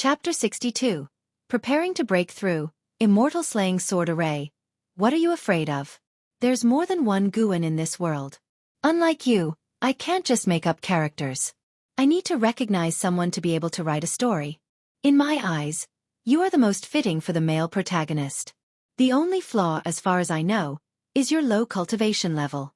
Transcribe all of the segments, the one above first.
Chapter 62. Preparing to break through, Immortal slaying sword array. What are you afraid of? There's more than one Guan in this world. Unlike you, I can't just make up characters. I need to recognize someone to be able to write a story. In my eyes, you are the most fitting for the male protagonist. The only flaw, as far as I know, is your low cultivation level.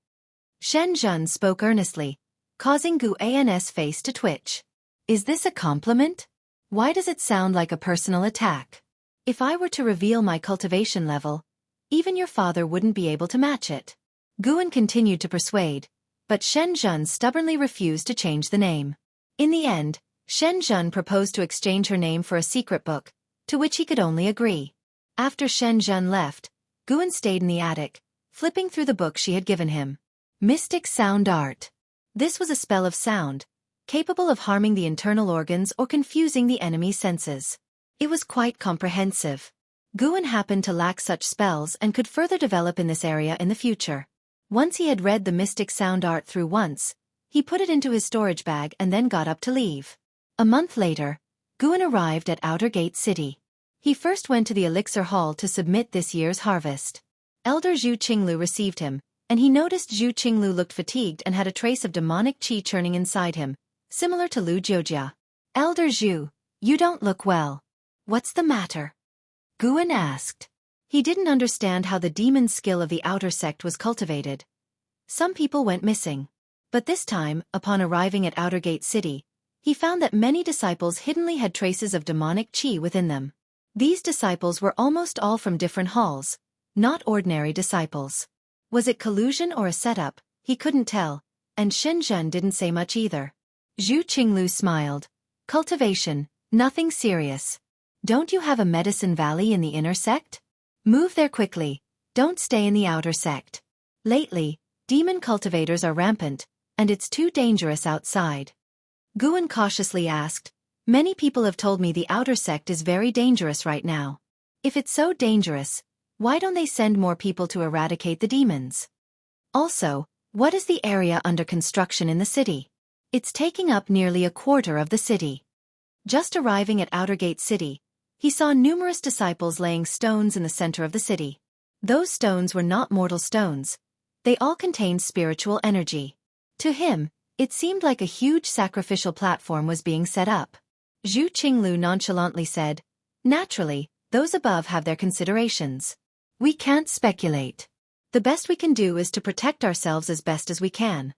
Shen Zhen spoke earnestly, causing Gu An's face to twitch. Is this a compliment? Why does it sound like a personal attack? If I were to reveal my cultivation level, even your father wouldn't be able to match it. Guan continued to persuade, but Shen Zhen stubbornly refused to change the name. In the end, Shen Zhen proposed to exchange her name for a secret book, to which he could only agree. After Shen Zhen left, Guan stayed in the attic, flipping through the book she had given him. Mystic Sound Art. This was a spell of sound, capable of harming the internal organs or confusing the enemy's senses. It was quite comprehensive. Guan happened to lack such spells and could further develop in this area in the future. Once he had read the Mystic Sound Art through once, he put it into his storage bag and then got up to leave. A month later, Guan arrived at Outer Gate City. He first went to the Elixir Hall to submit this year's harvest. Elder Zhu Qinglu received him, and he noticed Zhu Qinglu looked fatigued and had a trace of demonic qi churning inside him, similar to Lu Jiujia. Elder Zhu, you don't look well. What's the matter? Guan asked. He didn't understand how the demon skill of the outer sect was cultivated. Some people went missing. But this time, upon arriving at Outer Gate City, he found that many disciples hiddenly had traces of demonic qi within them. These disciples were almost all from different halls, not ordinary disciples. Was it collusion or a setup? He couldn't tell, and Shen Zhen didn't say much either. Zhu Qinglu smiled. Cultivation, nothing serious. Don't you have a medicine valley in the inner sect? Move there quickly, don't stay in the outer sect. Lately, demon cultivators are rampant, and it's too dangerous outside. Guan cautiously asked, many people have told me the outer sect is very dangerous right now. If it's so dangerous, why don't they send more people to eradicate the demons? Also, what is the area under construction in the city? It's taking up nearly a quarter of the city. Just arriving at Outer Gate City, he saw numerous disciples laying stones in the center of the city. Those stones were not mortal stones. They all contained spiritual energy. To him, it seemed like a huge sacrificial platform was being set up. Zhu Qinglu nonchalantly said, naturally, those above have their considerations. We can't speculate. The best we can do is to protect ourselves as best as we can.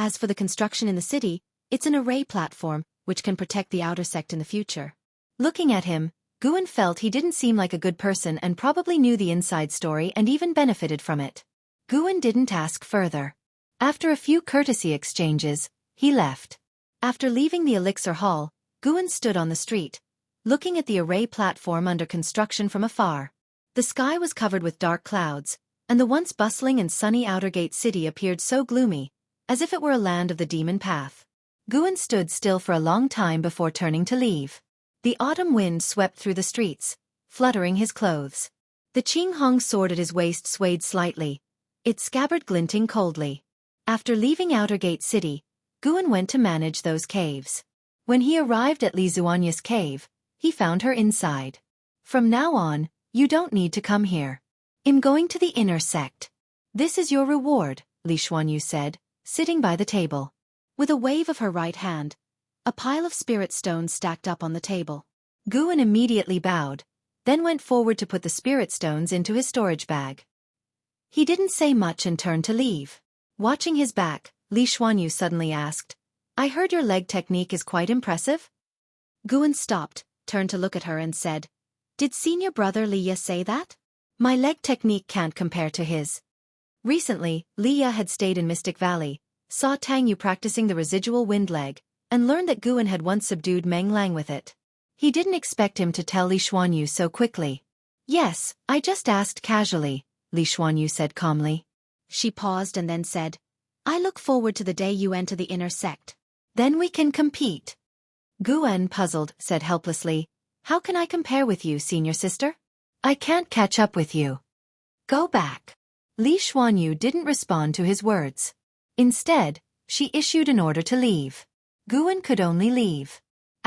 As for the construction in the city, it's an array platform, which can protect the outer sect in the future. Looking at him, Guan felt he didn't seem like a good person and probably knew the inside story and even benefited from it. Guan didn't ask further. After a few courtesy exchanges, he left. After leaving the Elixir Hall, Guan stood on the street, looking at the array platform under construction from afar. The sky was covered with dark clouds, and the once bustling and sunny Outer Gate City appeared so gloomy, as if it were a land of the demon path. Guan stood still for a long time before turning to leave. The autumn wind swept through the streets, fluttering his clothes. The Qinghong sword at his waist swayed slightly, its scabbard glinting coldly. After leaving Outer Gate City, Guan went to manage those caves. When he arrived at Li Zuanya's cave, he found her inside. From now on, you don't need to come here. I'm going to the inner sect. This is your reward, Li Xuanyu said, sitting by the table. With a wave of her right hand, a pile of spirit stones stacked up on the table. Guan immediately bowed, then went forward to put the spirit stones into his storage bag. He didn't say much and turned to leave. Watching his back, Li Xuanyu suddenly asked, I heard your leg technique is quite impressive? Guan stopped, turned to look at her and said, did senior brother Liya say that? My leg technique can't compare to his. Recently, Liya had stayed in Mystic Valley, saw Tang Yu practicing the residual wind leg, and learned that Guan had once subdued Meng Lang with it. He didn't expect him to tell Li Xuanyu so quickly. Yes, I just asked casually, Li Xuanyu said calmly. She paused and then said, I look forward to the day you enter the inner sect. Then we can compete. Guan, puzzled, said helplessly, how can I compare with you, senior sister? I can't catch up with you. Go back. Li Xuanyu didn't respond to his words. Instead, she issued an order to leave. Guan could only leave.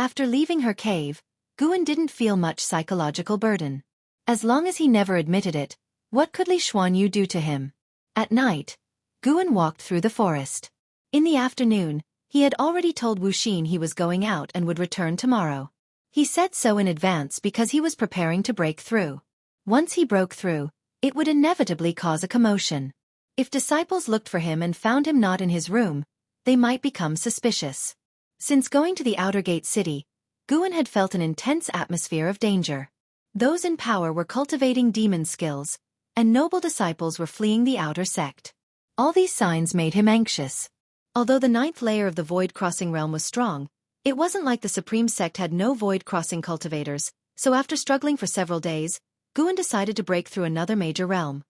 After leaving her cave, Guan didn't feel much psychological burden. As long as he never admitted it, what could Li Xuanyu do to him? At night, Guan walked through the forest. In the afternoon, he had already told Wuxin he was going out and would return tomorrow. He said so in advance because he was preparing to break through. Once he broke through, it would inevitably cause a commotion. If disciples looked for him and found him not in his room, they might become suspicious. Since going to the outer gate city, Guan had felt an intense atmosphere of danger. Those in power were cultivating demon skills, and noble disciples were fleeing the outer sect. All these signs made him anxious. Although the 9th layer of the void-crossing realm was strong, it wasn't like the Supreme Sect had no void-crossing cultivators, so after struggling for several days, Guan decided to break through another major realm.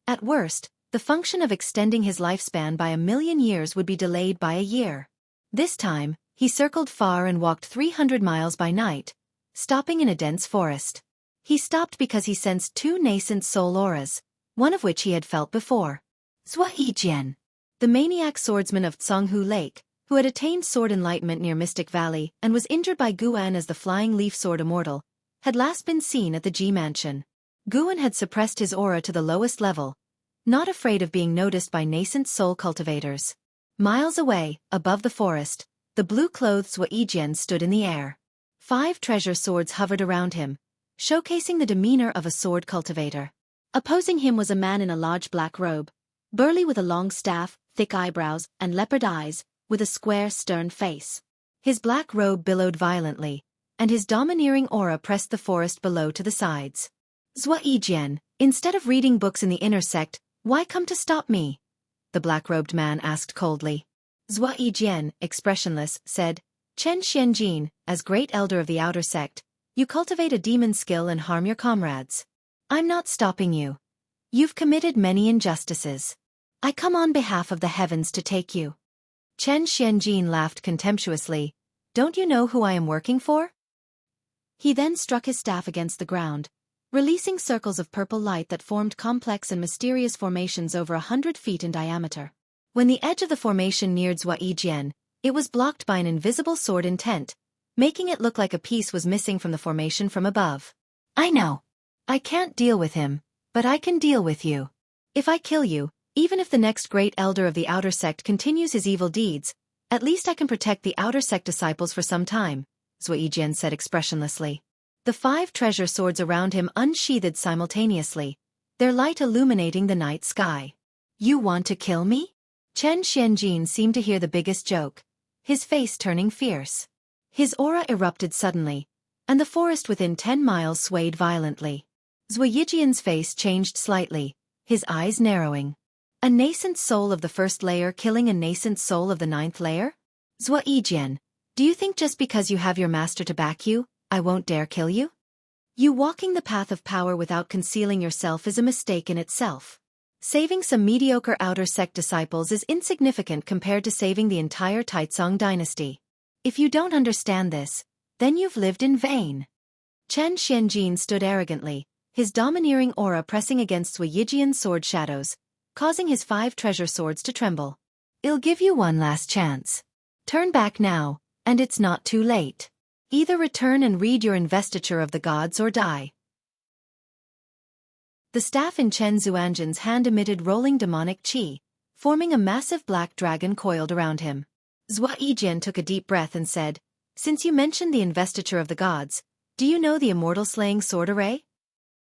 At worst, the function of extending his lifespan by 1,000,000 years would be delayed by a year. This time, he circled far and walked 300 miles by night, stopping in a dense forest. He stopped because he sensed 2 nascent soul auras, one of which he had felt before. Zhua Yijian, the maniac swordsman of Jianghu Lake, who had attained sword enlightenment near Mystic Valley and was injured by Guan as the flying leaf sword Immortal, had last been seen at the Ji mansion. Guan had suppressed his aura to the lowest level, not afraid of being noticed by nascent soul cultivators. Miles away, above the forest, the blue-clothed Zhua Yijian stood in the air. 5 treasure swords hovered around him, showcasing the demeanor of a sword cultivator. Opposing him was a man in a large black robe, burly with a long staff, thick eyebrows, and leopard eyes, with a square, stern face. His black robe billowed violently, and his domineering aura pressed the forest below to the sides. Zhua Yijian, instead of reading books in the inner sect, why come to stop me? The black-robed man asked coldly. Zhua Yijian, expressionless, said, Chen Xianjin, as great elder of the outer sect, you cultivate a demon skill and harm your comrades. I'm not stopping you. You've committed many injustices. I come on behalf of the heavens to take you. Chen Xianjin laughed contemptuously. Don't you know who I am working for? He then struck his staff against the ground, releasing circles of purple light that formed complex and mysterious formations over 100 feet in diameter. When the edge of the formation neared Zhua Yijian, it was blocked by an invisible sword intent, making it look like a piece was missing from the formation from above. I know. I can't deal with him, but I can deal with you. If I kill you, even if the next great elder of the outer sect continues his evil deeds, at least I can protect the outer sect disciples for some time, Zhua Yijian said expressionlessly. The 5 treasure swords around him unsheathed simultaneously, their light illuminating the night sky. You want to kill me? Chen Xianjin seemed to hear the biggest joke, his face turning fierce. His aura erupted suddenly, and the forest within 10 miles swayed violently. Zhua Yijian's face changed slightly, his eyes narrowing. A nascent soul of the 1st layer killing a nascent soul of the 9th layer? Zhua Yijian, do you think just because you have your master to back you, I won't dare kill you? You walking the path of power without concealing yourself is a mistake in itself. Saving some mediocre outer sect disciples is insignificant compared to saving the entire Taizong dynasty. If you don't understand this, then you've lived in vain. Chen Xianjin stood arrogantly, his domineering aura pressing against Zhua Yijian's sword shadows, causing his 5 treasure swords to tremble. I'll give you one last chance. Turn back now, and it's not too late. Either return and read your investiture of the gods or die. The staff in Chen Zuanjin's hand emitted rolling demonic qi, forming a massive black dragon coiled around him. Zhua Yijian took a deep breath and said, Since you mentioned the investiture of the gods, do you know the Immortal Slaying Sword Array?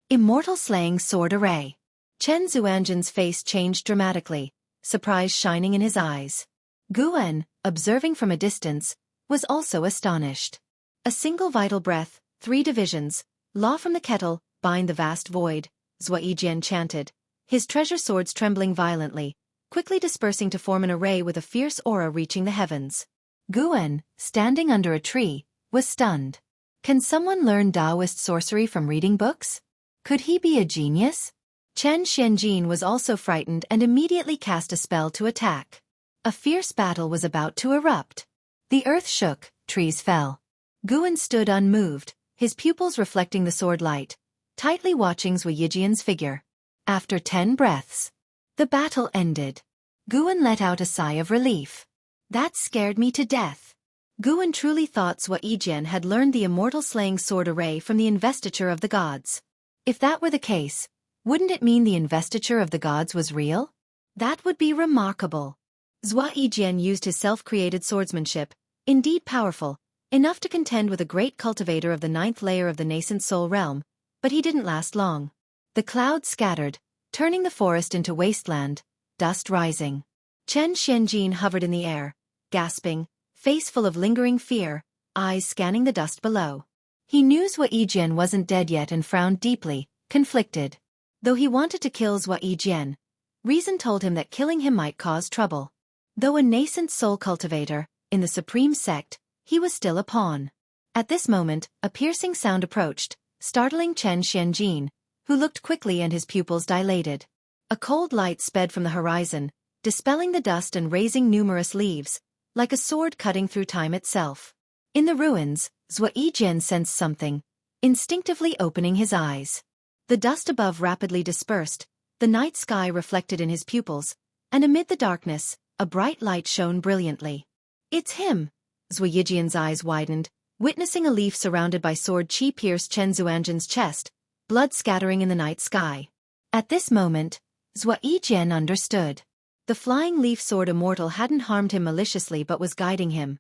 Immortal Slaying Sword Array. Chen Zuanjin's face changed dramatically, surprise shining in his eyes. Guan, observing from a distance, was also astonished. A single vital breath, 3 divisions, law from the kettle, bind the vast void, Zhua Yijian chanted, his treasure swords trembling violently, quickly dispersing to form an array with a fierce aura reaching the heavens. Guan, standing under a tree, was stunned. Can someone learn Taoist sorcery from reading books? Could he be a genius? Chen Xianjin was also frightened and immediately cast a spell to attack. A fierce battle was about to erupt. The earth shook, trees fell. Guan stood unmoved, his pupils reflecting the sword light, tightly watching Zhua Yijian's figure. After 10 breaths, the battle ended. Guan let out a sigh of relief. That scared me to death. Guan truly thought Zhuo Yijian had learned the immortal slaying sword array from the investiture of the gods. If that were the case, wouldn't it mean the investiture of the gods was real? That would be remarkable. Zhuo Yijian used his self-created swordsmanship, indeed powerful, enough to contend with a great cultivator of the 9th layer of the nascent soul realm, but he didn't last long. The clouds scattered, turning the forest into wasteland, dust rising. Chen Xianjin hovered in the air, gasping, face full of lingering fear, eyes scanning the dust below. He knew Zhuo Yijian wasn't dead yet and frowned deeply, conflicted. Though he wanted to kill Zhuo Yijian, reason told him that killing him might cause trouble. Though a nascent soul cultivator, in the supreme sect, he was still a pawn. At this moment, a piercing sound approached, startling Chen Xianjin, who looked quickly and his pupils dilated. A cold light sped from the horizon, dispelling the dust and raising numerous leaves, like a sword cutting through time itself. In the ruins, Zhuo Yijian sensed something, instinctively opening his eyes. The dust above rapidly dispersed, the night sky reflected in his pupils, and amid the darkness, a bright light shone brilliantly. It's him! Zhuo Yijian's eyes widened, witnessing a leaf surrounded by sword qi pierce Chen Zuanjin's chest, blood scattering in the night sky. At this moment, Zhuo Yijian understood. The flying leaf sword immortal hadn't harmed him maliciously but was guiding him.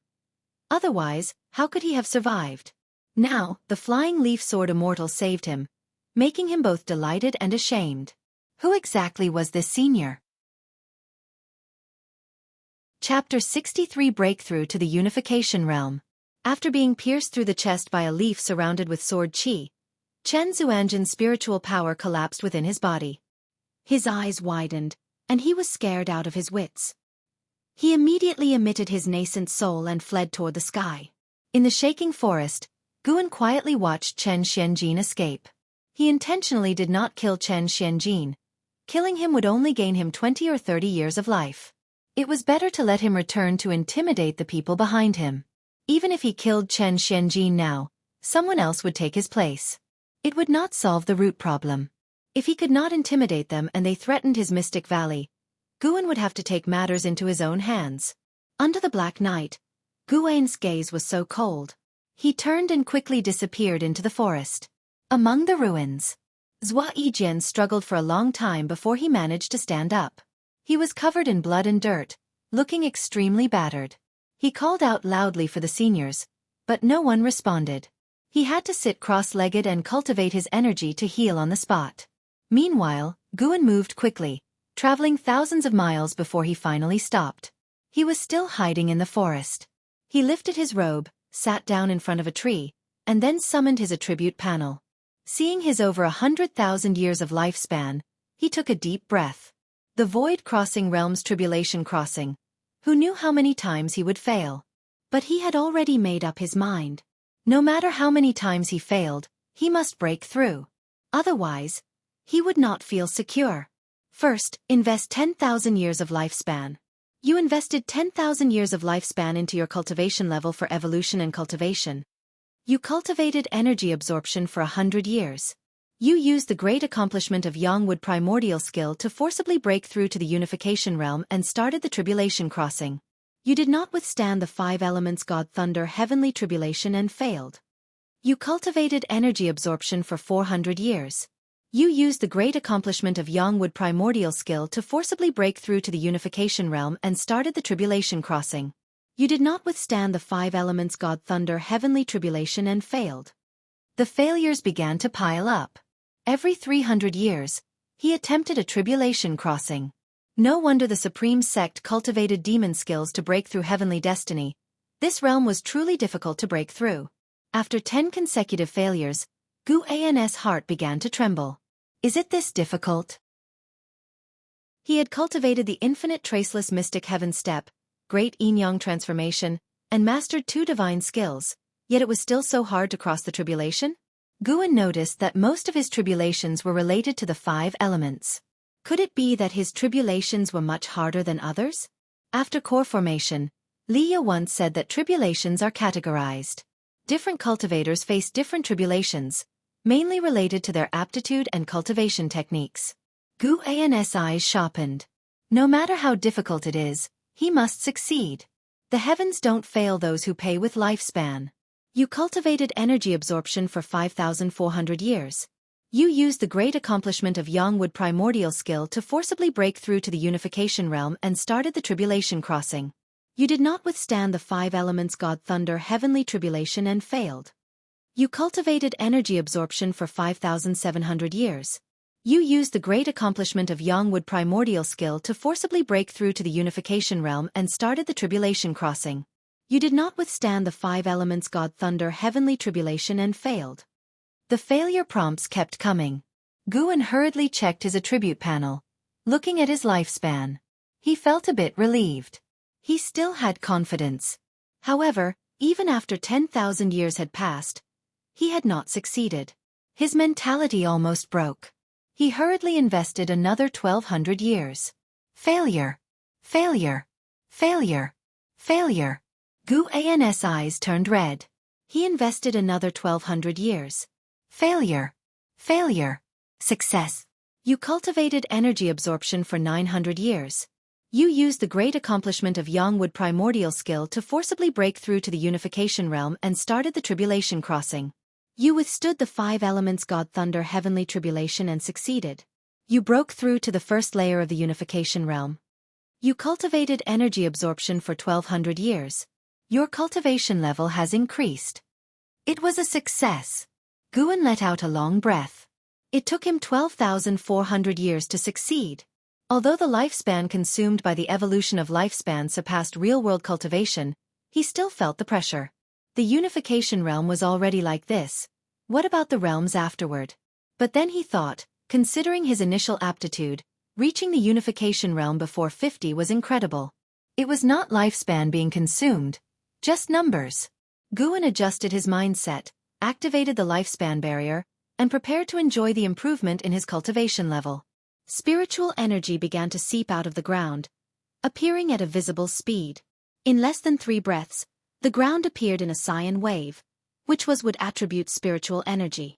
Otherwise, how could he have survived? Now, the flying leaf sword immortal saved him, making him both delighted and ashamed. Who exactly was this senior? Chapter 63 Breakthrough to the Unification Realm. After being pierced through the chest by a leaf surrounded with sword qi, Chen Zuanjin's spiritual power collapsed within his body. His eyes widened, and he was scared out of his wits. He immediately emitted his nascent soul and fled toward the sky. In the shaking forest, Guan quietly watched Chen Xianjin escape. He intentionally did not kill Chen Xianjin. Killing him would only gain him 20 or 30 years of life. It was better to let him return to intimidate the people behind him. Even if he killed Chen Xianjin now, someone else would take his place. It would not solve the root problem. If he could not intimidate them and they threatened his mystic valley, Guan would have to take matters into his own hands. Under the black night, Guan's gaze was so cold. He turned and quickly disappeared into the forest. Among the ruins, Zhuo Yijian struggled for a long time before he managed to stand up. He was covered in blood and dirt, looking extremely battered. He called out loudly for the seniors, but no one responded. He had to sit cross-legged and cultivate his energy to heal on the spot. Meanwhile, Guan moved quickly, traveling thousands of miles before he finally stopped. He was still hiding in the forest. He lifted his robe, sat down in front of a tree, and then summoned his attribute panel. Seeing his over 100,000 years of lifespan, he took a deep breath. The void-crossing realm's tribulation crossing. Who knew how many times he would fail? But he had already made up his mind. No matter how many times he failed, he must break through. Otherwise, he would not feel secure. First, invest 10,000 years of lifespan. You invested 10,000 years of lifespan into your cultivation level for evolution and cultivation. You cultivated energy absorption for 100 years. You used the great accomplishment of Yangwood primordial skill to forcibly break through to the unification realm and started the tribulation crossing. You did not withstand the 5 elements God thunder heavenly tribulation and failed. You cultivated energy absorption for 400 years. You used the great accomplishment of Yangwood primordial skill to forcibly break through to the unification realm and started the tribulation crossing. You did not withstand the 5 elements God thunder heavenly tribulation and failed. The failures began to pile up. Every 300 years, he attempted a tribulation crossing. No wonder the supreme sect cultivated demon skills to break through heavenly destiny. This realm was truly difficult to break through. After 10 consecutive failures, Guan's heart began to tremble. Is it this difficult? He had cultivated the infinite traceless mystic heaven step, great yin-yang transformation, and mastered 2 divine skills, yet it was still so hard to cross the tribulation? Guan noticed that most of his tribulations were related to the 5 elements. Could it be that his tribulations were much harder than others? After core formation, Liya once said that tribulations are categorized. Different cultivators face different tribulations, mainly related to their aptitude and cultivation techniques. Guan's eyes sharpened. No matter how difficult it is, he must succeed. The heavens don't fail those who pay with lifespan. You cultivated energy absorption for 5,400 years. You used the great accomplishment of Yangwood primordial skill to forcibly break through to the unification realm and started the tribulation crossing. You did not withstand the 5 elements God Thunder heavenly tribulation and failed. You cultivated energy absorption for 5,700 years. You used the great accomplishment of Yangwood primordial skill to forcibly break through to the unification realm and started the tribulation crossing. You did not withstand the 5 elements God Thunder heavenly tribulation and failed. The failure prompts kept coming. Guan hurriedly checked his attribute panel, looking at his lifespan. He felt a bit relieved. He still had confidence. However, even after 10,000 years had passed, he had not succeeded. His mentality almost broke. He hurriedly invested another 1,200 years. Failure. Failure. Failure. Failure. Guan's eyes turned red. He invested another 1,200 years. Failure. Failure. Success. You cultivated energy absorption for 900 years. You used the great accomplishment of Yangwood primordial skill to forcibly break through to the unification realm and started the tribulation crossing. You withstood the 5 elements God Thunder heavenly tribulation and succeeded. You broke through to the first layer of the unification realm. You cultivated energy absorption for 1,200 years. Your cultivation level has increased. It was a success. Guan let out a long breath. It took him 12,400 years to succeed. Although the lifespan consumed by the evolution of lifespan surpassed real-world cultivation, he still felt the pressure. The unification realm was already like this. What about the realms afterward? But then he thought, considering his initial aptitude, reaching the unification realm before 50 was incredible. It was not lifespan being consumed, just numbers. Guan adjusted his mindset, activated the lifespan barrier, and prepared to enjoy the improvement in his cultivation level. Spiritual energy began to seep out of the ground, appearing at a visible speed. In less than 3 breaths, the ground appeared in a sine wave, which would attribute spiritual energy.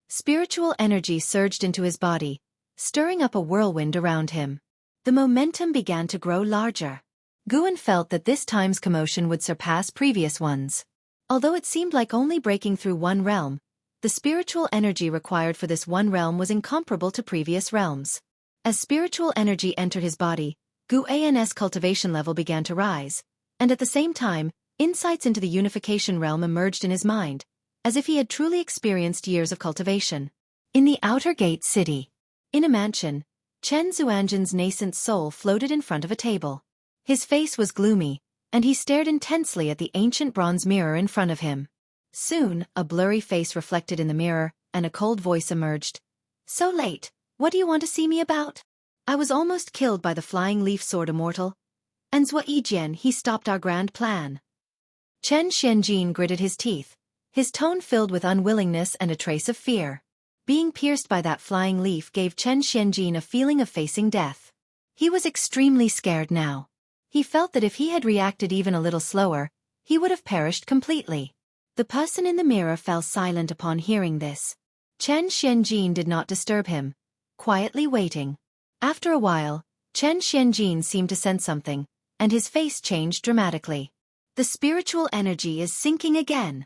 Spiritual energy surged into his body, stirring up a whirlwind around him. The momentum began to grow larger. Guan felt that this time's commotion would surpass previous ones. Although it seemed like only breaking through one realm, the spiritual energy required for this one realm was incomparable to previous realms. As spiritual energy entered his body, Guan's cultivation level began to rise, and at the same time, insights into the unification realm emerged in his mind, as if he had truly experienced years of cultivation. In the outer gate city, in a mansion, Chen Zuanjin's nascent soul floated in front of a table. His face was gloomy, and he stared intensely at the ancient bronze mirror in front of him. Soon, a blurry face reflected in the mirror, and a cold voice emerged. "So late, what do you want to see me about?" "I was almost killed by the flying leaf sword Immortal. And Zuaijian, he stopped our grand plan." Chen Xianjin gritted his teeth, his tone filled with unwillingness and a trace of fear. Being pierced by that flying leaf gave Chen Xianjin a feeling of facing death. He was extremely scared now. He felt that if he had reacted even a little slower, he would have perished completely. The person in the mirror fell silent upon hearing this. Chen Xianjin did not disturb him, quietly waiting. After a while, Chen Xianjin seemed to sense something, and his face changed dramatically. "The spiritual energy is sinking again,"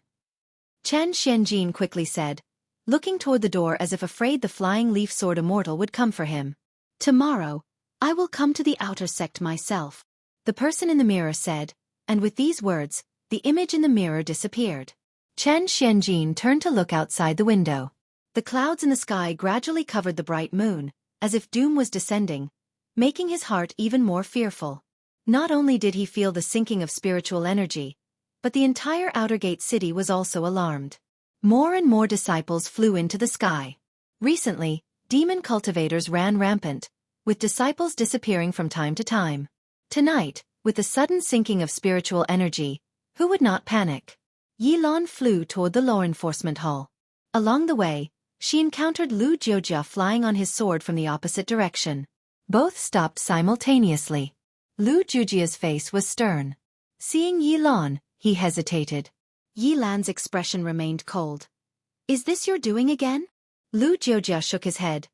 Chen Xianjin quickly said, looking toward the door as if afraid the flying leaf sword Immortal would come for him. "Tomorrow, I will come to the outer sect myself," the person in the mirror said, and with these words, the image in the mirror disappeared. Chen Xianjin turned to look outside the window. The clouds in the sky gradually covered the bright moon, as if doom was descending, making his heart even more fearful. Not only did he feel the sinking of spiritual energy, but the entire outer gate city was also alarmed. More and more disciples flew into the sky. Recently, demon cultivators ran rampant, with disciples disappearing from time to time. Tonight, with the sudden sinking of spiritual energy, who would not panic? Yilan flew toward the law enforcement hall. Along the way, she encountered Lu Jiujia flying on his sword from the opposite direction. Both stopped simultaneously. Lu Jiujia's face was stern. Seeing Yilan, he hesitated. Yilan's expression remained cold. "Is this your doing again?" Lu Jiujia shook his head.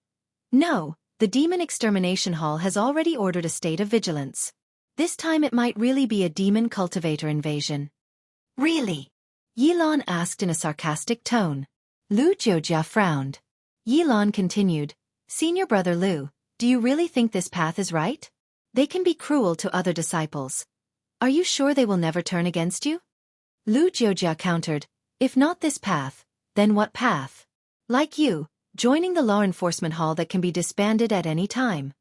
"No, the demon extermination hall has already ordered a state of vigilance." This time it might really be a demon cultivator invasion. Really? Yilan asked in a sarcastic tone. Lu Jiujia frowned. Yilan continued, Senior brother Lu, do you really think this path is right? They can be cruel to other disciples. Are you sure they will never turn against you? Lu Jiujia countered, if not this path, then what path? Like you, joining the law enforcement hall that can be disbanded at any time.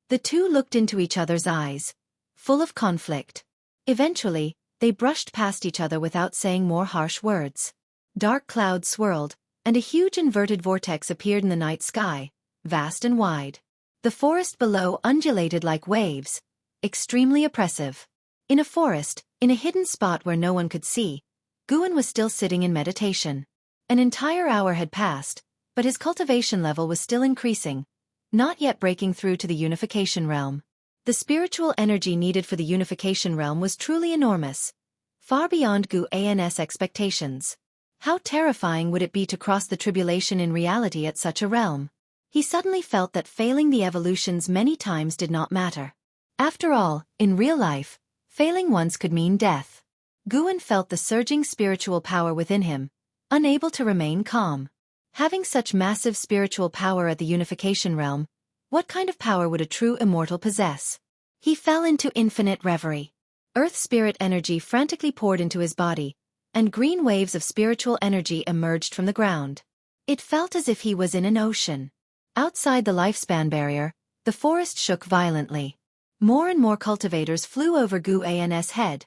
The two looked into each other's eyes, full of conflict. Eventually, they brushed past each other without saying more harsh words. Dark clouds swirled, and a huge inverted vortex appeared in the night sky, vast and wide. The forest below undulated like waves, extremely oppressive. In a forest, in a hidden spot where no one could see, Guan was still sitting in meditation. An entire hour had passed, but his cultivation level was still increasing, not yet breaking through to the unification realm. The spiritual energy needed for the unification realm was truly enormous, far beyond Guan's expectations. How terrifying would it be to cross the tribulation in reality at such a realm? He suddenly felt that failing the evolutions many times did not matter. After all, in real life, failing once could mean death. Guan felt the surging spiritual power within him, unable to remain calm. Having such massive spiritual power at the unification realm, what kind of power would a true immortal possess? He fell into infinite reverie. Earth spirit energy frantically poured into his body, and green waves of spiritual energy emerged from the ground. It felt as if he was in an ocean. Outside the lifespan barrier, the forest shook violently. More and more cultivators flew over Guan's head,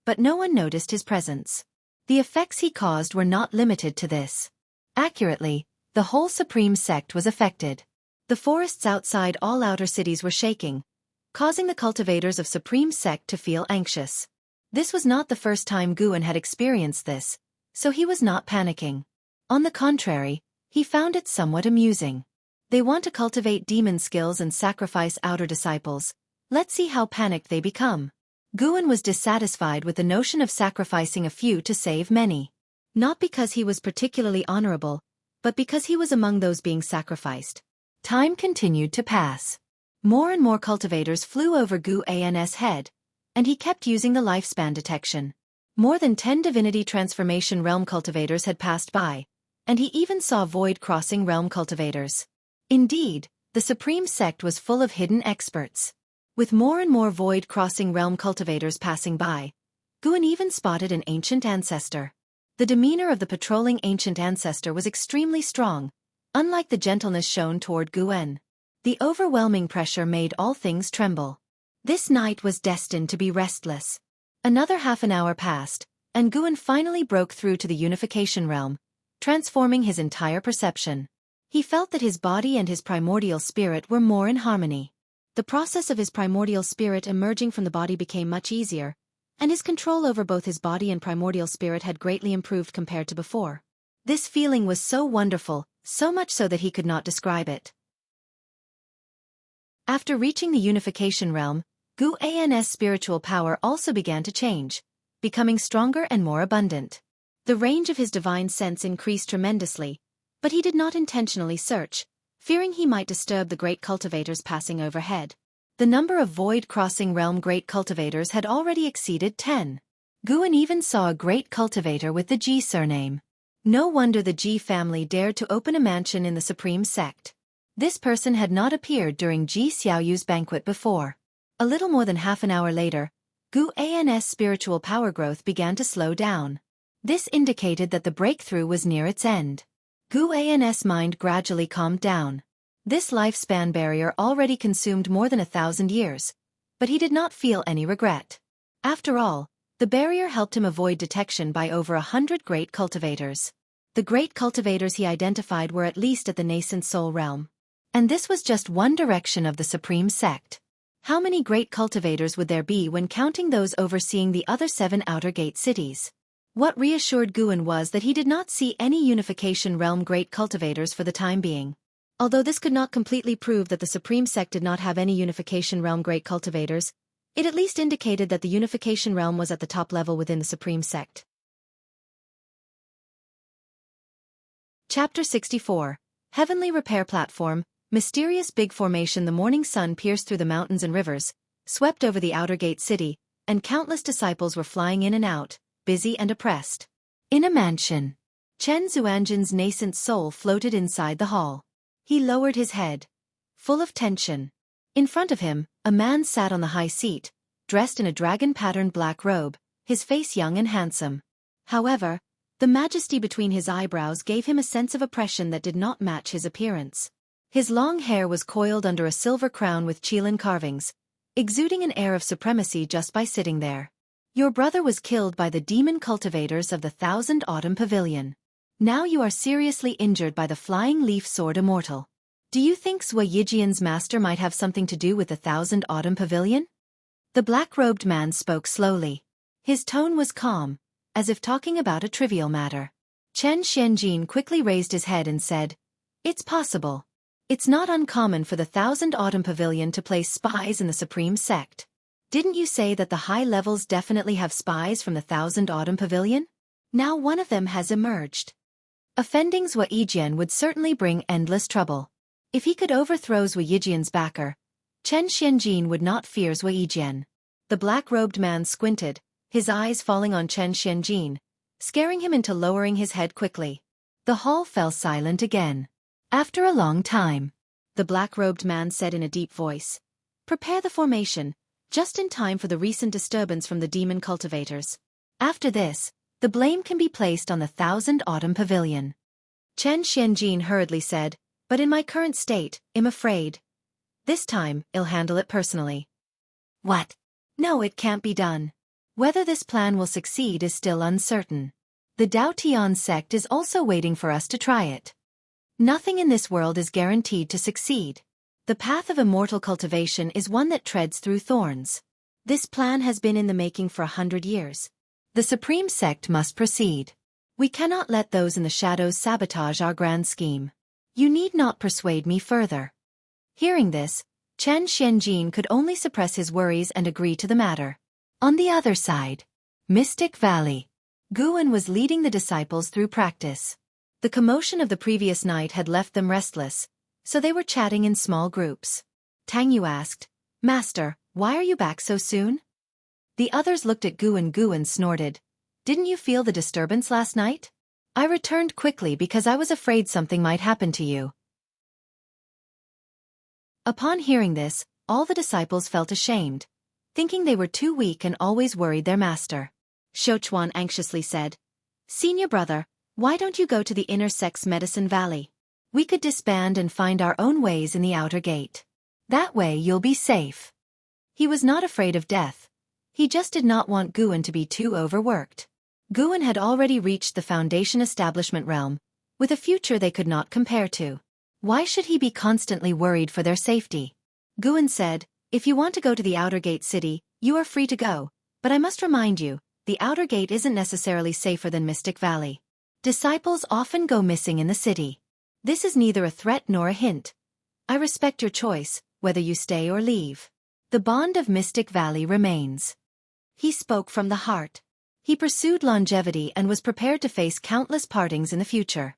but no one noticed his presence. The effects he caused were not limited to this. Accurately, the whole supreme sect was affected. The forests outside all outer cities were shaking, causing the cultivators of supreme sect to feel anxious. This was not the first time Guan had experienced this, so he was not panicking. On the contrary, he found it somewhat amusing. They want to cultivate demon skills and sacrifice outer disciples. Let's see how panicked they become. Guan was dissatisfied with the notion of sacrificing a few to save many. Not because he was particularly honorable, but because he was among those being sacrificed. Time continued to pass. More and more cultivators flew over Guan's head, and he kept using the lifespan detection. More than 10 divinity transformation realm cultivators had passed by, and he even saw void-crossing realm cultivators. Indeed, the supreme sect was full of hidden experts. With more and more void-crossing realm cultivators passing by, Guan even spotted an ancient ancestor. The demeanor of the patrolling ancient ancestor was extremely strong, unlike the gentleness shown toward Guan. The overwhelming pressure made all things tremble. This night was destined to be restless. Another half an hour passed, and Guan finally broke through to the unification realm, transforming his entire perception. He felt that his body and his primordial spirit were more in harmony. The process of his primordial spirit emerging from the body became much easier, and his control over both his body and primordial spirit had greatly improved compared to before. This feeling was so wonderful, so much so that he could not describe it. After reaching the unification realm, Guan's spiritual power also began to change, becoming stronger and more abundant. The range of his divine sense increased tremendously, but he did not intentionally search, fearing he might disturb the great cultivators passing overhead. The number of void-crossing realm great cultivators had already exceeded 10. Guan even saw a great cultivator with the Ji surname. No wonder the Ji family dared to open a mansion in the supreme sect. This person had not appeared during Ji Xiaoyu's banquet before. A little more than half an hour later, Guan's spiritual power growth began to slow down. This indicated that the breakthrough was near its end. Guan's mind gradually calmed down. This lifespan barrier already consumed more than 1,000 years, but he did not feel any regret. After all, the barrier helped him avoid detection by over 100 great cultivators. The great cultivators he identified were at least at the nascent soul realm. And this was just one direction of the supreme sect. How many great cultivators would there be when counting those overseeing the other 7 outer gate cities? What reassured Guan was that he did not see any unification realm great cultivators for the time being. Although this could not completely prove that the supreme sect did not have any unification realm great cultivators, it at least indicated that the unification realm was at the top level within the supreme sect. Chapter 64. Heavenly Repair Platform. Mysterious big formation. The morning sun pierced through the mountains and rivers, swept over the outer gate city, and countless disciples were flying in and out, busy and oppressed. In a mansion, Chen Zuanjin's nascent soul floated inside the hall. He lowered his head, full of tension. In front of him, a man sat on the high seat, dressed in a dragon-patterned black robe, his face young and handsome. However, the majesty between his eyebrows gave him a sense of oppression that did not match his appearance. His long hair was coiled under a silver crown with Qilin carvings, exuding an air of supremacy just by sitting there. Your brother was killed by the demon cultivators of the Thousand Autumn Pavilion. Now you are seriously injured by the flying leaf sword Immortal. Do you think Sui Yijian's master might have something to do with the Thousand Autumn Pavilion? The black-robed man spoke slowly. His tone was calm, as if talking about a trivial matter. Chen Xianjin quickly raised his head and said, "It's possible. It's not uncommon for the Thousand Autumn Pavilion to place spies in the Supreme Sect. Didn't you say that the high levels definitely have spies from the Thousand Autumn Pavilion? Now one of them has emerged. Offending Sui Yijian would certainly bring endless trouble. If he could overthrow Sui Yijian's backer, Chen Xianjin would not fear Sui Yijian." The black-robed man squinted, his eyes falling on Chen Xianjin, scaring him into lowering his head quickly. The hall fell silent again. After a long time, the black-robed man said in a deep voice, "Prepare the formation, just in time for the recent disturbance from the demon cultivators. After this, the blame can be placed on the Thousand Autumn Pavilion." Chen Xianjin hurriedly said, "But in my current state, I'm afraid. This time, I'll handle it personally." "What? No, it can't be done. Whether this plan will succeed is still uncertain. The Dao Tian sect is also waiting for us to try it. Nothing in this world is guaranteed to succeed. The path of immortal cultivation is one that treads through thorns. This plan has been in the making for 100 years. The Supreme Sect must proceed. We cannot let those in the shadows sabotage our grand scheme. You need not persuade me further." Hearing this, Chen Xianjin could only suppress his worries and agree to the matter. On the other side, Mystic Valley. Guan was leading the disciples through practice. The commotion of the previous night had left them restless, so they were chatting in small groups. Tang Yu asked, "Master, why are you back so soon?" The others looked at Guan. Guan snorted, "Didn't you feel the disturbance last night? I returned quickly because I was afraid something might happen to you." Upon hearing this, all the disciples felt ashamed, thinking they were too weak and always worried their master. Shouchuan anxiously said, "Senior brother, why don't you go to the inner sect's Medicine Valley? We could disband and find our own ways in the outer gate. That way you'll be safe." He was not afraid of death. He just did not want Guan to be too overworked. Guan had already reached the Foundation establishment realm, with a future they could not compare to. Why should he be constantly worried for their safety? Guan said, "If you want to go to the outer gate city, you are free to go, but I must remind you, the outer gate isn't necessarily safer than Mystic Valley. Disciples often go missing in the city. This is neither a threat nor a hint. I respect your choice, whether you stay or leave. The bond of Mystic Valley remains." He spoke from the heart. He pursued longevity and was prepared to face countless partings in the future.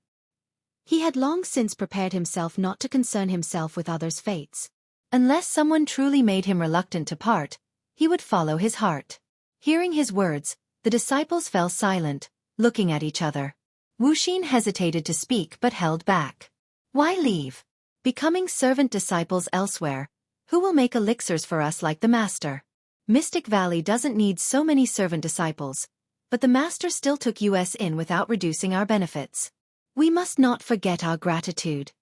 He had long since prepared himself not to concern himself with others' fates. Unless someone truly made him reluctant to part, he would follow his heart. Hearing his words, the disciples fell silent, looking at each other. Wuxia hesitated to speak but held back. Why leave? Becoming servant disciples elsewhere, who will make elixirs for us like the master? Mystic Valley doesn't need so many servant disciples, but the master still took us in without reducing our benefits. We must not forget our gratitude.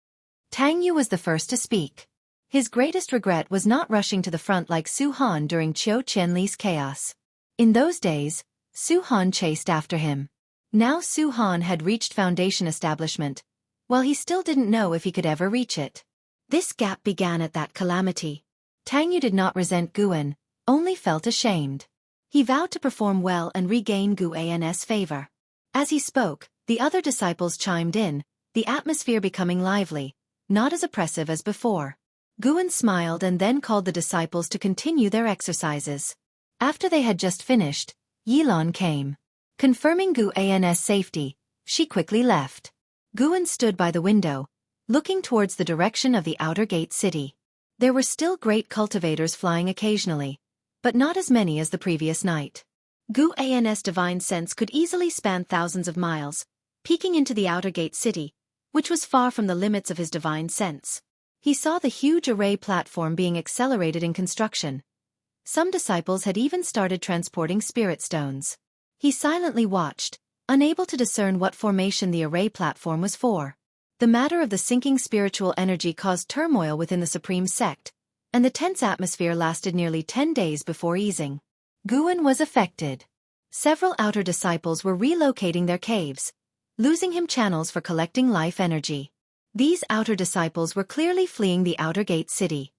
Tang Yu was the first to speak. His greatest regret was not rushing to the front like Su Han during Qiu Qianli's chaos. In those days, Su Han chased after him. Now Su Han had reached Foundation establishment, while he still didn't know if he could ever reach it. This gap began at that calamity. Tang Yu did not resent Guan, only felt ashamed. He vowed to perform well and regain Guan's favor. As he spoke, the other disciples chimed in, the atmosphere becoming lively, not as oppressive as before. Guan smiled and then called the disciples to continue their exercises. After they had just finished, Yilan came. Confirming Guan's safety, she quickly left. Guan stood by the window, looking towards the direction of the outer gate city. There were still great cultivators flying occasionally, but not as many as the previous night. Gu An's divine sense could easily span thousands of miles, peeking into the outer gate city, which was far from the limits of his divine sense. He saw the huge array platform being accelerated in construction. Some disciples had even started transporting spirit stones. He silently watched, unable to discern what formation the array platform was for. The matter of the sinking spiritual energy caused turmoil within the supreme sect, and the tense atmosphere lasted nearly 10 days before easing. Guan was affected. Several outer disciples were relocating their caves, losing him channels for collecting life energy. These outer disciples were clearly fleeing the outer gate city.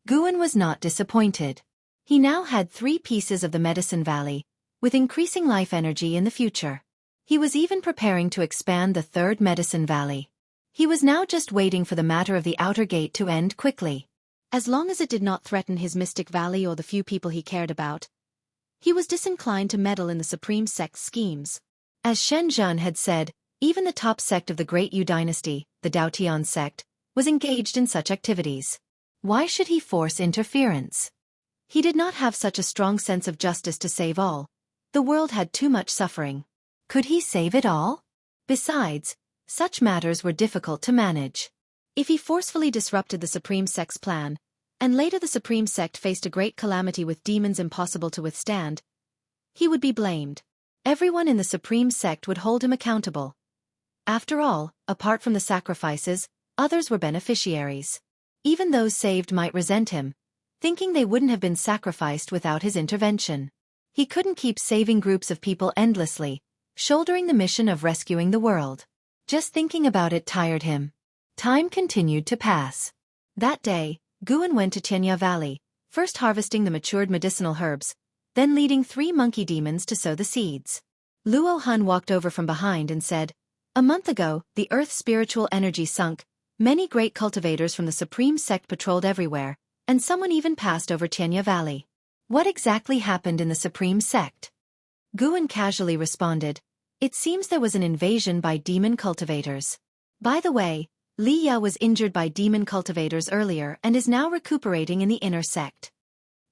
Guan was not disappointed. He now had 3 pieces of the Medicine Valley, with increasing life energy in the future. He was even preparing to expand the 3rd Medicine Valley. He was now just waiting for the matter of the outer gate to end quickly. As long as it did not threaten his mystic valley or the few people he cared about, he was disinclined to meddle in the Supreme Sect's schemes. As Shen Zhen had said, even the top sect of the Great Yu dynasty, the Daotian sect, was engaged in such activities. Why should he force interference? He did not have such a strong sense of justice to save all. The world had too much suffering. Could he save it all? Besides, such matters were difficult to manage. If he forcefully disrupted the Supreme Sect's plan, and later the Supreme Sect faced a great calamity with demons impossible to withstand, he would be blamed. Everyone in the Supreme Sect would hold him accountable. After all, apart from the sacrifices, others were beneficiaries. Even those saved might resent him, thinking they wouldn't have been sacrificed without his intervention. He couldn't keep saving groups of people endlessly, shouldering the mission of rescuing the world. Just thinking about it tired him. Time continued to pass. That day, Guan went to Xianxia Valley, first harvesting the matured medicinal herbs, then leading 3 monkey demons to sow the seeds. Luo Han walked over from behind and said, "A month ago, the Earth's spiritual energy sunk, many great cultivators from the Supreme Sect patrolled everywhere, and someone even passed over Xianxia Valley. What exactly happened in the Supreme Sect?" Guan casually responded, "It seems there was an invasion by demon cultivators. By the way, Li Ya was injured by demon cultivators earlier and is now recuperating in the inner sect."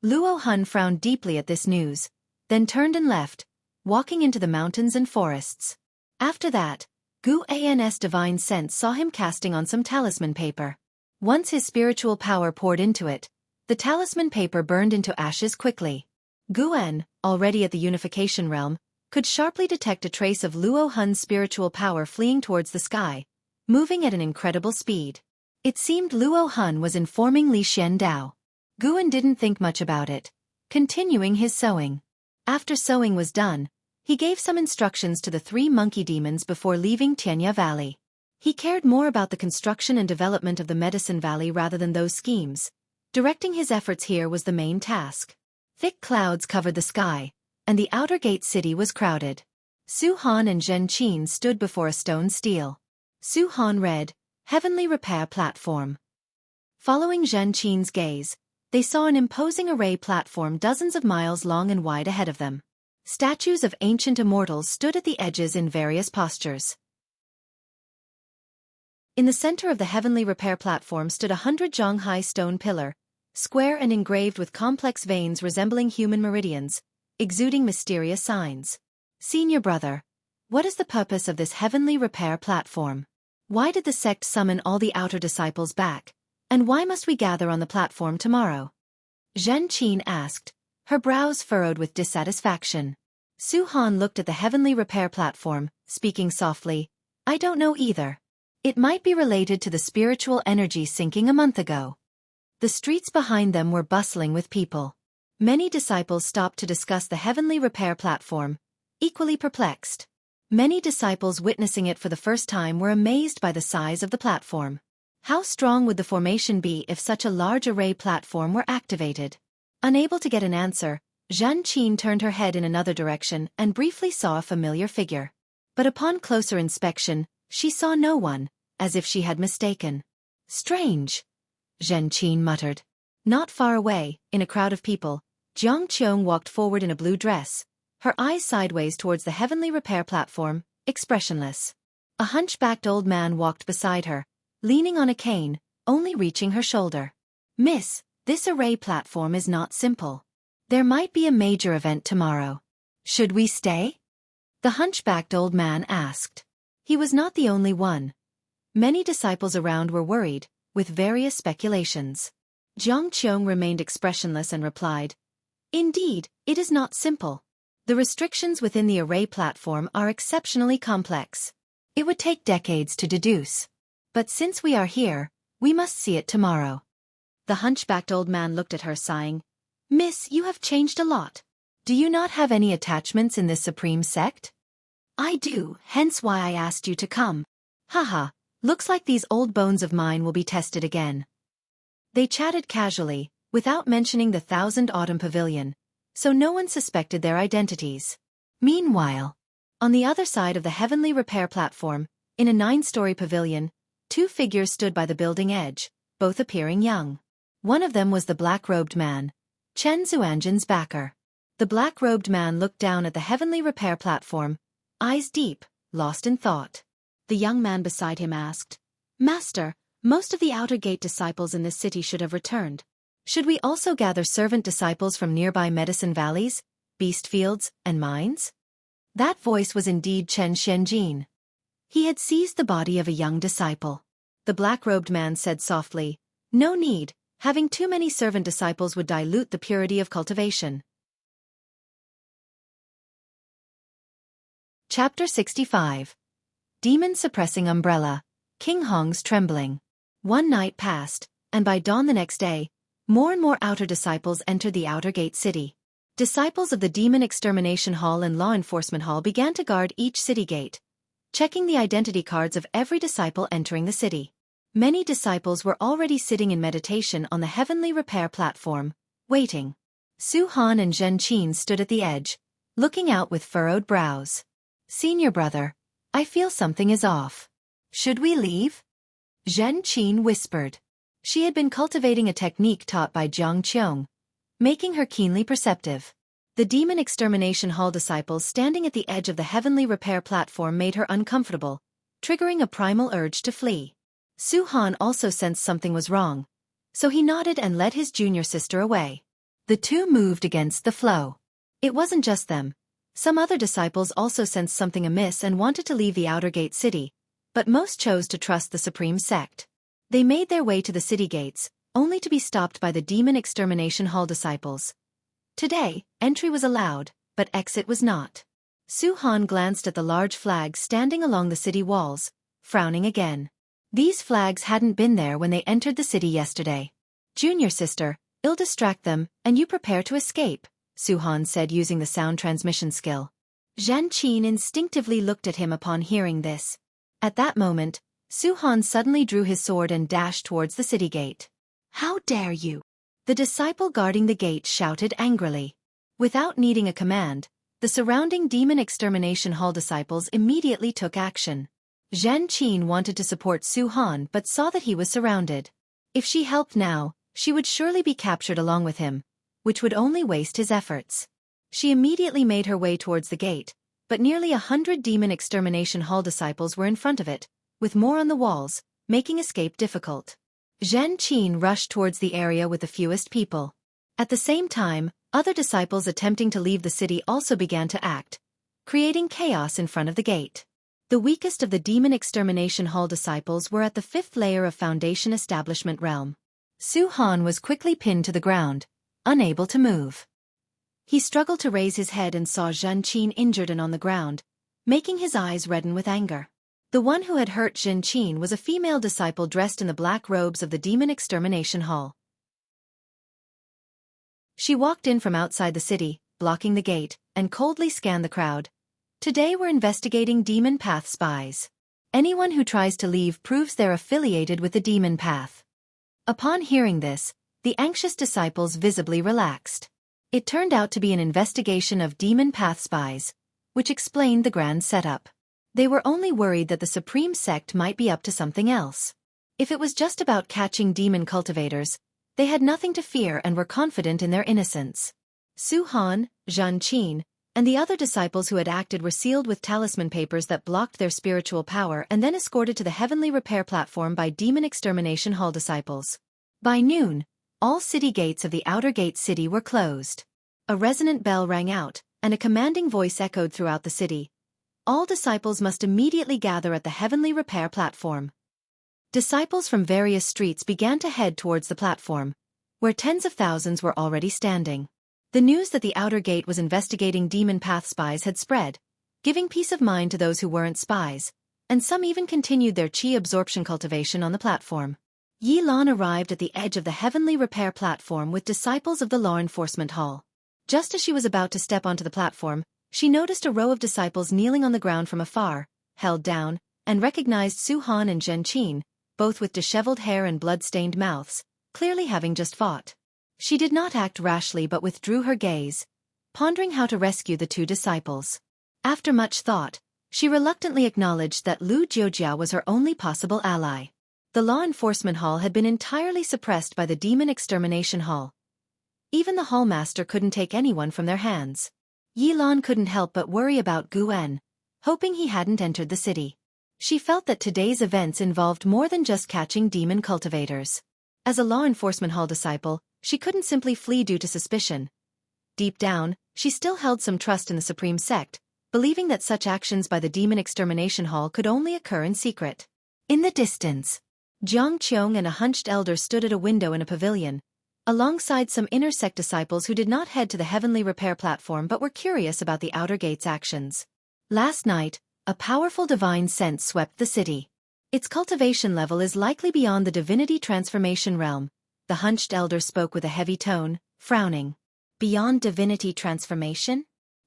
Luo Han frowned deeply at this news, then turned and left, walking into the mountains and forests. After that, Gu An's divine sense saw him casting on some talisman paper. Once his spiritual power poured into it, the talisman paper burned into ashes quickly. Guan, already at the unification realm, could sharply detect a trace of Luo Han's spiritual power fleeing towards the sky, moving at an incredible speed. It seemed Luo Han was informing Li Xiandao. Guan didn't think much about it, continuing his sowing. After sowing was done, he gave some instructions to the 3 monkey demons before leaving Xianxia Valley. He cared more about the construction and development of the Medicine Valley rather than those schemes. Directing his efforts here was the main task. Thick clouds covered the sky, and the outer gate city was crowded. Su Han and Zhen Qin stood before a stone stele. Su Han read, "Heavenly Repair Platform." Following Zhen Qin's gaze, they saw an imposing array platform dozens of miles long and wide ahead of them. Statues of ancient immortals stood at the edges in various postures. In the center of the Heavenly Repair Platform stood a 100-jong-high stone pillar, square and engraved with complex veins resembling human meridians, exuding mysterious signs. "Senior brother, what is the purpose of this Heavenly Repair Platform? Why did the sect summon all the outer disciples back, and why must we gather on the platform tomorrow?" Zhen Qin asked, her brows furrowed with dissatisfaction. Su Han looked at the Heavenly Repair Platform, speaking softly, "I don't know either. It might be related to the spiritual energy sinking a month ago." The streets behind them were bustling with people. Many disciples stopped to discuss the Heavenly Repair Platform, equally perplexed. Many disciples witnessing it for the first time were amazed by the size of the platform. How strong would the formation be if such a large array platform were activated? Unable to get an answer, Zhen Qin turned her head in another direction and briefly saw a familiar figure. But upon closer inspection, she saw no one, as if she had mistaken. "Strange," Zhen Qin muttered. Not far away, in a crowd of people, Jiang Qiong walked forward in a blue dress, her eyes sideways towards the Heavenly Repair Platform, expressionless. A hunchbacked old man walked beside her, leaning on a cane, only reaching her shoulder. "Miss, This array platform is not simple. There might be a major event tomorrow. Should we stay? The hunchbacked old man asked. He was not the only one. Many disciples around were worried, with various speculations. Jianghu remained expressionless and replied, "Indeed, it is not simple. The restrictions within the array platform are exceptionally complex. It would take decades to deduce. But since we are here, we must see it tomorrow." The hunchbacked old man looked at her, sighing, "Miss, you have changed a lot. Do you not have any attachments in this supreme sect?" "I do, hence why I asked you to come." "Haha, looks like these old bones of mine will be tested again." They chatted casually, without mentioning the 1,000 Autumn Pavilion, so no one suspected their identities. Meanwhile, on the other side of the heavenly repair platform, in a 9-story pavilion, 2 figures stood by the building edge, both appearing young. One of them was the black-robed man, Chen Zuanjin's backer. The black-robed man looked down at the heavenly repair platform, eyes deep, lost in thought. The young man beside him asked, "Master, most of the outer gate disciples in this city should have returned. Should we also gather servant disciples from nearby medicine valleys, beast fields, and mines?" That voice was indeed Chen Xianjin. He had seized the body of a young disciple. The black-robed man said softly, "No need, having too many servant disciples would dilute the purity of cultivation." Chapter 65. Demon Suppressing Umbrella, Qinghong's Trembling. One night passed, and by dawn the next day, more and more outer disciples entered the outer gate city. Disciples of the Demon Extermination Hall and Law Enforcement Hall began to guard each city gate, checking the identity cards of every disciple entering the city. Many disciples were already sitting in meditation on the heavenly repair platform, waiting. Su Han and Zhen Qin stood at the edge, looking out with furrowed brows. "Senior brother, I feel something is off. Should we leave?" Zhen Qin whispered. She had been cultivating a technique taught by Jianghu, making her keenly perceptive. The Demon Extermination Hall disciples standing at the edge of the heavenly repair platform made her uncomfortable, triggering a primal urge to flee. Su Han also sensed something was wrong, so he nodded and led his junior sister away. The two moved against the flow. It wasn't just them. Some other disciples also sensed something amiss and wanted to leave the outer gate city, but most chose to trust the supreme sect. They made their way to the city gates, only to be stopped by the Demon Extermination Hall disciples. Today, entry was allowed, but exit was not. Su Han glanced at the large flags standing along the city walls, frowning again. These flags hadn't been there when they entered the city yesterday. "Junior sister, I'll distract them, and you prepare to escape," Su Han said using the sound transmission skill. Zhen Qin instinctively looked at him upon hearing this. At that moment, Su Han suddenly drew his sword and dashed towards the city gate. "How dare you!" The disciple guarding the gate shouted angrily. Without needing a command, the surrounding Demon Extermination Hall disciples immediately took action. Zhen Qin wanted to support Su Han but saw that he was surrounded. If she helped now, she would surely be captured along with him, which would only waste his efforts. She immediately made her way towards the gate, but nearly 100 Demon Extermination Hall disciples were in front of it, with more on the walls, making escape difficult. Zhen Qin rushed towards the area with the fewest people. At the same time, other disciples attempting to leave the city also began to act, creating chaos in front of the gate. The weakest of the Demon Extermination Hall disciples were at the 5th layer of Foundation Establishment realm. Su Han was quickly pinned to the ground, unable to move. He struggled to raise his head and saw Zhen Qin injured and on the ground, making his eyes redden with anger. The one who had hurt Zhen Qin was a female disciple dressed in the black robes of the Demon Extermination Hall. She walked in from outside the city, blocking the gate, and coldly scanned the crowd. "Today we're investigating Demon Path spies. Anyone who tries to leave proves they're affiliated with the Demon Path." Upon hearing this, the anxious disciples visibly relaxed. It turned out to be an investigation of Demon Path spies, which explained the grand setup. They were only worried that the Supreme Sect might be up to something else. If it was just about catching demon cultivators, they had nothing to fear and were confident in their innocence. Su Han, Zhen Qin, and the other disciples who had acted were sealed with talisman papers that blocked their spiritual power and then escorted to the heavenly repair platform by Demon Extermination Hall disciples. By noon, All city gates of the outer gate city were closed. A resonant bell rang out, and a commanding voice echoed throughout the city. All disciples must immediately gather at the heavenly repair platform. Disciples from various streets began to head towards the platform, where tens of thousands were already standing. The news that the outer gate was investigating demon path spies had spread, giving peace of mind to those who weren't spies, and some even continued their qi absorption cultivation on the platform. Yi Lan arrived at the edge of the heavenly repair platform with disciples of the law enforcement hall. Just as she was about to step onto the platform, she noticed a row of disciples kneeling on the ground from afar, held down, and recognized Su Han and Zhen Qin, both with disheveled hair and blood-stained mouths, clearly having just fought. She did not act rashly but withdrew her gaze, pondering how to rescue the two disciples. After much thought, she reluctantly acknowledged that Lu Jiujia was her only possible ally. The law enforcement hall had been entirely suppressed by the demon extermination hall. Even the hallmaster couldn't take anyone from their hands. Yi Lan couldn't help but worry about Gu En, hoping he hadn't entered the city. She felt that today's events involved more than just catching demon cultivators. As a law enforcement hall disciple, she couldn't simply flee due to suspicion. Deep down, she still held some trust in the Supreme Sect, believing that such actions by the demon extermination hall could only occur in secret. In the distance, Jiang Qiong and a hunched elder stood at a window in a pavilion, alongside some inner sect disciples who did not head to the heavenly repair platform but were curious about the outer gate's actions. Last night, a powerful divine sense swept the city. Its cultivation level is likely beyond the divinity transformation realm. The hunched elder spoke with a heavy tone, frowning. Beyond divinity transformation?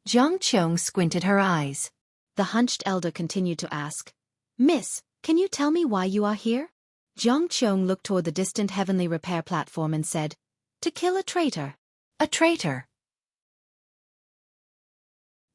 Jiang Qiong squinted her eyes. The hunched elder continued to ask, "Miss, can you tell me why you are here?" Jiang Qiong looked toward the distant heavenly repair platform and said, "To kill a traitor." "A traitor?"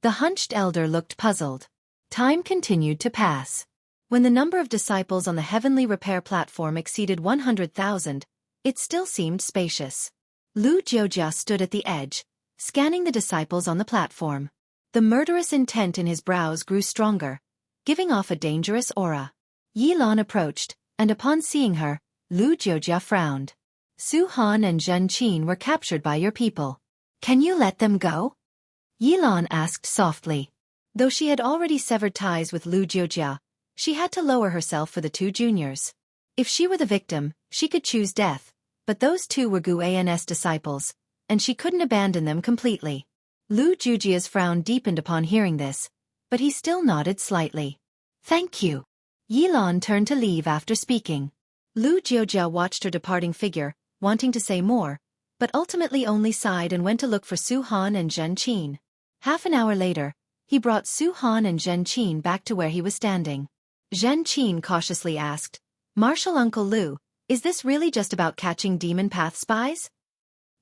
The hunched elder looked puzzled. Time continued to pass. When the number of disciples on the heavenly repair platform exceeded 100,000, it still seemed spacious. Lu Jiujia stood at the edge, scanning the disciples on the platform. The murderous intent in his brows grew stronger, giving off a dangerous aura. Yi Lan approached, and upon seeing her, Lu Jiujia frowned. "Su Han and Zhen Qin were captured by your people. Can you let them go?" Yi Lan asked softly. Though she had already severed ties with Lu Jiujia, she had to lower herself for the two juniors. If she were the victim, she could choose death, but those two were Gu An's disciples, and she couldn't abandon them completely. Lu Jiujia's frown deepened upon hearing this, but he still nodded slightly. "Thank you." Yi Lan turned to leave after speaking. Lu Jiujia watched her departing figure, wanting to say more, but ultimately only sighed and went to look for Su Han and Zhen Qin. Half an hour later, he brought Su Han and Zhen Qin back to where he was standing. Zhen Qin cautiously asked, "Marshal Uncle Lu, is this really just about catching demon path spies?"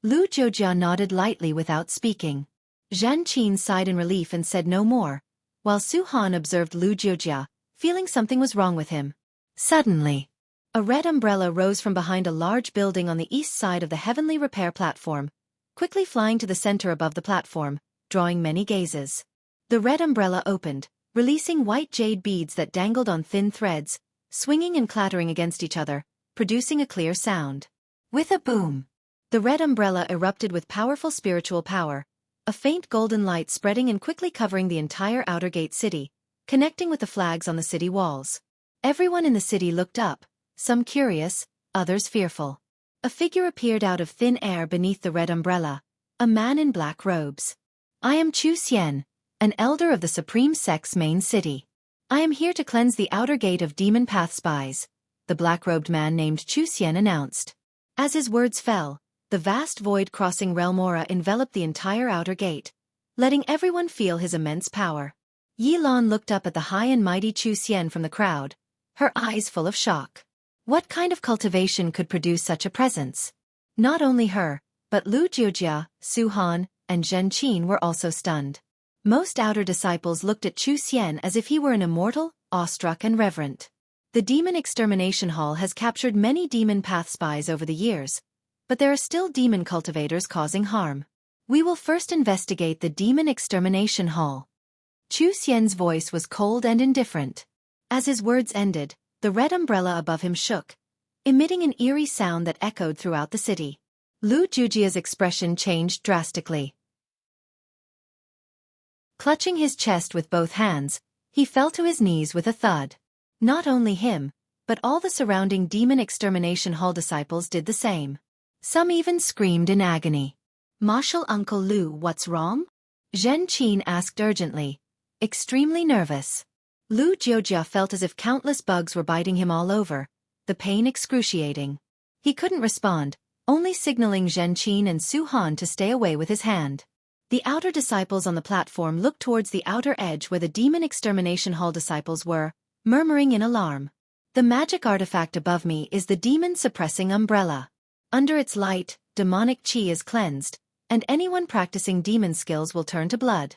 Lu Jiujia nodded lightly without speaking. Zhen Qin sighed in relief and said no more, while Su Han observed Lu Jiujia, feeling something was wrong with him. Suddenly, a red umbrella rose from behind a large building on the east side of the heavenly repair platform, quickly flying to the center above the platform, drawing many gazes. The red umbrella opened, releasing white jade beads that dangled on thin threads, swinging and clattering against each other, producing a clear sound. With a boom, the red umbrella erupted with powerful spiritual power, a faint golden light spreading and quickly covering the entire outer gate city, connecting with the flags on the city walls. Everyone in the city looked up, some curious, others fearful. A figure appeared out of thin air beneath the red umbrella, a man in black robes. "I am Chu Xian, an elder of the Supreme Sect's main city. I am here to cleanse the outer gate of demon path spies," the black-robed man named Chu Xian announced. As his words fell, the vast void-crossing realm aura enveloped the entire outer gate, letting everyone feel his immense power. Yi Lan looked up at the high and mighty Chu Xian from the crowd, her eyes full of shock. What kind of cultivation could produce such a presence? Not only her, but Lu Jiujia, Su Han, and Zhen Qin were also stunned. Most outer disciples looked at Chu Xian as if he were an immortal, awestruck and reverent. The demon extermination hall has captured many demon path spies over the years, but there are still demon cultivators causing harm. "We will first investigate the demon extermination hall." Chu Xian's voice was cold and indifferent. As his words ended, the red umbrella above him shook, emitting an eerie sound that echoed throughout the city. Lu Jujia's expression changed drastically. Clutching his chest with both hands, he fell to his knees with a thud. Not only him, but all the surrounding demon extermination hall disciples did the same. Some even screamed in agony. "Martial Uncle Lu, what's wrong?" Zhen Qin asked urgently, extremely nervous. Lu Jiujia felt as if countless bugs were biting him all over, the pain excruciating. He couldn't respond, only signaling Zhen Qin and Su Han to stay away with his hand. The outer disciples on the platform looked towards the outer edge where the demon extermination hall disciples were, murmuring in alarm. "The magic artifact above me is the demon-suppressing umbrella. Under its light, demonic qi is cleansed, and anyone practicing demon skills will turn to blood."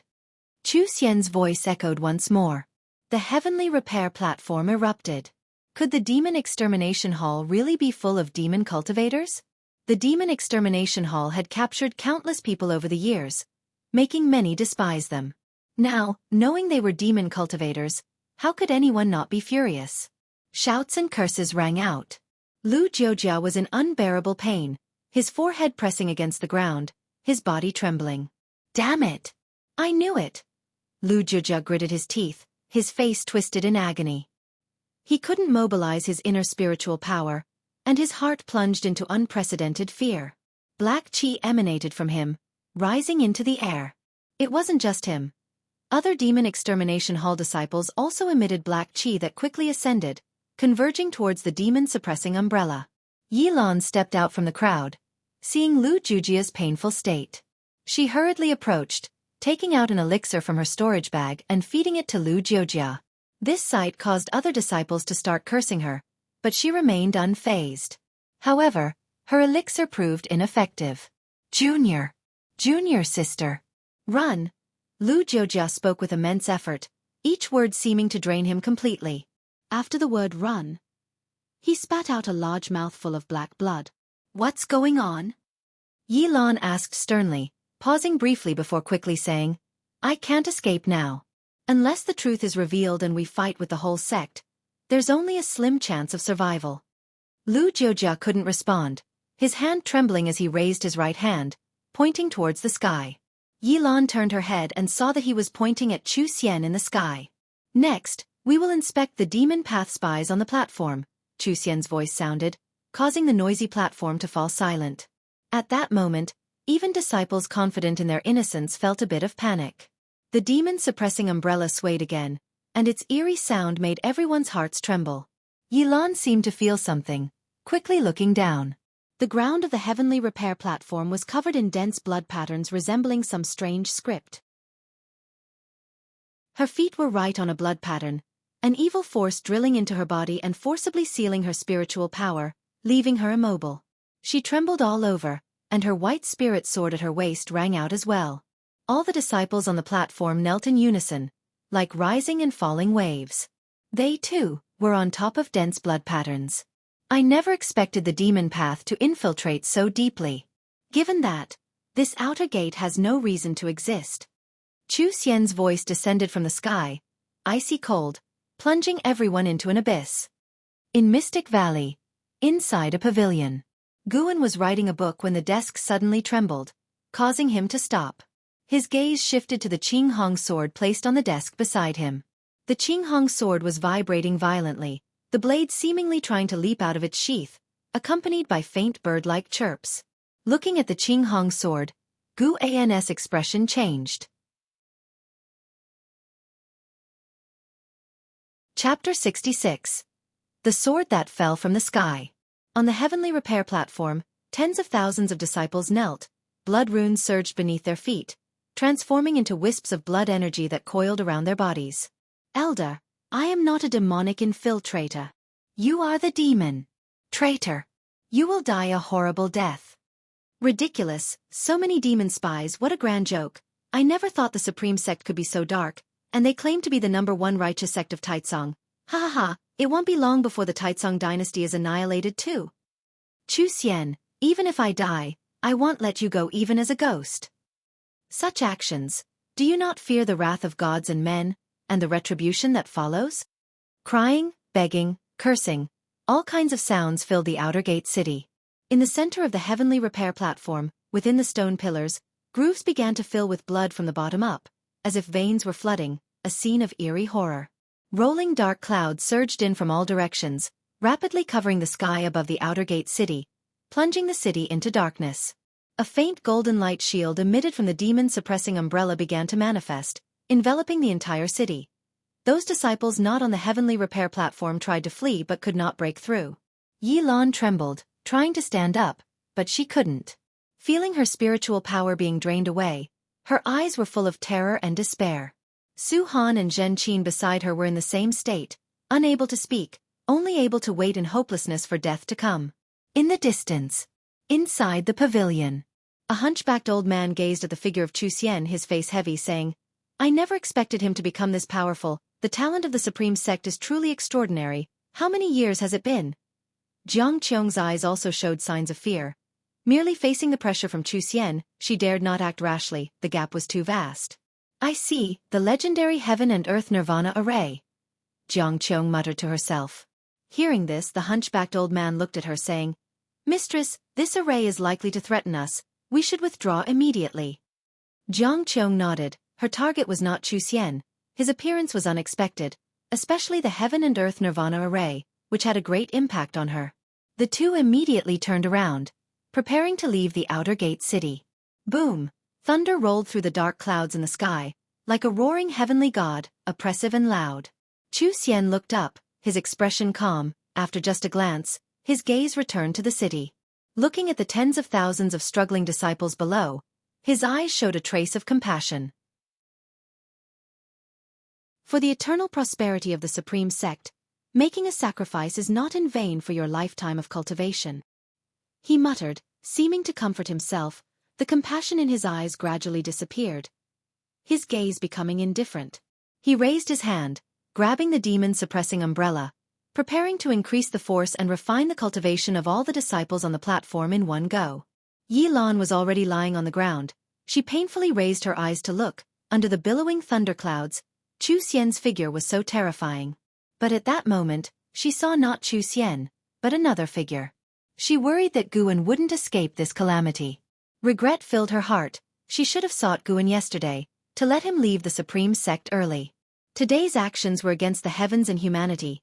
Chu Xian's voice echoed once more. The heavenly repair platform erupted. Could the demon extermination hall really be full of demon cultivators? The demon extermination hall had captured countless people over the years, making many despise them. Now, knowing they were demon cultivators, how could anyone not be furious? Shouts and curses rang out. Lu Jiujia was in unbearable pain, his forehead pressing against the ground, his body trembling. "Damn it! I knew it!" Lu Jiujia gritted his teeth, his face twisted in agony. He couldn't mobilize his inner spiritual power, and his heart plunged into unprecedented fear. Black qi emanated from him, rising into the air. It wasn't just him. Other demon extermination hall disciples also emitted black qi that quickly ascended, converging towards the demon-suppressing umbrella. Yilan stepped out from the crowd, seeing Lu Jujia's painful state. She hurriedly approached, taking out an elixir from her storage bag and feeding it to Lu Jiujia. This sight caused other disciples to start cursing her, but she remained unfazed. However, her elixir proved ineffective. Junior sister. Run! Lu Jiujia spoke with immense effort, each word seeming to drain him completely. After the word run, he spat out a large mouthful of black blood. "What's going on?" Yilan asked sternly, pausing briefly before quickly saying, "I can't escape now. Unless the truth is revealed and we fight with the whole sect, there's only a slim chance of survival." Lu Jiujia couldn't respond, his hand trembling as he raised his right hand, pointing towards the sky. Yilan turned her head and saw that he was pointing at Chu Xian in the sky. "Next, we will inspect the demon path spies on the platform," Chu Xian's voice sounded, causing the noisy platform to fall silent. At that moment, even disciples confident in their innocence felt a bit of panic. The demon-suppressing umbrella swayed again, and its eerie sound made everyone's hearts tremble. Yilan seemed to feel something, quickly looking down. The ground of the heavenly repair platform was covered in dense blood patterns resembling some strange script. Her feet were right on a blood pattern, an evil force drilling into her body and forcibly sealing her spiritual power, leaving her immobile. She trembled all over, and her white spirit sword at her waist rang out as well. All the disciples on the platform knelt in unison, like rising and falling waves. They, too, were on top of dense blood patterns. I never expected the demon path to infiltrate so deeply. Given that, this outer gate has no reason to exist. Chu Xian's voice descended from the sky, icy cold, plunging everyone into an abyss. In Mystic Valley, inside a pavilion, Guan was writing a book when the desk suddenly trembled, causing him to stop. His gaze shifted to the Qinghong sword placed on the desk beside him. The Qinghong sword was vibrating violently, the blade seemingly trying to leap out of its sheath, accompanied by faint bird-like chirps. Looking at the Qinghong sword, Guan's expression changed. Chapter 66. The Sword That Fell from the Sky. On the heavenly repair platform, tens of thousands of disciples knelt, blood runes surged beneath their feet, transforming into wisps of blood energy that coiled around their bodies. "Elder, I am not a demonic infiltrator. You are the demon. Traitor. You will die a horrible death." Ridiculous, so many demon spies, what a grand joke. I never thought the supreme sect could be so dark, and they claim to be the #1 righteous sect of Taizong. Ha ha ha, it won't be long before the Taizong dynasty is annihilated too. Chu Xian, even if I die, I won't let you go even as a ghost. Such actions, do you not fear the wrath of gods and men, and the retribution that follows? Crying, begging, cursing, all kinds of sounds filled the outer gate city. In the center of the heavenly repair platform, within the stone pillars, grooves began to fill with blood from the bottom up, as if veins were flooding, a scene of eerie horror. Rolling dark clouds surged in from all directions, rapidly covering the sky above the outer gate city, plunging the city into darkness. A faint golden light shield emitted from the demon-suppressing umbrella began to manifest, enveloping the entire city. Those disciples not on the heavenly repair platform tried to flee but could not break through. Yi Lan trembled, trying to stand up, but she couldn't. Feeling her spiritual power being drained away, her eyes were full of terror and despair. Su Han and Zhen Qin beside her were in the same state, unable to speak, only able to wait in hopelessness for death to come. In the distance, inside the pavilion, a hunchbacked old man gazed at the figure of Chu Xian, his face heavy, saying, "I never expected him to become this powerful. The talent of the supreme sect is truly extraordinary. How many years has it been?" Jiang Qiong's eyes also showed signs of fear. Merely facing the pressure from Chu Xian, she dared not act rashly, the gap was too vast. "I see, the legendary heaven and earth nirvana array," Jiang Qiong muttered to herself. Hearing this, the hunchbacked old man looked at her saying, "Mistress, this array is likely to threaten us. We should withdraw immediately." Jiang Qiong nodded. Her target was not Chu Xian. His appearance was unexpected, especially the heaven and earth nirvana array, which had a great impact on her. The two immediately turned around, preparing to leave the outer gate city. Boom! Thunder rolled through the dark clouds in the sky, like a roaring heavenly god, oppressive and loud. Chu Xian looked up, his expression calm. After just a glance, his gaze returned to the city. Looking at the tens of thousands of struggling disciples below, his eyes showed a trace of compassion. "For the eternal prosperity of the supreme sect, making a sacrifice is not in vain for your lifetime of cultivation," he muttered, seeming to comfort himself. The compassion in his eyes gradually disappeared, his gaze becoming indifferent. He raised his hand, grabbing the demon-suppressing umbrella, preparing to increase the force and refine the cultivation of all the disciples on the platform in one go. Yi Lan was already lying on the ground. She painfully raised her eyes to look. Under the billowing thunderclouds, Chu Xian's figure was so terrifying. But at that moment, she saw not Chu Xian, but another figure. She worried that Guan wouldn't escape this calamity. Regret filled her heart. She should have sought Guan yesterday, to let him leave the supreme sect early. Today's actions were against the heavens and humanity.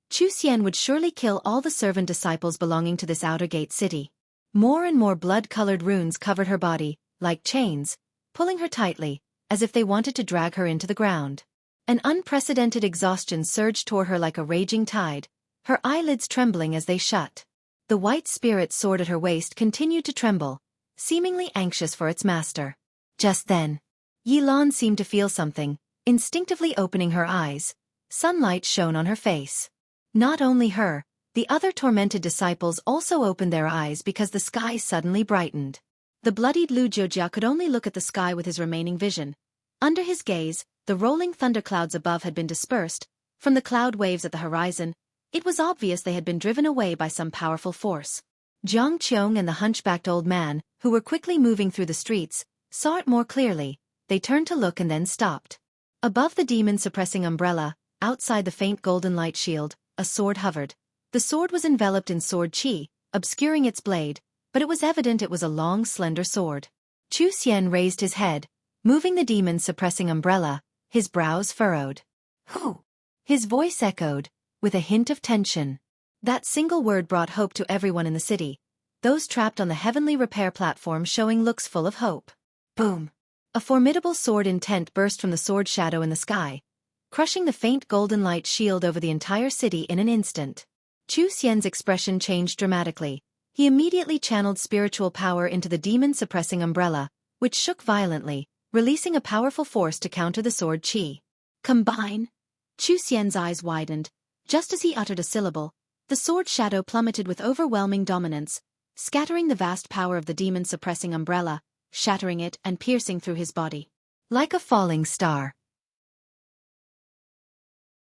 Chu Xian would surely kill all the servant disciples belonging to this outer gate city. More and more blood-colored runes covered her body, like chains, pulling her tightly, as if they wanted to drag her into the ground. An unprecedented exhaustion surged toward her like a raging tide, her eyelids trembling as they shut. The white spirit's sword at her waist continued to tremble, seemingly anxious for its master. Just then, Yi Lan seemed to feel something, instinctively opening her eyes. Sunlight shone on her face. Not only her, the other tormented disciples also opened their eyes because the sky suddenly brightened. The bloodied Lu Jiujia could only look at the sky with his remaining vision. Under his gaze, the rolling thunderclouds above had been dispersed. From the cloud waves at the horizon, it was obvious they had been driven away by some powerful force. Jiang Qiong and the hunchbacked old man, who were quickly moving through the streets, saw it more clearly. They turned to look and then stopped. Above the demon-suppressing umbrella, outside the faint golden light shield, a sword hovered. The sword was enveloped in sword qi, obscuring its blade, but it was evident it was a long, slender sword. Chu Xian raised his head, moving the demon-suppressing umbrella, his brows furrowed. "Who?" His voice echoed, with a hint of tension. That single word brought hope to everyone in the city, those trapped on the heavenly repair platform showing looks full of hope. Boom! A formidable sword intent burst from the sword shadow in the sky, crushing the faint golden light shield over the entire city in an instant. Chu Xian's expression changed dramatically. He immediately channeled spiritual power into the demon-suppressing umbrella, which shook violently, releasing a powerful force to counter the sword qi. "Combine!" Chu Xian's eyes widened. Just as he uttered a syllable, the sword shadow plummeted with overwhelming dominance, scattering the vast power of the demon-suppressing umbrella, shattering it and piercing through his body. Like a falling star,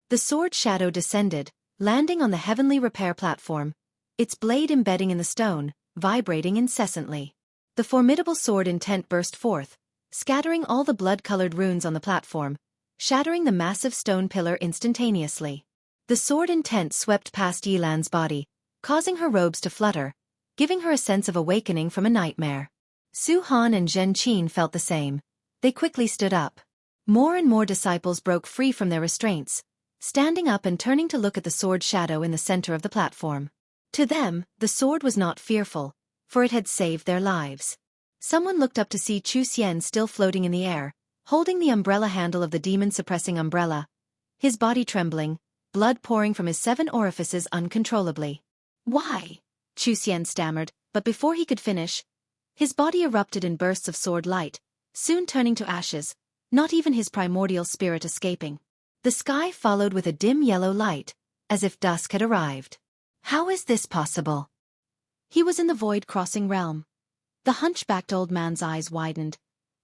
the sword shadow descended, landing on the heavenly repair platform, its blade embedding in the stone, vibrating incessantly. The formidable sword intent burst forth, scattering all the blood-colored runes on the platform, shattering the massive stone pillar instantaneously. The sword intent swept past Yi Lan's body, causing her robes to flutter, giving her a sense of awakening from a nightmare. Su Han and Zhen Qin felt the same. They quickly stood up. More and more disciples broke free from their restraints, standing up and turning to look at the sword shadow in the center of the platform. To them, the sword was not fearful, for it had saved their lives. Someone looked up to see Chu Xian still floating in the air, holding the umbrella handle of the demon-suppressing umbrella, his body trembling, blood pouring from his 7 orifices uncontrollably. "Why?" Chu Xian stammered, but before he could finish, his body erupted in bursts of sword light, soon turning to ashes, not even his primordial spirit escaping. The sky followed with a dim yellow light, as if dusk had arrived. How is this possible? He was in the void-crossing realm. The hunchbacked old man's eyes widened,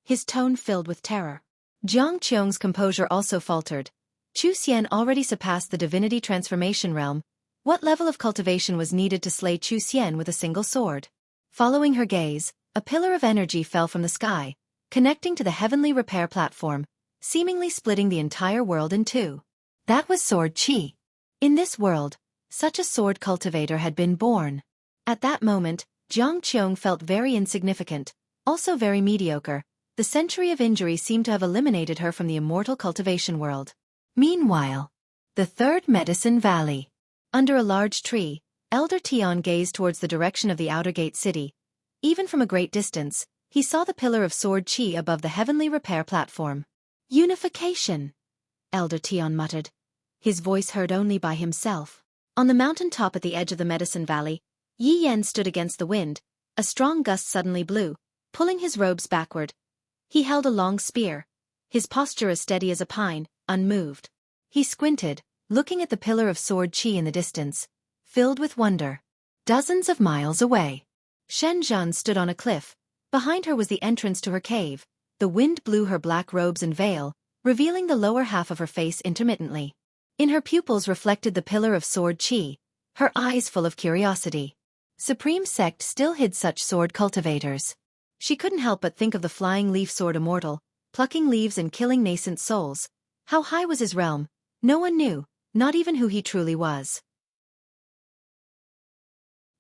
his tone filled with terror. Jiang Qiong's composure also faltered. Chu Xian already surpassed the divinity transformation realm. What level of cultivation was needed to slay Chu Xian with a single sword? Following her gaze, a pillar of energy fell from the sky, connecting to the heavenly repair platform, seemingly splitting the entire world in two. That was sword qi. In this world, such a sword cultivator had been born. At that moment, Jiang Qiong felt very insignificant, also very mediocre. The century of injury seemed to have eliminated her from the immortal cultivation world. Meanwhile, the third Medicine Valley. Under a large tree, Elder Tian gazed towards the direction of the outer gate city. Even from a great distance, he saw the pillar of sword qi above the heavenly repair platform. Unification, Elder Tian muttered, his voice heard only by himself. On the mountain top at the edge of the Medicine Valley, Yi Yan stood against the wind. A strong gust suddenly blew, pulling his robes backward. He held a long spear, his posture as steady as a pine, unmoved. He squinted, looking at the pillar of sword qi in the distance, filled with wonder. Dozens of miles away, Shen Zhan stood on a cliff. Behind her was the entrance to her cave. The wind blew her black robes and veil, revealing the lower half of her face intermittently. In her pupils reflected the pillar of sword qi, her eyes full of curiosity. Supreme Sect still hid such sword cultivators. She couldn't help but think of the flying leaf sword Immortal, plucking leaves and killing nascent souls. How high was his realm? No one knew, not even who he truly was.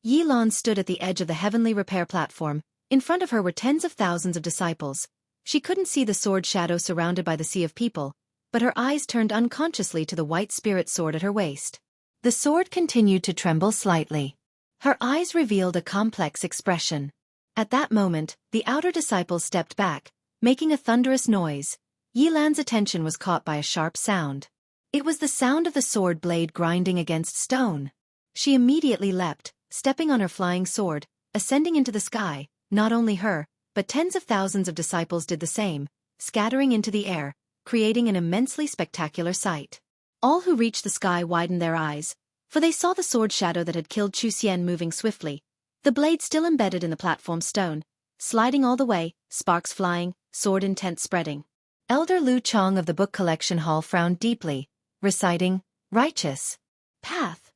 Yi Lan stood at the edge of the heavenly repair platform. In front of her were tens of thousands of disciples. She couldn't see the sword shadow surrounded by the sea of people, but her eyes turned unconsciously to the white spirit sword at her waist. The sword continued to tremble slightly. Her eyes revealed a complex expression. At that moment, the outer disciples stepped back, making a thunderous noise. Yi Lan's attention was caught by a sharp sound. It was the sound of the sword blade grinding against stone. She immediately leapt, stepping on her flying sword, ascending into the sky. Not only her, but tens of thousands of disciples did the same, scattering into the air, creating an immensely spectacular sight. All who reached the sky widened their eyes, for they saw the sword shadow that had killed Chu Xian moving swiftly, the blade still embedded in the platform stone, sliding all the way, sparks flying, sword intent spreading. Elder Lu Chong of the book collection hall frowned deeply, reciting, "Righteous path."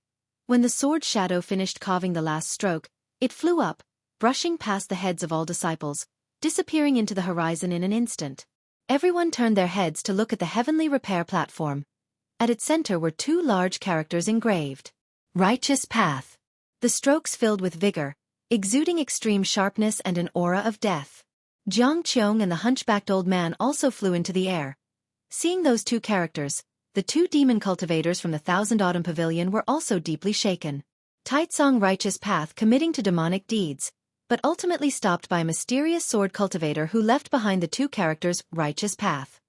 When the sword shadow finished carving the last stroke, it flew up, brushing past the heads of all disciples, disappearing into the horizon in an instant. Everyone turned their heads to look at the heavenly repair platform. At its center were 2 large characters engraved. Righteous path. The strokes filled with vigor, exuding extreme sharpness and an aura of death. Jiang Qiong and the hunchbacked old man also flew into the air. Seeing those 2 characters, the 2 demon cultivators from the Thousand Autumn Pavilion were also deeply shaken. Taitsong Righteous Path committing to demonic deeds, but ultimately stopped by a mysterious sword cultivator who left behind the 2 characters Righteous Path.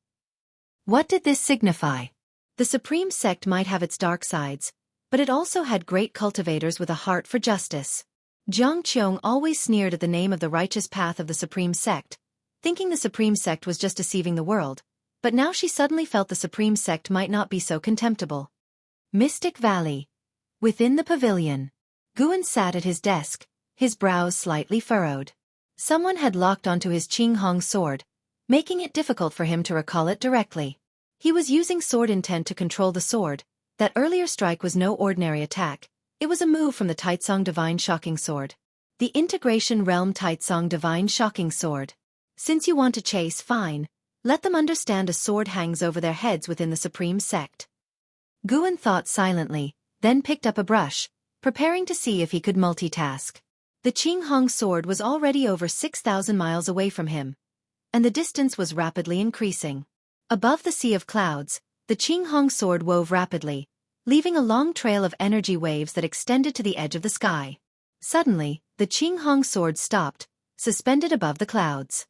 What did this signify? The Supreme Sect might have its dark sides, but it also had great cultivators with a heart for justice. Jiang Qiong always sneered at the name of the Righteous Path of the Supreme Sect, thinking the Supreme Sect was just deceiving the world, but now she suddenly felt the Supreme Sect might not be so contemptible. Mystic Valley. Within the pavilion, Guan sat at his desk, his brows slightly furrowed. Someone had locked onto his Qinghong sword, making it difficult for him to recall it directly. He was using sword intent to control the sword. That earlier strike was no ordinary attack, it was a move from the Taitsong Divine Shocking Sword. The Integration Realm Taitsong Divine Shocking Sword. Since you want to chase, fine. Let them understand a sword hangs over their heads within the Supreme Sect. Guan thought silently, then picked up a brush, preparing to see if he could multitask. The Qinghong sword was already over 6,000 miles away from him, and the distance was rapidly increasing. Above the sea of clouds, the Qinghong sword wove rapidly, leaving a long trail of energy waves that extended to the edge of the sky. Suddenly, the Qinghong sword stopped, suspended above the clouds.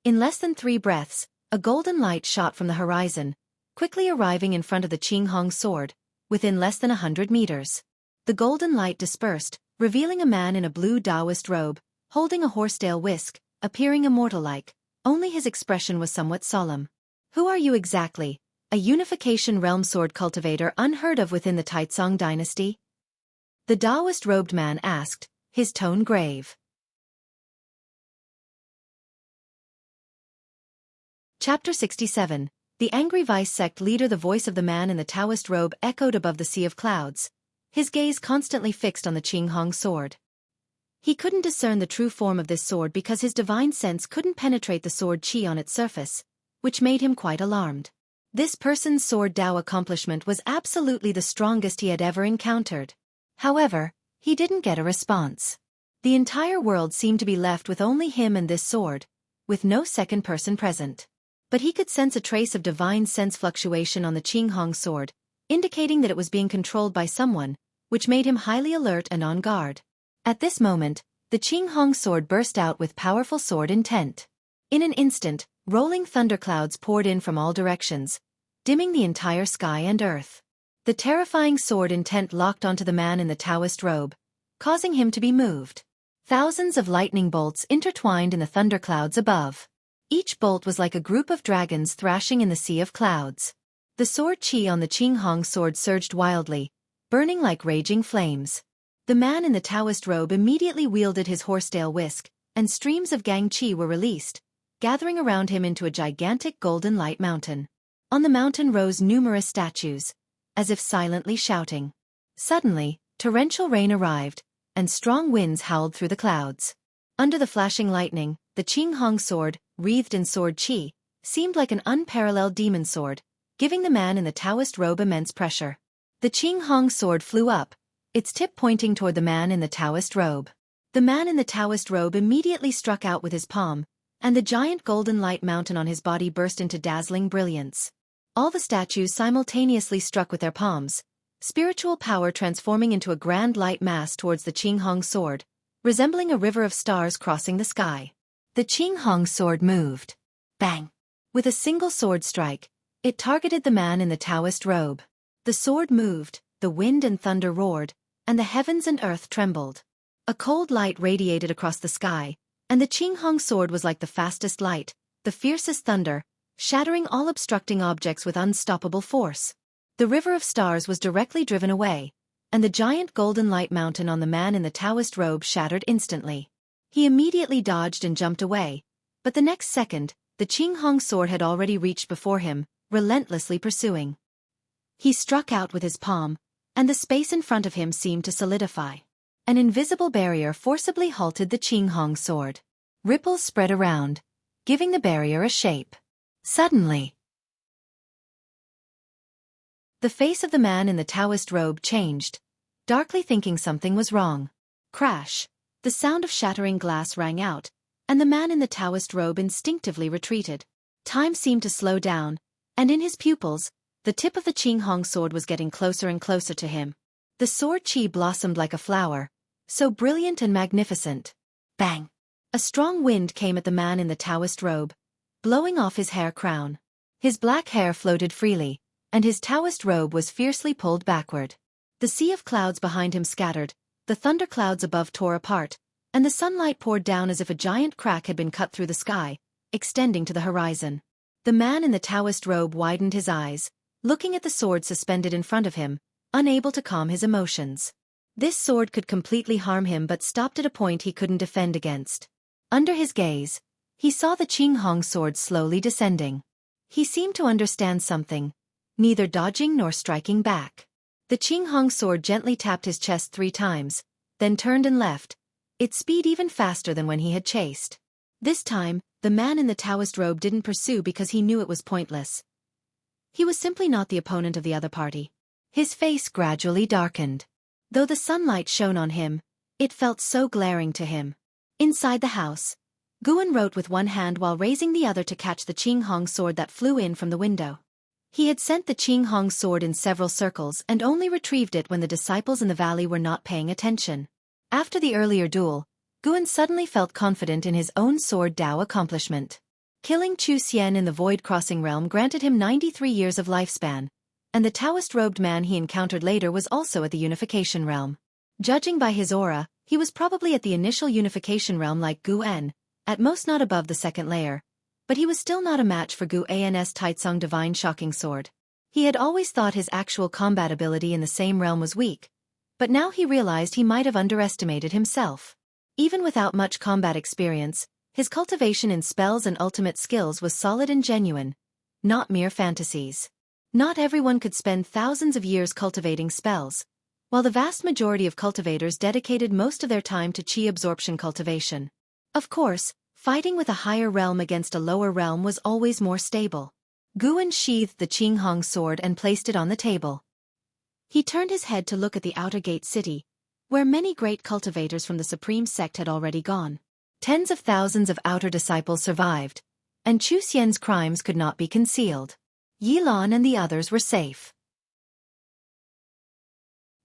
In less than 3 breaths, a golden light shot from the horizon, quickly arriving in front of the Qinghong sword, within less than 100 meters. The golden light dispersed, revealing a man in a blue Taoist robe, holding a horsetail whisk, appearing immortal-like, only his expression was somewhat solemn. "Who are you exactly? A unification realm sword cultivator unheard of within the Taizong dynasty?" The Taoist-robed man asked, his tone grave. Chapter 67. The angry vice sect leader. The voice of the man in the Taoist robe echoed above the sea of clouds, his gaze constantly fixed on the Qinghong sword. He couldn't discern the true form of this sword because his divine sense couldn't penetrate the sword qi on its surface, which made him quite alarmed. This person's sword Dao accomplishment was absolutely the strongest he had ever encountered. However, he didn't get a response. The entire world seemed to be left with only him and this sword, with no second person present. But he could sense a trace of divine sense fluctuation on the Qinghong sword, indicating that it was being controlled by someone, which made him highly alert and on guard. At this moment, the Qinghong sword burst out with powerful sword intent. In an instant, rolling thunderclouds poured in from all directions, dimming the entire sky and earth. The terrifying sword intent locked onto the man in the Taoist robe, causing him to be moved. Thousands of lightning bolts intertwined in the thunderclouds above. Each bolt was like a group of dragons thrashing in the sea of clouds. The sword qi on the Qinghong sword surged wildly, burning like raging flames. The man in the Taoist robe immediately wielded his horsetail whisk, and streams of gang qi were released, gathering around him into a gigantic golden light mountain. On the mountain rose numerous statues, as if silently shouting. Suddenly, torrential rain arrived, and strong winds howled through the clouds. Under the flashing lightning, the Qinghong sword, wreathed in sword qi, seemed like an unparalleled demon sword, giving the man in the Taoist robe immense pressure. The Qinghong sword flew up, its tip pointing toward the man in the Taoist robe. The man in the Taoist robe immediately struck out with his palm, and the giant golden light mountain on his body burst into dazzling brilliance. All the statues simultaneously struck with their palms, spiritual power transforming into a grand light mass towards the Qinghong sword, resembling a river of stars crossing the sky. The Qinghong sword moved. Bang! With a single sword strike, it targeted the man in the Taoist robe. The sword moved, the wind and thunder roared, and the heavens and earth trembled. A cold light radiated across the sky, and the Qinghong sword was like the fastest light, the fiercest thunder, shattering all obstructing objects with unstoppable force. The river of stars was directly driven away, and the giant golden light mountain on the man in the Taoist robe shattered instantly. He immediately dodged and jumped away, but the next second, the Qinghong sword had already reached before him, relentlessly pursuing. He struck out with his palm, and the space in front of him seemed to solidify. An invisible barrier forcibly halted the Qinghong sword. Ripples spread around, giving the barrier a shape. Suddenly, the face of the man in the Taoist robe changed, darkly thinking something was wrong. Crash! The sound of shattering glass rang out, and the man in the Taoist robe instinctively retreated. Time seemed to slow down, and in his pupils, the tip of the Qinghong sword was getting closer and closer to him. The sword qi blossomed like a flower, so brilliant and magnificent. Bang! A strong wind came at the man in the Taoist robe, blowing off his hair crown. His black hair floated freely, and his Taoist robe was fiercely pulled backward. The sea of clouds behind him scattered, the thunderclouds above tore apart, and the sunlight poured down as if a giant crack had been cut through the sky, extending to the horizon. The man in the Taoist robe widened his eyes, looking at the sword suspended in front of him, unable to calm his emotions. This sword could completely harm him but stopped at a point he couldn't defend against. Under his gaze, he saw the Qinghong sword slowly descending. He seemed to understand something, neither dodging nor striking back. The Qinghong sword gently tapped his chest 3 times, then turned and left, its speed even faster than when he had chased. This time, the man in the Taoist robe didn't pursue because he knew it was pointless. He was simply not the opponent of the other party. His face gradually darkened. Though the sunlight shone on him, it felt so glaring to him. Inside the house, Guan wrote with one hand while raising the other to catch the Qinghong sword that flew in from the window. He had sent the Qinghong sword in several circles and only retrieved it when the disciples in the valley were not paying attention. After the earlier duel, Guan suddenly felt confident in his own sword Dao accomplishment. Killing Chu Xian in the Void Crossing realm granted him 93 years of lifespan, and the Taoist-robed man he encountered later was also at the Unification realm. Judging by his aura, he was probably at the initial Unification realm like Gu En, at most not above the second layer, but he was still not a match for Gu An's Taitsong Divine Shocking Sword. He had always thought his actual combat ability in the same realm was weak, but now he realized he might have underestimated himself. Even without much combat experience, his cultivation in spells and ultimate skills was solid and genuine, not mere fantasies. Not everyone could spend thousands of years cultivating spells, while the vast majority of cultivators dedicated most of their time to chi absorption cultivation. Of course, fighting with a higher realm against a lower realm was always more stable. Guan sheathed the Qinghong sword and placed it on the table. He turned his head to look at the outer gate city, where many great cultivators from the Supreme Sect had already gone. Tens of thousands of outer disciples survived, and Chu Xian's crimes could not be concealed. Yilan and the others were safe.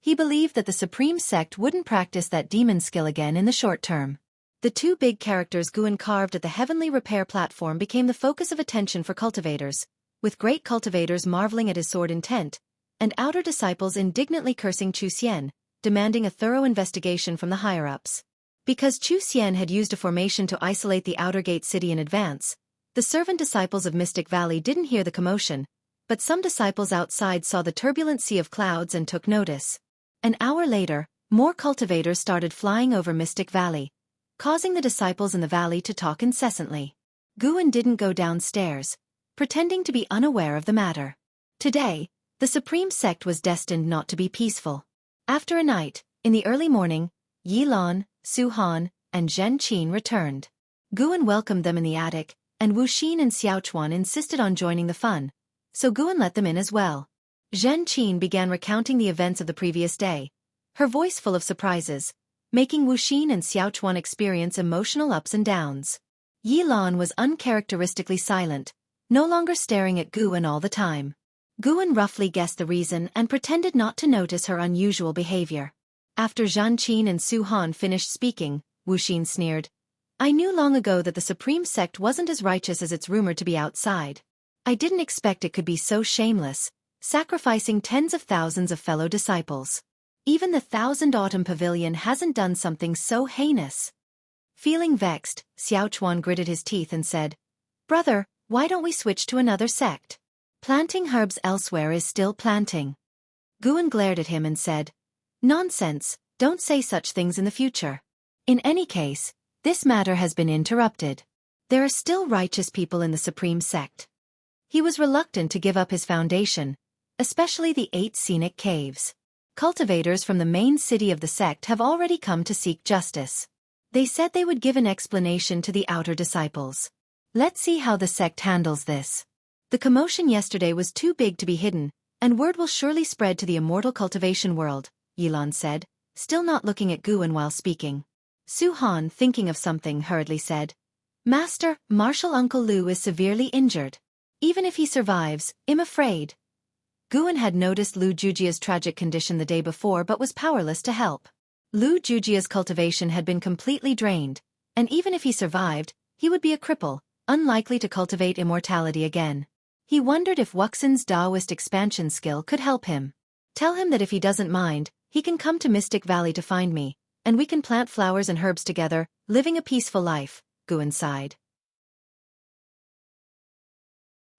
He believed that the Supreme Sect wouldn't practice that demon skill again in the short term. The two big characters Guan carved at the heavenly repair platform became the focus of attention for cultivators, with great cultivators marveling at his sword intent, and outer disciples indignantly cursing Chu Xian, demanding a thorough investigation from the higher-ups. Because Chu Xian had used a formation to isolate the outer gate city in advance, the servant disciples of Mystic Valley didn't hear the commotion, but some disciples outside saw the turbulent sea of clouds and took notice. An hour later, more cultivators started flying over Mystic Valley, causing the disciples in the valley to talk incessantly. Guan didn't go downstairs, pretending to be unaware of the matter. Today, the Supreme Sect was destined not to be peaceful. After a night, in the early morning, Yilan, Su Han, and Zhen Qin returned. Guan welcomed them in the attic, and Wu Xin and Xiaochuan insisted on joining the fun, so Guan let them in as well. Zhen Qin began recounting the events of the previous day, her voice full of surprises, making Wu Xin and Xiaochuan experience emotional ups and downs. Yilan was uncharacteristically silent, no longer staring at Guan all the time. Guan roughly guessed the reason and pretended not to notice her unusual behavior. After Zhen Qin and Su Han finished speaking, Wu Xin sneered, "I knew long ago that the Supreme Sect wasn't as righteous as it's rumored to be outside. I didn't expect it could be so shameless, sacrificing tens of thousands of fellow disciples. Even the 1,000 Autumn Pavilion hasn't done something so heinous." Feeling vexed, Xiaochuan gritted his teeth and said, "Brother, why don't we switch to another sect? Planting herbs elsewhere is still planting." Guan glared at him and said, "Nonsense, don't say such things in the future. In any case, this matter has been interrupted. There are still righteous people in the Supreme Sect." He was reluctant to give up his foundation, especially the 8 scenic caves. Cultivators from the main city of the sect have already come to seek justice. They said they would give an explanation to the outer disciples. Let's see how the sect handles this. The commotion yesterday was too big to be hidden, and word will surely spread to the immortal cultivation world, Yilan said, still not looking at Guan while speaking. Su Han, thinking of something, hurriedly said, "Master, Martial Uncle Lu is severely injured. Even if he survives, I'm afraid." Guan had noticed Lu Jujia's tragic condition the day before but was powerless to help. Lu Jujia's cultivation had been completely drained, and even if he survived, he would be a cripple, unlikely to cultivate immortality again. He wondered if Wuxian's Taoist expansion skill could help him. "Tell him that if he doesn't mind, he can come to Mystic Valley to find me, and we can plant flowers and herbs together, living a peaceful life," Guan sighed.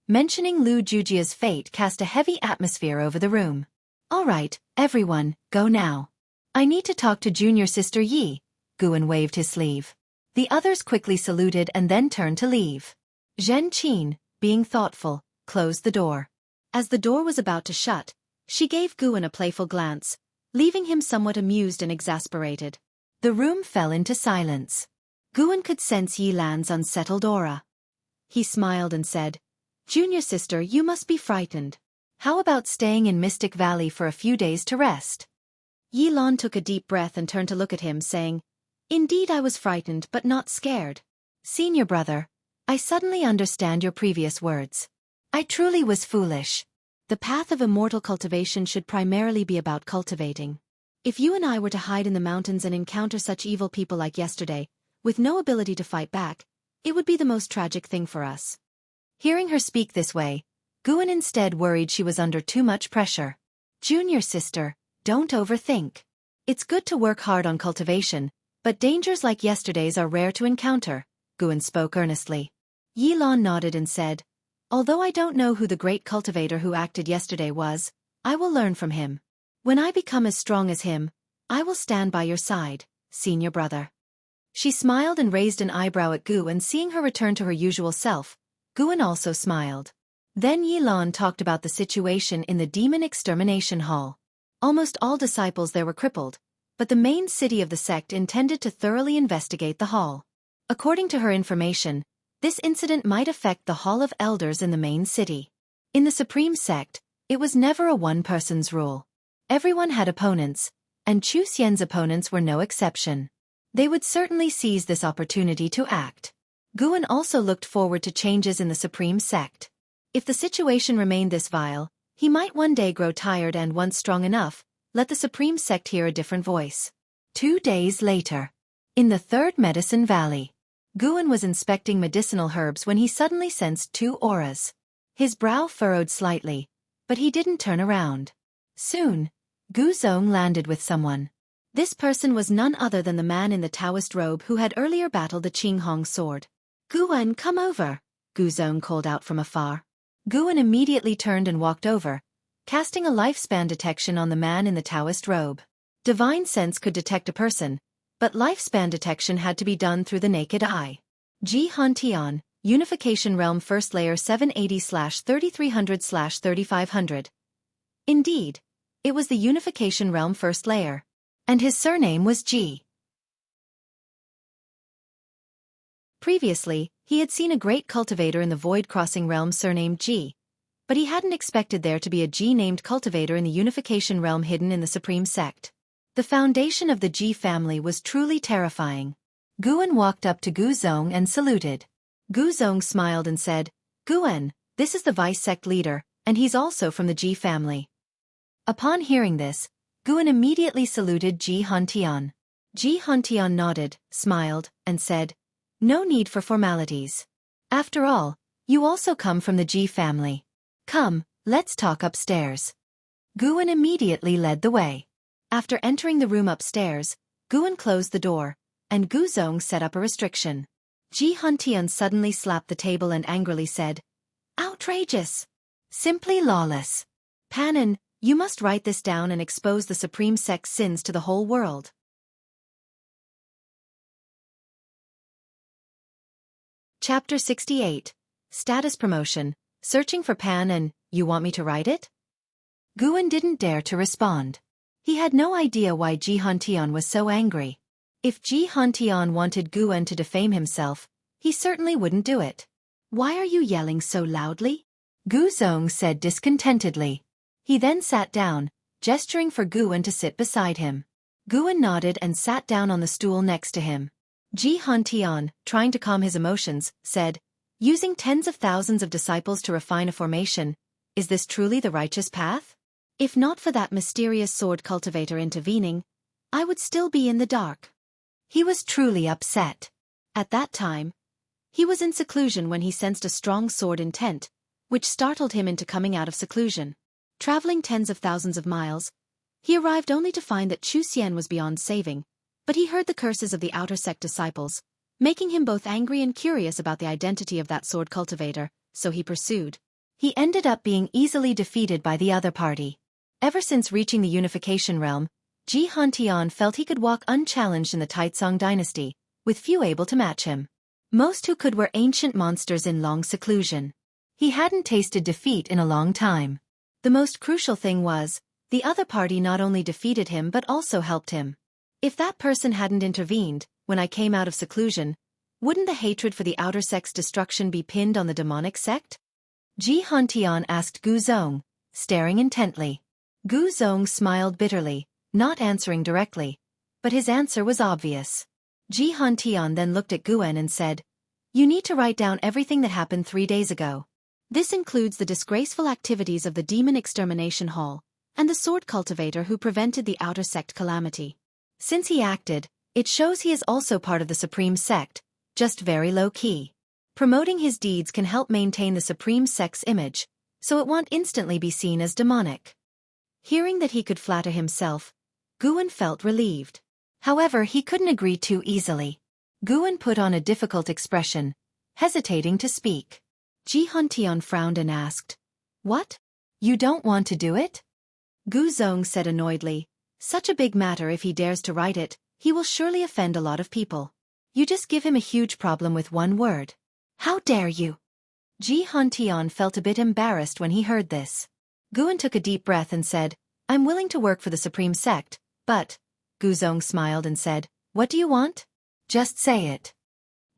Mentioning Lu Jujia's fate cast a heavy atmosphere over the room. "All right, everyone, go now. I need to talk to junior sister Yi." Guan waved his sleeve. The others quickly saluted and then turned to leave. Zhen Qin, being thoughtful, closed the door. As the door was about to shut, she gave Guan a playful glance, leaving him somewhat amused and exasperated. The room fell into silence. Guan could sense Yilan's unsettled aura. He smiled and said, "Junior sister, you must be frightened. How about staying in Mystic Valley for a few days to rest?" Yi Lan took a deep breath and turned to look at him, saying, "Indeed I was frightened but not scared. Senior brother, I suddenly understand your previous words. I truly was foolish. The path of immortal cultivation should primarily be about cultivating. If you and I were to hide in the mountains and encounter such evil people like yesterday, with no ability to fight back, it would be the most tragic thing for us." Hearing her speak this way, Guan instead worried she was under too much pressure. "Junior sister, don't overthink. It's good to work hard on cultivation, but dangers like yesterday's are rare to encounter," Guan spoke earnestly. Yi Lan nodded and said, "Although I don't know who the great cultivator who acted yesterday was, I will learn from him. When I become as strong as him, I will stand by your side, senior brother." She smiled and raised an eyebrow at Gu, and seeing her return to her usual self, Guan also smiled. Then Yi Lan talked about the situation in the Demon Extermination Hall. Almost all disciples there were crippled, but the main city of the sect intended to thoroughly investigate the hall. According to her information, this incident might affect the Hall of Elders in the main city. In the Supreme Sect, it was never a one-person's rule. Everyone had opponents, and Chu Xian's opponents were no exception. They would certainly seize this opportunity to act. Guan also looked forward to changes in the Supreme Sect. If the situation remained this vile, he might one day grow tired and, once strong enough, let the Supreme Sect hear a different voice. 2 days later, in the Third Medicine Valley, Guan was inspecting medicinal herbs when he suddenly sensed 2 auras. His brow furrowed slightly, but he didn't turn around. Soon, Gu Zong landed with someone. This person was none other than the man in the Taoist robe who had earlier battled the Qinghong sword. "Guan, come over," Gu Zong called out from afar. Guan immediately turned and walked over, casting a lifespan detection on the man in the Taoist robe. Divine sense could detect a person, but lifespan detection had to be done through the naked eye. Jianghu, Unification Realm First Layer 780/3300/3500. Indeed, it was the Unification Realm First Layer, and his surname was Ji. Previously, he had seen a great cultivator in the Void-Crossing Realm surnamed Ji, but he hadn't expected there to be a Ji-named cultivator in the Unification Realm hidden in the Supreme Sect. The foundation of the Ji family was truly terrifying. Guan walked up to Gu Zong and saluted. Gu Zong smiled and said, "Guan, this is the Vice Sect leader, and he's also from the Ji family." Upon hearing this, Guan immediately saluted Ji Hantian. Ji Hantian nodded, smiled, and said, "No need for formalities. After all, you also come from the Ji family. Come, let's talk upstairs." Guan immediately led the way. After entering the room upstairs, Guan closed the door, and Gu Zong set up a restriction. Ji Hantian suddenly slapped the table and angrily said, "Outrageous! Simply lawless. Panin, you must write this down and expose the Supreme Sect's sins to the whole world." Chapter 68. Status Promotion. Searching for Pan and, "You want me to write it?" Guan didn't dare to respond. He had no idea why Ji Hantian was so angry. If Ji Hantian wanted Guan to defame himself, he certainly wouldn't do it. "Why are you yelling so loudly?" Gu Zong said discontentedly. He then sat down, gesturing for Guan to sit beside him. Guan nodded and sat down on the stool next to him. Ji Hantian, trying to calm his emotions, said, "Using tens of thousands of disciples to refine a formation, is this truly the righteous path? If not for that mysterious sword cultivator intervening, I would still be in the dark." He was truly upset. At that time, he was in seclusion when he sensed a strong sword intent, which startled him into coming out of seclusion. Traveling tens of thousands of miles, he arrived only to find that Chu Xian was beyond saving, but he heard the curses of the outer sect disciples, making him both angry and curious about the identity of that sword cultivator, so he pursued. He ended up being easily defeated by the other party. Ever since reaching the Unification Realm, Ji Hantian felt he could walk unchallenged in the Taizong dynasty, with few able to match him. Most who could were ancient monsters in long seclusion. He hadn't tasted defeat in a long time. The most crucial thing was, the other party not only defeated him but also helped him. If that person hadn't intervened, when I came out of seclusion, wouldn't the hatred for the outer sect's destruction be pinned on the demonic sect? Ji Hantian asked Gu Zong, staring intently. Gu Zong smiled bitterly, not answering directly, but his answer was obvious. Jianghu then looked at Guan and said, "You need to write down everything that happened 3 days ago. This includes the disgraceful activities of the Demon Extermination Hall, and the sword cultivator who prevented the outer sect calamity. Since he acted, it shows he is also part of the Supreme Sect, just very low-key. Promoting his deeds can help maintain the Supreme Sect's image, so it won't instantly be seen as demonic." Hearing that he could flatter himself, Guan felt relieved. However, he couldn't agree too easily. Guan put on a difficult expression, hesitating to speak. Jianghu frowned and asked, "What? You don't want to do it?" Gu Zong said annoyedly, "Such a big matter, if he dares to write it, he will surely offend a lot of people. You just give him a huge problem with one word." "How dare you?" Jianghu felt a bit embarrassed when he heard this. Guan took a deep breath and said, "I'm willing to work for the Supreme Sect, but..." Gu Zong smiled and said, "What do you want? Just say it."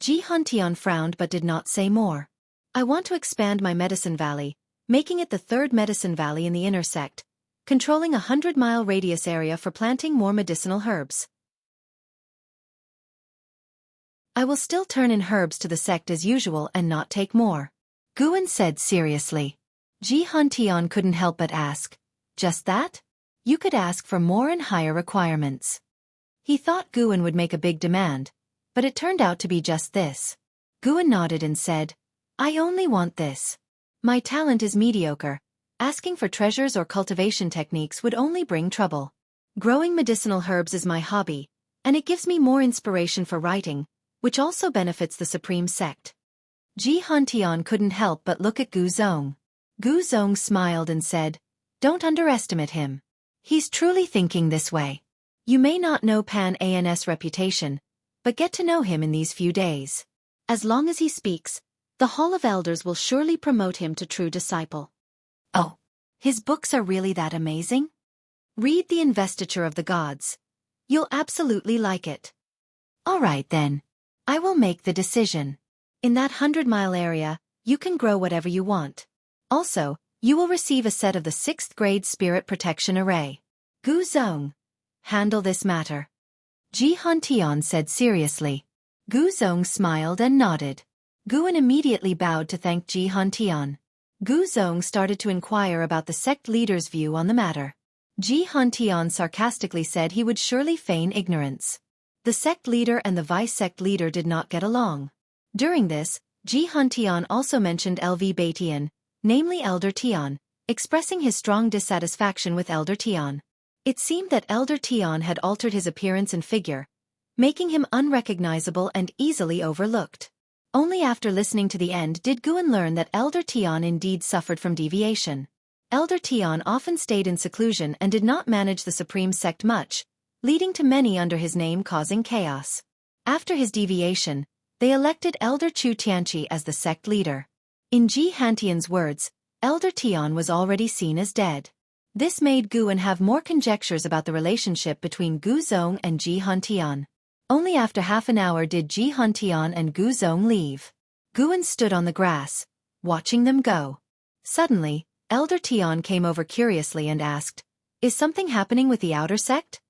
Jianghu frowned but did not say more. "I want to expand my medicine valley, making it the third medicine valley in the inner sect, controlling a 100-mile radius area for planting more medicinal herbs. I will still turn in herbs to the sect as usual and not take more," Guan said seriously. Jianghu couldn't help but ask, "Just that? You could ask for more and higher requirements." He thought Guan would make a big demand, but it turned out to be just this. Guan nodded and said, "I only want this. My talent is mediocre. Asking for treasures or cultivation techniques would only bring trouble. Growing medicinal herbs is my hobby, and it gives me more inspiration for writing, which also benefits the Supreme Sect." Jianghu couldn't help but look at Gu Zong. Gu Zong smiled and said, "Don't underestimate him. He's truly thinking this way. You may not know Pan An's reputation, but get to know him in these few days. As long as he speaks, the Hall of Elders will surely promote him to true disciple." "Oh, his books are really that amazing? Read The Investiture of the Gods. You'll absolutely like it." "All right then. I will make the decision. In that 100-mile area, you can grow whatever you want. Also, you will receive a set of the 6th grade Spirit Protection Array. Gu Zong, handle this matter," Jianghu said seriously. Gu Zong smiled and nodded. Guan immediately bowed to thank Jianghu. Gu Zong started to inquire about the sect leader's view on the matter. Jianghu sarcastically said he would surely feign ignorance. The sect leader and the vice-sect leader did not get along. During this, Jianghu also mentioned LV Batian, namely Elder Tian, expressing his strong dissatisfaction with Elder Tian. It seemed that Elder Tian had altered his appearance and figure, making him unrecognizable and easily overlooked. Only after listening to the end did Guan learn that Elder Tian indeed suffered from deviation. Elder Tian often stayed in seclusion and did not manage the Supreme Sect much, leading to many under his name causing chaos. After his deviation, they elected Elder Chu Tianqi as the sect leader. In Jianghu's words, Elder Tian was already seen as dead. This made Guan have more conjectures about the relationship between Gu Zong and Jianghu. Only after half an hour did Jianghu and Gu Zong leave. Guan stood on the grass, watching them go. Suddenly, Elder Tian came over curiously and asked, "Is something happening with the outer sect?"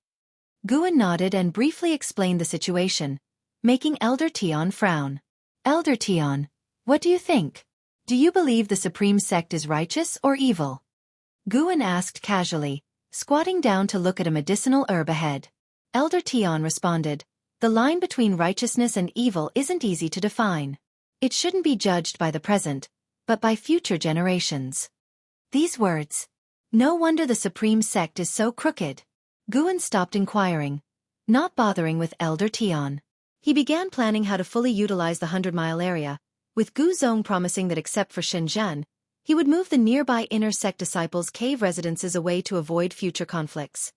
Guan nodded and briefly explained the situation, making Elder Tian frown. "Elder Tian, what do you think? Do you believe the Supreme Sect is righteous or evil?" Guan asked casually, squatting down to look at a medicinal herb ahead. Elder Tian responded, "The line between righteousness and evil isn't easy to define. It shouldn't be judged by the present, but by future generations." These words. No wonder the Supreme Sect is so crooked. Guan stopped inquiring, not bothering with Elder Tian. He began planning how to fully utilize the 100-mile area, with Gu Zong promising that except for Shenzhen, he would move the nearby inner sect disciples' cave residences away to avoid future conflicts.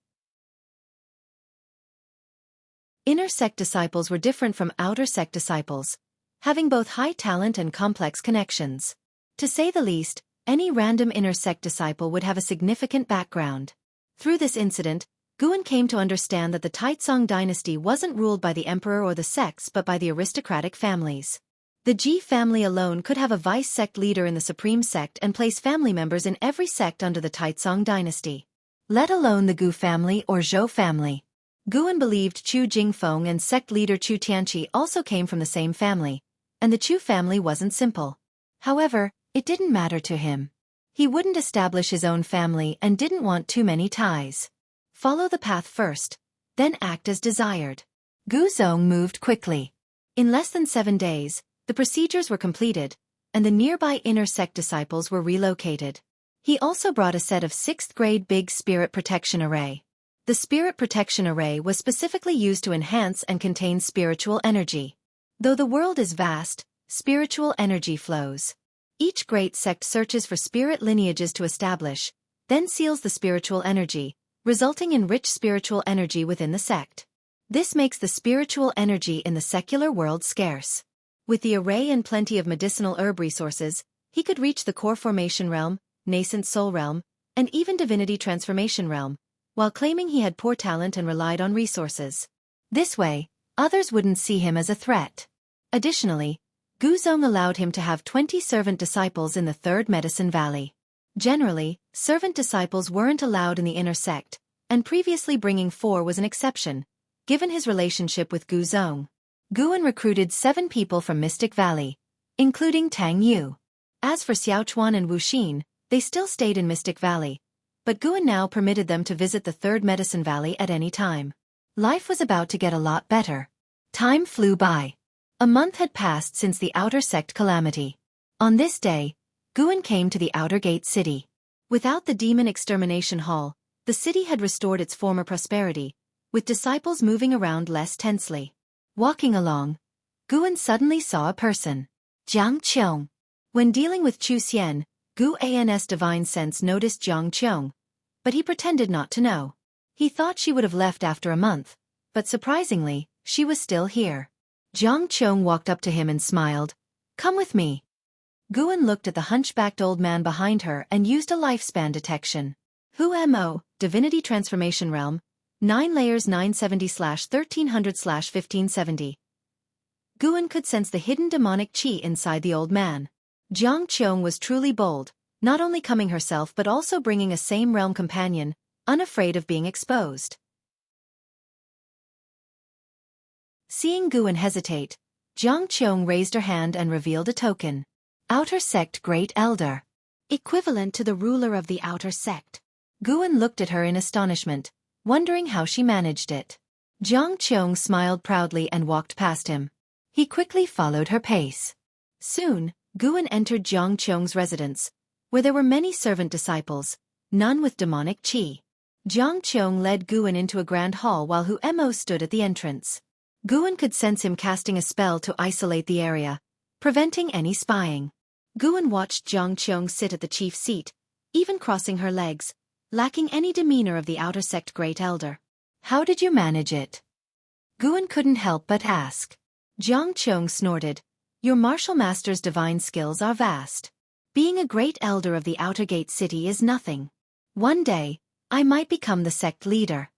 Inner sect disciples were different from outer sect disciples, having both high talent and complex connections. To say the least, any random inner sect disciple would have a significant background. Through this incident, Guan came to understand that the Taizong dynasty wasn't ruled by the emperor or the sects but by the aristocratic families. The Ji family alone could have a vice-sect leader in the Supreme Sect and place family members in every sect under the Taizong dynasty. let alone the Gu family or Zhou family. Guan believed Chu Jingfeng and sect leader Chu Tianqi also came from the same family, and the Chu family wasn't simple. However, it didn't matter to him. He wouldn't establish his own family and didn't want too many ties. Follow the path first, then act as desired. Gu Zong moved quickly. In less than 7 days, the procedures were completed, and the nearby inner sect disciples were relocated. He also brought a set of 6th-grade Big Spirit Protection Array. The Spirit Protection Array was specifically used to enhance and contain spiritual energy. Though the world is vast, spiritual energy flows. Each great sect searches for spirit lineages to establish, then seals the spiritual energy, resulting in rich spiritual energy within the sect. This makes the spiritual energy in the secular world scarce. With the array and plenty of medicinal herb resources, he could reach the core formation realm, nascent soul realm, and even divinity transformation realm, while claiming he had poor talent and relied on resources. This way, others wouldn't see him as a threat. Additionally, Guzong allowed him to have 20 servant disciples in the Third Medicine Valley. Generally, servant disciples weren't allowed in the inner sect, and previously bringing 4 was an exception, given his relationship with Guzong. Guan recruited 7 people from Mystic Valley, including Tang Yu. As for Xiaochuan and Wuxin, they still stayed in Mystic Valley, but Guan now permitted them to visit the Third Medicine Valley at any time. Life was about to get a lot better. Time flew by. A month had passed since the Outer Sect calamity. On this day, Guan came to the Outer Gate City. Without the Demon Extermination Hall, the city had restored its former prosperity, with disciples moving around less tensely. Walking along, Guan suddenly saw a person. Jiang Qiong. When dealing with Chu Xian, Gu An's divine sense noticed Jiang Qiong, but he pretended not to know. He thought she would have left after a month, but surprisingly, she was still here. Jiang Qiong walked up to him and smiled. Come with me. Guan looked at the hunchbacked old man behind her and used a lifespan detection. Hu Mo, Divinity Transformation Realm, 9 layers 970/1300/1570. Guan could sense the hidden demonic qi inside the old man. Jiang Qiong was truly bold, not only coming herself but also bringing a same realm companion, unafraid of being exposed. Seeing Guan hesitate, Jiang Qiong raised her hand and revealed a token. Outer Sect Great Elder. Equivalent to the ruler of the Outer Sect. Guan looked at her in astonishment, wondering how she managed it. Jiang Qiong smiled proudly and walked past him. He quickly followed her pace. Soon, Guan entered Jiang Qiong's residence, where there were many servant disciples, none with demonic qi. Jiang Qiong led Guan into a grand hall while Hu Mo stood at the entrance. Guan could sense him casting a spell to isolate the area, preventing any spying. Guan watched Jiang Qiong sit at the chief seat, even crossing her legs, lacking any demeanor of the Outer Sect Great Elder. How did you manage it? Guan couldn't help but ask. Jiang Qiong snorted. Your martial master's divine skills are vast. Being a great elder of the Outer Gate City is nothing. One day, I might become the sect leader.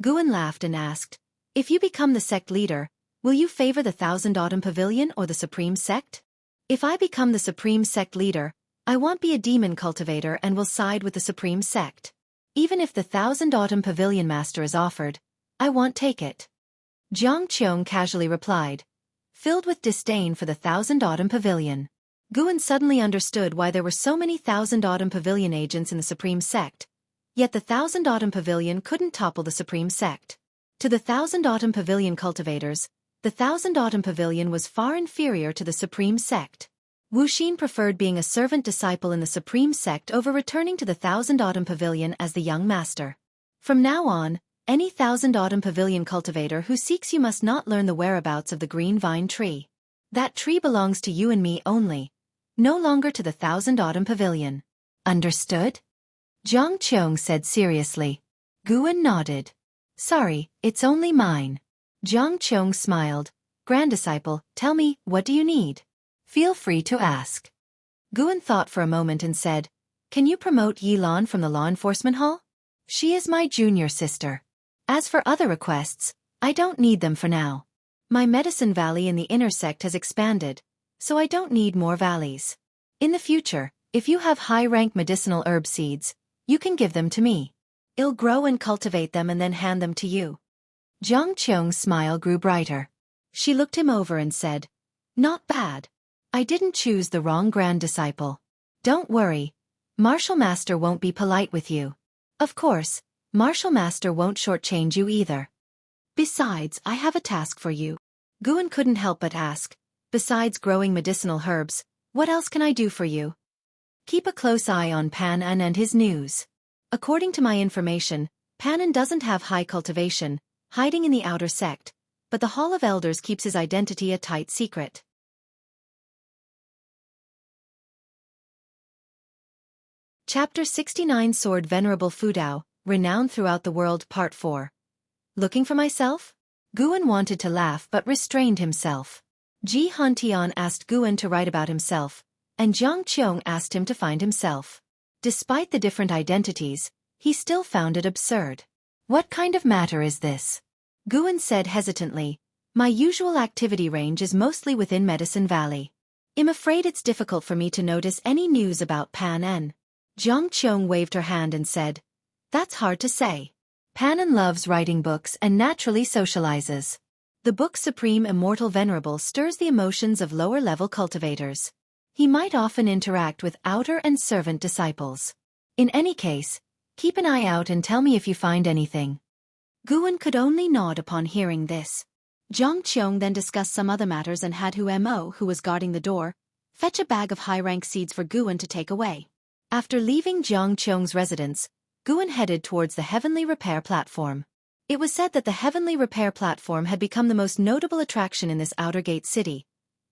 Guan laughed and asked, if you become the sect leader, will you favor the Thousand Autumn Pavilion or the Supreme Sect? If I become the Supreme Sect leader, I won't be a demon cultivator and will side with the Supreme Sect. Even if the Thousand Autumn Pavilion Master is offered, I won't take it. Jiang Qiong casually replied, filled with disdain for the Thousand Autumn Pavilion. Guan suddenly understood why there were so many Thousand Autumn Pavilion agents in the Supreme Sect, yet the Thousand Autumn Pavilion couldn't topple the Supreme Sect. To the Thousand Autumn Pavilion cultivators, the Thousand Autumn Pavilion was far inferior to the Supreme Sect. Wuxin preferred being a servant disciple in the Supreme Sect over returning to the Thousand Autumn Pavilion as the young master. From now on, any Thousand Autumn Pavilion cultivator who seeks you must not learn the whereabouts of the green vine tree. That tree belongs to you and me only, no longer to the Thousand Autumn Pavilion. Understood? Jiang Qiong said seriously. Guan nodded. Sorry, it's only mine. Jiang Qiong smiled. Grand Disciple, tell me, what do you need? Feel free to ask. Guan thought for a moment and said, can you promote Yilan from the Law Enforcement Hall? She is my junior sister. As for other requests, I don't need them for now. My medicine valley in the inner sect has expanded, so I don't need more valleys. In the future, if you have high-rank medicinal herb seeds, you can give them to me. I'll grow and cultivate them and then hand them to you. Jiang Qiong's smile grew brighter. She looked him over and said, "Not bad. I didn't choose the wrong grand disciple. Don't worry. Martial Master won't be polite with you. Of course, Martial Master won't shortchange you either. Besides, I have a task for you." Guan couldn't help but ask, "Besides growing medicinal herbs, what else can I do for you?" "Keep a close eye on Pan An and his news. According to my information, Pan An doesn't have high cultivation, hiding in the outer sect, but the Hall of Elders keeps his identity a tight secret." Chapter 69 Sword Venerable Fudao, Renowned Throughout the World Part 4. Looking for myself? Guan wanted to laugh but restrained himself. Ji Hantian asked Guan to write about himself, and Jiang Qiong asked him to find himself. Despite the different identities, he still found it absurd. "What kind of matter is this?" Guan said hesitantly, "My usual activity range is mostly within Medicine Valley. I'm afraid it's difficult for me to notice any news about Pan An." Jiang Qiong waved her hand and said, "That's hard to say. Pan An loves writing books and naturally socializes. The book's supreme Immortal Venerable stirs the emotions of lower-level cultivators. He might often interact with outer and servant disciples. In any case, keep an eye out and tell me if you find anything." Guan could only nod upon hearing this. Jiang Qiong then discussed some other matters and had Mo, who was guarding the door, fetch a bag of high-rank seeds for Guan to take away. After leaving Jiang Qiong's residence, Guan headed towards the Heavenly Repair Platform. It was said that the Heavenly Repair Platform had become the most notable attraction in this outer gate city,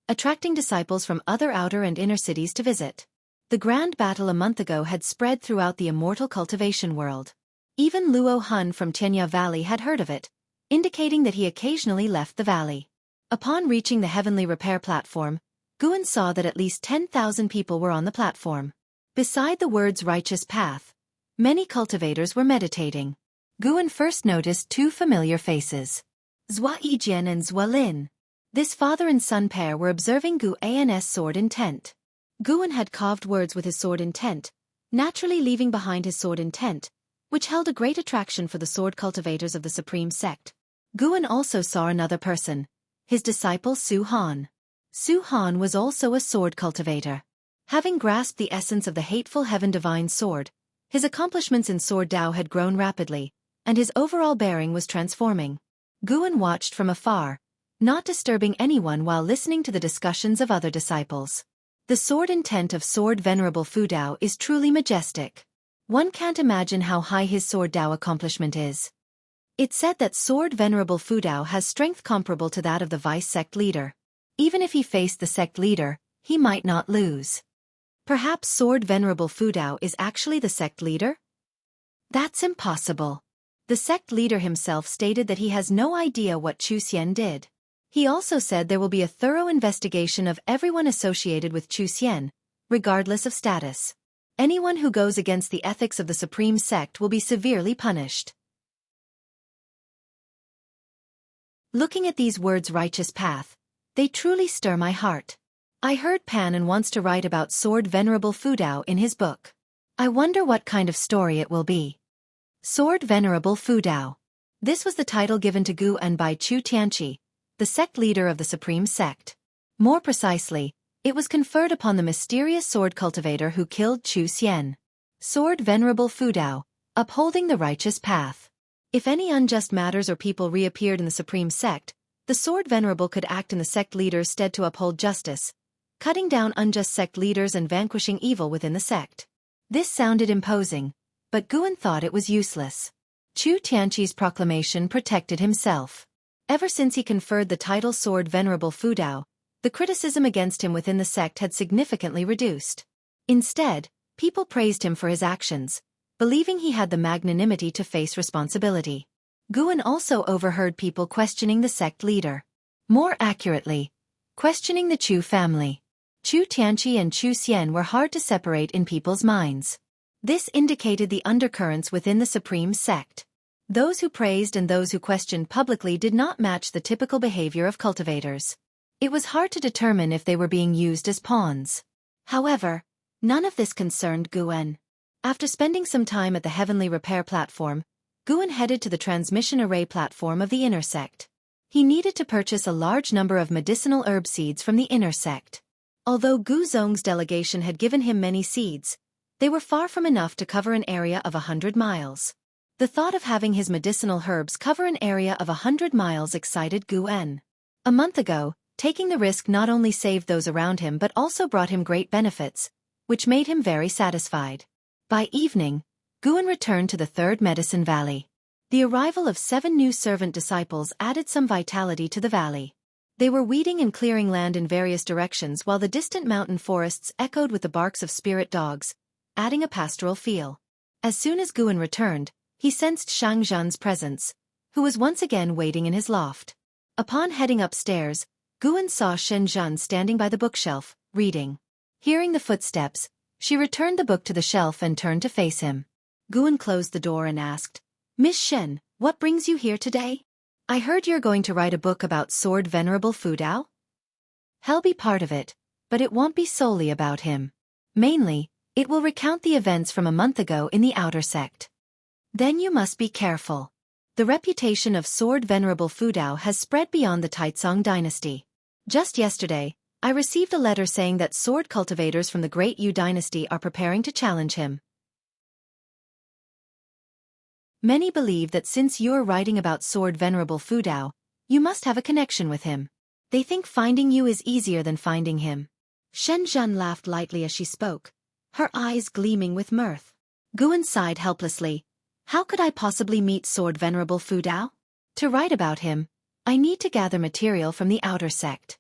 attracting disciples from other outer and inner cities to visit. The grand battle a month ago had spread throughout the immortal cultivation world. Even Luo Hun from Xianxia Valley had heard of it, indicating that he occasionally left the valley. Upon reaching the Heavenly Repair Platform, Guan saw that at least 10,000 people were on the platform. Beside the words righteous path, many cultivators were meditating. Guan first noticed two familiar faces. Zhua Yijian and Zhua Lin. This father and son pair were observing Gu An's sword intent. Guan had carved words with his sword intent, naturally leaving behind his sword intent, which held a great attraction for the sword cultivators of the Supreme Sect. Guan also saw another person, his disciple Su Han. Su Han was also a sword cultivator. Having grasped the essence of the hateful heaven divine sword, his accomplishments in sword Dao had grown rapidly, and his overall bearing was transforming. Guan watched from afar, not disturbing anyone while listening to the discussions of other disciples. The sword intent of Sword Venerable Fudao is truly majestic. One can't imagine how high his sword Dao accomplishment is. It's said that Sword Venerable Fudao has strength comparable to that of the vice sect leader. Even if he faced the sect leader, he might not lose. Perhaps Sword Venerable Fudao is actually the sect leader? That's impossible. The sect leader himself stated that he has no idea what Chu Xian did. He also said there will be a thorough investigation of everyone associated with Chu Xian, regardless of status. Anyone who goes against the ethics of the Supreme Sect will be severely punished. Looking at these words righteous path, they truly stir my heart. I heard Pan An wants to write about Sword Venerable Fudao in his book. I wonder what kind of story it will be. Sword Venerable Fudao. This was the title given to Gu An by Chu Tianqi, the sect leader of the Supreme Sect. More precisely, it was conferred upon the mysterious sword cultivator who killed Chu Xian. Sword Venerable Fudao, upholding the righteous path. If any unjust matters or people reappeared in the Supreme Sect, the Sword Venerable could act in the sect leader's stead to uphold justice, cutting down unjust sect leaders and vanquishing evil within the sect. This sounded imposing, but Guan thought it was useless. Chu Tianqi's proclamation protected himself. Ever since he conferred the title Sword Venerable Fudao, the criticism against him within the sect had significantly reduced. Instead, people praised him for his actions, believing he had the magnanimity to face responsibility. Guan also overheard people questioning the sect leader. More accurately, questioning the Chu family. Chu Tianqi and Chu Xian were hard to separate in people's minds. This indicated the undercurrents within the Supreme Sect. Those who praised and those who questioned publicly did not match the typical behavior of cultivators. It was hard to determine if they were being used as pawns. However, none of this concerned Guan. After spending some time at the Heavenly Repair platform, Guan headed to the transmission array platform of the inner sect. He needed to purchase a large number of medicinal herb seeds from the inner sect. Although Gu Zong's delegation had given him many seeds, they were far from enough to cover an area of 100 miles. The thought of having his medicinal herbs cover an area of 100 miles excited Guan. A month ago, taking the risk not only saved those around him but also brought him great benefits, which made him very satisfied. By evening, Guan returned to the Third Medicine Valley. The arrival of 7 new servant disciples added some vitality to the valley. They were weeding and clearing land in various directions while the distant mountain forests echoed with the barks of spirit dogs, adding a pastoral feel. As soon as Guan returned, he sensed Xianxia's presence, who was once again waiting in his loft. Upon heading upstairs, Guan saw Xianxia standing by the bookshelf, reading. Hearing the footsteps, she returned the book to the shelf and turned to face him. Guan closed the door and asked, "Miss Shen, what brings you here today? I heard you're going to write a book about Sword Venerable Fudao? He'll be part of it, but it won't be solely about him. Mainly, it will recount the events from a month ago in the outer sect. Then you must be careful. The reputation of Sword Venerable Fudao has spread beyond the Taizong dynasty. Just yesterday, I received a letter saying that sword cultivators from the Great Yu dynasty are preparing to challenge him. Many believe that since you're writing about Sword Venerable Fudao, you must have a connection with him. They think finding you is easier than finding him." Xianxia laughed lightly as she spoke, her eyes gleaming with mirth. Guan sighed helplessly. How could I possibly meet Sword Venerable Fudao? To write about him, I need to gather material from the outer sect.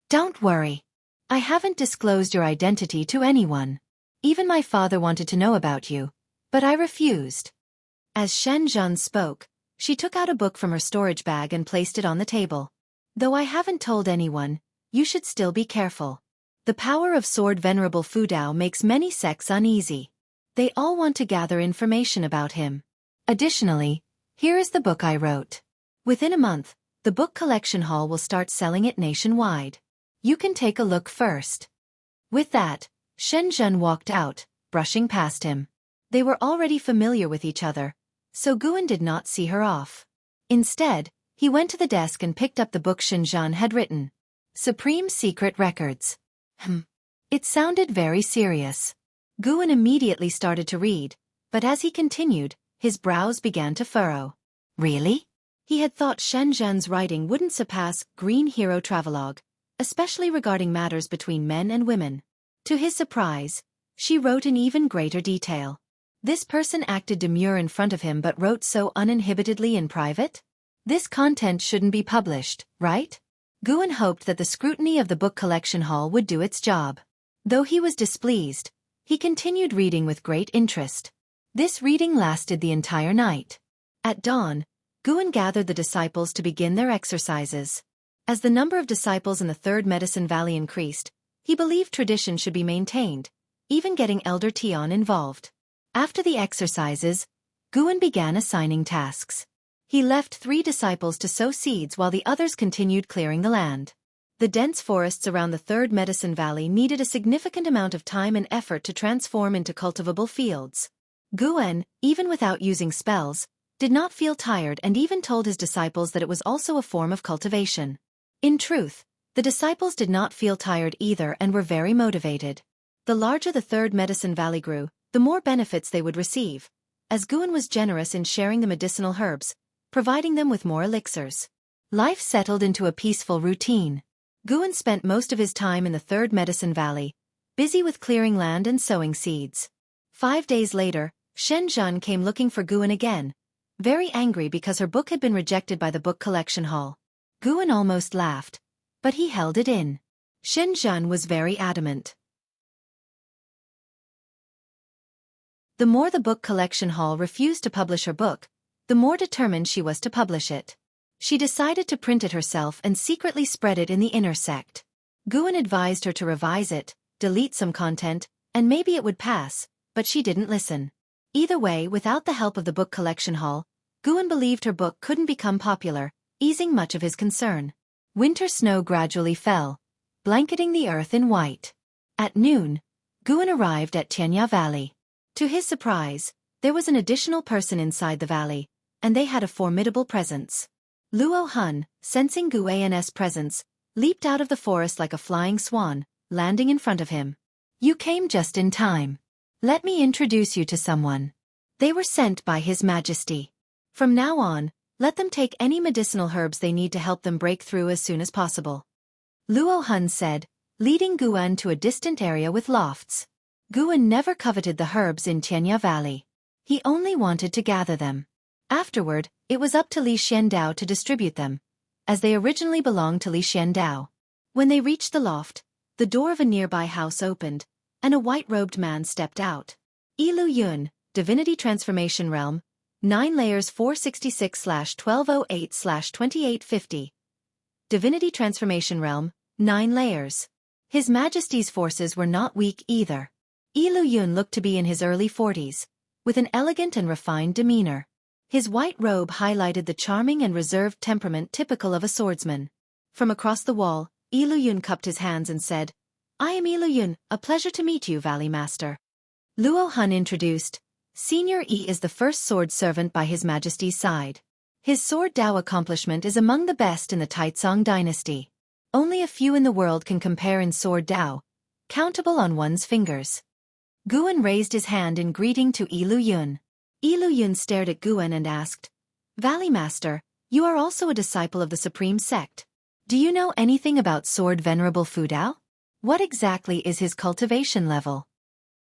Don't worry. I haven't disclosed your identity to anyone. Even my father wanted to know about you, but I refused. As Xianxia spoke, she took out a book from her storage bag and placed it on the table. Though I haven't told anyone, you should still be careful. The power of Sword Venerable Fudao makes many sects uneasy. They all want to gather information about him. Additionally, here is the book I wrote. Within a month, the book collection hall will start selling it nationwide. You can take a look first. With that, Xianxia walked out, brushing past him. They were already familiar with each other, so Guan did not see her off. Instead, he went to the desk and picked up the book Xianxia had written. Supreme Secret Records. It sounded very serious. Guan immediately started to read, but as he continued, his brows began to furrow. Really? He had thought Xianxia's writing wouldn't surpass Green Hero Travelogue, especially regarding matters between men and women. To his surprise, she wrote in even greater detail. This person acted demure in front of him but wrote so uninhibitedly in private? This content shouldn't be published, right? Guan hoped that the scrutiny of the book collection hall would do its job. Though he was displeased, he continued reading with great interest. This reading lasted the entire night. At dawn, Guan gathered the disciples to begin their exercises. As the number of disciples in the Third Medicine Valley increased, he believed tradition should be maintained, even getting Elder Tian involved. After the exercises, Guan began assigning tasks. He left 3 disciples to sow seeds while the others continued clearing the land. The dense forests around the Third Medicine Valley needed a significant amount of time and effort to transform into cultivable fields. Guan, even without using spells, did not feel tired and even told his disciples that it was also a form of cultivation. In truth, the disciples did not feel tired either and were very motivated. The larger the Third Medicine Valley grew, the more benefits they would receive, as Guan was generous in sharing the medicinal herbs, providing them with more elixirs. Life settled into a peaceful routine. Guan spent most of his time in the Third Medicine Valley, busy with clearing land and sowing seeds. 5 days later, Xianxia came looking for Guan again, very angry because her book had been rejected by the book collection hall. Guan almost laughed, but he held it in. Xianxia was very adamant. The more the book collection hall refused to publish her book, the more determined she was to publish it. She decided to print it herself and secretly spread it in the inner sect. Guan advised her to revise it, delete some content, and maybe it would pass, but she didn't listen. Either way, without the help of the book collection hall, Guan believed her book couldn't become popular, easing much of his concern. Winter snow gradually fell, blanketing the earth in white. At noon, Guan arrived at Tianya Valley. To his surprise, there was an additional person inside the valley, and they had a formidable presence. Luo Han, sensing Gu An's presence, leaped out of the forest like a flying swan, landing in front of him. You came just in time. Let me introduce you to someone. They were sent by His Majesty. From now on, let them take any medicinal herbs they need to help them break through as soon as possible. Luo Han said, leading Guan to a distant area with lofts. Guan never coveted the herbs in Xianxia Valley. He only wanted to gather them. Afterward, it was up to Li Xiandao to distribute them, as they originally belonged to Li Xiandao. When they reached the loft, the door of a nearby house opened, and a white-robed man stepped out. Ilu Yun, Divinity Transformation Realm, 9 layers 466/1208/2850. Divinity Transformation Realm, 9 layers. His Majesty's forces were not weak either. Ilu Yun looked to be in his early 40s, with an elegant and refined demeanor. His white robe highlighted the charming and reserved temperament typical of a swordsman. From across the wall, Ilu Yun cupped his hands and said, I am Ilu Yun, a pleasure to meet you, Valley Master. Luo Han introduced, Senior Yi is the first sword servant by His Majesty's side. His sword Dao accomplishment is among the best in the Taizong dynasty. Only a few in the world can compare in sword Dao, countable on one's fingers. Guan raised his hand in greeting to Ilu Yun. Ilu Yun stared at Guan and asked, Valley Master, you are also a disciple of the Supreme Sect. Do you know anything about Sword Venerable Fudao? What exactly is his cultivation level?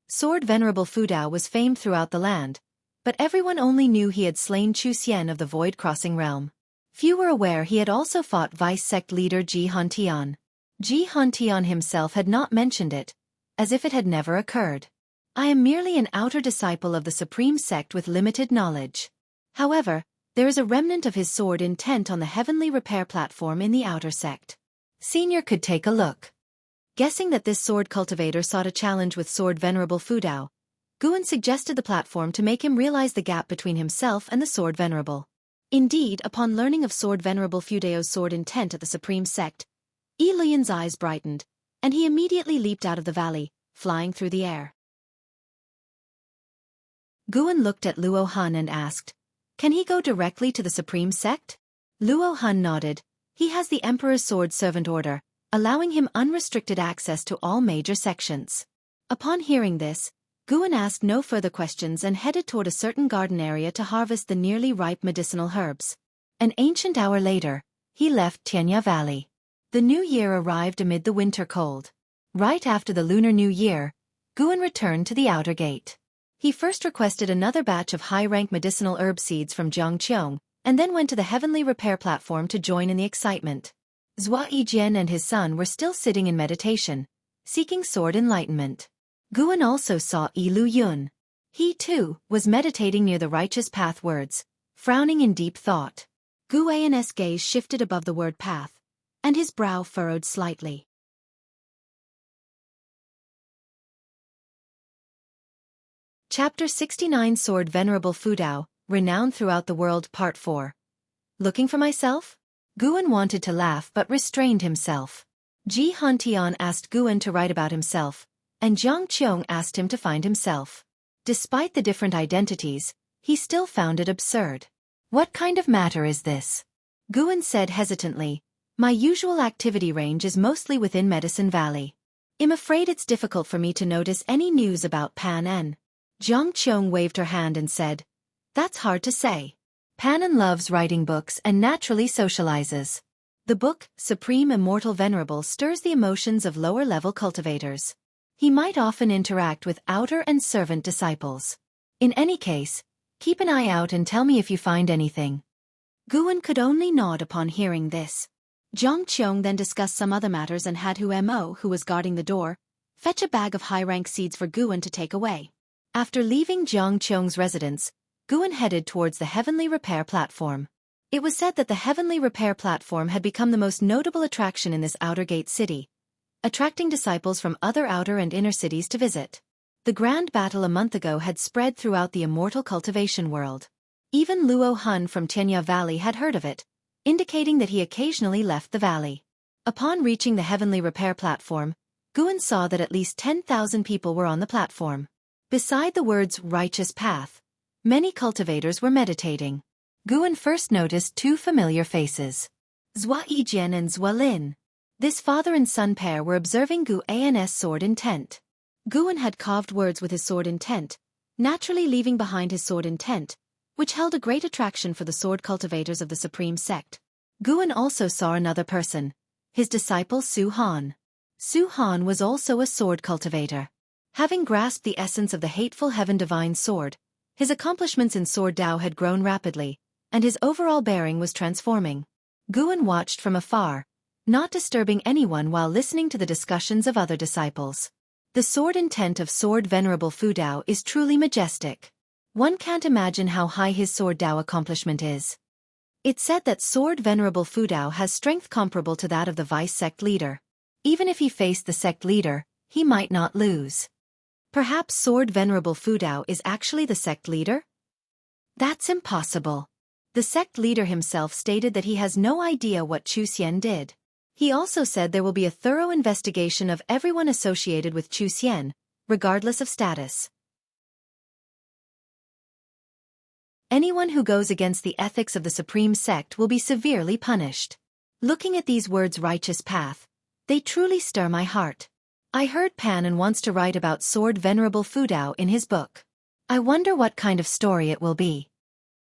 Sword Venerable Fudao was famed throughout the land, but everyone only knew he had slain Chu Xian of the Void Crossing Realm. Few were aware he had also fought Vice Sect leader Ji Hantian. Ji Hantian himself had not mentioned it, as if it had never occurred. I am merely an outer disciple of the Supreme Sect with limited knowledge. However, there is a remnant of his sword intent on the heavenly repair platform in the outer sect. Senior could take a look. Guessing that this sword cultivator sought a challenge with Sword Venerable Fudao, Guan suggested the platform to make him realize the gap between himself and the Sword Venerable. Indeed, upon learning of Sword Venerable Fudao's sword intent at the Supreme Sect, Ilu Yun's eyes brightened, and he immediately leaped out of the valley, flying through the air. Guan looked at Luo Han and asked, Can he go directly to the Supreme Sect? Luo Han nodded. He has the Emperor's Sword Servant Order, allowing him unrestricted access to all major sections. Upon hearing this, Guan asked no further questions and headed toward a certain garden area to harvest the nearly ripe medicinal herbs. An ancient hour later, he left Xianxia Valley. The new year arrived amid the winter cold. Right after the Lunar New Year, Guan returned to the outer gate. He first requested another batch of high-rank medicinal herb seeds from Jianghu, and then went to the heavenly repair platform to join in the excitement. Zhua Yijian and his son were still sitting in meditation, seeking sword enlightenment. Guan also saw Ilu Yun. He, too, was meditating near the righteous path words, frowning in deep thought. Guan's gaze shifted above the word path, and his brow furrowed slightly. Chapter 69 Sword Venerable Fudao, Renowned Throughout the World Part 4. Looking for myself? Guan wanted to laugh but restrained himself. Ji Hantian asked Guan to write about himself, and Jiang Qiong asked him to find himself. Despite the different identities, he still found it absurd. What kind of matter is this? Guan said hesitantly, My usual activity range is mostly within Medicine Valley. I'm afraid it's difficult for me to notice any news about Pan En. Jiang Qiong waved her hand and said, That's hard to say. Panan loves writing books and naturally socializes. The book, Supreme Immortal Venerable, stirs the emotions of lower-level cultivators. He might often interact with outer and servant disciples. In any case, keep an eye out and tell me if you find anything. Guan could only nod upon hearing this. Jiang Qiong then discussed some other matters and had Hu Mo, who was guarding the door, fetch a bag of high-rank seeds for Guan to take away. After leaving Jiang Qiong's residence, Guan headed towards the Heavenly Repair Platform. It was said that the Heavenly Repair Platform had become the most notable attraction in this outer gate city, attracting disciples from other outer and inner cities to visit. The grand battle a month ago had spread throughout the immortal cultivation world. Even Luo Han from Xianxia Valley had heard of it, indicating that he occasionally left the valley. Upon reaching the Heavenly Repair Platform, Guan saw that at least 10,000 people were on the platform. Beside the words righteous path, many cultivators were meditating. Guan first noticed two familiar faces. Zhua Yijian and Zhua Lin. This father and son pair were observing Guan's sword intent. Guan had carved words with his sword intent, naturally leaving behind his sword intent, which held a great attraction for the sword cultivators of the supreme sect. Guan also saw another person, his disciple Su Han. Su Han was also a sword cultivator. Having grasped the essence of the hateful heaven divine sword, his accomplishments in sword Dao had grown rapidly, and his overall bearing was transforming. Guan watched from afar, not disturbing anyone while listening to the discussions of other disciples. The sword intent of Sword Venerable Fudao is truly majestic. One can't imagine how high his sword Dao accomplishment is. It's said that Sword Venerable Fudao has strength comparable to that of the vice sect leader. Even if he faced the sect leader, he might not lose. Perhaps Sword Venerable Fudao is actually the sect leader? That's impossible. The sect leader himself stated that he has no idea what Chu Xian did. He also said there will be a thorough investigation of everyone associated with Chu Xian, regardless of status. Anyone who goes against the ethics of the supreme sect will be severely punished. Looking at these words righteous path, they truly stir my heart. I heard Pan wants to write about Sword Venerable Fudao in his book. I wonder what kind of story it will be.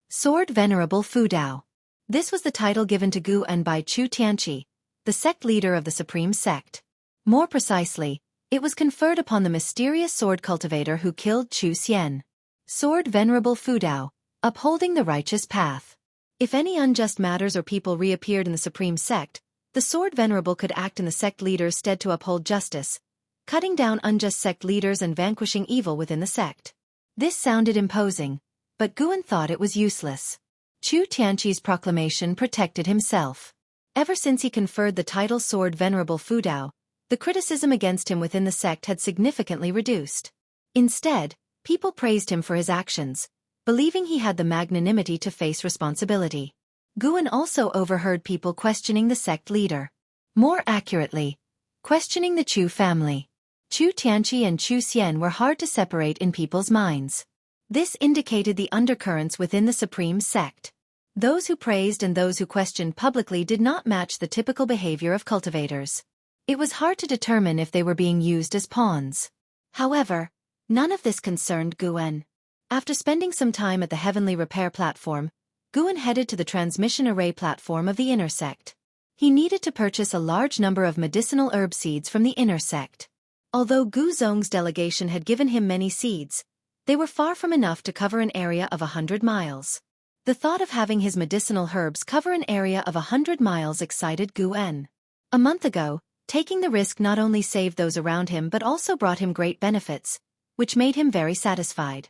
Sword Venerable Fudao. This was the title given to Guan by Chu Tianqi, the sect leader of the supreme sect. More precisely, it was conferred upon the mysterious sword cultivator who killed Chu Xian. Sword Venerable Fudao, upholding the righteous path. If any unjust matters or people reappeared in the supreme sect, the Sword Venerable could act in the sect leader's stead to uphold justice, cutting down unjust sect leaders and vanquishing evil within the sect. This sounded imposing, but Guan thought it was useless. Chu Tianqi's proclamation protected himself. Ever since he conferred the title Sword Venerable Fudao, the criticism against him within the sect had significantly reduced. Instead, people praised him for his actions, believing he had the magnanimity to face responsibility. Guan also overheard people questioning the sect leader. More accurately, questioning the Chu family. Chu Tianqi and Chu Xian were hard to separate in people's minds. This indicated the undercurrents within the supreme sect. Those who praised and those who questioned publicly did not match the typical behavior of cultivators. It was hard to determine if they were being used as pawns. However, none of this concerned Guan. After spending some time at the Heavenly Repair platform, Guan headed to the transmission array platform of the inner sect. He needed to purchase a large number of medicinal herb seeds from the inner sect. Although Gu Zong's delegation had given him many seeds, they were far from enough to cover an area of 100 miles. The thought of having his medicinal herbs cover an area of 100 miles excited Guan. A month ago, taking the risk not only saved those around him but also brought him great benefits, which made him very satisfied.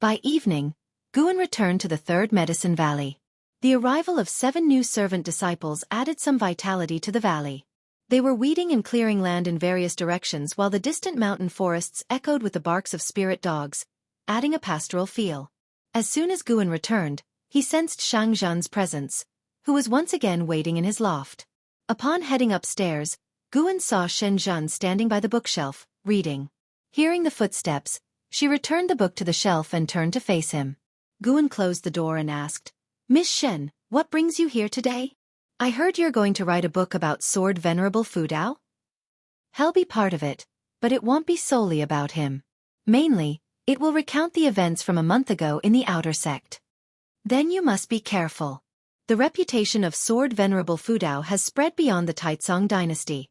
By evening, Guan returned to the Third Medicine Valley. The arrival of 7 new servant disciples added some vitality to the valley. They were weeding and clearing land in various directions while the distant mountain forests echoed with the barks of spirit dogs, adding a pastoral feel. As soon as Guan returned, he sensed Xianxia's presence, who was once again waiting in his loft. Upon heading upstairs, Guan saw Xianxia standing by the bookshelf, reading. Hearing the footsteps, she returned the book to the shelf and turned to face him. Guan closed the door and asked, "Miss Shen, what brings you here today? I heard you're going to write a book about Sword Venerable Fudao? He'll be part of it, but it won't be solely about him. Mainly, it will recount the events from a month ago in the outer sect. Then you must be careful. The reputation of Sword Venerable Fudao has spread beyond the Taizong dynasty.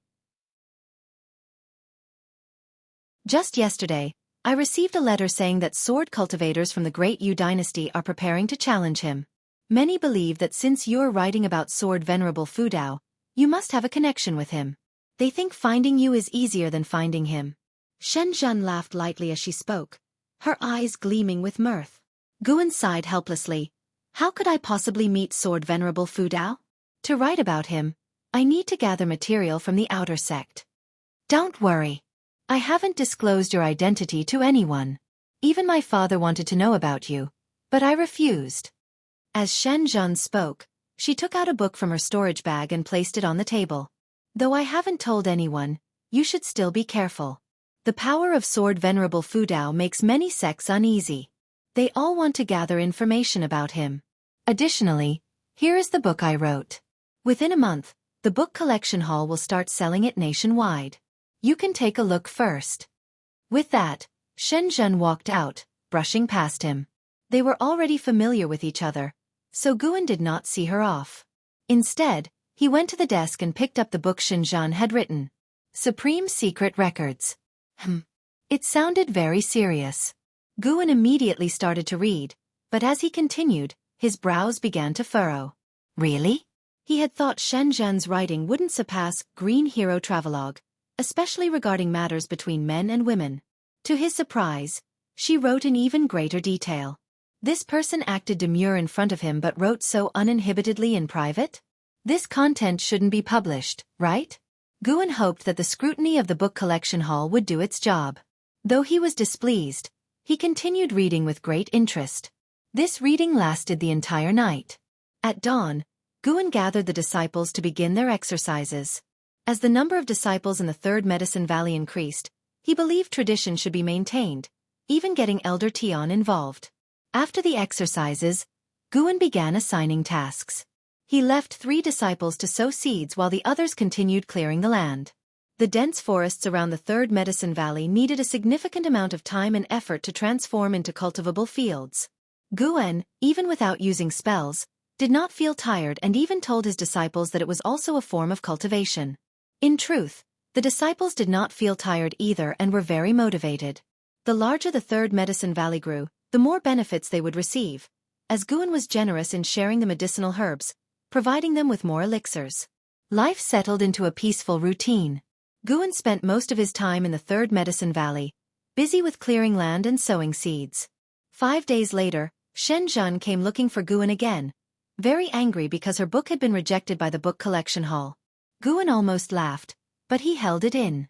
Just yesterday, I received a letter saying that sword cultivators from the Great Yu dynasty are preparing to challenge him. Many believe that since you're writing about Sword Venerable Fudao, you must have a connection with him. They think finding you is easier than finding him." Xianxia laughed lightly as she spoke, her eyes gleaming with mirth. Guan sighed helplessly. How could I possibly meet Sword Venerable Fudao? To write about him, I need to gather material from the outer sect. Don't worry. I haven't disclosed your identity to anyone. Even my father wanted to know about you, but I refused. As Xianxia spoke, she took out a book from her storage bag and placed it on the table. Though I haven't told anyone, you should still be careful. The power of sword Venerable Fudao makes many sects uneasy. They all want to gather information about him. Additionally, here is the book I wrote. Within a month, the book collection hall will start selling it nationwide. You can take a look first. With that, Shenzhen walked out, brushing past him. They were already familiar with each other, so Guan did not see her off. Instead, he went to the desk and picked up the book Shenzhen had written. Supreme Secret Records. It sounded very serious. Guan immediately started to read, but as he continued, his brows began to furrow. Really? He had thought Shenzhen's writing wouldn't surpass Green Hero Travelogue, especially regarding matters between men and women. To his surprise, she wrote in even greater detail. This person acted demure in front of him but wrote so uninhibitedly in private? This content shouldn't be published, right? Guan hoped that the scrutiny of the book collection hall would do its job. Though he was displeased, he continued reading with great interest. This reading lasted the entire night. At dawn, Guan gathered the disciples to begin their exercises. As the number of disciples in the Third Medicine Valley increased, he believed tradition should be maintained, even getting Elder Tian involved. After the exercises, Guan began assigning tasks. He left 3 disciples to sow seeds while the others continued clearing the land. The dense forests around the Third Medicine Valley needed a significant amount of time and effort to transform into cultivable fields. Guan, even without using spells, did not feel tired and even told his disciples that it was also a form of cultivation. In truth, the disciples did not feel tired either and were very motivated. The larger the Third Medicine Valley grew, the more benefits they would receive, as Guan was generous in sharing the medicinal herbs, providing them with more elixirs. Life settled into a peaceful routine. Guan spent most of his time in the Third Medicine Valley, busy with clearing land and sowing seeds. 5 days later, Shenzhen came looking for Guan again, very angry because her book had been rejected by the book collection hall. Guan almost laughed, but he held it in.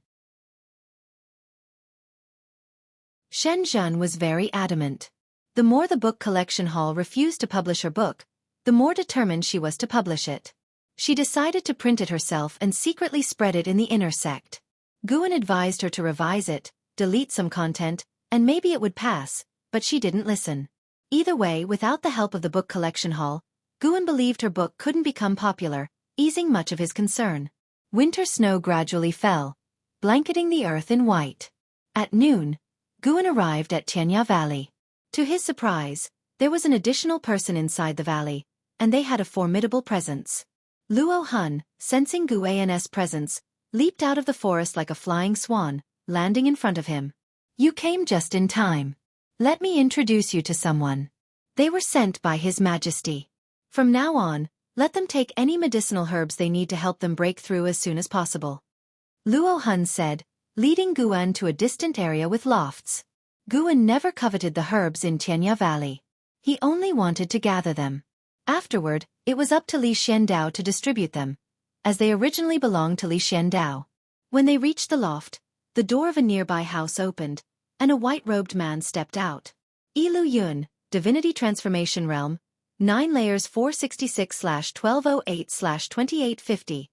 Shenzhen was very adamant. The more the book collection hall refused to publish her book, the more determined she was to publish it. She decided to print it herself and secretly spread it in the inner sect. Guan advised her to revise it, delete some content, and maybe it would pass, but she didn't listen. Either way, without the help of the book collection hall, Guan believed her book couldn't become popular, easing much of his concern. Winter snow gradually fell, blanketing the earth in white. At noon, Guan arrived at Xianxia Valley. To his surprise, there was an additional person inside the valley, and they had a formidable presence. Luo Hun, sensing Guan's presence, leaped out of the forest like a flying swan, landing in front of him. You came just in time. Let me introduce you to someone. They were sent by His Majesty. From now on, let them take any medicinal herbs they need to help them break through as soon as possible. Luo Hun said, leading Guan to a distant area with lofts. Guan never coveted the herbs in Xianxia Valley. He only wanted to gather them. Afterward, it was up to Li Xiandao to distribute them, as they originally belonged to Li Xiandao. When they reached the loft, the door of a nearby house opened, and a white-robed man stepped out. Ilu Yun, Divinity Transformation Realm, 9 layers 466/1208/2850.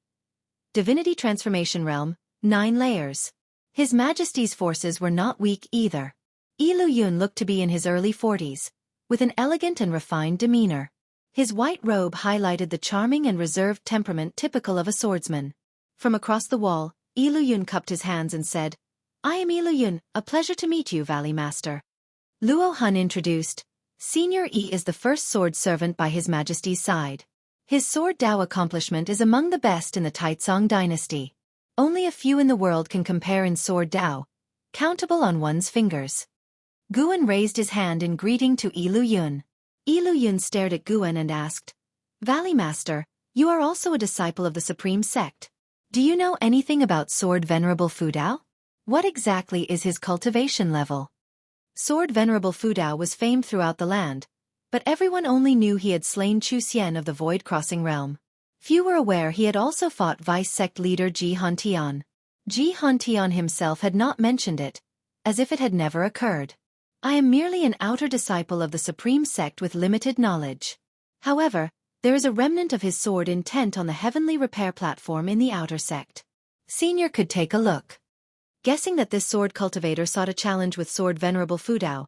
Divinity Transformation Realm, 9 layers. His Majesty's forces were not weak either. Ilu Yun looked to be in his early 40s, with an elegant and refined demeanor. His white robe highlighted the charming and reserved temperament typical of a swordsman. From across the wall, Ilu Yun cupped his hands and said, I am Ilu Yun, a pleasure to meet you, Valley Master. Luo Hun introduced, Senior E is the first sword servant by His Majesty's side. His sword Dao accomplishment is among the best in the Taizong dynasty. Only a few in the world can compare in sword Dao, countable on one's fingers. Guan raised his hand in greeting to Ilu Yun. Ilu Yun stared at Guan and asked, Valley Master, you are also a disciple of the Supreme Sect. Do you know anything about Sword Venerable Fudao? What exactly is his cultivation level? Sword Venerable Fudao was famed throughout the land, but everyone only knew he had slain Chu Xian of the Void Crossing Realm. Few were aware he had also fought Vice Sect leader Ji Hantian. Ji Hantian himself had not mentioned it, as if it had never occurred. I am merely an outer disciple of the Supreme Sect with limited knowledge. However, there is a remnant of his sword intent on the heavenly repair platform in the outer sect. Senior could take a look. Guessing that this sword cultivator sought a challenge with sword Venerable Fudao,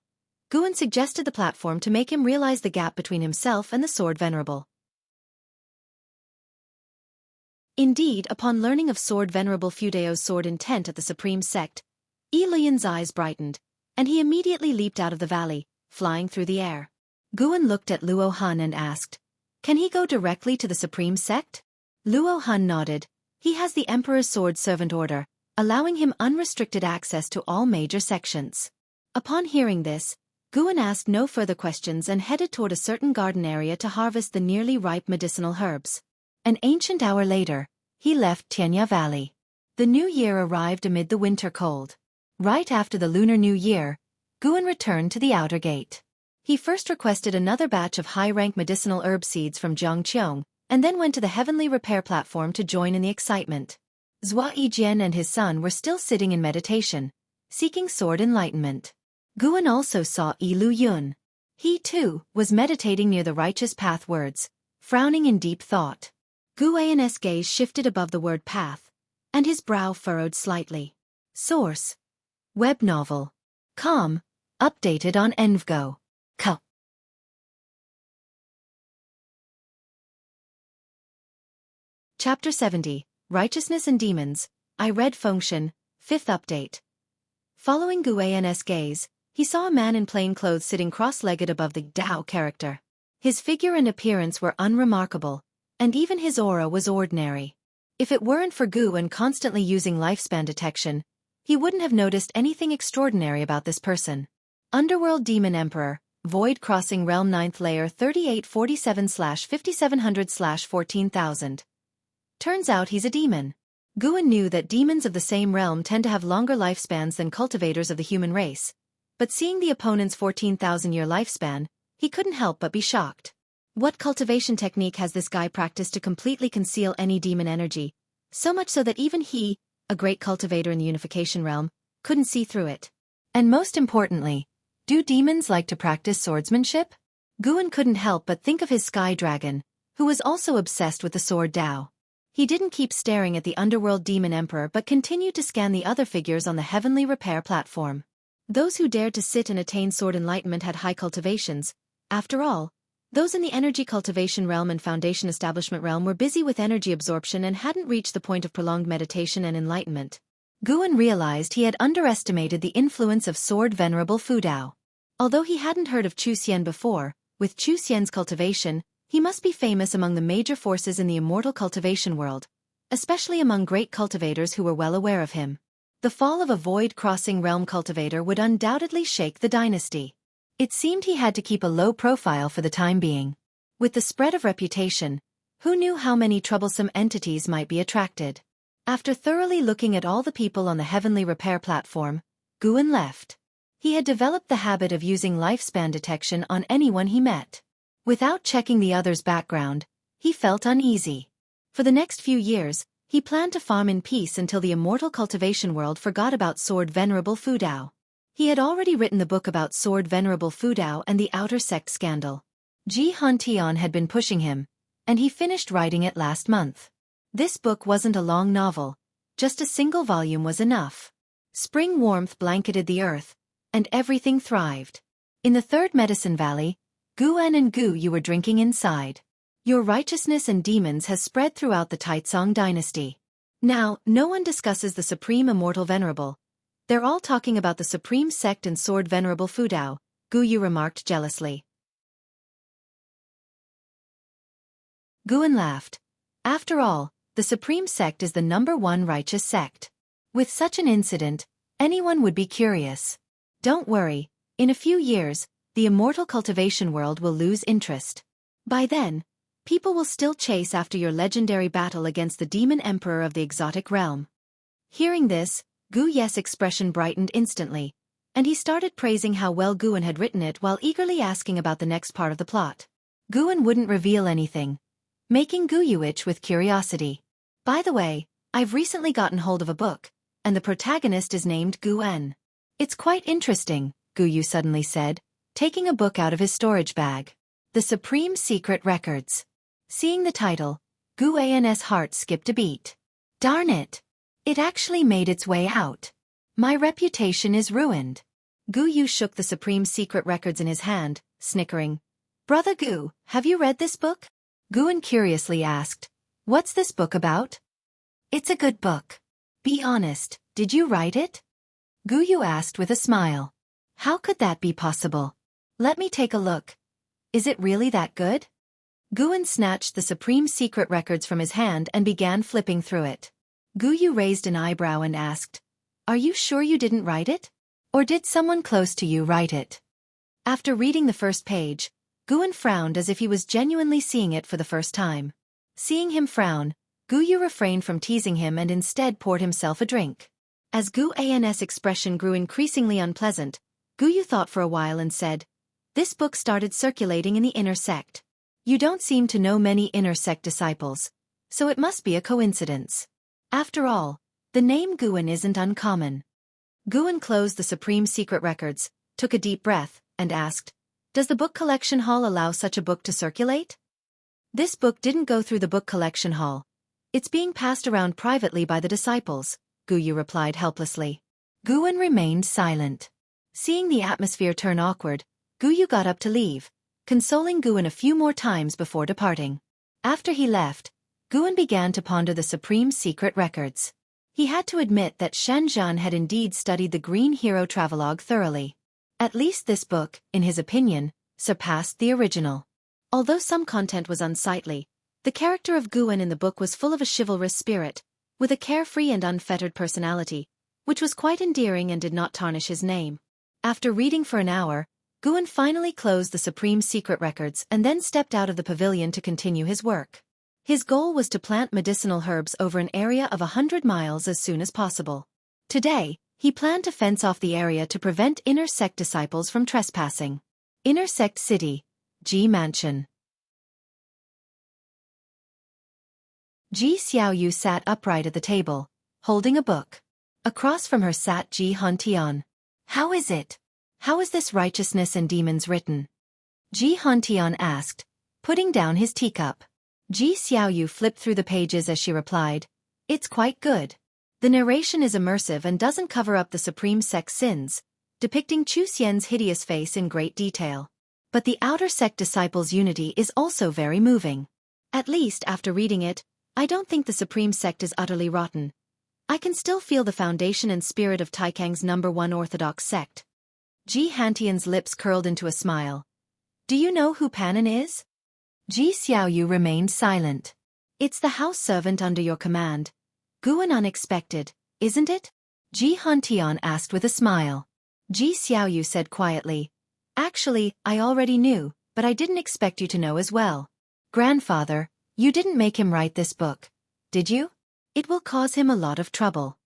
Guan suggested the platform to make him realize the gap between himself and the sword Venerable. Indeed, upon learning of sword Venerable Fudao's sword intent at the supreme sect, Yi Liyun's eyes brightened, and he immediately leaped out of the valley, flying through the air. Guan looked at Luo Han and asked, "Can he go directly to the supreme sect?" Luo Han nodded. He has the Emperor's Sword Servant Order, allowing him unrestricted access to all major sections. Upon hearing this, Guan asked no further questions and headed toward a certain garden area to harvest the nearly ripe medicinal herbs. An ancient hour later, he left Xianxia Valley. The new year arrived amid the winter cold. Right after the Lunar New Year, Guan returned to the outer gate. He first requested another batch of high-rank medicinal herb seeds from Jianghu, and then went to the heavenly repair platform to join in the excitement. Zhua Yijian and his son were still sitting in meditation, seeking sword enlightenment. Guan also saw Yi Liyun. He, too, was meditating near the righteous path words, frowning in deep thought. Guan's gaze shifted above the word path, and his brow furrowed slightly. Source: Web novel. Com. Updated on Envgo. Co. Chapter 70, Righteousness and Demons. I read Fengshen, 5th update. Following Guan's gaze, he saw a man in plain clothes sitting cross-legged above the Dao character. His figure and appearance were unremarkable, and even his aura was ordinary. If it weren't for Guan constantly using lifespan detection, he wouldn't have noticed anything extraordinary about this person. Underworld Demon Emperor, Void Crossing Realm 9th Layer 3847/5700/14000. Turns out he's a demon. Guan knew that demons of the same realm tend to have longer lifespans than cultivators of the human race, but seeing the opponent's 14,000-year lifespan, he couldn't help but be shocked. What cultivation technique has this guy practiced to completely conceal any demon energy, so much so that even he, a great cultivator in the unification realm, couldn't see through it? And most importantly, do demons like to practice swordsmanship? Guan couldn't help but think of his sky dragon, who was also obsessed with the sword Dao. He didn't keep staring at the underworld demon emperor but continued to scan the other figures on the heavenly repair platform. Those who dared to sit and attain sword enlightenment had high cultivations. After all, those in the energy cultivation realm and foundation establishment realm were busy with energy absorption and hadn't reached the point of prolonged meditation and enlightenment. Guan realized he had underestimated the influence of sword Venerable Fudao. Although he hadn't heard of Chu Xian before, with Chu Xian's cultivation, he must be famous among the major forces in the immortal cultivation world, especially among great cultivators who were well aware of him. The fall of a void-crossing realm cultivator would undoubtedly shake the dynasty. It seemed he had to keep a low profile for the time being. With the spread of reputation, who knew how many troublesome entities might be attracted? After thoroughly looking at all the people on the heavenly repair platform, Guan left. He had developed the habit of using lifespan detection on anyone he met. Without checking the other's background, he felt uneasy. For the next few years, he planned to farm in peace until the immortal cultivation world forgot about sword Venerable Fudao. He had already written the book about sword Venerable Fudao and the outer sect scandal. Ji Hantian had been pushing him, and he finished writing it last month. This book wasn't a long novel, just a single volume was enough. Spring warmth blanketed the earth, and everything thrived. In the third medicine valley, Guan and Gu you were drinking inside. Your righteousness and demons has spread throughout the Taizong dynasty. Now, no one discusses the supreme immortal venerable. They're all talking about the supreme sect and sword Venerable Fudao, Gu Yu remarked jealously. Guan laughed. After all, the supreme sect is the #1 righteous sect. With such an incident, anyone would be curious. Don't worry, in a few years, the immortal cultivation world will lose interest. By then, people will still chase after your legendary battle against the demon emperor of the exotic realm. Hearing this, Gu Ye's expression brightened instantly, and he started praising how well Guan had written it while eagerly asking about the next part of the plot. Guan wouldn't reveal anything, making Gu Yu itch with curiosity. By the way, I've recently gotten hold of a book, and the protagonist is named Guan. It's quite interesting, Gu Yu suddenly said, taking a book out of his storage bag. The Supreme Secret Records. Seeing the title, Guan's heart skipped a beat. Darn it! It actually made its way out. My reputation is ruined. Gu Yu shook the supreme secret records in his hand, snickering. Brother Gu, have you read this book? Guan curiously asked. What's this book about? It's a good book. Be honest, did you write it? Gu Yu asked with a smile. How could that be possible? Let me take a look. Is it really that good? Guan snatched the supreme secret records from his hand and began flipping through it. Gu Yu raised an eyebrow and asked, Are you sure you didn't write it? Or did someone close to you write it? After reading the first page, Guan frowned as if he was genuinely seeing it for the first time. Seeing him frown, Gu Yu refrained from teasing him and instead poured himself a drink. As Gu An's expression grew increasingly unpleasant, Gu Yu thought for a while and said, This book started circulating in the inner sect. You don't seem to know many inner sect disciples, so it must be a coincidence. After all, the name Guan isn't uncommon. Guan closed the supreme secret records, took a deep breath, and asked, Does the book collection hall allow such a book to circulate? This book didn't go through the book collection hall. It's being passed around privately by the disciples, Gu Yu replied helplessly. Guan remained silent. Seeing the atmosphere turn awkward, Gu Yu got up to leave, consoling Guan a few more times before departing. After he left, Guan began to ponder the supreme secret records. He had to admit that Xianxia had indeed studied the Green Hero Travelogue thoroughly. At least this book, in his opinion, surpassed the original. Although some content was unsightly, the character of Guan in the book was full of a chivalrous spirit, with a carefree and unfettered personality, which was quite endearing and did not tarnish his name. After reading for an hour, Guan finally closed the supreme secret records and then stepped out of the pavilion to continue his work. His goal was to plant medicinal herbs over an area of 100 miles as soon as possible. Today, he planned to fence off the area to prevent inner sect disciples from trespassing. Inner Sect City, Ji Mansion. Ji Xiaoyu sat upright at the table, holding a book. Across from her sat Ji Hantian. How is it? How is this righteousness and demons written? Ji Hantian asked, putting down his teacup. Ji Xiaoyu flipped through the pages as she replied, It's quite good. The narration is immersive and doesn't cover up the Supreme Sect's sins, depicting Chu Xian's hideous face in great detail. But the outer sect disciples' unity is also very moving. At least after reading it, I don't think the Supreme Sect is utterly rotten. I can still feel the foundation and spirit of Taikang's #1 orthodox sect. Ji Hantian's lips curled into a smile. Do you know who Panin is? Ji Xiaoyu remained silent. It's the house servant under your command. Guan unexpected, isn't it? Ji Hantian asked with a smile. Ji Xiaoyu said quietly, Actually, I already knew, but I didn't expect you to know as well. Grandfather, you didn't make him write this book, did you? It will cause him a lot of trouble.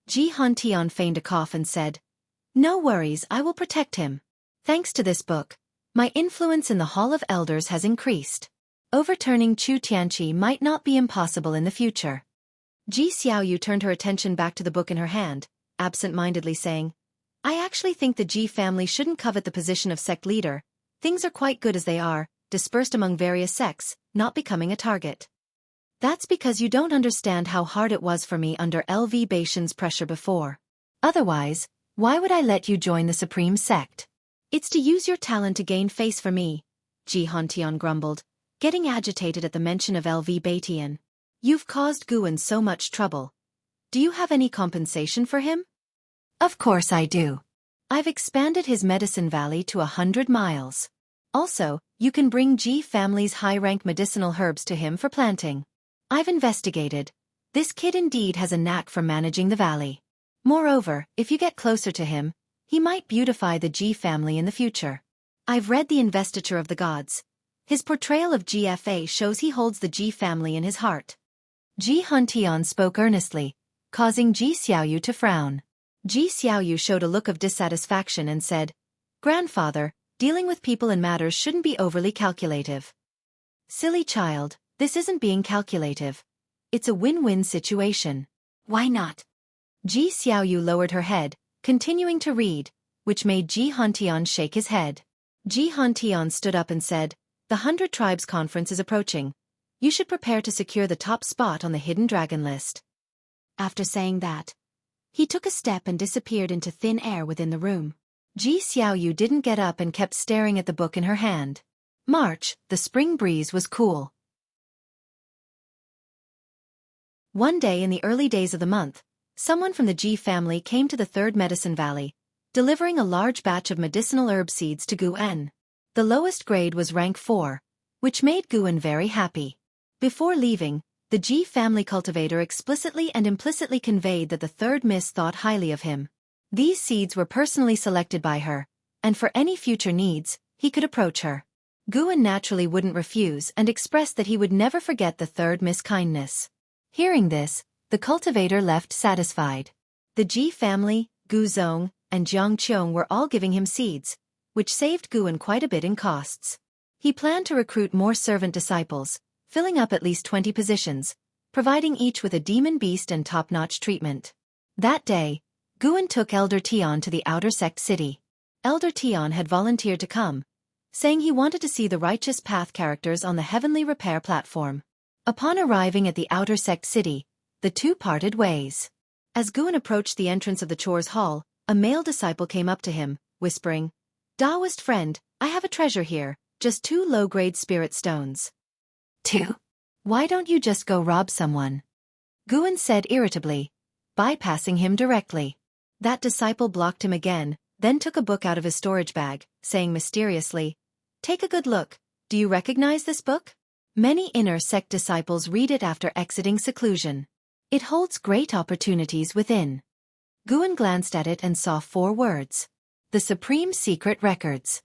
Ji Hantian feigned a cough and said, No worries, I will protect him. Thanks to this book, my influence in the Hall of Elders has increased. Overturning Chu Tianqi might not be impossible in the future. Ji Xiaoyu turned her attention back to the book in her hand, absent-mindedly saying, I actually think the Ji family shouldn't covet the position of sect leader. Things are quite good as they are, dispersed among various sects, not becoming a target. That's because you don't understand how hard it was for me under LV Baishan's pressure before. Otherwise, why would I let you join the Supreme Sect? It's to use your talent to gain face for me, Ji Hantian grumbled, getting agitated at the mention of LV Baitian. You've caused Guan so much trouble. Do you have any compensation for him? Of course I do. I've expanded his medicine valley to 100 miles. Also, you can bring Ji family's high-rank medicinal herbs to him for planting. I've investigated. This kid indeed has a knack for managing the valley. Moreover, if you get closer to him, he might beautify the Ji family in the future. I've read the Investiture of the Gods. His portrayal of GFA shows he holds the Ji family in his heart. Ji Hantian spoke earnestly, causing Ji Xiaoyu to frown. Ji Xiaoyu showed a look of dissatisfaction and said, Grandfather, dealing with people and matters shouldn't be overly calculative. Silly child, this isn't being calculative. It's a win-win situation. Why not? Ji Xiaoyu lowered her head, continuing to read, which made Ji Hantian shake his head. Ji Hantian stood up and said, The 100 Tribes Conference is approaching. You should prepare to secure the top spot on the Hidden Dragon list. After saying that, He took a step and disappeared into thin air within the room. Ji Xiaoyu didn't get up and kept staring at the book in her hand. March, the spring breeze was cool. One day in the early days of the month, someone from the Ji family came to the Third Medicine Valley, delivering a large batch of medicinal herb seeds to Gu-en. The lowest grade was rank 4, which made Gu-en very happy. Before leaving, the Ji family cultivator explicitly and implicitly conveyed that the third miss thought highly of him. These seeds were personally selected by her, and for any future needs, he could approach her. Gu-en naturally wouldn't refuse and expressed that he would never forget the third miss' kindness. Hearing this, the cultivator left satisfied. The Ji family, Gu Zong, and Jiang Qiong were all giving him seeds, which saved Gu-en quite a bit in costs. He planned to recruit more servant disciples, filling up at least 20 positions, providing each with a demon beast and top-notch treatment. That day, Gu-en took Elder Tian to the outer sect city. Elder Tian had volunteered to come, saying he wanted to see the righteous path characters on the heavenly repair platform. Upon arriving at the outer sect city, the two parted ways. As Gu-en approached the entrance of the chores hall, a male disciple came up to him, whispering, "Taoist friend, I have a treasure here, just 2 low-grade spirit stones." 2? Why don't you just go rob someone? Gu-en said irritably, bypassing him directly. That disciple blocked him again, then took a book out of his storage bag, saying mysteriously, "Take a good look, do you recognize this book? Many inner sect disciples read it after exiting seclusion. It holds great opportunities within." Gu-en glanced at it and saw 4 words. The Supreme Secret Records.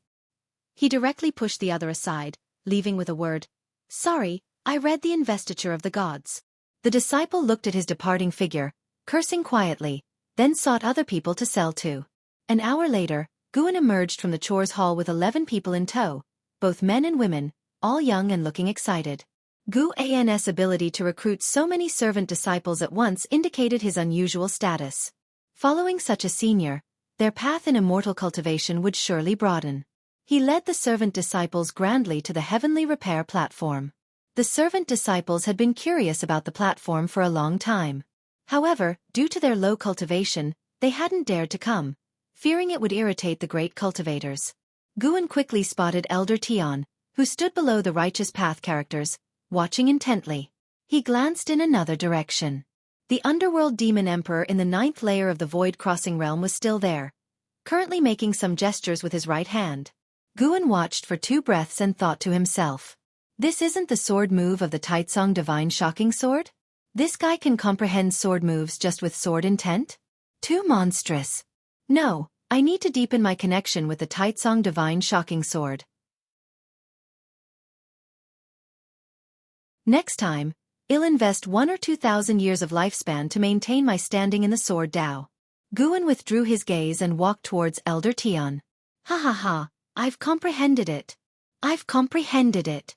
He directly pushed the other aside, leaving with a word, "Sorry, I read the Investiture of the Gods." The disciple looked at his departing figure, cursing quietly, then sought other people to sell to. An hour later, Gu-en emerged from the chores hall with 11 people in tow, both men and women, all young and looking excited. Gu-en's ability to recruit so many servant disciples at once indicated his unusual status. Following such a senior, their path in immortal cultivation would surely broaden. He led the servant disciples grandly to the heavenly repair platform. The servant disciples had been curious about the platform for a long time. However, due to their low cultivation, they hadn't dared to come, fearing it would irritate the great cultivators. Gu-en quickly spotted Elder Tian, who stood below the righteous path characters, watching intently. He glanced in another direction. The underworld demon emperor in the 9th layer of the void crossing realm was still there, currently making some gestures with his right hand. Gu-en watched for 2 breaths and thought to himself, "This isn't the sword move of the Taitsong Divine Shocking Sword? This guy can comprehend sword moves just with sword intent? Too monstrous. No, I need to deepen my connection with the Taitsong Divine Shocking Sword." Next time, I'll invest 1 or 2,000 years of lifespan to maintain my standing in the sword Dao. Gu-en withdrew his gaze and walked towards Elder Tian. "Ha ha ha, I've comprehended it. I've comprehended it."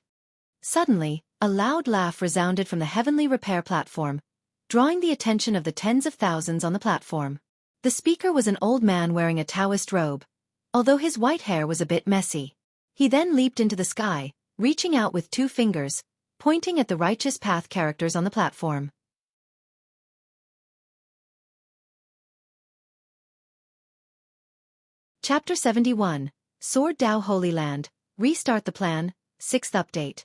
Suddenly, a loud laugh resounded from the heavenly repair platform, drawing the attention of the tens of thousands on the platform. The speaker was an old man wearing a Taoist robe, although his white hair was a bit messy. He then leaped into the sky, reaching out with 2 fingers, pointing at the righteous path characters on the platform. Chapter 71, Sword Dao Holy Land, Restart the Plan, 6th Update.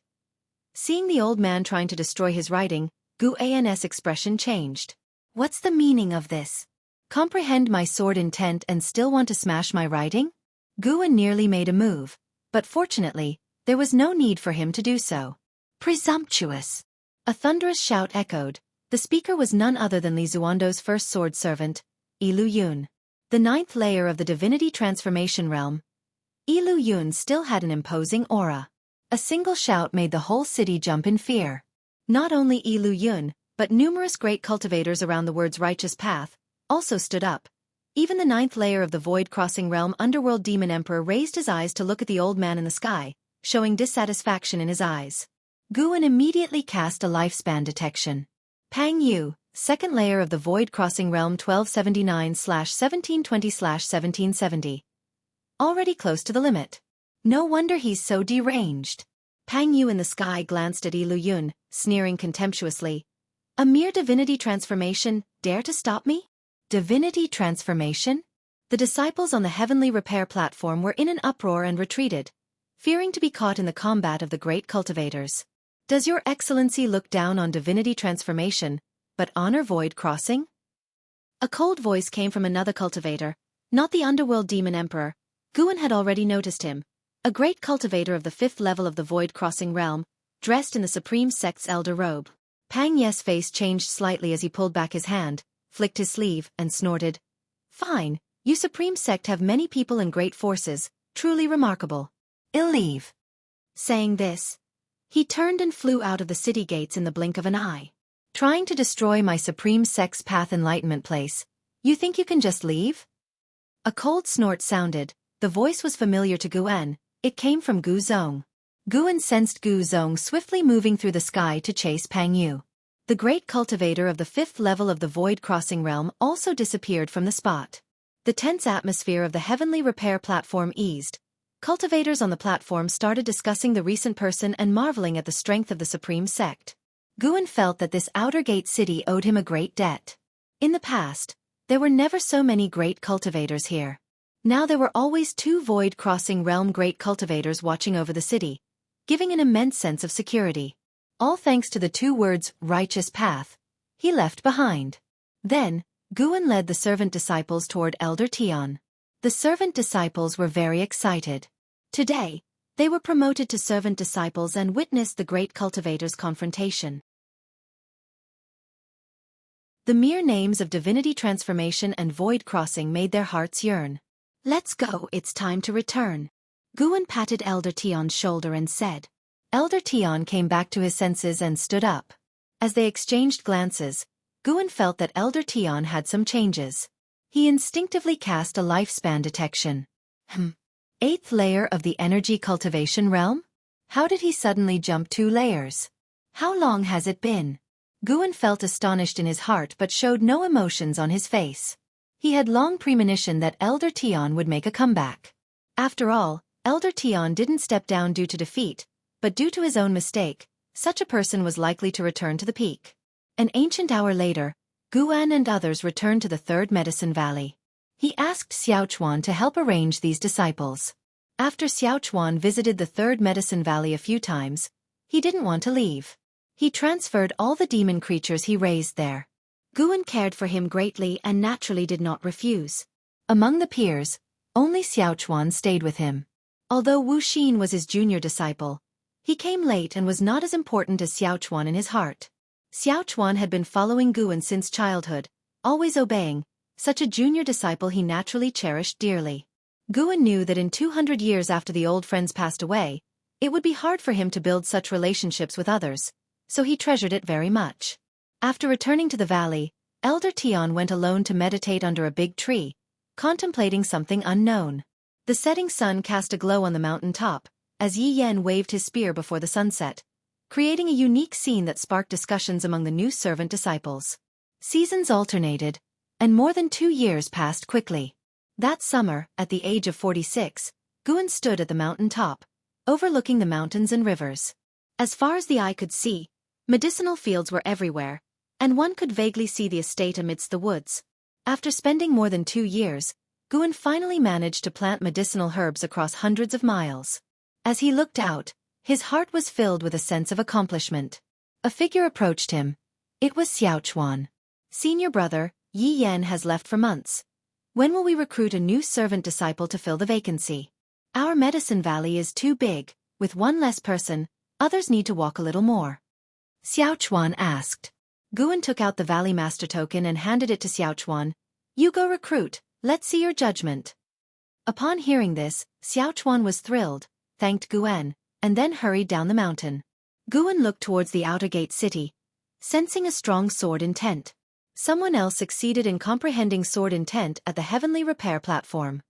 Seeing the old man trying to destroy his writing, Gu-en's expression changed. "What's the meaning of this? Comprehend my sword intent and still want to smash my writing?" Gu-en nearly made a move, but fortunately, there was no need for him to do so. "Presumptuous!" A thunderous shout echoed. The speaker was none other than Li Zuando's first sword servant, Ilu Yun. The 9th layer of the divinity transformation realm. Ilu Yun still had an imposing aura. A single shout made the whole city jump in fear. Not only Ilu Yun, but numerous great cultivators around the world's righteous path, also stood up. Even the 9th layer of the void crossing realm underworld demon emperor raised his eyes to look at the old man in the sky, showing dissatisfaction in his eyes. Gu-en immediately cast a lifespan detection. Pang Yu, 2nd layer of the void crossing realm 1279/1720/1770. Already close to the limit. No wonder he's so deranged. Pang Yu in the sky glanced at Ilu Yun, sneering contemptuously. "A mere divinity transformation, dare to stop me?" Divinity transformation? The disciples on the heavenly repair platform were in an uproar and retreated, fearing to be caught in the combat of the great cultivators. Does your excellency look down on divinity transformation, but honor void crossing? A cold voice came from another cultivator, not the underworld demon emperor. Guan had already noticed him, a great cultivator of the 5th level of the void crossing realm, dressed in the supreme sect's elder robe. Pang Ye's face changed slightly as he pulled back his hand, flicked his sleeve, and snorted. Fine, you supreme sect have many people and great forces, truly remarkable. I'll leave. Saying this, he turned and flew out of the city gates in the blink of an eye. Trying to destroy my supreme sect's path enlightenment place, you think you can just leave? A cold snort sounded. The voice was familiar to Guan. It came from Gu Zong. Guan sensed Gu Zong swiftly moving through the sky to chase Pang Yu. The great cultivator of the 5th level of the void crossing realm also disappeared from the spot. The tense atmosphere of the heavenly repair platform eased. Cultivators on the platform started discussing the recent person and marveling at the strength of the supreme sect. Guan felt that this outer gate city owed him a great debt. In the past, there were never so many great cultivators here. Now there were always 2 void crossing realm great cultivators watching over the city, giving an immense sense of security. All thanks to the 2 words, righteous path, he left behind. Then, Guan led the servant disciples toward Elder Tian. The servant disciples were very excited. Today, they were promoted to servant disciples and witnessed the great cultivator's confrontation. The mere names of divinity transformation and void crossing made their hearts yearn. Let's go, it's time to return. Guan patted Elder Tian's shoulder and said. Elder Tian came back to his senses and stood up. As they exchanged glances, Guan felt that Elder Tian had some changes. He instinctively cast a lifespan detection. 8th layer of the energy cultivation realm? How did he suddenly jump 2 layers? How long has it been? Guan felt astonished in his heart but showed no emotions on his face. He had long premonition that Elder Tian would make a comeback. After all, Elder Tian didn't step down due to defeat, but due to his own mistake. Such a person was likely to return to the peak. An ancient hour later, Guan and others returned to the 3rd Medicine Valley. He asked Xiaochuan to help arrange these disciples. After Xiaochuan visited the 3rd Medicine Valley a few times, he didn't want to leave. He transferred all the demon creatures he raised there. Guan cared for him greatly and naturally did not refuse. Among the peers, only Xiaochuan stayed with him. Although Wu Xin was his junior disciple, he came late and was not as important as Xiaochuan in his heart. Xiaochuan had been following Guan since childhood, always obeying. Such a junior disciple he naturally cherished dearly. Guan knew that in 200 years after the old friends passed away, it would be hard for him to build such relationships with others, so he treasured it very much. After returning to the valley, Elder Tian went alone to meditate under a big tree, contemplating something unknown. The setting sun cast a glow on the mountain top, as Yi Yan waved his spear before the sunset, creating a unique scene that sparked discussions among the new servant disciples. Seasons alternated, and more than 2 years passed quickly. That summer, at the age of 46, Guan stood at the mountain top, overlooking the mountains and rivers. As far as the eye could see, medicinal fields were everywhere, and one could vaguely see the estate amidst the woods. After spending more than 2 years, Guan finally managed to plant medicinal herbs across hundreds of miles. As he looked out, his heart was filled with a sense of accomplishment. A figure approached him. It was Xiaochuan. Senior brother, Yi Yan has left for months. When will we recruit a new servant disciple to fill the vacancy? Our medicine valley is too big, with one less person, others need to walk a little more. Xiaochuan asked. Guan took out the valley master token and handed it to Xiaochuan. You go recruit, let's see your judgment. Upon hearing this, Xiaochuan was thrilled, thanked Guan, and then hurried down the mountain. Guan looked towards the outer gate city, sensing a strong sword intent. Someone else succeeded in comprehending sword intent at the heavenly repair platform.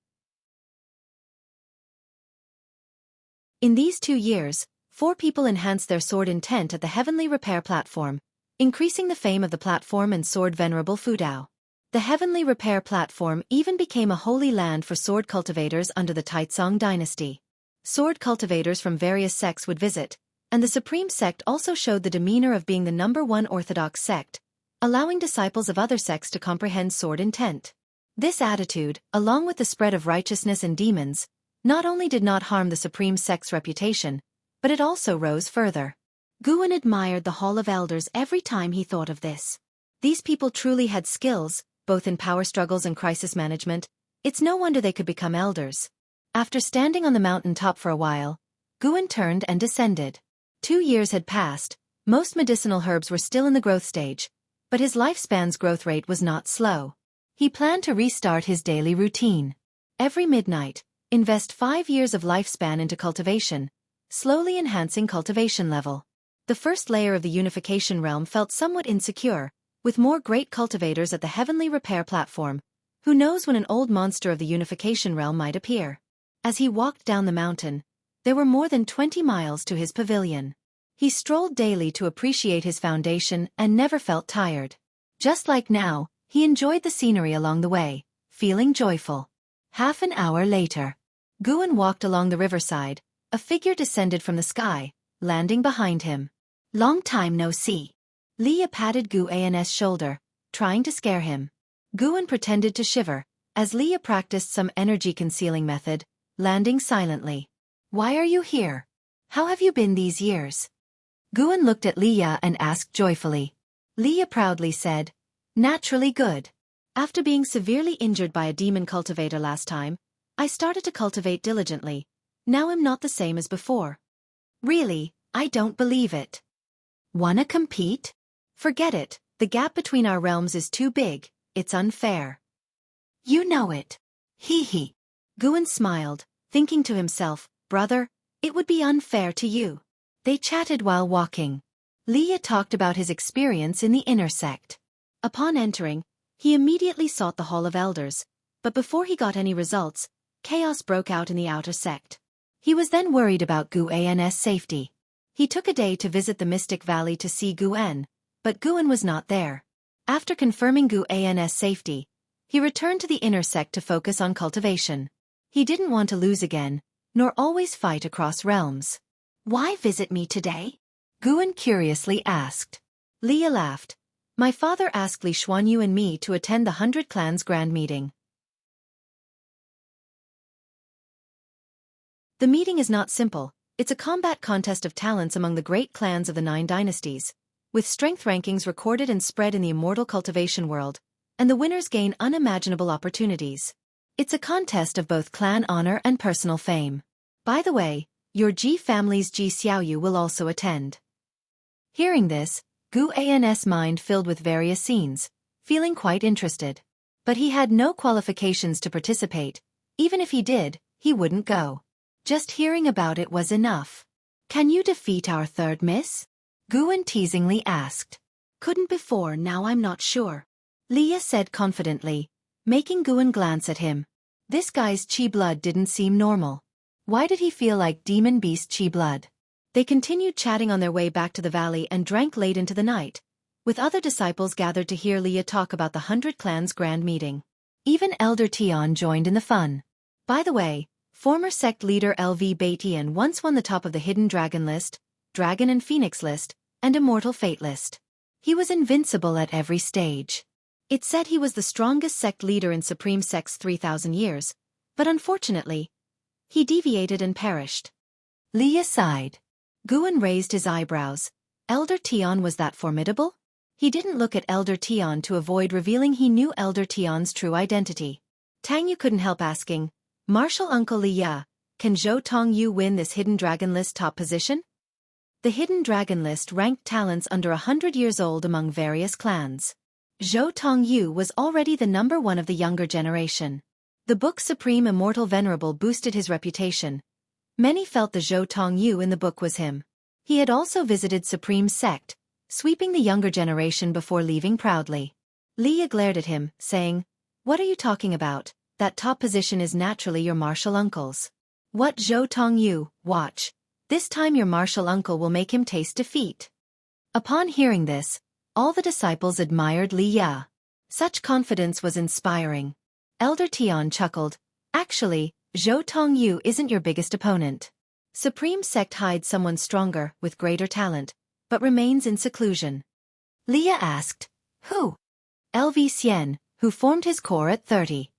In these 2 years, 4 people enhanced their sword intent at the heavenly repair platform, increasing the fame of the platform and sword Venerable Fudao. The heavenly repair platform even became a holy land for sword cultivators under the Taizong dynasty. Sword cultivators from various sects would visit, and the supreme sect also showed the demeanor of being the #1 orthodox sect, allowing disciples of other sects to comprehend sword intent. This attitude, along with the spread of righteousness and demons, not only did not harm the supreme sect's reputation, but it also rose further. Guan admired the Hall of Elders every time he thought of this. These people truly had skills, both in power struggles and crisis management. It's no wonder they could become elders. After standing on the mountain top for a while, Guan turned and descended. 2 years had passed, most medicinal herbs were still in the growth stage, but his lifespan's growth rate was not slow. He planned to restart his daily routine. Every midnight, invest 5 years of lifespan into cultivation, slowly enhancing cultivation level. The first layer of the unification realm felt somewhat insecure, with more great cultivators at the heavenly repair platform. Who knows when an old monster of the unification realm might appear? As he walked down the mountain, there were more than 20 miles to his pavilion. He strolled daily to appreciate his foundation and never felt tired. Just like now, he enjoyed the scenery along the way, feeling joyful. Half an hour later, Guan walked along the riverside. A figure descended from the sky, landing behind him. Long time no see. Leah patted Guan's shoulder, trying to scare him. Guan pretended to shiver, as Leah practiced some energy-concealing method, landing silently. Why are you here? How have you been these years? Guan looked at Leah and asked joyfully. Leah proudly said, naturally good. After being severely injured by a demon cultivator last time, I started to cultivate diligently. Now I'm not the same as before. Really, I don't believe it. Wanna compete? Forget it, the gap between our realms is too big, it's unfair. You know it. Hee hee. Guan smiled, thinking to himself, brother, it would be unfair to you. They chatted while walking. Leah talked about his experience in the inner sect. Upon entering, he immediately sought the Hall of Elders, but before he got any results, chaos broke out in the outer sect. He was then worried about Guan's safety. He took a day to visit the Mystic Valley to see Guan, but Guan was not there. After confirming Guan's safety, he returned to the inner sect to focus on cultivation. He didn't want to lose again, nor always fight across realms. Why visit me today? Guan curiously asked. Leah laughed. My father asked Li Xuanyu and me to attend the 100 Clans Grand Meeting. The meeting is not simple, it's a combat contest of talents among the great clans of the 9 dynasties, with strength rankings recorded and spread in the immortal cultivation world, and the winners gain unimaginable opportunities. It's a contest of both clan honor and personal fame. By the way, your Ji family's Ji Xiaoyu will also attend. Hearing this, Guan's mind filled with various scenes, feeling quite interested. But he had no qualifications to participate. Even if he did, he wouldn't go. Just hearing about it was enough. Can you defeat our third miss? Guan teasingly asked. Couldn't before, now I'm not sure. Leah said confidently, making Guan glance at him. This guy's chi blood didn't seem normal. Why did he feel like demon beast chi blood? They continued chatting on their way back to the valley and drank late into the night, with other disciples gathered to hear Leah talk about the 100 Clans Grand Meeting. Even Elder Tian joined in the fun. By the way, former sect leader LV Baitian once won the top of the Hidden Dragon list, Dragon and Phoenix list, and Immortal Fate list. He was invincible at every stage. It said he was the strongest sect leader in Supreme Sect's 3,000 years, but unfortunately, he deviated and perished. Leah sighed. Guan raised his eyebrows. Elder Tian was that formidable? He didn't look at Elder Tian to avoid revealing he knew Elder Tian's true identity. Tang Yu couldn't help asking, Martial Uncle Leah, can Zhou Tongyu win this Hidden Dragon List top position? The Hidden Dragon List ranked talents under 100 years old among various clans. Zhou Tongyu was already the number 1 of the younger generation. The book Supreme Immortal Venerable boosted his reputation. Many felt the Zhou Tongyu in the book was him. He had also visited Supreme Sect, sweeping the younger generation before leaving proudly. Leah glared at him, saying, What are you talking about? That top position is naturally your martial uncle's. What Zhou Tongyu, watch. This time your martial uncle will make him taste defeat. Upon hearing this, all the disciples admired Leah. Such confidence was inspiring. Elder Tian chuckled, Actually, Zhou Tongyu isn't your biggest opponent. Supreme Sect hides someone stronger, with greater talent, but remains in seclusion. Leah asked, Who? LV Xian, who formed his core at 30.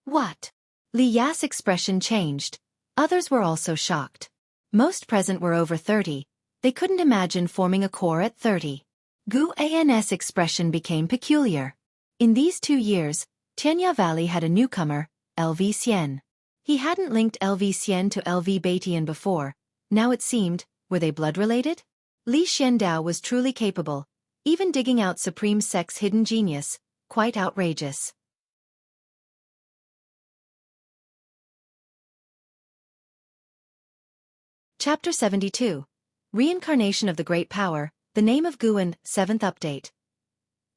What? Li Ya's expression changed. Others were also shocked. Most present were over 30. They couldn't imagine forming a core at 30. Gu An's expression became peculiar. In these 2 years, Xianxia Valley had a newcomer, LV Xian. He hadn't linked LV Xian to LV Batian before. Now it seemed, were they blood-related? Li Xiandao was truly capable, even digging out Supreme Sect's hidden genius, quite outrageous. Chapter 72. Reincarnation of the Great Power, the name of Guan, 7th update.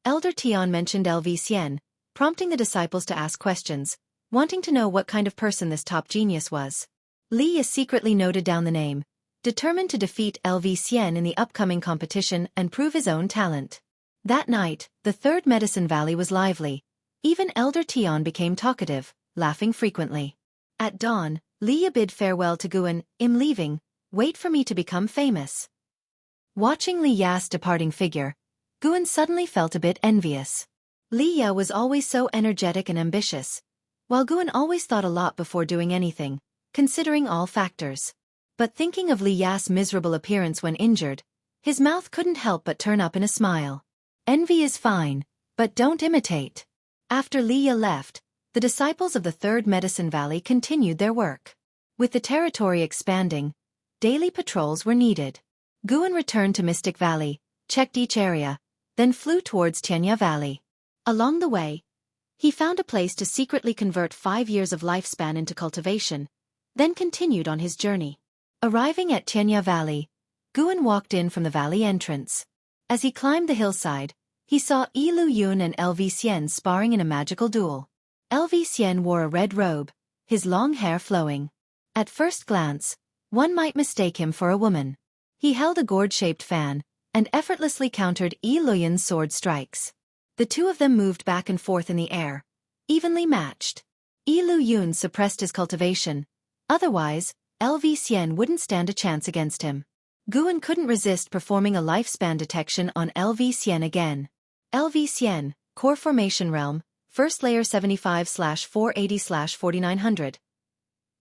Elder Tian mentioned LV Xian, prompting the disciples to ask questions, wanting to know what kind of person this top genius was. Li is secretly noted down the name, determined to defeat LV Xian in the upcoming competition and prove his own talent. That night, the third Medicine Valley was lively. Even Elder Tian became talkative, laughing frequently. At dawn, Li bid farewell to Guan. "I'm leaving, wait for me to become famous." Watching Li Ya's departing figure, Guan suddenly felt a bit envious. Li Ya was always so energetic and ambitious, while Guan always thought a lot before doing anything, considering all factors. But thinking of Li Ya's miserable appearance when injured, his mouth couldn't help but turn up in a smile. Envy is fine, but don't imitate. After Li Ya left, the disciples of the Third Medicine Valley continued their work. With the territory expanding, daily patrols were needed. Guan returned to Mystic Valley, checked each area, then flew towards Xianxia Valley. Along the way, he found a place to secretly convert 5 years of lifespan into cultivation, then continued on his journey. Arriving at Xianxia Valley, Guan walked in from the valley entrance. As he climbed the hillside, he saw Lu Yun and LV Xian sparring in a magical duel. LV Xian wore a red robe, his long hair flowing. At first glance, one might mistake him for a woman. He held a gourd-shaped fan, and effortlessly countered Lu Yun's sword strikes. The two of them moved back and forth in the air, evenly matched. Lu Yun suppressed his cultivation. Otherwise, LV Xian wouldn't stand a chance against him. Guan couldn't resist performing a lifespan detection on LV Xian again. LV Xian, Core Formation Realm, First Layer 75/480/4900.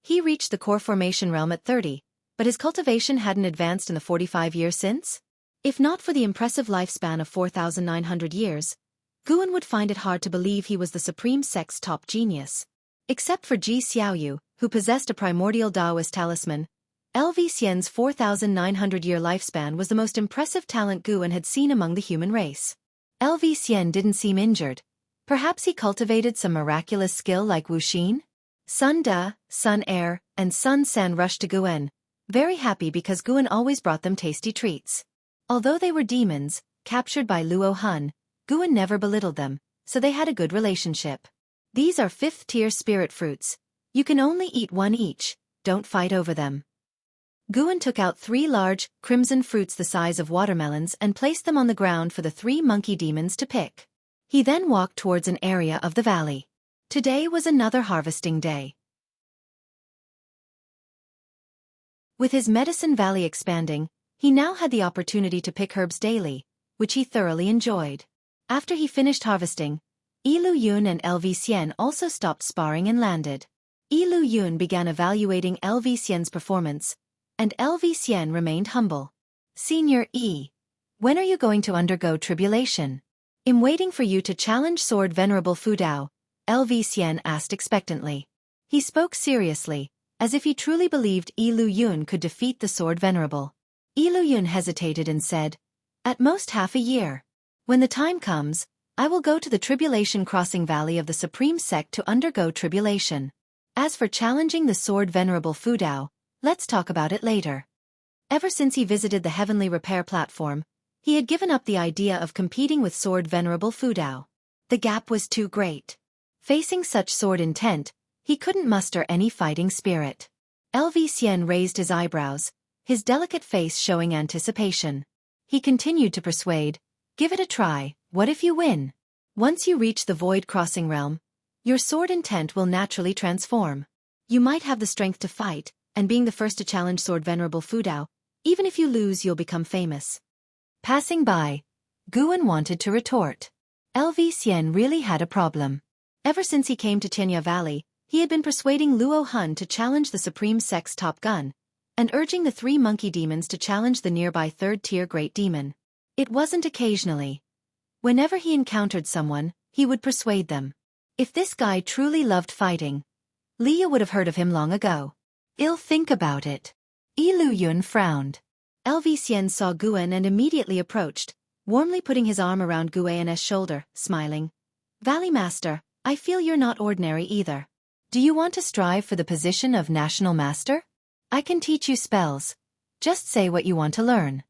He reached the Core Formation Realm at 30, but his cultivation hadn't advanced in the 45 years since? If not for the impressive lifespan of 4,900 years, Guan would find it hard to believe he was the Supreme Sect's top genius. Except for Ji Xiaoyu, who possessed a primordial Taoist talisman, LV Xian's 4,900-year lifespan was the most impressive talent Guan had seen among the human race. LV Xian didn't seem injured. Perhaps he cultivated some miraculous skill like Wuxia? Sun Da, Sun Air, and Sun San rushed to Guan, very happy because Guan always brought them tasty treats. Although they were demons, captured by Luo Hun, Guan never belittled them, so they had a good relationship. These are 5th-tier spirit fruits. You can only eat one each, don't fight over them. Guan took out 3 large, crimson fruits the size of watermelons and placed them on the ground for the 3 monkey demons to pick. He then walked towards an area of the valley. Today was another harvesting day. With his Medicine Valley expanding, he now had the opportunity to pick herbs daily, which he thoroughly enjoyed. After he finished harvesting, Lu Yun and LV Xian also stopped sparring and landed. Lu Yun began evaluating LV Xian's performance, and LV Xian remained humble. "Senior E, when are you going to undergo tribulation?" "I'm waiting for you to challenge Sword Venerable Fudao," LV Xian asked expectantly. He spoke seriously, as if he truly believed Lu Yun could defeat the Sword Venerable. Lu Yun hesitated and said, "At most half a year. When the time comes, I will go to the Tribulation Crossing Valley of the Supreme Sect to undergo tribulation. As for challenging the Sword Venerable Fudao, let's talk about it later." Ever since he visited the Heavenly Repair Platform, he had given up the idea of competing with Sword Venerable Fudao. The gap was too great. Facing such sword intent, he couldn't muster any fighting spirit. LV Xian raised his eyebrows, his delicate face showing anticipation. He continued to persuade, "Give it a try, what if you win? Once you reach the Void Crossing Realm, your sword intent will naturally transform. You might have the strength to fight, and being the first to challenge Sword Venerable Fudao, even if you lose you'll become famous." Passing by, Guan wanted to retort. LV really had a problem. Ever since he came to Xianxia Valley, he had been persuading Luo Hun to challenge the Supreme Sect's top gun, and urging the 3 monkey demons to challenge the nearby 3rd-tier Great Demon. It wasn't occasionally. Whenever he encountered someone, he would persuade them. If this guy truly loved fighting, Leah would have heard of him long ago. I'll think about it. Lu Yun frowned. LV saw Guan and immediately approached, warmly putting his arm around Guan's shoulder, smiling. Valley Master, I feel you're not ordinary either. Do you want to strive for the position of National Master? I can teach you spells. Just say what you want to learn.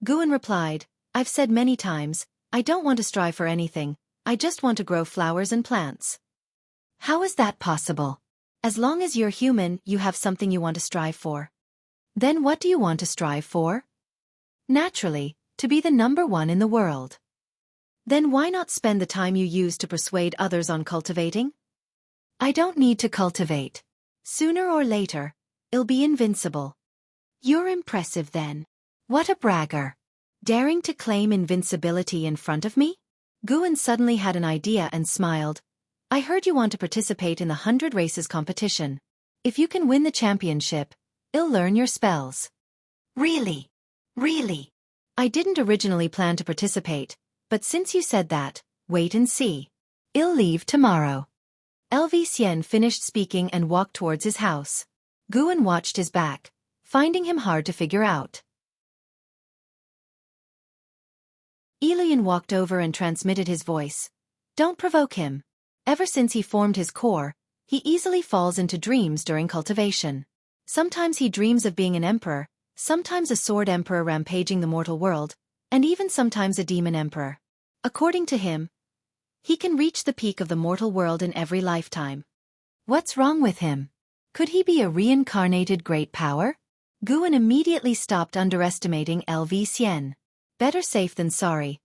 Guan replied, I've said many times, I don't want to strive for anything, I just want to grow flowers and plants. How is that possible? As long as you're human, you have something you want to strive for. Then what do you want to strive for? Naturally, to be the #1 in the world. Then why not spend the time you use to persuade others on cultivating? I don't need to cultivate. Sooner or later, I'll be invincible. You're impressive then. What a bragger. Daring to claim invincibility in front of me? Guan suddenly had an idea and smiled. I heard you want to participate in the 100 races competition. If you can win the championship, I'll learn your spells. Really? Really? I didn't originally plan to participate, but since you said that, wait and see. I'll leave tomorrow. LV finished speaking and walked towards his house. Guan watched his back, finding him hard to figure out. Iluyan walked over and transmitted his voice. Don't provoke him. Ever since he formed his core, he easily falls into dreams during cultivation. Sometimes he dreams of being an emperor, sometimes a sword emperor rampaging the mortal world, and even sometimes a demon emperor. According to him, he can reach the peak of the mortal world in every lifetime. What's wrong with him? Could he be a reincarnated great power? Guan immediately stopped underestimating LV. Better safe than sorry.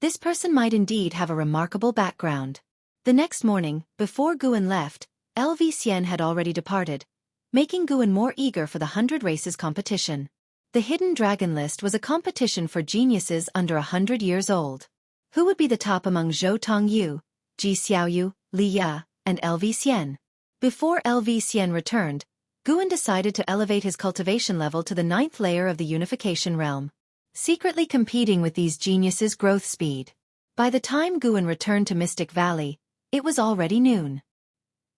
This person might indeed have a remarkable background. The next morning, before Guan left, LV had already departed, making Guan more eager for the 100 races competition. The Hidden Dragon List was a competition for geniuses under 100 years old. Who would be the top among Zhou Tongyu, Ji Xiaoyu, Li Ya, and LV? Before LV returned, Guan decided to elevate his cultivation level to the 9th layer of the unification realm, secretly competing with these geniuses' growth speed. By the time Guan returned to Mystic Valley, it was already noon.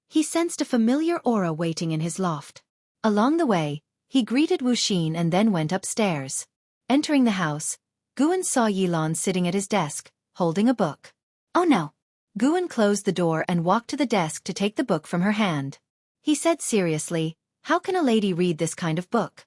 He sensed a familiar aura waiting in his loft. Along the way, he greeted Wuxia and then went upstairs. Entering the house, Guan saw Yilan sitting at his desk, holding a book. Oh no! Guan closed the door and walked to the desk to take the book from her hand. He said seriously, how can a lady read this kind of book?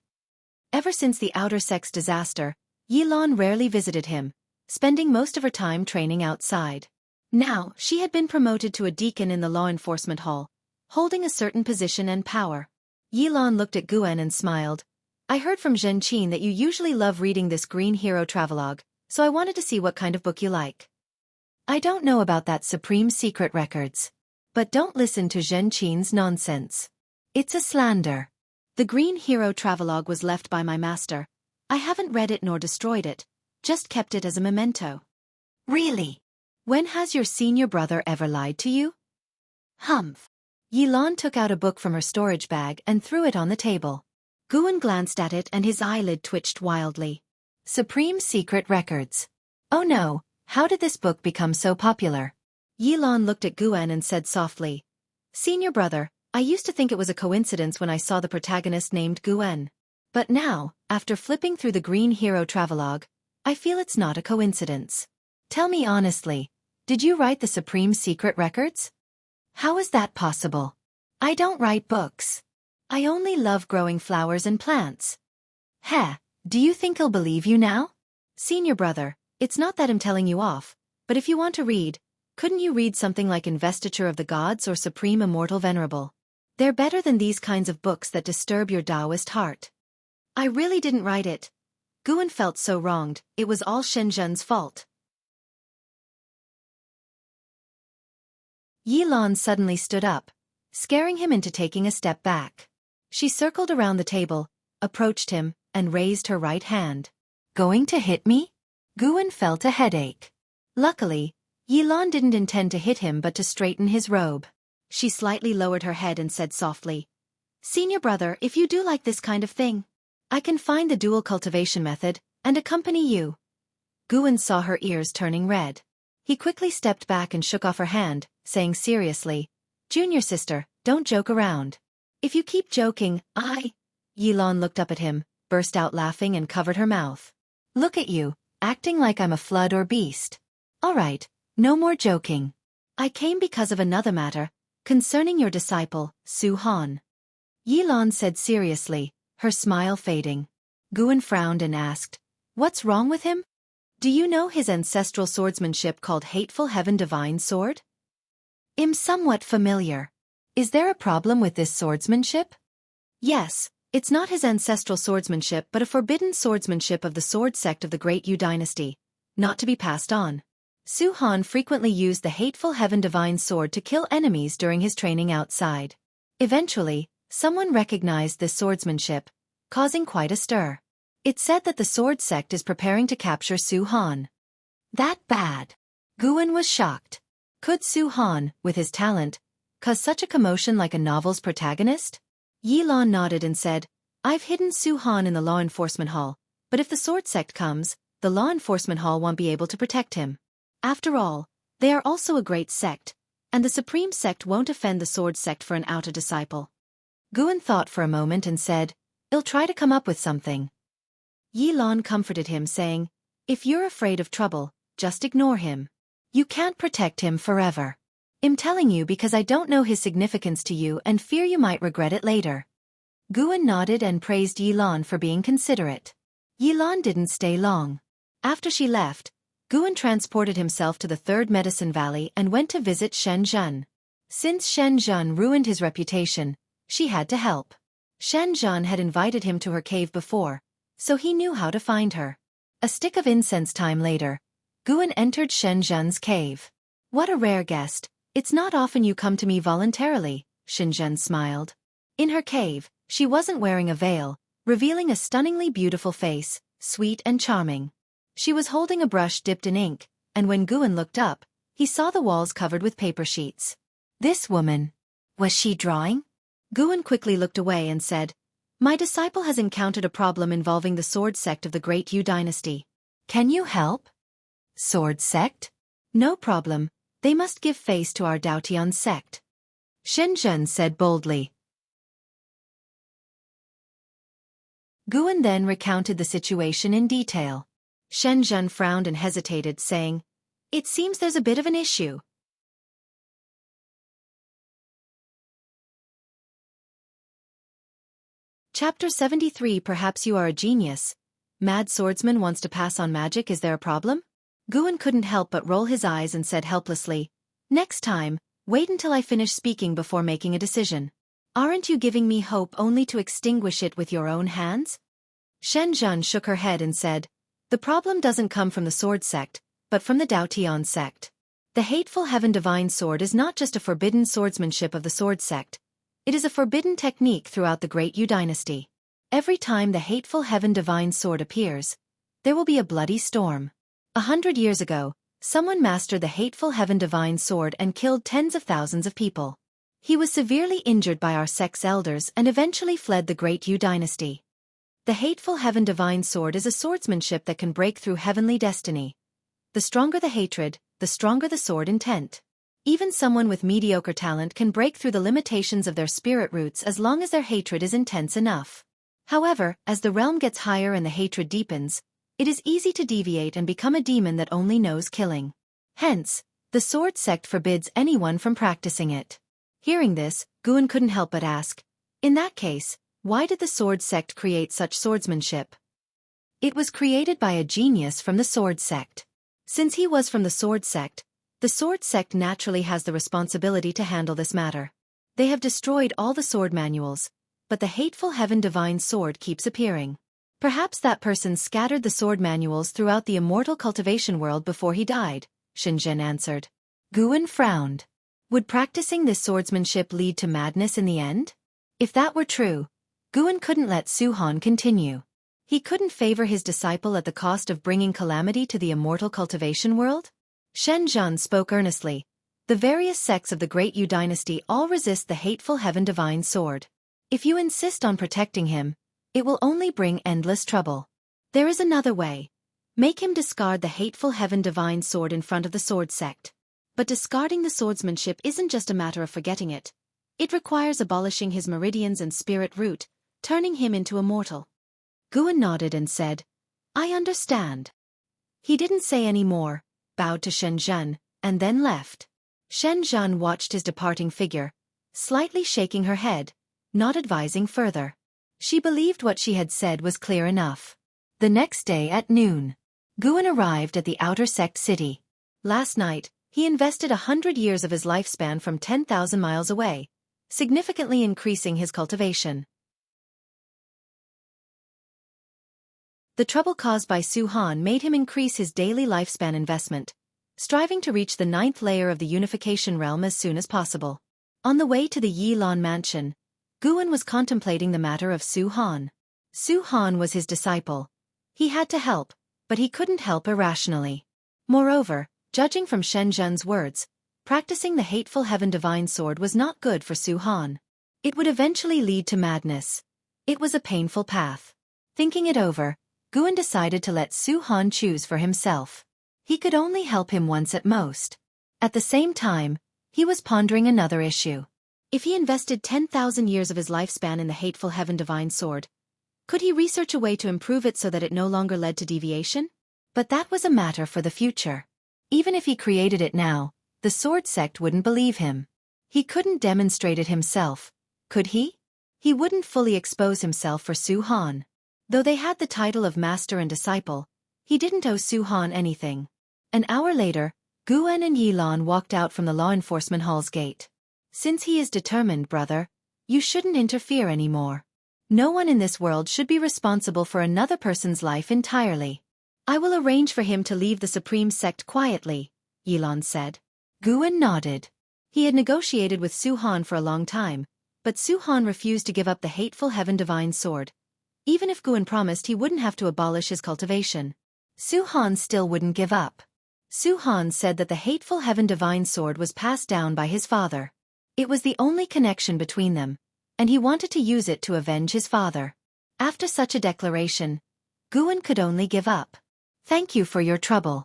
Ever since the outer sex disaster, Yilan rarely visited him, spending most of her time training outside. Now, she had been promoted to a deacon in the law enforcement hall, holding a certain position and power. Yilan looked at Guan and smiled. I heard from Zhenqin that you usually love reading this green hero travelogue, so I wanted to see what kind of book you like. I don't know about that Supreme Secret Records. But don't listen to Zhenqin's nonsense. It's a slander. The green hero travelogue was left by my master. I haven't read it nor destroyed it, just kept it as a memento. Really? When has your senior brother ever lied to you? Humph. Yilan took out a book from her storage bag and threw it on the table. Guan glanced at it and his eyelid twitched wildly. Supreme Secret Records. Oh no, how did this book become so popular? Yilan looked at Guan and said softly, Senior brother, I used to think it was a coincidence when I saw the protagonist named Guan. But now, after flipping through the green hero travelogue, I feel it's not a coincidence. Tell me honestly, did you write the Supreme Secret Records? How is that possible? I don't write books. I only love growing flowers and plants. Heh, do you think I'll believe you now? Senior brother, it's not that I'm telling you off, but if you want to read, couldn't you read something like Investiture of the Gods or Supreme Immortal Venerable? They're better than these kinds of books that disturb your Taoist heart. I really didn't write it. Guan felt so wronged, it was all Shenzhen's fault. Yilan suddenly stood up, scaring him into taking a step back. She circled around the table, approached him, and raised her right hand. Going to hit me? Guan felt a headache. Luckily, Yilan didn't intend to hit him but to straighten his robe. She slightly lowered her head and said softly, "Senior brother, if you do like this kind of thing, I can find the dual cultivation method and accompany you." Guan saw her ears turning red. He quickly stepped back and shook off her hand, saying seriously, "Junior sister, don't joke around. If you keep joking, Yilan looked up at him, burst out laughing and covered her mouth. "Look at you, acting like I'm a flood or beast. All right, no more joking. I came because of another matter, concerning your disciple, Su Han." Yilan said seriously, her smile fading. Guan frowned and asked, "What's wrong with him? Do you know his ancestral swordsmanship called Hateful Heaven Divine Sword?" "I'm somewhat familiar. Is there a problem with this swordsmanship?" "Yes, it's not his ancestral swordsmanship but a forbidden swordsmanship of the sword sect of the Great Yu dynasty, not to be passed on. Su Han frequently used the Hateful Heaven Divine Sword to kill enemies during his training outside. Eventually, someone recognized this swordsmanship, causing quite a stir. It's said that the sword sect is preparing to capture Su Han." "That bad?" Guan was shocked. Could Su Han, with his talent, cause such a commotion like a novel's protagonist? Yilan nodded and said, "I've hidden Su Han in the law enforcement hall, but if the sword sect comes, the law enforcement hall won't be able to protect him. After all, they are also a great sect, and the supreme sect won't offend the sword sect for an outer disciple." Guan thought for a moment and said, "I'll try to come up with something." Yilan comforted him saying, "If you're afraid of trouble, just ignore him. You can't protect him forever. I'm telling you because I don't know his significance to you and fear you might regret it later." Guan nodded and praised Yilan for being considerate. Yilan didn't stay long. After she left, Guan transported himself to the Third Medicine Valley and went to visit Shenzhen. Since Shenzhen ruined his reputation, she had to help. Shenzhen had invited him to her cave before, so he knew how to find her. A stick of incense time later, Guan entered Shenzhen's cave. "What a rare guest. It's not often you come to me voluntarily," Shenzhen smiled. In her cave, she wasn't wearing a veil, revealing a stunningly beautiful face, sweet and charming. She was holding a brush dipped in ink, and when Guan looked up, he saw the walls covered with paper sheets. This woman, was she drawing? Guan quickly looked away and said, "My disciple has encountered a problem involving the sword sect of the Great Yu dynasty. Can you help?" "Sword sect? No problem. They must give face to our Daotian sect," Shenzhen said boldly. Guan then recounted the situation in detail. Shenzhen frowned and hesitated, saying, "It seems there's a bit of an issue." Chapter 73. Perhaps you are a genius. Mad swordsman wants to pass on magic. Is there a problem? Guan couldn't help but roll his eyes and said helplessly, "Next time, wait until I finish speaking before making a decision. Aren't you giving me hope only to extinguish it with your own hands?" Shenzhen shook her head and said, "The problem doesn't come from the sword sect, but from the Daotian sect. The Hateful Heaven Divine Sword is not just a forbidden swordsmanship of the sword sect. It is a forbidden technique throughout the Great Yu dynasty. Every time the Hateful Heaven Divine Sword appears, there will be a bloody storm. 100 years ago, someone mastered the Hateful Heaven Divine Sword and killed tens of thousands of people. He was severely injured by our sect's elders and eventually fled the Great Yu dynasty. The Hateful Heaven Divine Sword is a swordsmanship that can break through heavenly destiny. The stronger the hatred, the stronger the sword intent. Even someone with mediocre talent can break through the limitations of their spirit roots as long as their hatred is intense enough. However, as the realm gets higher and the hatred deepens, it is easy to deviate and become a demon that only knows killing. Hence, the sword sect forbids anyone from practicing it." Hearing this, Guan couldn't help but ask, "In that case, why did the sword sect create such swordsmanship?" "It was created by a genius from the sword sect. Since he was from the sword sect naturally has the responsibility to handle this matter. They have destroyed all the sword manuals, but the Hateful Heaven Divine Sword keeps appearing. Perhaps that person scattered the sword manuals throughout the immortal cultivation world before he died," Shenzhen answered. Guan frowned. Would practicing this swordsmanship lead to madness in the end? If that were true, Guan couldn't let Su Han continue. He couldn't favor his disciple at the cost of bringing calamity to the immortal cultivation world? Shen Zhan spoke earnestly. The various sects of the Great Yu dynasty all resist the hateful Heaven Divine Sword. If you insist on protecting him, it will only bring endless trouble. There is another way. Make him discard the hateful Heaven Divine Sword in front of the sword sect. But discarding the swordsmanship isn't just a matter of forgetting it. It requires abolishing his meridians and spirit root, turning him into immortal. Guan nodded and said, I understand. He didn't say any more, bowed to Shen Zhan, and then left. Shen Zhan watched his departing figure, slightly shaking her head, not advising further. She believed what she had said was clear enough. The next day at noon, Guan arrived at the outer sect city. Last night, he invested 100 years of his lifespan from 10,000 miles away, significantly increasing his cultivation. The trouble caused by Su Han made him increase his daily lifespan investment, striving to reach the 9th layer of the unification realm as soon as possible. On the way to the Yilan mansion, Guan was contemplating the matter of Su Han. Su Han was his disciple. He had to help, but he couldn't help irrationally. Moreover, judging from Shen Zhan's words, practicing the hateful Heaven Divine Sword was not good for Su Han. It would eventually lead to madness. It was a painful path. Thinking it over, Guan decided to let Su Han choose for himself. He could only help him once at most. At the same time, he was pondering another issue. If he invested 10,000 years of his lifespan in the hateful Heaven Divine Sword, could he research a way to improve it so that it no longer led to deviation? But that was a matter for the future. Even if he created it now, the sword sect wouldn't believe him. He couldn't demonstrate it himself, could he? He wouldn't fully expose himself for Su Han. Though they had the title of master and disciple, he didn't owe Su Han anything. An hour later, Guan and Yilan walked out from the law enforcement hall's gate. Since he is determined, brother, you shouldn't interfere anymore. No one in this world should be responsible for another person's life entirely. I will arrange for him to leave the supreme sect quietly, Yilan said. Guan nodded. He had negotiated with Su Han for a long time, but Su Han refused to give up the hateful Heaven Divine Sword. Even if Guan promised he wouldn't have to abolish his cultivation, Su Han still wouldn't give up. Su Han said that the hateful Heaven Divine Sword was passed down by his father. It was the only connection between them, and he wanted to use it to avenge his father. After such a declaration, Guan could only give up. Thank you for your trouble.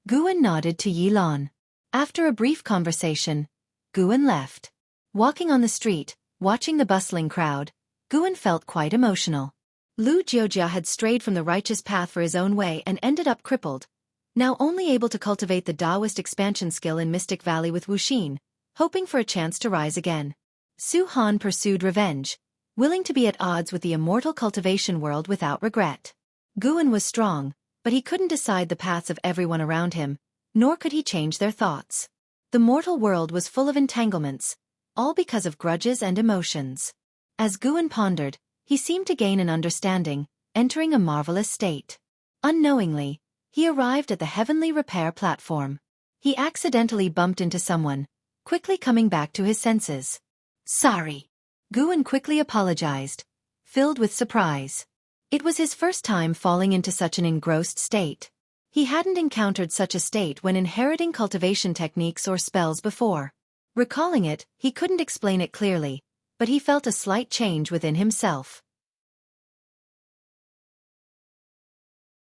Guan nodded to Yilan. After a brief conversation, Guan left. Walking on the street, watching the bustling crowd, Guan felt quite emotional. Lu Jiojia had strayed from the righteous path for his own way and ended up crippled, now only able to cultivate the Taoist expansion skill in Mystic Valley with Wuxia, hoping for a chance to rise again. Su Han pursued revenge, willing to be at odds with the immortal cultivation world without regret. Guan was strong, but he couldn't decide the paths of everyone around him, nor could he change their thoughts. The mortal world was full of entanglements, all because of grudges and emotions. As Guan pondered, he seemed to gain an understanding, entering a marvelous state. Unknowingly, he arrived at the heavenly repair platform. He accidentally bumped into someone, quickly coming back to his senses. Sorry. Guan quickly apologized, filled with surprise. It was his first time falling into such an engrossed state. He hadn't encountered such a state when inheriting cultivation techniques or spells before. Recalling it, he couldn't explain it clearly, but he felt a slight change within himself.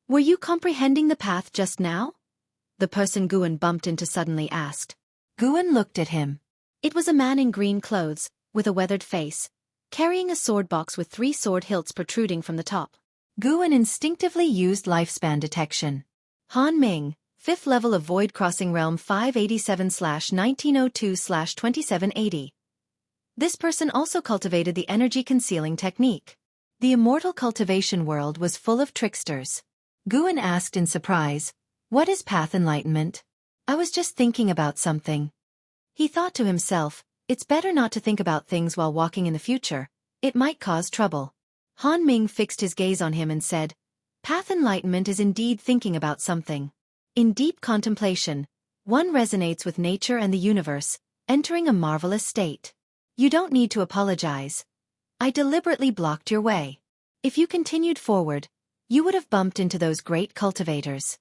Were you comprehending the path just now? The person Guan bumped into suddenly asked. Guan looked at him. It was a man in green clothes, with a weathered face, carrying a sword box with 3 sword hilts protruding from the top. Guan instinctively used lifespan detection. Han Ming, 5th level of Void Crossing Realm 587/1902/2780. This person also cultivated the energy concealing technique. The immortal cultivation world was full of tricksters. Guan asked in surprise, "What is path enlightenment?" "I was just thinking about something." He thought to himself, it's better not to think about things while walking in the future, it might cause trouble. Han Ming fixed his gaze on him and said, "Path enlightenment is indeed thinking about something. In deep contemplation, one resonates with nature and the universe, entering a marvelous state. You don't need to apologize. I deliberately blocked your way. If you continued forward, you would have bumped into those great cultivators."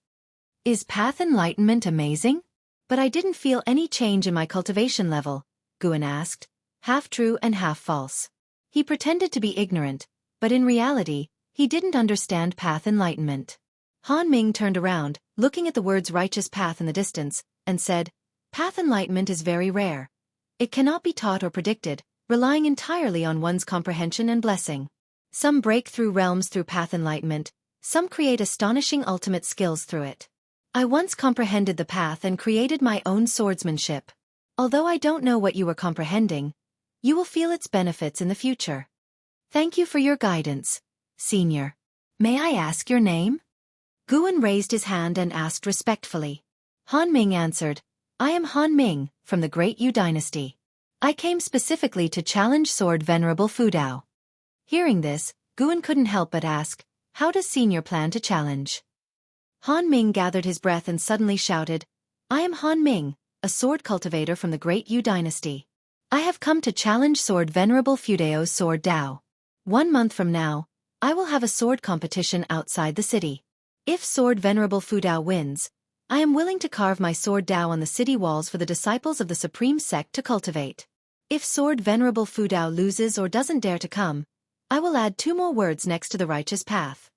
Is path enlightenment amazing? But I didn't feel any change in my cultivation level, Guan asked, half true and half false. He pretended to be ignorant, but in reality, he didn't understand path enlightenment. Han Ming turned around, looking at the words righteous path in the distance, and said, path enlightenment is very rare. It cannot be taught or predicted, relying entirely on one's comprehension and blessing. Some break through realms through path enlightenment, some create astonishing ultimate skills through it. I once comprehended the path and created my own swordsmanship. Although I don't know what you were comprehending, you will feel its benefits in the future. Thank you for your guidance, Senior. May I ask your name? Guan raised his hand and asked respectfully. Han Ming answered, I am Han Ming, from the Great Yu Dynasty. I came specifically to challenge Sword Venerable Fudao. Hearing this, Guan couldn't help but ask, how does Senior plan to challenge? Han Ming gathered his breath and suddenly shouted, I am Han Ming, a sword cultivator from the Great Yu Dynasty. I have come to challenge Sword Venerable Fudao's Sword Dao. 1 month from now, I will have a sword competition outside the city. If Sword Venerable Fudao wins, I am willing to carve my Sword Dao on the city walls for the disciples of the Supreme Sect to cultivate. If Sword Venerable Fudao loses or doesn't dare to come, I will add 2 more words next to the righteous path.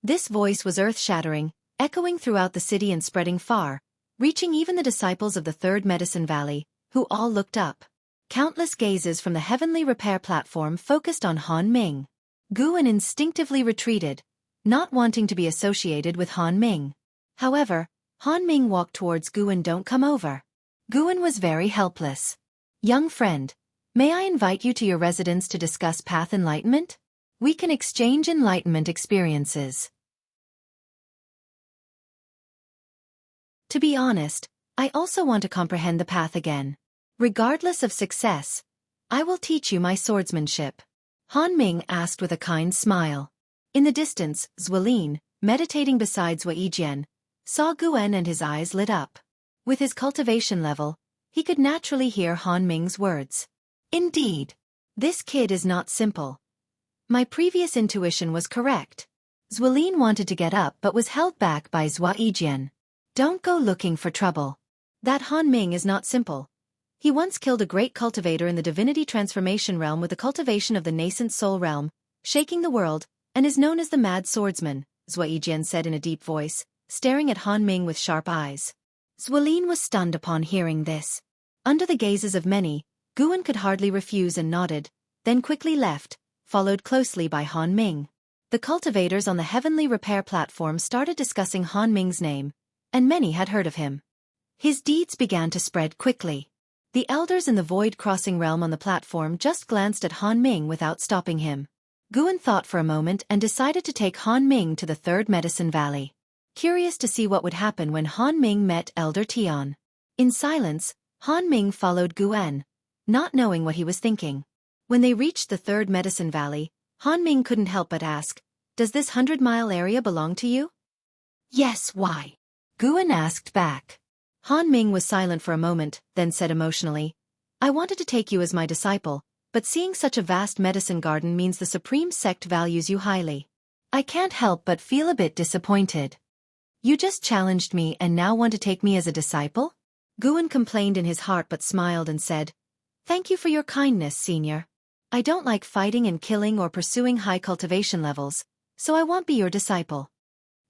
This voice was earth-shattering, echoing throughout the city and spreading far, reaching even the disciples of the Third Medicine Valley, who all looked up. Countless gazes from the heavenly repair platform focused on Han Ming. Guan instinctively retreated, not wanting to be associated with Han Ming. However, Han Ming walked towards Guan. Don't come over. Guan was very helpless. Young friend, may I invite you to your residence to discuss path enlightenment? We can exchange enlightenment experiences. To be honest, I also want to comprehend the path again. Regardless of success, I will teach you my swordsmanship. Han Ming asked with a kind smile. In the distance, Zwilin, meditating beside Zuijian, saw Guan and his eyes lit up. With his cultivation level, he could naturally hear Han Ming's words. Indeed, this kid is not simple. My previous intuition was correct. Zwilin wanted to get up but was held back by Zuijian. Don't go looking for trouble. That Han Ming is not simple. He once killed a great cultivator in the divinity transformation realm with the cultivation of the nascent soul realm, shaking the world, and is known as the mad swordsman, Zuijian said in a deep voice, staring at Han Ming with sharp eyes. Zwilin was stunned upon hearing this. Under the gazes of many, Guan could hardly refuse and nodded, then quickly left, followed closely by Han Ming. The cultivators on the heavenly repair platform started discussing Han Ming's name, and many had heard of him. His deeds began to spread quickly. The elders in the void-crossing realm on the platform just glanced at Han Ming without stopping him. Guan thought for a moment and decided to take Han Ming to the Third Medicine Valley. Curious to see what would happen when Han Ming met Elder Tian. In silence, Han Ming followed Guan, not knowing what he was thinking. When they reached the Third Medicine Valley, Han Ming couldn't help but ask, does this 100-mile area belong to you? Yes, why? Guan asked back. Han Ming was silent for a moment, then said emotionally, I wanted to take you as my disciple, but seeing such a vast medicine garden means the Supreme Sect values you highly. I can't help but feel a bit disappointed. You just challenged me and now want to take me as a disciple? Guan complained in his heart but smiled and said, Thank you for your kindness, Senior. I don't like fighting and killing or pursuing high cultivation levels, so I won't be your disciple.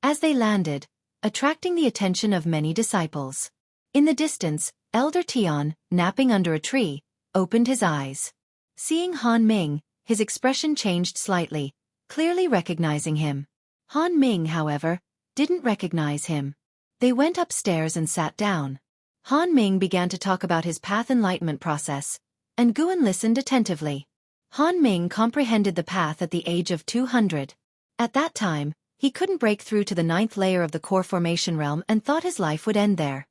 As they landed, attracting the attention of many disciples. In the distance, Elder Tian, napping under a tree, opened his eyes. Seeing Han Ming, his expression changed slightly, clearly recognizing him. Han Ming, however, didn't recognize him. They went upstairs and sat down. Han Ming began to talk about his path enlightenment process, and Guan listened attentively. Han Ming comprehended the path at the age of 200. At that time, he couldn't break through to the 9th layer of the core formation realm and thought his life would end there.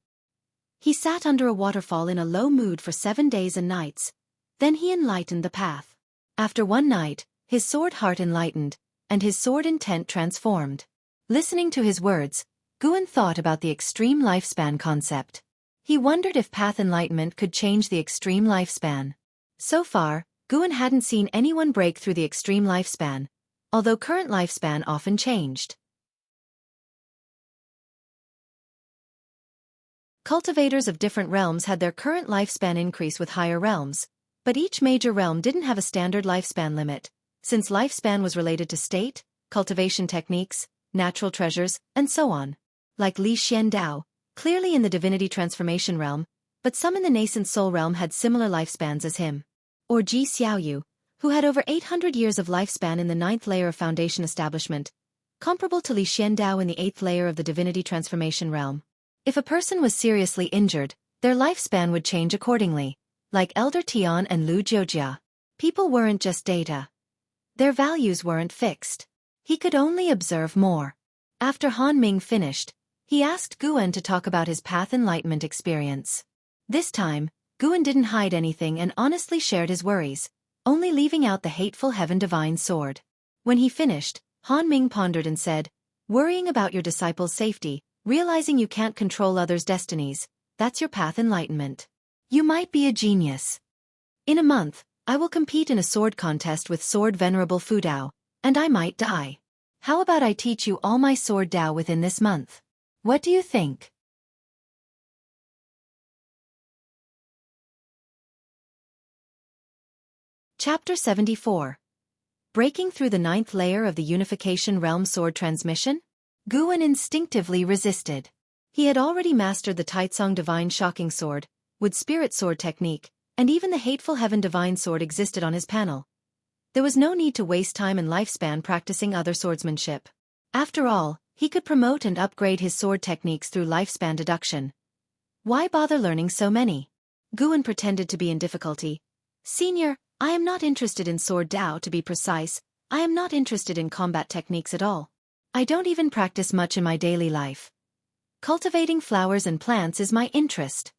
He sat under a waterfall in a low mood for 7 days and nights. Then he enlightened the path. After one night, his sword heart enlightened, and his sword intent transformed. Listening to his words, Guan thought about the extreme lifespan concept. He wondered if path enlightenment could change the extreme lifespan. So far, Guan hadn't seen anyone break through the extreme lifespan, although current lifespan often changed. Cultivators of different realms had their current lifespan increase with higher realms, but each major realm didn't have a standard lifespan limit, since lifespan was related to state, cultivation techniques, natural treasures, and so on. Like Li Xiandao, clearly in the divinity transformation realm, but some in the nascent soul realm had similar lifespans as him. Or Ji Xiaoyu, who had over 800 years of lifespan in the 9th layer of foundation establishment, comparable to Li Xiandao in the 8th layer of the divinity transformation realm. If a person was seriously injured, their lifespan would change accordingly, like Elder Tian and Lu Jiujia. People weren't just data. Their values weren't fixed. He could only observe more. After Han Ming finished, he asked Guan to talk about his path enlightenment experience. This time, Guan didn't hide anything and honestly shared his worries, only leaving out the hateful heaven divine sword. When he finished, Han Ming pondered and said, "Worrying about your disciples' safety, realizing you can't control others' destinies, that's your path enlightenment. You might be a genius. In a month, I will compete in a sword contest with Sword Venerable Fudao, and I might die. How about I teach you all my sword Dao within this month? What do you think?" Chapter 74. Breaking through the 9th layer of the Unification Realm Sword Transmission? Guan instinctively resisted. He had already mastered the Taitsong Divine Shocking Sword, Wood Spirit Sword technique, and even the Hateful Heaven Divine Sword existed on his panel. There was no need to waste time and lifespan practicing other swordsmanship. After all, he could promote and upgrade his sword techniques through lifespan deduction. Why bother learning so many? Guan pretended to be in difficulty. "Senior, I am not interested in sword Dao, to be precise. I am not interested in combat techniques at all. I don't even practice much in my daily life. Cultivating flowers and plants is my interest."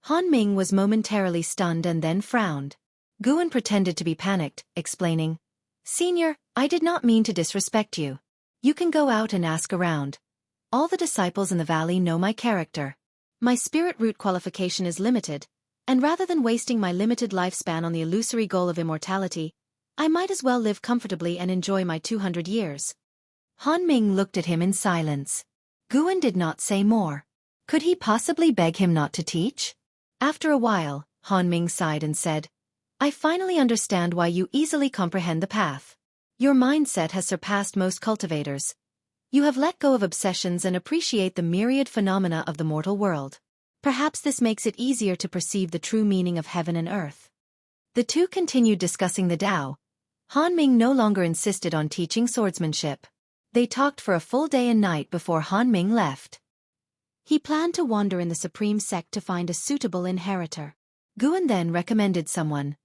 Han Ming was momentarily stunned and then frowned. Guan pretended to be panicked, explaining, "Senior, I did not mean to disrespect you. You can go out and ask around. All the disciples in the valley know my character. My spirit root qualification is limited, and rather than wasting my limited lifespan on the illusory goal of immortality, I might as well live comfortably and enjoy my 200 years. Han Ming looked at him in silence. Guan did not say more. Could he possibly beg him not to teach? After a while, Han Ming sighed and said, "I finally understand why you easily comprehend the path. Your mindset has surpassed most cultivators. You have let go of obsessions and appreciate the myriad phenomena of the mortal world. Perhaps this makes it easier to perceive the true meaning of heaven and earth." The two continued discussing the Tao. Han Ming no longer insisted on teaching swordsmanship. They talked for a full day and night before Han Ming left. He planned to wander in the Supreme Sect to find a suitable inheritor. Guan then recommended someone.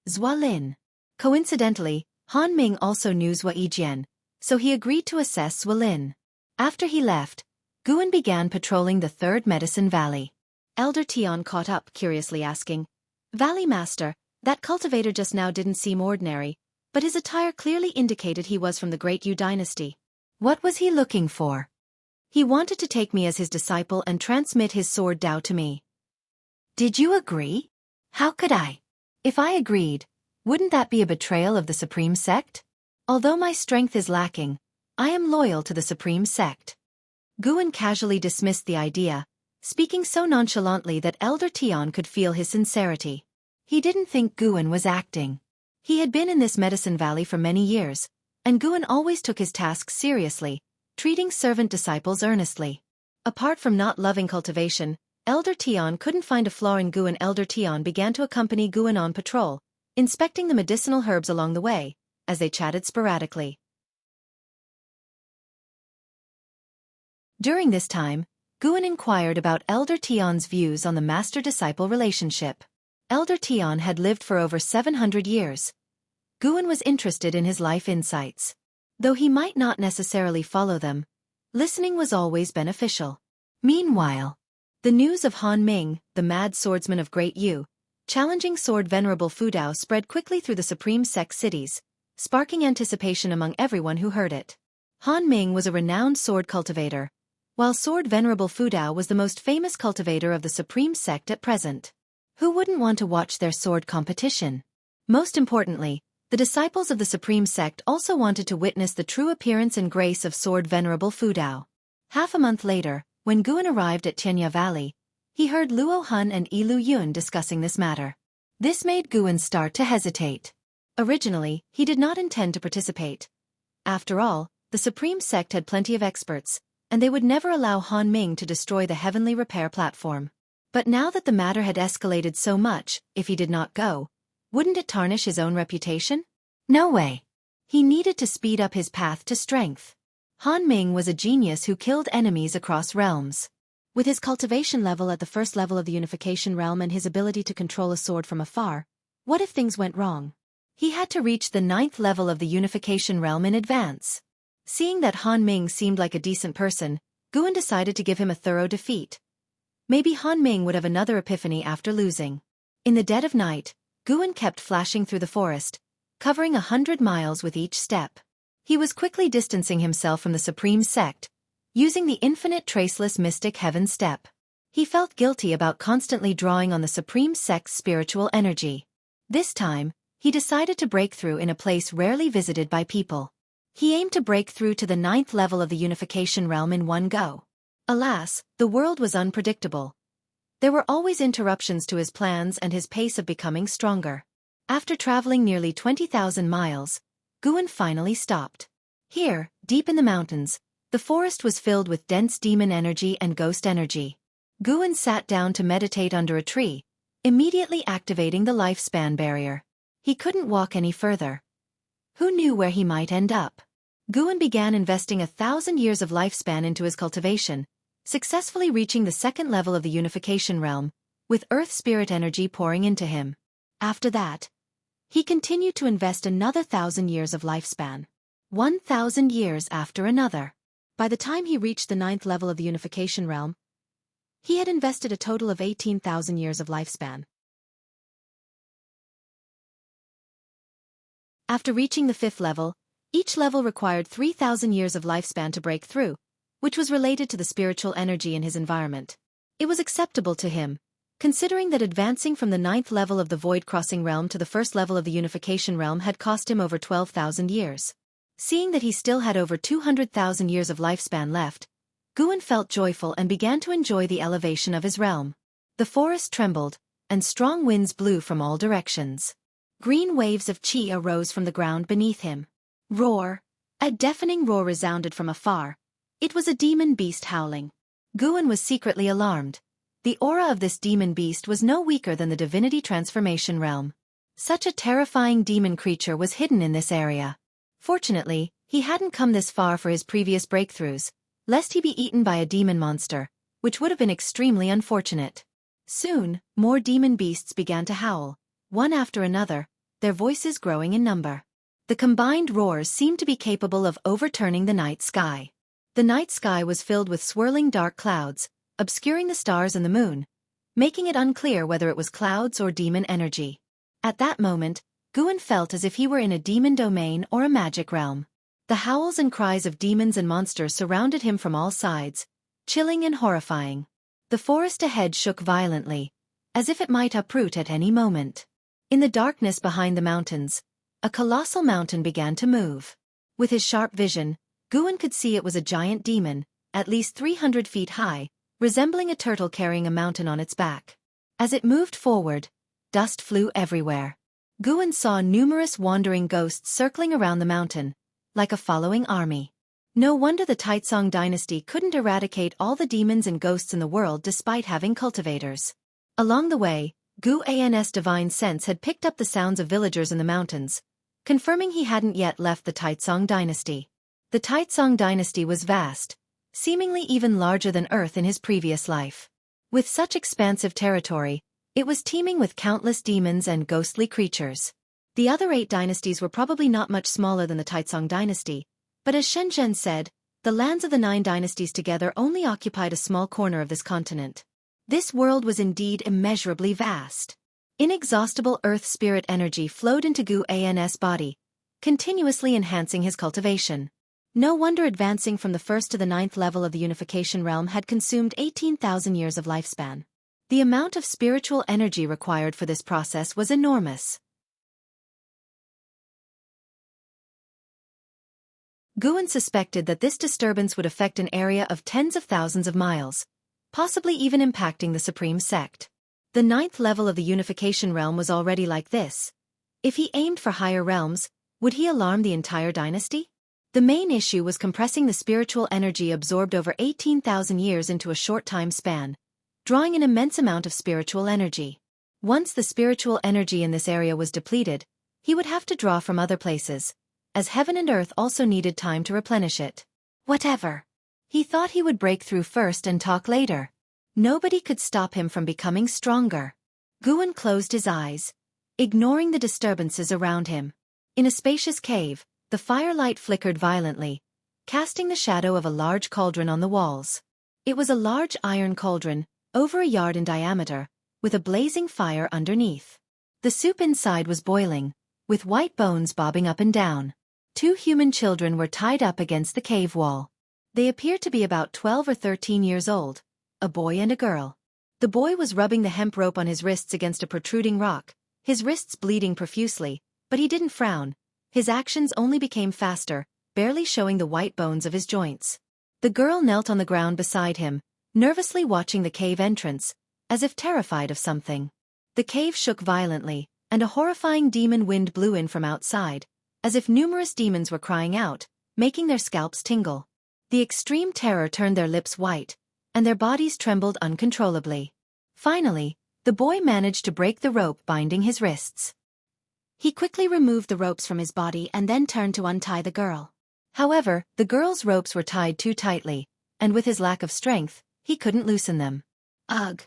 Zhua Lin. Coincidentally, Han Ming also knew Zhua Yijian, so he agreed to assess Zhua Lin. After he left, Guan began patrolling the 3rd Medicine Valley. Elder Tian caught up, curiously asking, "Valley Master, that cultivator just now didn't seem ordinary, but his attire clearly indicated he was from the Great Yu dynasty. What was he looking for?" "He wanted to take me as his disciple and transmit his sword Dao to me." "Did you agree?" "How could I? If I agreed, wouldn't that be a betrayal of the Supreme Sect? Although my strength is lacking, I am loyal to the Supreme Sect." Guan casually dismissed the idea, speaking so nonchalantly that Elder Tian could feel his sincerity. He didn't think Guan was acting. He had been in this Medicine Valley for many years, and Guan always took his tasks seriously, treating servant disciples earnestly. Apart from not loving cultivation, Elder Tian couldn't find a flaw in Guan. Elder Tian began to accompany Guan on patrol, inspecting the medicinal herbs along the way, as they chatted sporadically. During this time, Guan inquired about Elder Tian's views on the master-disciple relationship. Elder Tian had lived for over 700 years. Guan was interested in his life insights. Though he might not necessarily follow them, listening was always beneficial. Meanwhile, the news of Han Ming, the mad swordsman of Great Yu, challenging Sword Venerable Fudao spread quickly through the Supreme Sect cities, sparking anticipation among everyone who heard it. Han Ming was a renowned sword cultivator, while Sword Venerable Fudao was the most famous cultivator of the Supreme Sect at present. Who wouldn't want to watch their sword competition? Most importantly, the disciples of the Supreme Sect also wanted to witness the true appearance and grace of Sword Venerable Fudao. Half a month later, when Guan arrived at Xianxia Valley, he heard Luo Hun and Yi Lu Yun discussing this matter. This made Guan start to hesitate. Originally, he did not intend to participate. After all, the Supreme Sect had plenty of experts, and they would never allow Han Ming to destroy the heavenly repair platform. But now that the matter had escalated so much, if he did not go, wouldn't it tarnish his own reputation? No way. He needed to speed up his path to strength. Han Ming was a genius who killed enemies across realms. With his cultivation level at the first level of the unification realm and his ability to control a sword from afar, what if things went wrong? He had to reach the 9th level of the unification realm in advance. Seeing that Han Ming seemed like a decent person, Guan decided to give him a thorough defeat. Maybe Han Ming would have another epiphany after losing. In the dead of night, Guan kept flashing through the forest, covering 100 miles with each step. He was quickly distancing himself from the Supreme Sect, using the infinite traceless mystic heaven step. He felt guilty about constantly drawing on the Supreme Sect's spiritual energy. This time, he decided to break through in a place rarely visited by people. He aimed to break through to the 9th level of the unification realm in one go. Alas, the world was unpredictable. There were always interruptions to his plans and his pace of becoming stronger. After traveling nearly 20,000 miles, Guan finally stopped. Here, deep in the mountains, the forest was filled with dense demon energy and ghost energy. Guan sat down to meditate under a tree, immediately activating the lifespan barrier. He couldn't walk any further. Who knew where he might end up? Guan began investing 1,000 years of lifespan into his cultivation, successfully reaching the 2nd level of the unification realm, with earth spirit energy pouring into him. After that, he continued to invest another 1,000 years of lifespan. 1,000 years after another. By the time he reached the 9th level of the unification realm, he had invested a total of 18,000 years of lifespan. After reaching the 5th level, each level required 3,000 years of lifespan to break through, which was related to the spiritual energy in his environment. It was acceptable to him, considering that advancing from the 9th level of the void-crossing realm to the 1st level of the unification realm had cost him over 12,000 years. Seeing that he still had over 200,000 years of lifespan left, Guan felt joyful and began to enjoy the elevation of his realm. The forest trembled, and strong winds blew from all directions. Green waves of qi arose from the ground beneath him. Roar! A deafening roar resounded from afar. It was a demon beast howling. Guan was secretly alarmed. The aura of this demon beast was no weaker than the divinity transformation realm. Such a terrifying demon creature was hidden in this area. Fortunately, he hadn't come this far for his previous breakthroughs, lest he be eaten by a demon monster, which would have been extremely unfortunate. Soon, more demon beasts began to howl, one after another, their voices growing in number. The combined roars seemed to be capable of overturning the night sky. The night sky was filled with swirling dark clouds, obscuring the stars and the moon, making it unclear whether it was clouds or demon energy. At that moment, Guan felt as if he were in a demon domain or a magic realm. The howls and cries of demons and monsters surrounded him from all sides, chilling and horrifying. The forest ahead shook violently, as if it might uproot at any moment. In the darkness behind the mountains, a colossal mountain began to move. With his sharp vision, Guan could see it was a giant demon, at least 300 feet high, resembling a turtle carrying a mountain on its back. As it moved forward, dust flew everywhere. Guan saw numerous wandering ghosts circling around the mountain, like a following army. No wonder the Taizong dynasty couldn't eradicate all the demons and ghosts in the world despite having cultivators. Along the way, Guan's divine sense had picked up the sounds of villagers in the mountains, confirming he hadn't yet left the Taizong dynasty. The Taizong dynasty was vast, seemingly even larger than Earth in his previous life. With such expansive territory, it was teeming with countless demons and ghostly creatures. The other 8 dynasties were probably not much smaller than the Taizong dynasty, but as Shenzhen said, the lands of the 9 dynasties together only occupied a small corner of this continent. This world was indeed immeasurably vast. Inexhaustible earth spirit energy flowed into Guan's body, continuously enhancing his cultivation. No wonder advancing from the 1st to the 9th level of the unification realm had consumed 18,000 years of lifespan. The amount of spiritual energy required for this process was enormous. Guan suspected that this disturbance would affect an area of tens of thousands of miles, possibly even impacting the supreme sect. The 9th level of the unification realm was already like this. If he aimed for higher realms, would he alarm the entire dynasty? The main issue was compressing the spiritual energy absorbed over 18,000 years into a short time span, drawing an immense amount of spiritual energy. Once the spiritual energy in this area was depleted, he would have to draw from other places, as heaven and earth also needed time to replenish it. Whatever. He thought he would break through first and talk later. Nobody could stop him from becoming stronger. Guan closed his eyes, ignoring the disturbances around him. In a spacious cave, the firelight flickered violently, casting the shadow of a large cauldron on the walls. It was a large iron cauldron, over a yard in diameter, with a blazing fire underneath. The soup inside was boiling, with white bones bobbing up and down. 2 human children were tied up against the cave wall. They appeared to be about 12 or 13 years old, a boy and a girl. The boy was rubbing the hemp rope on his wrists against a protruding rock, his wrists bleeding profusely, but he didn't frown. His actions only became faster, barely showing the white bones of his joints. The girl knelt on the ground beside him, nervously watching the cave entrance, as if terrified of something. The cave shook violently, and a horrifying demon wind blew in from outside, as if numerous demons were crying out, making their scalps tingle. The extreme terror turned their lips white, and their bodies trembled uncontrollably. Finally, the boy managed to break the rope binding his wrists. He quickly removed the ropes from his body and then turned to untie the girl. However, the girl's ropes were tied too tightly, and with his lack of strength, he couldn't loosen them. Ugh!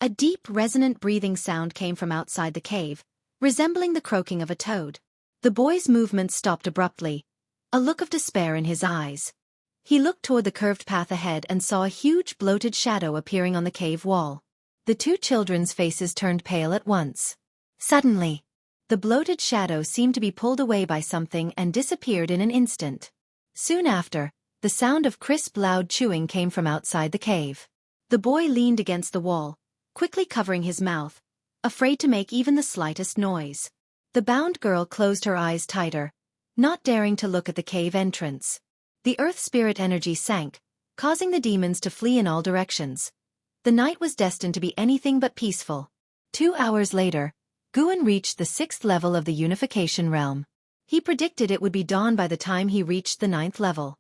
A deep, resonant breathing sound came from outside the cave, resembling the croaking of a toad. The boy's movements stopped abruptly, a look of despair in his eyes. He looked toward the curved path ahead and saw a huge bloated shadow appearing on the cave wall. The 2 children's faces turned pale at once. Suddenly, the bloated shadow seemed to be pulled away by something and disappeared in an instant. Soon after, the sound of crisp, loud chewing came from outside the cave. The boy leaned against the wall, quickly covering his mouth, afraid to make even the slightest noise. The bound girl closed her eyes tighter, not daring to look at the cave entrance. The earth spirit energy sank, causing the demons to flee in all directions. The night was destined to be anything but peaceful. 2 hours later, Guan reached the 6th level of the unification realm. He predicted it would be dawn by the time he reached the 9th level.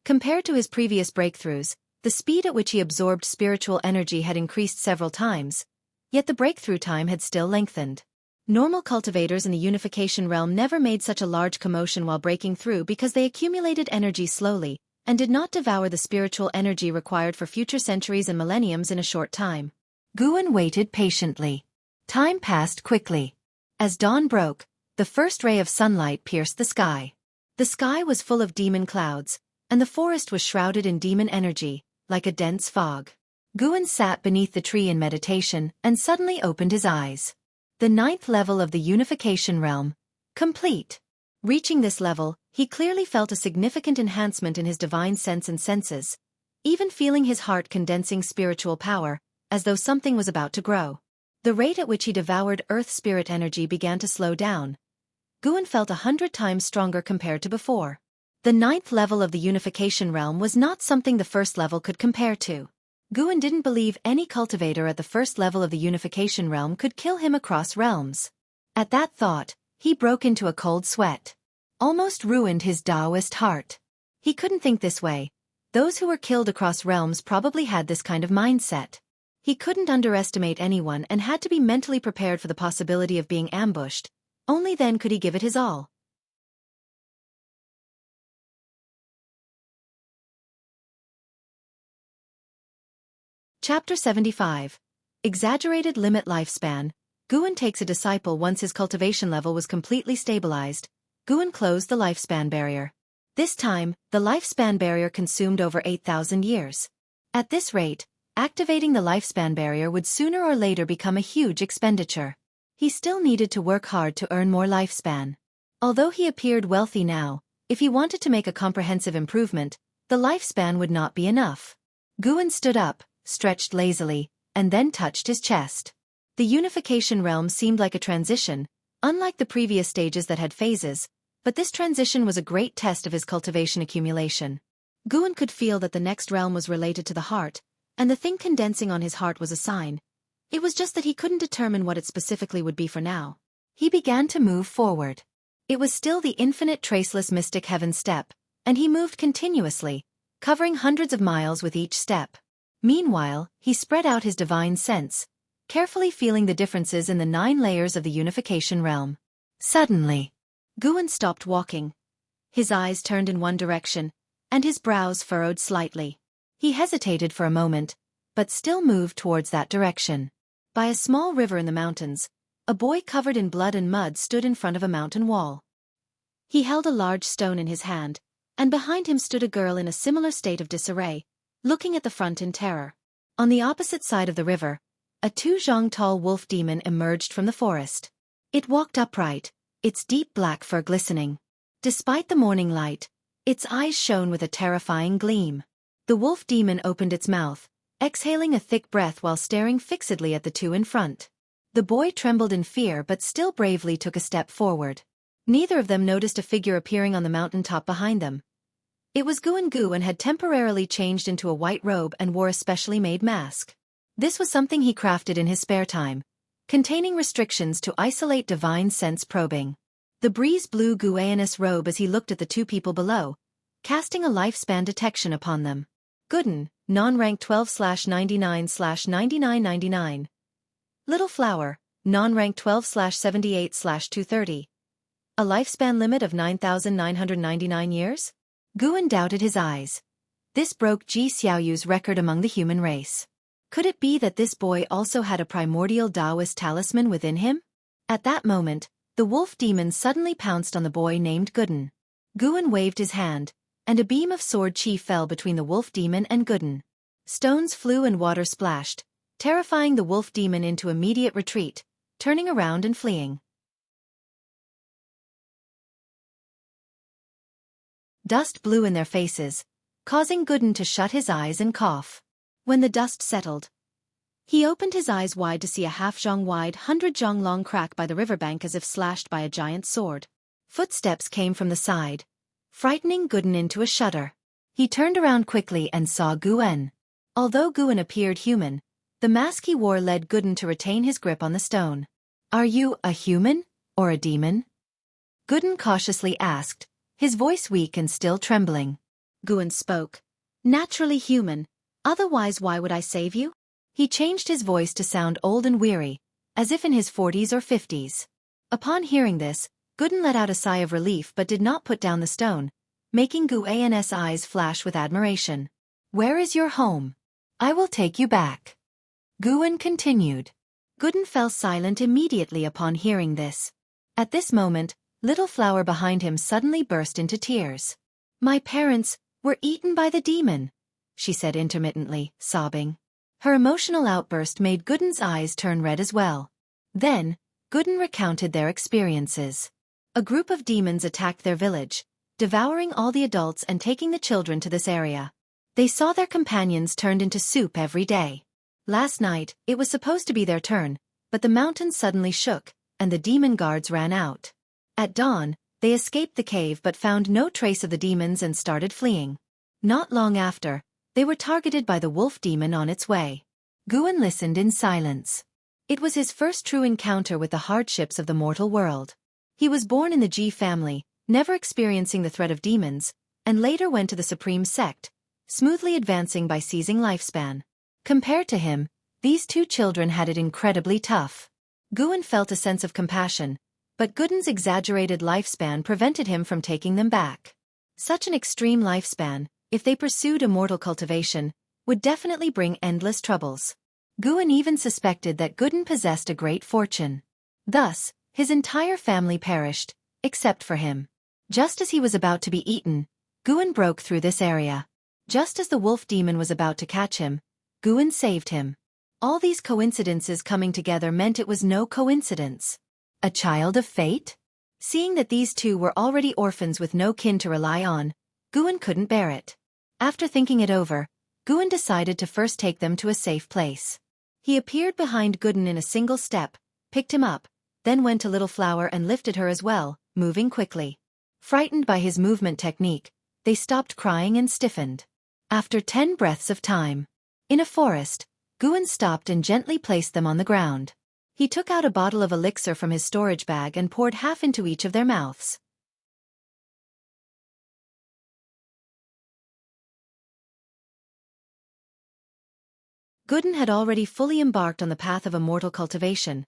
Compared to his previous breakthroughs, the speed at which he absorbed spiritual energy had increased several times, yet the breakthrough time had still lengthened. Normal cultivators in the unification realm never made such a large commotion while breaking through because they accumulated energy slowly, and did not devour the spiritual energy required for future centuries and millenniums in a short time. Guan waited patiently. Time passed quickly. As dawn broke, the first ray of sunlight pierced the sky. The sky was full of demon clouds, and the forest was shrouded in demon energy, like a dense fog. Guan sat beneath the tree in meditation and suddenly opened his eyes. The 9th level of the unification realm. Complete. Reaching this level, he clearly felt a significant enhancement in his divine sense and senses, even feeling his heart condensing spiritual power, as though something was about to grow. The rate at which he devoured earth spirit energy began to slow down. Guan felt 100 times stronger compared to before. The 9th level of the unification realm was not something the 1st level could compare to. Guan didn't believe any cultivator at the 1st level of the unification realm could kill him across realms. At that thought, he broke into a cold sweat. Almost ruined his Taoist heart. He couldn't think this way. Those who were killed across realms probably had this kind of mindset. He couldn't underestimate anyone and had to be mentally prepared for the possibility of being ambushed. Only then could he give it his all. Chapter 75. Exaggerated Limit Lifespan. Guan takes a disciple. Once his cultivation level was completely stabilized, Guan closed the lifespan barrier. This time, the lifespan barrier consumed over 8,000 years. At this rate, activating the lifespan barrier would sooner or later become a huge expenditure. He still needed to work hard to earn more lifespan. Although he appeared wealthy now, if he wanted to make a comprehensive improvement, the lifespan would not be enough. Guan stood up, stretched lazily, and then touched his chest. The unification realm seemed like a transition. Unlike the previous stages that had phases, But this transition was a great test of his cultivation accumulation. Guan could feel that the next realm was related to the heart, and the thing condensing on his heart was a sign. It was just that he couldn't determine what it specifically would be for now. He began to move forward. It was still the infinite traceless mystic heaven step, and he moved continuously, covering hundreds of miles with each step. Meanwhile, he spread out his divine sense, carefully feeling the differences in the 9 layers of the unification realm. Suddenly, Guan stopped walking. His eyes turned in one direction, and his brows furrowed slightly. He hesitated for a moment, but still moved towards that direction. By a small river in the mountains, a boy covered in blood and mud stood in front of a mountain wall. He held a large stone in his hand, and behind him stood a girl in a similar state of disarray, looking at the front in terror. On the opposite side of the river, a 2 zhang tall wolf demon emerged from the forest. It walked upright, its deep black fur glistening. Despite the morning light, its eyes shone with a terrifying gleam. The wolf demon opened its mouth, exhaling a thick breath while staring fixedly at the 2 in front. The boy trembled in fear but still bravely took a step forward. Neither of them noticed a figure appearing on the mountain top behind them. It was Gu and had temporarily changed into a white robe and wore a specially made mask. This was something he crafted in his spare time, containing restrictions to isolate divine sense probing. The breeze blew Guan's robe as he looked at the 2 people below, casting a lifespan detection upon them. Gooden, non-rank 12/99/9999. Little Flower, non-rank 12/78/230. A lifespan limit of 9,999 years? Guan doubted his eyes. This broke Ji Xiaoyu's record among the human race. Could it be that this boy also had a primordial Taoist talisman within him? At that moment, the wolf demon suddenly pounced on the boy named Gooden. Guan waved his hand, and a beam of sword chi fell between the wolf demon and Gooden. Stones flew and water splashed, terrifying the wolf demon into immediate retreat, turning around and fleeing. Dust blew in their faces, causing Gooden to shut his eyes and cough. When the dust settled, he opened his eyes wide to see a half-zhang wide, 100-zhang long crack by the riverbank as if slashed by a giant sword. Footsteps came from the side, frightening Gooden into a shudder. He turned around quickly and saw Guan. Although Guan appeared human, the mask he wore led Gooden to retain his grip on the stone. "Are you a human, or a demon?" Gooden cautiously asked, his voice weak and still trembling. Guan spoke. "Naturally human, otherwise why would I save you?" He changed his voice to sound old and weary, as if in his 40s or 50s. Upon hearing this, Gooden let out a sigh of relief but did not put down the stone, making Guan's eyes flash with admiration. "Where is your home? I will take you back." Guan continued. Gooden fell silent immediately upon hearing this. At this moment, Little Flower behind him suddenly burst into tears. "My parents were eaten by the demon," she said intermittently, sobbing. Her emotional outburst made Gooden's eyes turn red as well. Then, Gooden recounted their experiences. A group of demons attacked their village, devouring all the adults and taking the children to this area. They saw their companions turned into soup every day. Last night, it was supposed to be their turn, but the mountains suddenly shook, and the demon guards ran out. At dawn, they escaped the cave but found no trace of the demons and started fleeing. Not long after, they were targeted by the wolf demon on its way. Guan listened in silence. It was his first true encounter with the hardships of the mortal world. He was born in the Ji family, never experiencing the threat of demons, and later went to the supreme sect, smoothly advancing by seizing lifespan. Compared to him, these 2 children had it incredibly tough. Guan felt a sense of compassion, but Gooden's exaggerated lifespan prevented him from taking them back. Such an extreme lifespan, if they pursued immortal cultivation, would definitely bring endless troubles. Guan even suspected that Gooden possessed a great fortune. Thus, his entire family perished, except for him. Just as he was about to be eaten, Guan broke through this area. Just as the wolf demon was about to catch him, Guan saved him. All these coincidences coming together meant it was no coincidence. A child of fate? Seeing that these 2 were already orphans with no kin to rely on, Guan couldn't bear it. After thinking it over, Guan decided to first take them to a safe place. He appeared behind Gooden in a single step, picked him up, then went to Little Flower and lifted her as well, moving quickly. Frightened by his movement technique, they stopped crying and stiffened. After 10 breaths of time. In a forest, Guan stopped and gently placed them on the ground. He took out a bottle of elixir from his storage bag and poured half into each of their mouths. Guan had already fully embarked on the path of immortal cultivation,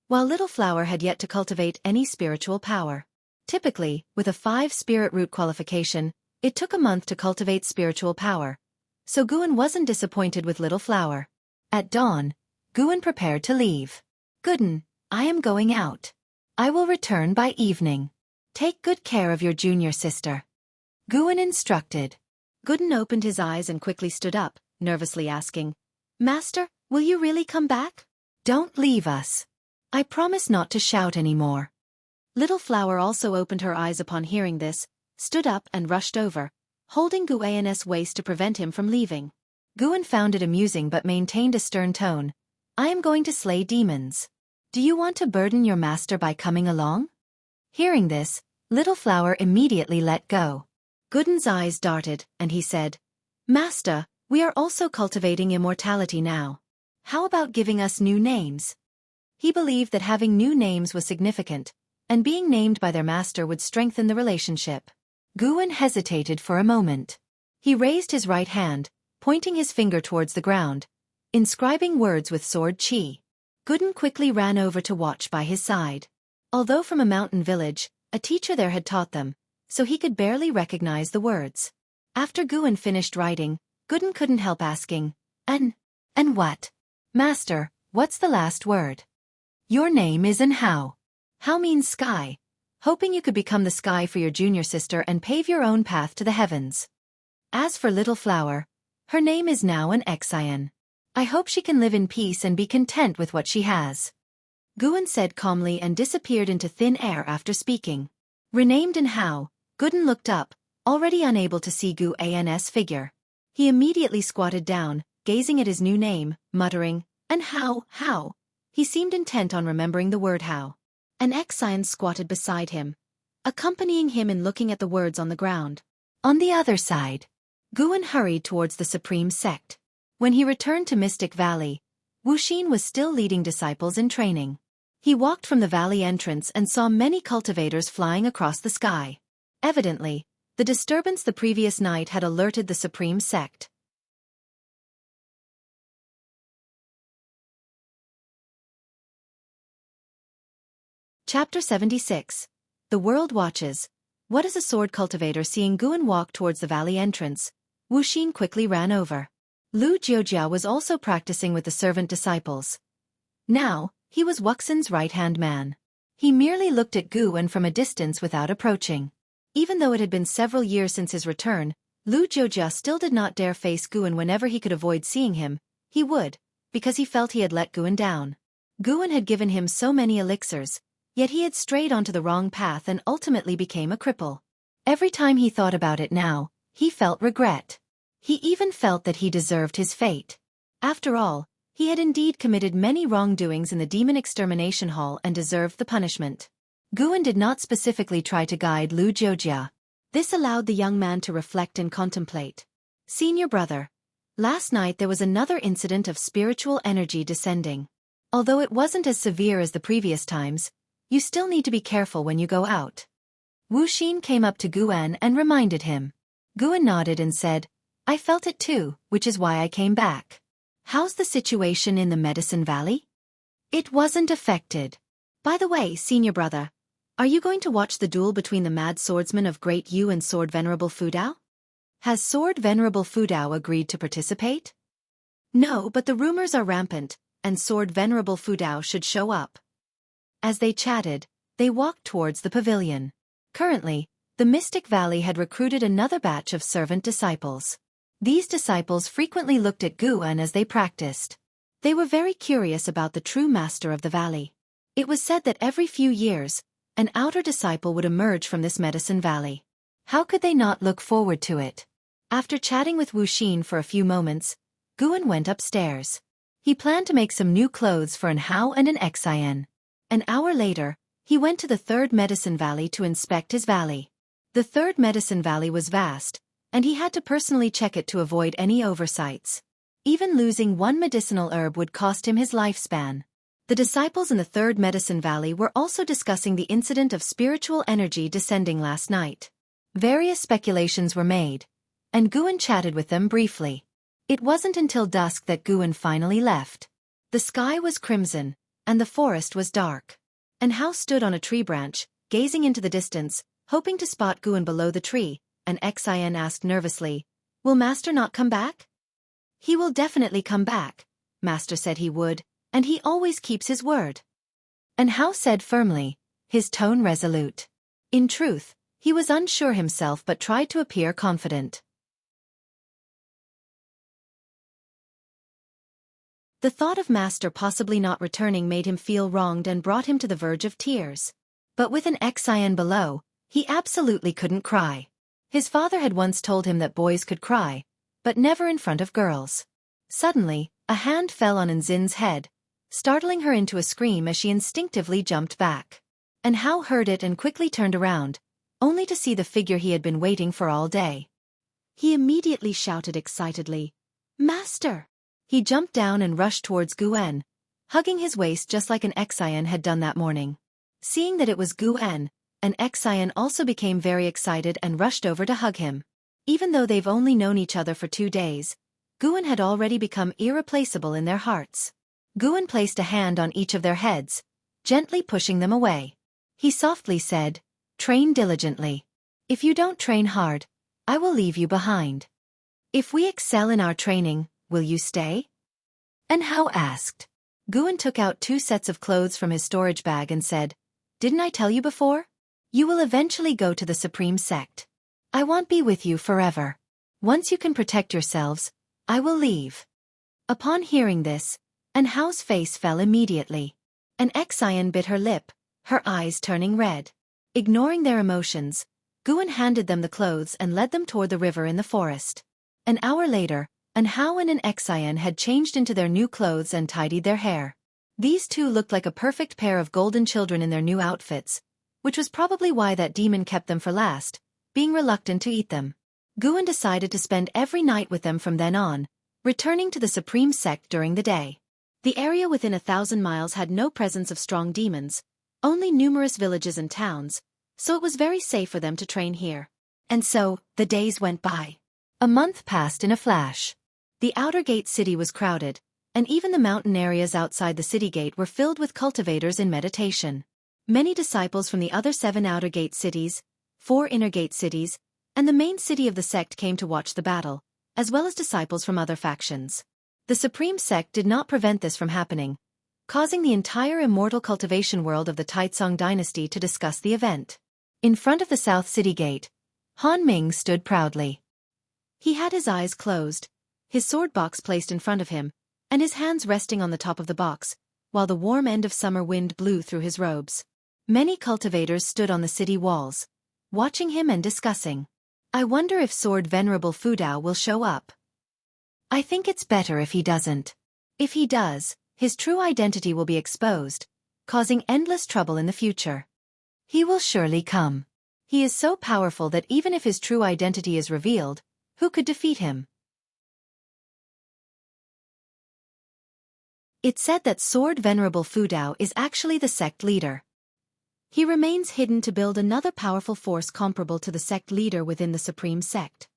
while Little Flower had yet to cultivate any spiritual power. Typically, with a 5 spirit root qualification, it took a month to cultivate spiritual power, so Guan wasn't disappointed with Little Flower. At dawn, Guan prepared to leave. Guan, I am going out. I will return by evening. Take good care of your junior sister. Guan instructed. Guan opened his eyes and quickly stood up, nervously asking, Master, will you really come back? Don't leave us. I promise not to shout anymore. Little Flower also opened her eyes upon hearing this, stood up and rushed over, holding Guan's waist to prevent him from leaving. Guan found it amusing but maintained a stern tone. I am going to slay demons. Do you want to burden your master by coming along? Hearing this, Little Flower immediately let go. Guan's eyes darted, and he said, Master, we are also cultivating immortality now. How about giving us new names? He believed that having new names was significant, and being named by their master would strengthen the relationship. Guan hesitated for a moment. He raised his right hand, pointing his finger towards the ground, inscribing words with sword qi. Guan quickly ran over to watch by his side. Although from a mountain village, a teacher there had taught them, so he could barely recognize the words. After Guan finished writing, Guan couldn't help asking, And what? Master, what's the last word? Your name is Hao. Hao means sky, hoping you could become the sky for your junior sister and pave your own path to the heavens. As for Little Flower, her name is now an Xian. I hope she can live in peace and be content with what she has. Guan said calmly and disappeared into thin air after speaking. Renamed Hao, Guan looked up, already unable to see Guan's figure. He immediately squatted down, gazing at his new name, muttering, How? He seemed intent on remembering the word how. An Xian squatted beside him, accompanying him in looking at the words on the ground. On the other side, Guan hurried towards the supreme sect. When he returned to Mystic Valley, Wuxia was still leading disciples in training. He walked from the valley entrance and saw many cultivators flying across the sky. Evidently, the disturbance the previous night had alerted the supreme sect. Chapter 76. The World Watches. What is a sword cultivator? Seeing Guan walk towards the valley entrance, Wuxia quickly ran over. Lu Jiujia was also practicing with the servant disciples. Now, he was Wuxian's right-hand man. He merely looked at Guan from a distance without approaching. Even though it had been several years since his return, Lu Jiujia still did not dare face Guan whenever he could avoid seeing him. He would, because he felt he had let Guan down. Guan had given him so many elixirs, yet he had strayed onto the wrong path and ultimately became a cripple. Every time he thought about it now, he felt regret. He even felt that he deserved his fate. After all, he had indeed committed many wrongdoings in the demon extermination hall and deserved the punishment. Guan did not specifically try to guide Lu Jiujia. This allowed the young man to reflect and contemplate. Senior brother, last night there was another incident of spiritual energy descending. Although it wasn't as severe as the previous times, you still need to be careful when you go out. Wuxia came up to Guan and reminded him. Guan nodded and said, I felt it too, which is why I came back. How's the situation in the Medicine Valley? It wasn't affected. By the way, senior brother, are you going to watch the duel between the mad swordsmen of Great Yu and Sword Venerable Fudao? Has Sword Venerable Fudao agreed to participate? No, but the rumors are rampant, and Sword Venerable Fudao should show up. As they chatted, they walked towards the pavilion. Currently, the Mystic Valley had recruited another batch of servant disciples. These disciples frequently looked at Guan as they practiced. They were very curious about the true master of the valley. It was said that every few years, an outer disciple would emerge from this Medicine Valley. How could they not look forward to it? After chatting with Wuxia for a few moments, Guan went upstairs. He planned to make some new clothes for an Hao and an Xian. An hour later, he went to the third Medicine Valley to inspect his valley. The third medicine valley was vast, and he had to personally check it to avoid any oversights. Even losing one medicinal herb would cost him his lifespan. The disciples in the third medicine valley were also discussing the incident of spiritual energy descending last night. Various speculations were made, and Guan chatted with them briefly. It wasn't until dusk that Guan finally left. The sky was crimson, and the forest was dark. And Hao stood on a tree branch, gazing into the distance, hoping to spot Guan below the tree, and Xian asked nervously, "Will Master not come back?" "He will definitely come back," Master said he would, "and he always keeps his word." And Hao said firmly, his tone resolute. In truth, he was unsure himself but tried to appear confident. The thought of Master possibly not returning made him feel wronged and brought him to the verge of tears. But with an Xian below, he absolutely couldn't cry. His father had once told him that boys could cry, but never in front of girls. Suddenly, a hand fell on Nzin's head, startling her into a scream as she instinctively jumped back. And Hao heard it and quickly turned around, only to see the figure he had been waiting for all day. He immediately shouted excitedly, "Master!" He jumped down and rushed towards Guan, hugging his waist just like an Xian had done that morning. Seeing that it was Guan, an Xian also became very excited and rushed over to hug him. Even though they've only known each other for 2 days, Guan had already become irreplaceable in their hearts. Guan placed a hand on each of their heads, gently pushing them away. He softly said, "Train diligently. If you don't train hard, I will leave you behind. If we excel in our training, will you stay?" And Hao asked. Guan took out 2 sets of clothes from his storage bag and said, "Didn't I tell you before? You will eventually go to the Supreme Sect. I won't be with you forever. Once you can protect yourselves, I will leave." Upon hearing this, and Hao's face fell immediately. And Xian bit her lip, her eyes turning red. Ignoring their emotions, Guan handed them the clothes and led them toward the river in the forest. An hour later, and Hao and an Xian had changed into their new clothes and tidied their hair. These two looked like a perfect pair of golden children in their new outfits, which was probably why that demon kept them for last, being reluctant to eat them. Guan decided to spend every night with them from then on, returning to the Supreme Sect during the day. The area within 1,000 miles had no presence of strong demons, only numerous villages and towns, so it was very safe for them to train here. And so, the days went by. A month passed in a flash. The outer gate city was crowded, and even the mountain areas outside the city gate were filled with cultivators in meditation. Many disciples from the other 7 outer gate cities, 4 inner gate cities, and the main city of the sect came to watch the battle, as well as disciples from other factions. The Supreme Sect did not prevent this from happening, causing the entire immortal cultivation world of the Taizong dynasty to discuss the event. In front of the South City Gate, Han Ming stood proudly. He had his eyes closed, his sword box placed in front of him, and his hands resting on the top of the box, while the warm end of summer wind blew through his robes. Many cultivators stood on the city walls, watching him and discussing. "I wonder if Sword Venerable Fudao will show up. I think it's better if he doesn't. If he does, his true identity will be exposed, causing endless trouble in the future. He will surely come. He is so powerful that even if his true identity is revealed, who could defeat him?" It's said that Sword Venerable Fudao is actually the sect leader. He remains hidden to build another powerful force comparable to the sect leader within the Supreme Sect.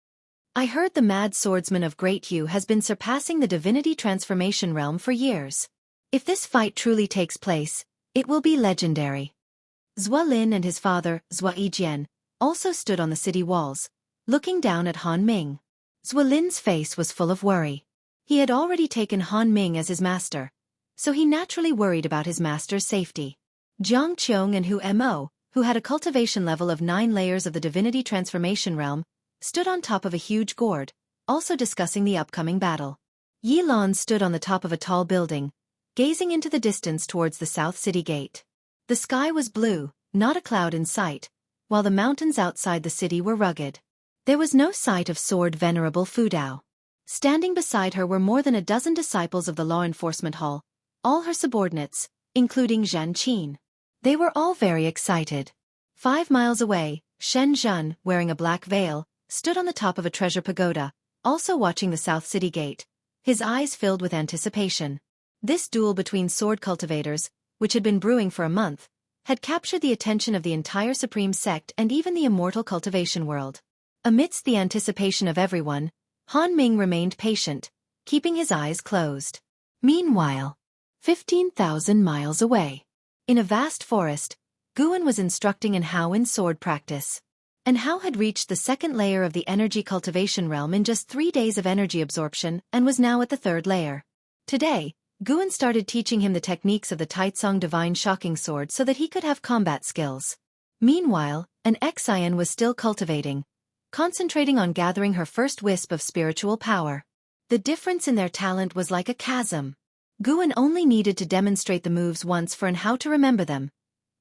I heard the mad swordsman of Great Yu has been surpassing the divinity transformation realm for years. If this fight truly takes place, it will be legendary. Zhua Lin and his father, Zhua Yijian, also stood on the city walls, looking down at Han Ming. Zhua Lin's face was full of worry. He had already taken Han Ming as his master, so he naturally worried about his master's safety. Jiang Qiong and Hu Mo, who had a cultivation level of 9 layers of the divinity transformation realm, stood on top of a huge gourd, also discussing the upcoming battle. Yi Lan stood on the top of a tall building, gazing into the distance towards the South City Gate. The sky was blue, not a cloud in sight, while the mountains outside the city were rugged. There was no sight of Sword Venerable Fudao. Standing beside her were more than a dozen disciples of the Law Enforcement Hall, all her subordinates, including Zhan Qin. They were all very excited. 5 miles away, Shen Zhen, wearing a black veil, stood on the top of a treasure pagoda, also watching the South City Gate, his eyes filled with anticipation. This duel between sword cultivators, which had been brewing for a month, had captured the attention of the entire Supreme Sect and even the Immortal cultivation world. Amidst the anticipation of everyone, Han Ming remained patient, keeping his eyes closed. Meanwhile, 15,000 miles away, in a vast forest, Guan was instructing Hao in sword practice. Hao had reached the second layer of the energy cultivation realm in just 3 days of energy absorption and was now at the third layer. Today, Guan started teaching him the techniques of the Taitsong Divine Shocking Sword so that he could have combat skills. Meanwhile, Xian was still cultivating, concentrating on gathering her first wisp of spiritual power. The difference in their talent was like a chasm. Guan only needed to demonstrate the moves once for Hao to remember them,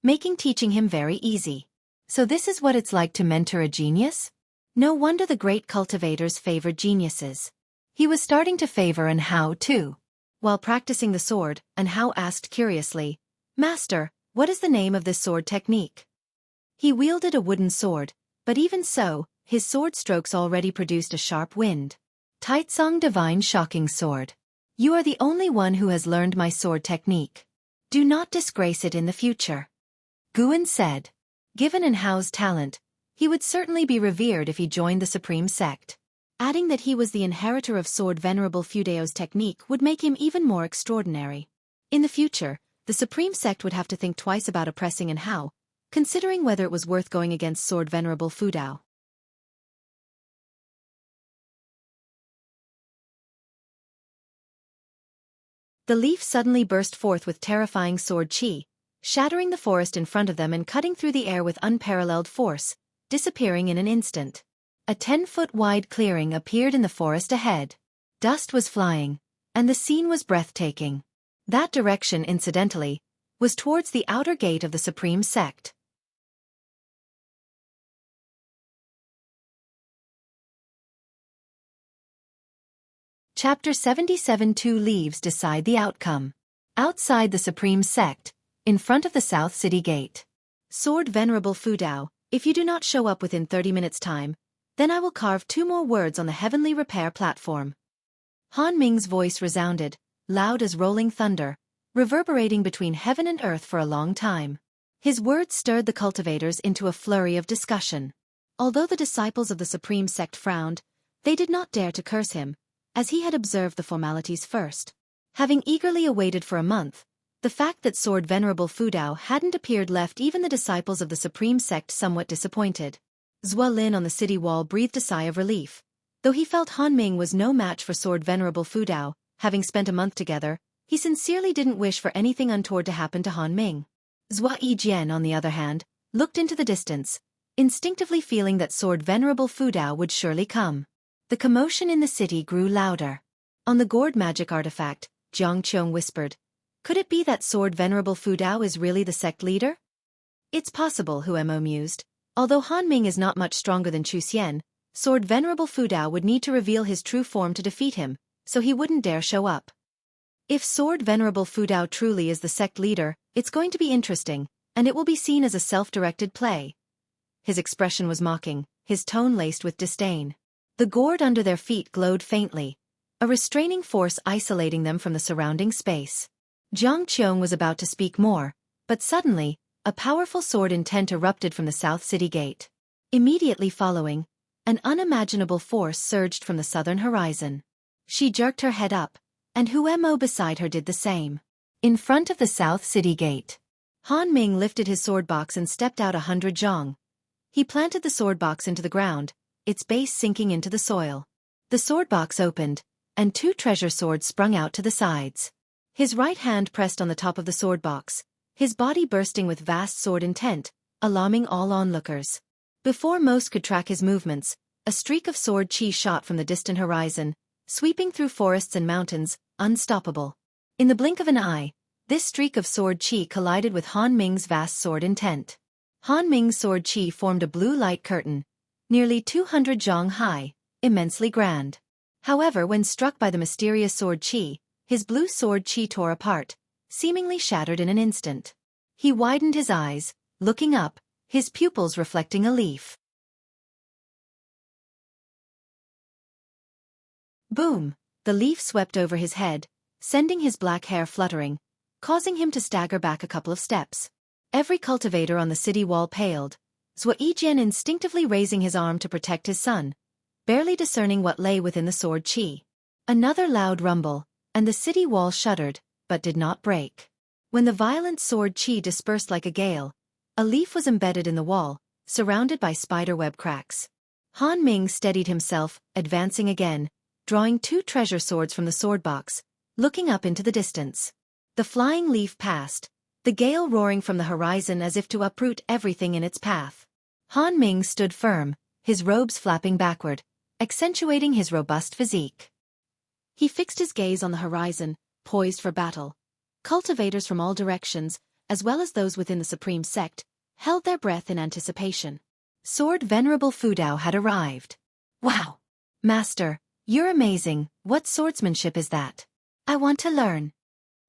making teaching him very easy. So this is what it's like to mentor a genius? No wonder the great cultivators favored geniuses. He was starting to favor Hao too. While practicing the sword, Hao asked curiously, "Master, what is the name of this sword technique?" He wielded a wooden sword, but even so, his sword strokes already produced a sharp wind. "Taitsong Divine Shocking Sword. You are the only one who has learned my sword technique. Do not disgrace it in the future," Guan said. Given Hao's talent, he would certainly be revered if he joined the Supreme Sect. Adding that he was the inheritor of sword Venerable Fudao's technique would make him even more extraordinary. In the future, the Supreme Sect would have to think twice about oppressing Hao, considering whether it was worth going against sword Venerable Fudao. The leaf suddenly burst forth with terrifying sword chi, shattering the forest in front of them and cutting through the air with unparalleled force, disappearing in an instant. A 10-foot-wide clearing appeared in the forest ahead. Dust was flying, and the scene was breathtaking. That direction, incidentally, was towards the outer gate of the Supreme Sect. Chapter 77. 2 Leaves decide the outcome. Outside the Supreme Sect, in front of the South City Gate. "Sword Venerable Fudao, if you do not show up within 30 minutes' time, then I will carve 2 more words on the heavenly repair platform." Han Ming's voice resounded, loud as rolling thunder, reverberating between heaven and earth for a long time. His words stirred the cultivators into a flurry of discussion. Although the disciples of the Supreme Sect frowned, they did not dare to curse him, as he had observed the formalities first. Having eagerly awaited for a month, the fact that sword Venerable Fudao hadn't appeared left even the disciples of the Supreme Sect somewhat disappointed. Zhua Lin on the city wall breathed a sigh of relief. Though he felt Han Ming was no match for sword Venerable Fudao, having spent a month together, he sincerely didn't wish for anything untoward to happen to Han Ming. Zhua Yijian, on the other hand, looked into the distance, instinctively feeling that sword Venerable Fudao would surely come. The commotion in the city grew louder. On the gourd magic artifact, Jianghu whispered, "Could it be that sword Venerable Fudao is really the sect leader?" "It's possible," Huemo mused. Although Han Ming is not much stronger than Chu Xian, sword Venerable Fudao would need to reveal his true form to defeat him, so he wouldn't dare show up. If sword Venerable Fudao truly is the sect leader, it's going to be interesting, and it will be seen as a self-directed play. His expression was mocking, his tone laced with disdain. The gourd under their feet glowed faintly, a restraining force isolating them from the surrounding space. Jiang Qiong was about to speak more, but suddenly, a powerful sword intent erupted from the South City Gate. Immediately following, an unimaginable force surged from the southern horizon. She jerked her head up, and Huemo beside her did the same. In front of the South City Gate, Han Ming lifted his sword box and stepped out 100 zhong. He planted the sword box into the ground, its base sinking into the soil. The sword box opened, and 2 treasure swords sprung out to the sides. His right hand pressed on the top of the sword box, his body bursting with vast sword intent, alarming all onlookers. Before most could track his movements, a streak of sword chi shot from the distant horizon, sweeping through forests and mountains, unstoppable. In the blink of an eye, this streak of sword chi collided with Han Ming's vast sword intent. Han Ming's sword chi formed a blue light curtain, nearly 200 zhong high, immensely grand. However, when struck by the mysterious sword chi, his blue sword chi tore apart, seemingly shattered in an instant. He widened his eyes, looking up, his pupils reflecting a leaf. Boom! The leaf swept over his head, sending his black hair fluttering, causing him to stagger back a couple of steps. Every cultivator on the city wall paled, Zuijian instinctively raising his arm to protect his son, barely discerning what lay within the sword qi. Another loud rumble, and the city wall shuddered, but did not break. When the violent sword qi dispersed like a gale, a leaf was embedded in the wall, surrounded by spiderweb cracks. Han Ming steadied himself, advancing again, drawing 2 treasure swords from the sword box, looking up into the distance. The flying leaf passed, the gale roaring from the horizon as if to uproot everything in its path. Han Ming stood firm, his robes flapping backward, accentuating his robust physique. He fixed his gaze on the horizon, poised for battle. Cultivators from all directions, as well as those within the supreme sect, held their breath in anticipation. Sword Venerable Fudao had arrived. Wow! Master, you're amazing. What swordsmanship is that? I want to learn.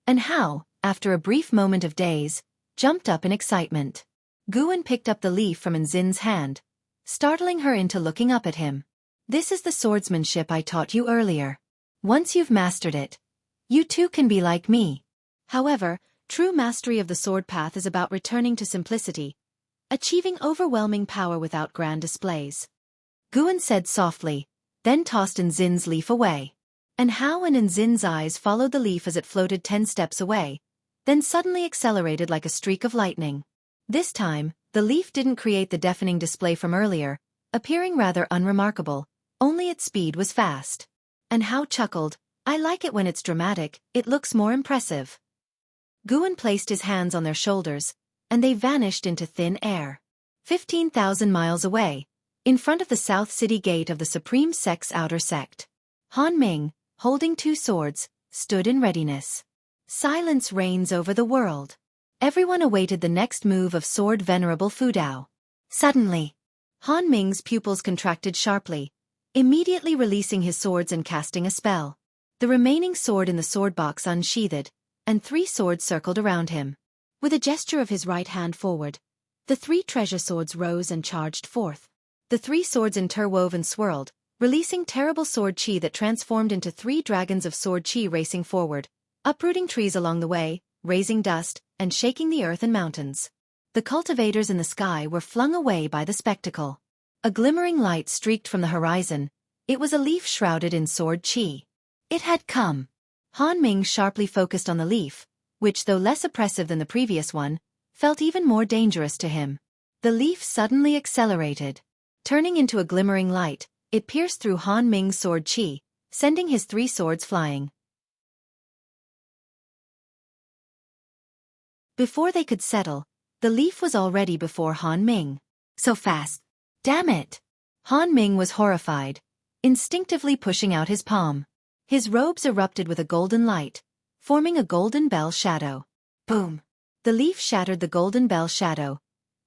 And Hao, after a brief moment of daze, jumped up in excitement. Guan picked up the leaf from Nzin's hand, startling her into looking up at him. This is the swordsmanship I taught you earlier. Once you've mastered it, you too can be like me. However, true mastery of the sword path is about returning to simplicity, achieving overwhelming power without grand displays. Guan said softly, then tossed Nzin's leaf away. And Hao and Nzin's eyes followed the leaf as it floated 10 steps away, then suddenly accelerated like a streak of lightning. This time, the leaf didn't create the deafening display from earlier, appearing rather unremarkable, only its speed was fast. And Hao chuckled, I like it when it's dramatic, it looks more impressive. Guan placed his hands on their shoulders, and they vanished into thin air. 15,000 miles away, in front of the South City Gate of the Supreme Sect's outer sect. Han Ming, holding 2 swords, stood in readiness. Silence reigns over the world. Everyone awaited the next move of Sword Venerable Fudao. Suddenly, Han Ming's pupils contracted sharply, immediately releasing his swords and casting a spell. The remaining sword in the sword box unsheathed, and 3 swords circled around him. With a gesture of his right hand forward, the 3 treasure swords rose and charged forth. The 3 swords interwove and swirled, releasing terrible sword qi that transformed into 3 dragons of sword qi racing forward, uprooting trees along the way, raising dust, and shaking the earth and mountains. The cultivators in the sky were flung away by the spectacle. A glimmering light streaked from the horizon. It was a leaf shrouded in sword qi. It had come. Han Ming sharply focused on the leaf, which, though less oppressive than the previous one, felt even more dangerous to him. The leaf suddenly accelerated. Turning into a glimmering light, it pierced through Han Ming's sword qi, sending his 3 swords flying. Before they could settle, the leaf was already before Han Ming. So fast. Damn it! Han Ming was horrified, instinctively pushing out his palm. His robes erupted with a golden light, forming a golden bell shadow. Boom! The leaf shattered the golden bell shadow,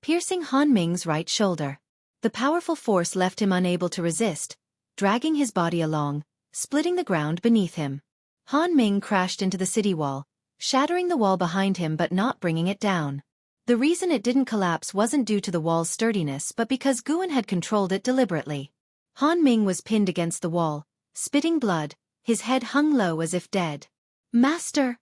piercing Han Ming's right shoulder. The powerful force left him unable to resist, dragging his body along, splitting the ground beneath him. Han Ming crashed into the city wall, shattering the wall behind him but not bringing it down. The reason it didn't collapse wasn't due to the wall's sturdiness but because Guan had controlled it deliberately. Han Ming was pinned against the wall, spitting blood, his head hung low as if dead. Master!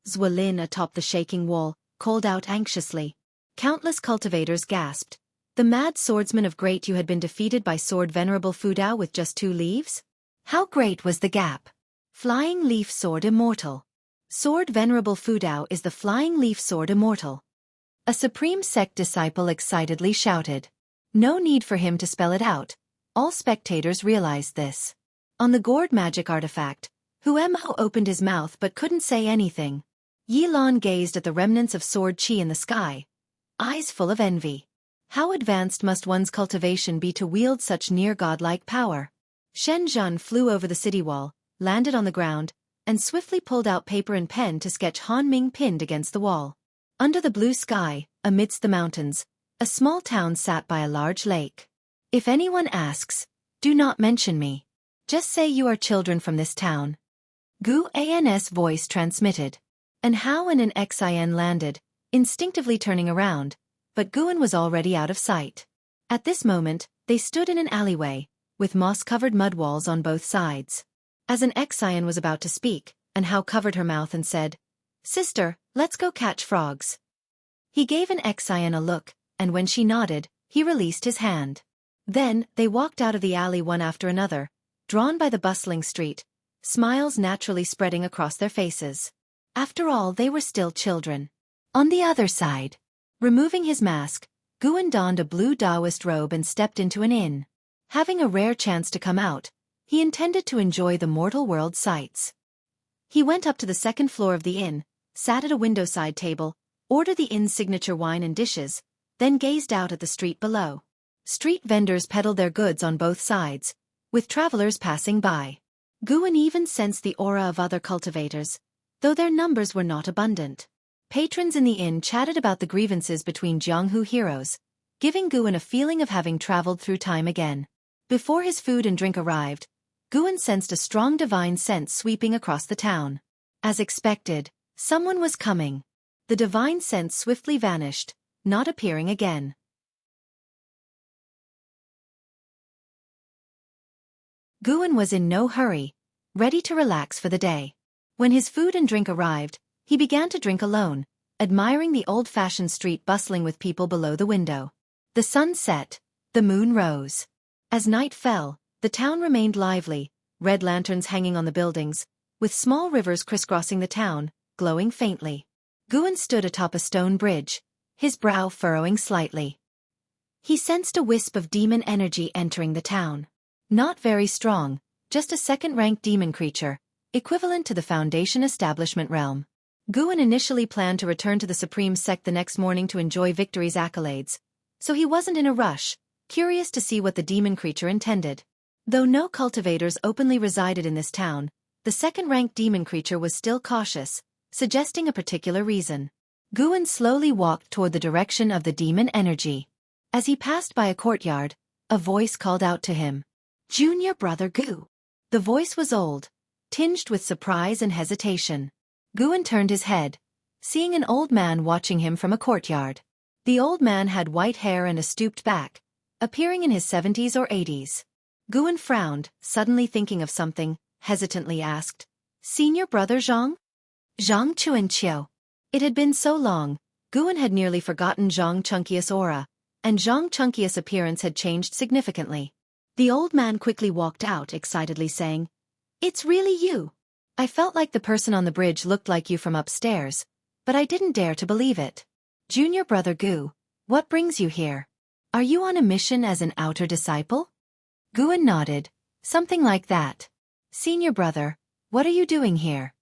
Zuolin atop the shaking wall, called out anxiously. Countless cultivators gasped. The mad swordsman of Great Yu had been defeated by Sword Venerable Fudao with just 2 leaves? How great was the gap? Flying Leaf Sword Immortal. Sword Venerable Fudao is the Flying Leaf Sword Immortal. A Supreme Sect disciple excitedly shouted. No need for him to spell it out. All spectators realized this. On the gourd magic artifact, Huemo opened his mouth but couldn't say anything. Yilan gazed at the remnants of sword qi in the sky, eyes full of envy. How advanced must one's cultivation be to wield such near-godlike power? Shen Zhan flew over the city wall, landed on the ground, and swiftly pulled out paper and pen to sketch Han Ming pinned against the wall. Under the blue sky, amidst the mountains, a small town sat by a large lake. If anyone asks, do not mention me. Just say you are children from this town. Gu An's voice transmitted. And Hao and an Xin landed, instinctively turning around, but Guan was already out of sight. At this moment, they stood in an alleyway, with moss-covered mud walls on both sides. As an Xian was about to speak, and Hao covered her mouth and said, "Sister, let's go catch frogs." He gave an Xian a look, and when she nodded, he released his hand. Then, they walked out of the alley one after another, drawn by the bustling street, smiles naturally spreading across their faces. After all, they were still children. On the other side, removing his mask, Guan donned a blue Taoist robe and stepped into an inn. Having a rare chance to come out, he intended to enjoy the mortal world sights. He went up to the second floor of the inn, sat at a window-side table, ordered the inn's signature wine and dishes, then gazed out at the street below. Street vendors peddled their goods on both sides, with travelers passing by. Guan even sensed the aura of other cultivators, though their numbers were not abundant. Patrons in the inn chatted about the grievances between Jianghu heroes, giving Guan a feeling of having traveled through time again. Before his food and drink arrived, Guan sensed a strong divine sense sweeping across the town. As expected, someone was coming. The divine sense swiftly vanished, not appearing again. Guan was in no hurry, ready to relax for the day. When his food and drink arrived, he began to drink alone, admiring the old-fashioned street bustling with people below the window. The sun set, the moon rose. As night fell, the town remained lively, red lanterns hanging on the buildings, with small rivers crisscrossing the town, glowing faintly. Guan stood atop a stone bridge, his brow furrowing slightly. He sensed a wisp of demon energy entering the town. Not very strong, just a second-rank demon creature, equivalent to the Foundation establishment realm. Guan initially planned to return to the Supreme Sect the next morning to enjoy victory's accolades, so he wasn't in a rush, curious to see what the demon creature intended. Though no cultivators openly resided in this town, the second-rank demon creature was still cautious, suggesting a particular reason. Guan slowly walked toward the direction of the demon energy. As he passed by a courtyard, a voice called out to him, "Junior brother Gu." The voice was old, tinged with surprise and hesitation. Guan turned his head, seeing an old man watching him from a courtyard. The old man had white hair and a stooped back, appearing in his 70s or 80s. Guan frowned, suddenly thinking of something, hesitantly asked, "Senior brother Zhang?" Zhang Chuanqiu. It had been so long, Guan had nearly forgotten Zhang Chunqius' aura, and Zhang Chunqius' appearance had changed significantly. The old man quickly walked out, excitedly saying, "It's really you. I felt like the person on the bridge looked like you from upstairs, but I didn't dare to believe it. Junior brother Gu, what brings you here? Are you on a mission as an outer disciple?" Guan nodded, "Something like that. Senior brother, what are you doing here?"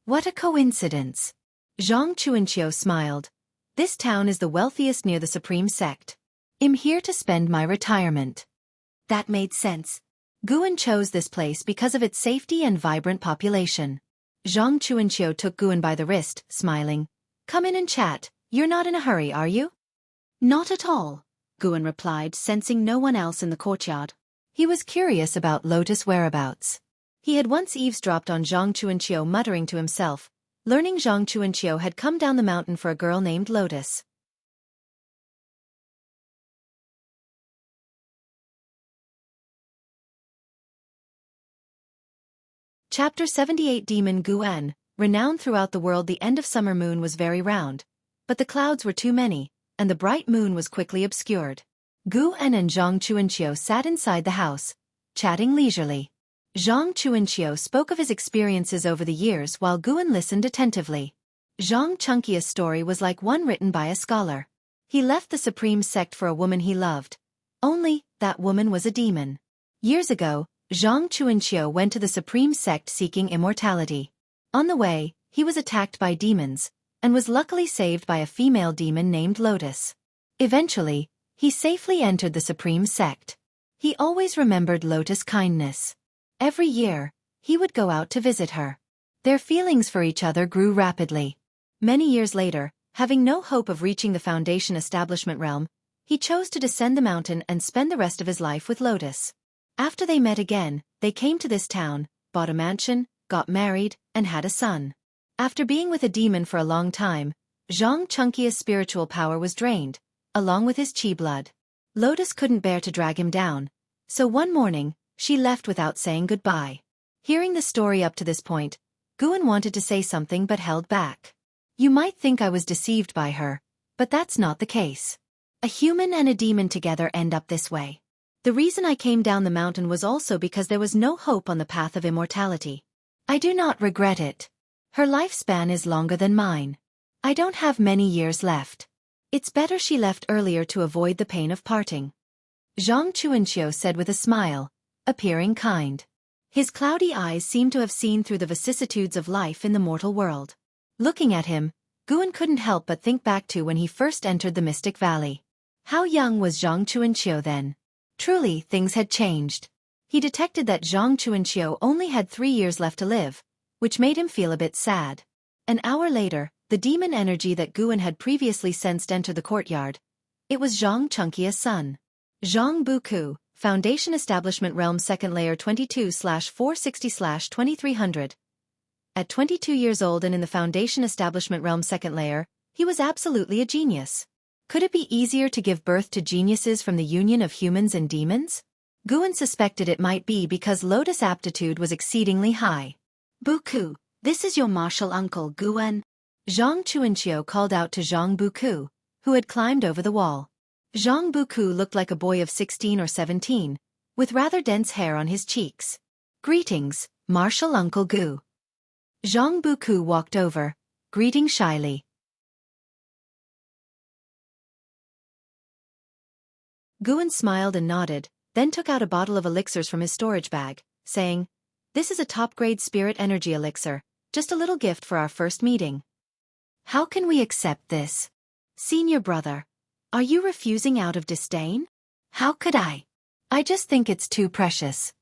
"What a coincidence." Zhang Chuanqiu smiled. "This town is the wealthiest near the Supreme Sect. I'm here to spend my retirement." That made sense. Guan chose this place because of its safety and vibrant population. Zhang Chuanqiu took Guan by the wrist, smiling. "Come in and chat. You're not in a hurry, are you?" "Not at all," Guan replied, sensing no one else in the courtyard. He was curious about Lotus' whereabouts. He had once eavesdropped on Zhang Chuanqiu muttering to himself, learning Zhang Chuanqiu had come down the mountain for a girl named Lotus. Chapter 78 Demon Guan, renowned throughout the world. The end of summer moon was very round, but the clouds were too many, and the bright moon was quickly obscured. Guan and Zhang Chuanqiu sat inside the house, chatting leisurely. Zhang Chuanqiu spoke of his experiences over the years while Guan listened attentively. Zhang Chunqius' story was like one written by a scholar. He left the Supreme Sect for a woman he loved. Only, that woman was a demon. Years ago, Zhang Chuanqiu went to the Supreme Sect seeking immortality. On the way, he was attacked by demons, and was luckily saved by a female demon named Lotus. Eventually, he safely entered the Supreme Sect. He always remembered Lotus' kindness. Every year, he would go out to visit her. Their feelings for each other grew rapidly. Many years later, having no hope of reaching the Foundation establishment realm, he chose to descend the mountain and spend the rest of his life with Lotus. After they met again, they came to this town, bought a mansion, got married, and had a son. After being with a demon for a long time, Zhang Chunqius' spiritual power was drained, along with his chi blood. Lotus couldn't bear to drag him down, so one morning, she left without saying goodbye. Hearing the story up to this point, Guan wanted to say something but held back. You might think I was deceived by her, but that's not the case. A human and a demon together end up this way. The reason I came down the mountain was also because there was no hope on the path of immortality. I do not regret it. Her lifespan is longer than mine. I don't have many years left. It's better she left earlier to avoid the pain of parting. Zhang Chuanqiu said with a smile, appearing kind. His cloudy eyes seemed to have seen through the vicissitudes of life in the mortal world. Looking at him, Guan couldn't help but think back to when he first entered the Mystic Valley. How young was Zhang Chuanqiu then? Truly, things had changed. He detected that Zhang Chuanqiu only had 3 years left to live, which made him feel a bit sad. An hour later, the demon energy that Guan had previously sensed entered the courtyard. It was Zhang Chunqia's son. Zhang Buku, Foundation Establishment Realm 2nd Layer 22/460/2300. At 22 years old and in the Foundation Establishment Realm 2nd Layer, he was absolutely a genius. Could it be easier to give birth to geniuses from the union of humans and demons? Guan suspected it might be because Lotus' aptitude was exceedingly high. Buku, this is your martial uncle Guan. Zhang Chuanqiu called out to Zhang Buku, who had climbed over the wall. Zhang Buku looked like a boy of 16 or 17, with rather dense hair on his cheeks. Greetings, martial uncle Gu. Zhang Buku walked over, greeting shyly. Guan smiled and nodded, then took out a bottle of elixirs from his storage bag, saying, "This is a top-grade spirit energy elixir, just a little gift for our first meeting." How can we accept this? Senior brother, are you refusing out of disdain? How could I? I just think it's too precious.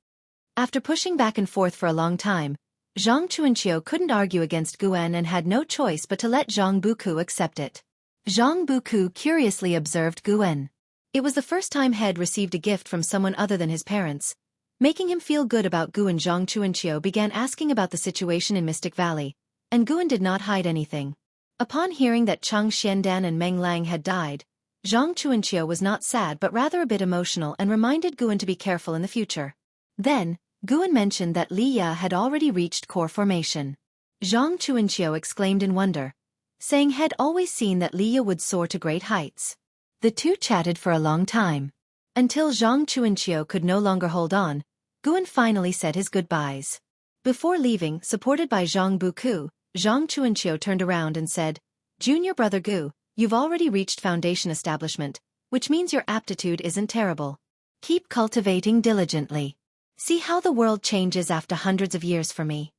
After pushing back and forth for a long time, Zhang Chuanqiu couldn't argue against Guan and had no choice but to let Zhang Buku accept it. Zhang Buku curiously observed Guan. It was the first time he had received a gift from someone other than his parents. Making him feel good about Guan, Zhang Chuanqiu began asking about the situation in Mystic Valley, and Guan did not hide anything. Upon hearing that Cheng Xiandan and Meng Lang had died, Zhang Chuanqiu was not sad but rather a bit emotional and reminded Guan to be careful in the future. Then, Guan mentioned that Li Ya had already reached core formation. Zhang Chuanqiu exclaimed in wonder, saying he'd always seen that Li Ya would soar to great heights. The two chatted for a long time. Until Zhang Chuanqiu could no longer hold on, Guan finally said his goodbyes. Before leaving, supported by Zhang Buku, Zhang Chuanqiu turned around and said, "Junior brother Gu, you've already reached Foundation Establishment, which means your aptitude isn't terrible. Keep cultivating diligently. See how the world changes after hundreds of years for me."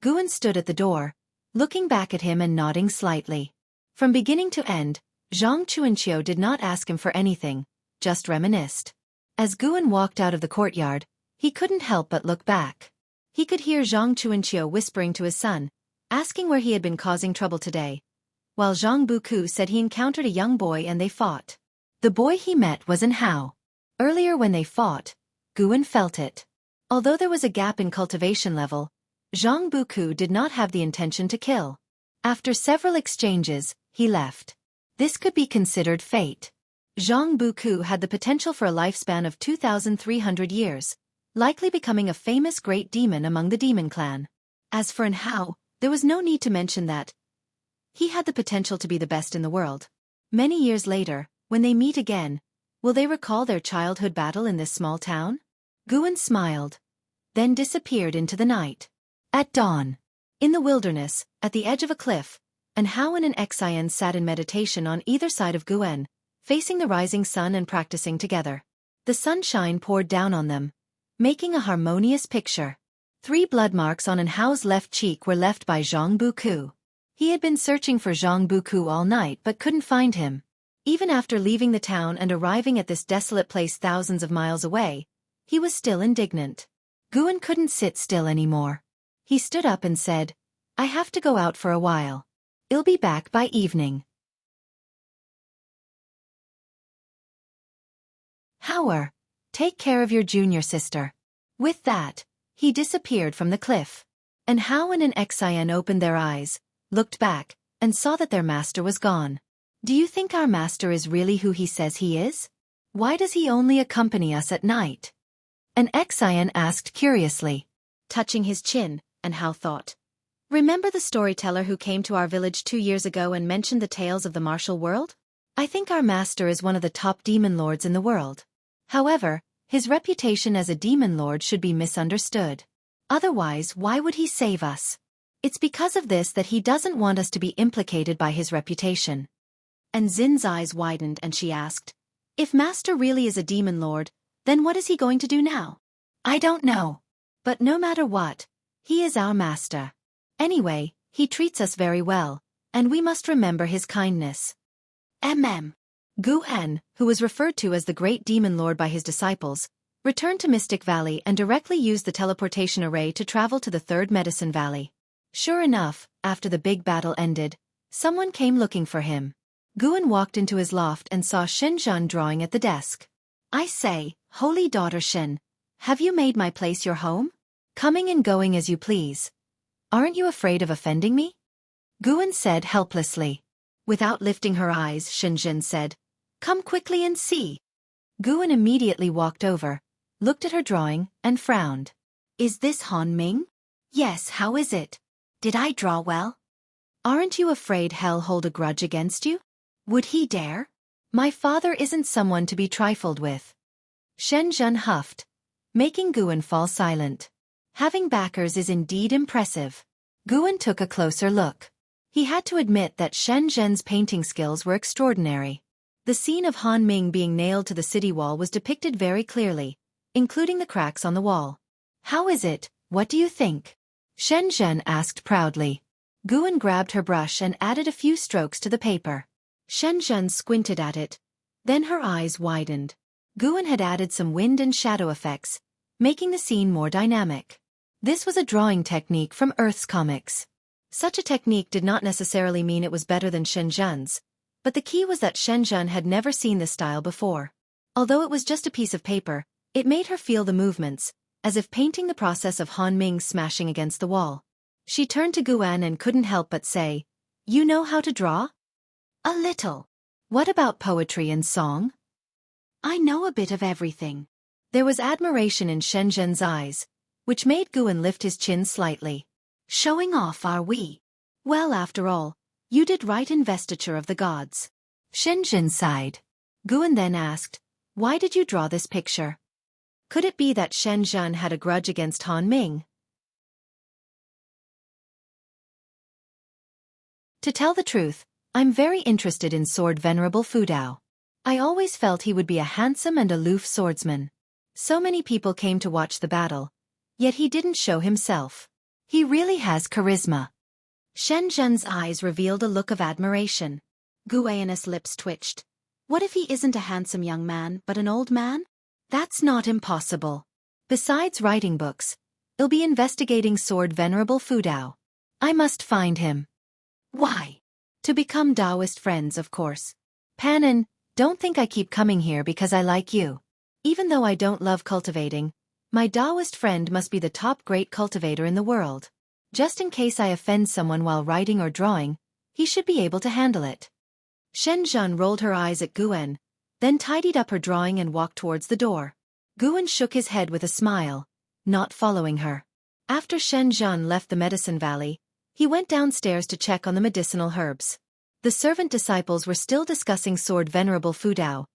Guan stood at the door, looking back at him and nodding slightly. From beginning to end, Zhang Chuanqiu did not ask him for anything, just reminisced. As Guan walked out of the courtyard, he couldn't help but look back. He could hear Zhang Chuanqiu whispering to his son, asking where he had been causing trouble today, while Zhang Buku said he encountered a young boy and they fought. The boy he met was in Hao. Earlier when they fought, Guan felt it. Although there was a gap in cultivation level, Zhang Buku did not have the intention to kill. After several exchanges, he left. This could be considered fate. Zhang Buku had the potential for a lifespan of 2,300 years, likely becoming a famous great demon among the demon clan. As for Hao, there was no need to mention that he had the potential to be the best in the world. Many years later, when they meet again, will they recall their childhood battle in this small town? Guan smiled, then disappeared into the night. At dawn, in the wilderness, at the edge of a cliff, Hao and Xian sat in meditation on either side of Guan, facing the rising sun and practicing together. The sunshine poured down on them, making a harmonious picture. 3 blood marks on Hao's left cheek were left by Zhang Buku. He had been searching for Zhang Buku all night but couldn't find him. Even after leaving the town and arriving at this desolate place thousands of miles away, he was still indignant. Guan couldn't sit still anymore. He stood up and said, "I have to go out for a while. I'll be back by evening." Howard, take care of your junior sister. With that, he disappeared from the cliff. Hao and Xian opened their eyes, looked back, and saw that their master was gone. Do you think our master is really who he says he is? Why does he only accompany us at night? An Xian asked curiously, touching his chin, and Hao thought. Remember the storyteller who came to our village 2 years ago and mentioned the tales of the martial world? I think our master is one of the top demon lords in the world. However, his reputation as a demon lord should be misunderstood. Otherwise, why would he save us? It's because of this that he doesn't want us to be implicated by his reputation. And Xin's eyes widened and she asked, if master really is a demon lord, then what is he going to do now? I don't know. But no matter what, he is our master. Anyway, he treats us very well, and we must remember his kindness. Guan, who was referred to as the Great Demon Lord by his disciples, returned to Mystic Valley and directly used the teleportation array to travel to the Third Medicine Valley. Sure enough, after the big battle ended, someone came looking for him. Guan walked into his loft and saw Xianxia drawing at the desk. I say, holy daughter Xin, have you made my place your home? Coming and going as you please. Aren't you afraid of offending me? Guan said helplessly. Without lifting her eyes, Xianxia said, come quickly and see. Guan immediately walked over, looked at her drawing, and frowned. Is this Han Ming? Yes, how is it? Did I draw well? Aren't you afraid he'll hold a grudge against you? Would he dare? My father isn't someone to be trifled with. Xianxia huffed, making Guan fall silent. Having backers is indeed impressive. Guan took a closer look. He had to admit that Xianxia's painting skills were extraordinary. The scene of Han Ming being nailed to the city wall was depicted very clearly, including the cracks on the wall. How is it? What do you think? Xianxia asked proudly. Guan grabbed her brush and added a few strokes to the paper. Xianxia squinted at it. Then her eyes widened. Guan had added some wind and shadow effects, making the scene more dynamic. This was a drawing technique from Earth's comics. Such a technique did not necessarily mean it was better than Xianxia's, but the key was that Xianxia had never seen this style before. Although it was just a piece of paper, it made her feel the movements, as if painting the process of Han Ming smashing against the wall. She turned to Guan and couldn't help but say, you know how to draw? A little. What about poetry and song? I know a bit of everything. There was admiration in Xianxia's eyes, which made Guan lift his chin slightly. Showing off, are we? Well, after all, you did write Investiture of the Gods. Xianxia sighed. Guan then asked, why did you draw this picture? Could it be that Xianxia had a grudge against Han Ming? To tell the truth, I'm very interested in Sword Venerable Fudao. I always felt he would be a handsome and aloof swordsman. So many people came to watch the battle, yet he didn't show himself. He really has charisma. Xianxia's eyes revealed a look of admiration. Guan's lips twitched. What if he isn't a handsome young man but an old man? That's not impossible. Besides writing books, he'll be investigating Sword Venerable Fudao. I must find him. Why? To become Taoist friends, of course. Panin, don't think I keep coming here because I like you. Even though I don't love cultivating, my Taoist friend must be the top great cultivator in the world. Just in case I offend someone while writing or drawing, he should be able to handle it. Xianxia rolled her eyes at Guan, then tidied up her drawing and walked towards the door. Guan shook his head with a smile, not following her. After Xianxia left the Medicine Valley, he went downstairs to check on the medicinal herbs. The servant disciples were still discussing Sword Venerable Fudao,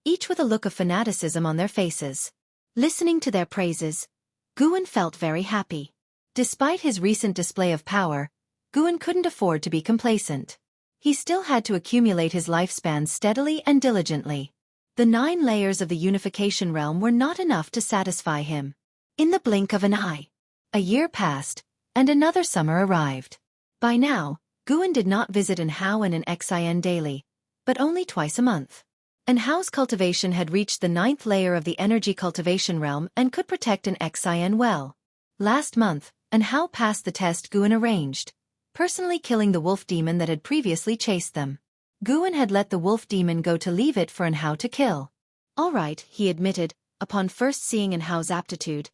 each with a look of fanaticism on their faces. Listening to their praises, Guan felt very happy. Despite his recent display of power, Guan couldn't afford to be complacent. He still had to accumulate his lifespan steadily and diligently. The 9 layers of the unification realm were not enough to satisfy him. In the blink of an eye, a year passed, and another summer arrived. By now, Guan did not visit an Hao and an Xian daily, but only twice a month. An Hao's cultivation had reached the 9th layer of the energy cultivation realm and could protect an Xian well. Last month, an Hao passed the test Guan arranged, personally killing the wolf demon that had previously chased them. Guan had let the wolf demon go to leave it for an Hao to kill. All right, he admitted, upon first seeing an Hao's aptitude.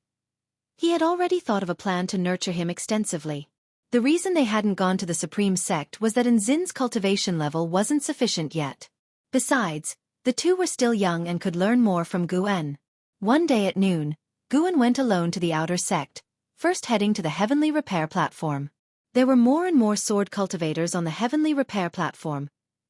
He had already thought of a plan to nurture him extensively. The reason they hadn't gone to the Supreme Sect was that Nzin's cultivation level wasn't sufficient yet. Besides, the two were still young and could learn more from Guan. One day at noon, Guan went alone to the outer sect, first heading to the Heavenly Repair Platform. There were more and more sword cultivators on the Heavenly Repair Platform,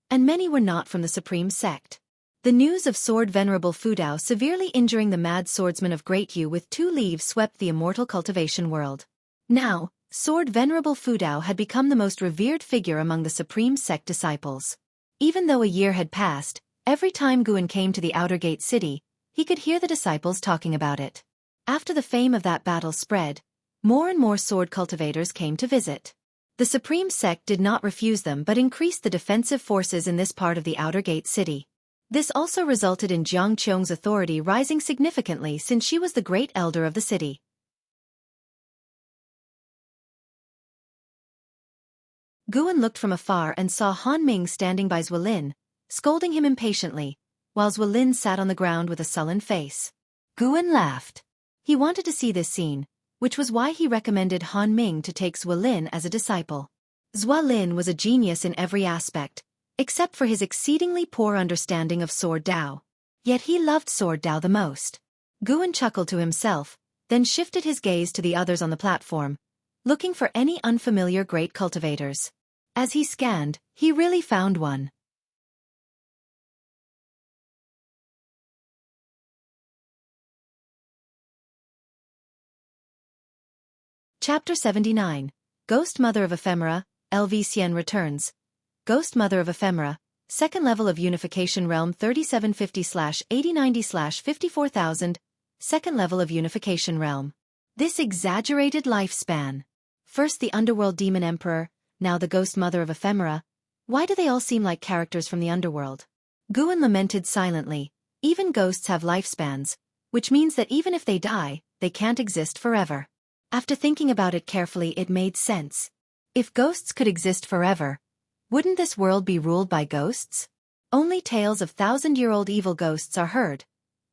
and many were not from the Supreme Sect. The news of Sword Venerable Fudao severely injuring the mad swordsman of Great Yu with 2 leaves swept the immortal cultivation world. Now, Sword Venerable Fudao had become the most revered figure among the Supreme Sect disciples. Even though a year had passed, every time Guan came to the Outer Gate City, he could hear the disciples talking about it. After the fame of that battle spread, more and more sword cultivators came to visit. The Supreme Sect did not refuse them but increased the defensive forces in this part of the Outer Gate City. This also resulted in Jianghu's authority rising significantly since she was the great elder of the city. Guan looked from afar and saw Han Ming standing by Zuolin, scolding him impatiently, while Zuolin sat on the ground with a sullen face. Guan laughed. He wanted to see this scene, which was why he recommended Han Ming to take Zuolin as a disciple. Zuolin was a genius in every aspect, except for his exceedingly poor understanding of Sword Dao. Yet he loved Sword Dao the most. Guan chuckled to himself, then shifted his gaze to the others on the platform, looking for any unfamiliar great cultivators. As he scanned, he really found one. Chapter 79. Ghost Mother of Ephemera, LV Xian returns. Ghost Mother of Ephemera, second level of Unification Realm 3750/8090/54000, second level of Unification Realm. This exaggerated lifespan. First the Underworld Demon Emperor, now the Ghost Mother of Ephemera. Why do they all seem like characters from the Underworld? Guan lamented silently. Even ghosts have lifespans, which means that even if they die, they can't exist forever. After thinking about it carefully, it made sense. If ghosts could exist forever, wouldn't this world be ruled by ghosts? Only tales of 1,000-year-old evil ghosts are heard,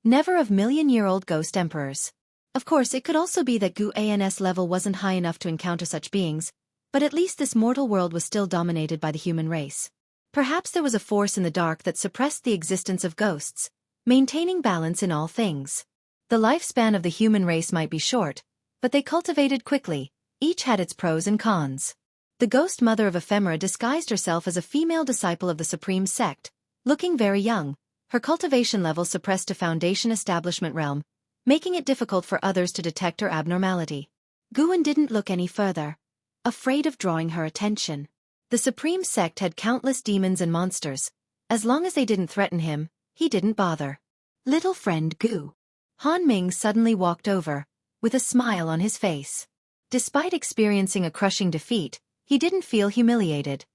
never of million-year-old ghost emperors. Of course, it could also be that Guan's level wasn't high enough to encounter such beings, but at least this mortal world was still dominated by the human race. Perhaps there was a force in the dark that suppressed the existence of ghosts, maintaining balance in all things. The lifespan of the human race might be short, but they cultivated quickly. Each had its pros and cons. The Ghost Mother of Ephemera disguised herself as a female disciple of the Supreme Sect, looking very young. Her cultivation level suppressed a foundation establishment realm, making it difficult for others to detect her abnormality. Guan didn't look any further, afraid of drawing her attention. The Supreme Sect had countless demons and monsters. As long as they didn't threaten him, he didn't bother. Little friend Gu. Han Ming suddenly walked over, with a smile on his face. Despite experiencing a crushing defeat, he didn't feel humiliated.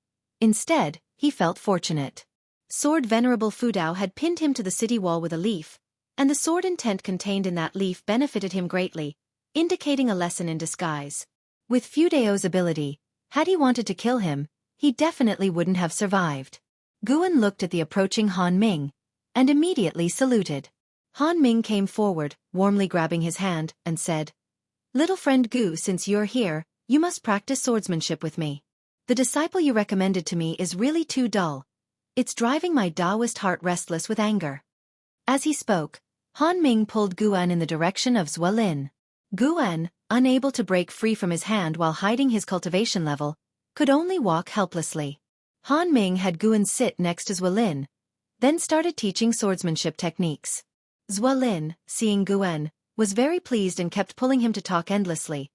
Instead, he felt fortunate. Sword Venerable Fudao had pinned him to the city wall with a leaf, and the sword intent contained in that leaf benefited him greatly, indicating a lesson in disguise. With Fudao's ability, had he wanted to kill him, he definitely wouldn't have survived. Guan looked at the approaching Han Ming, and immediately saluted. Han Ming came forward, warmly grabbing his hand, and said, "Little friend Gu, since you're here, you must practice swordsmanship with me. The disciple you recommended to me is really too dull. It's driving my Taoist heart restless with anger." As he spoke, Han Ming pulled Guan in the direction of Zuolin. Guan, unable to break free from his hand while hiding his cultivation level, could only walk helplessly. Han Ming had Guan sit next to Zuolin, then started teaching swordsmanship techniques. Zuolin, seeing Guan, was very pleased and kept pulling him to talk endlessly,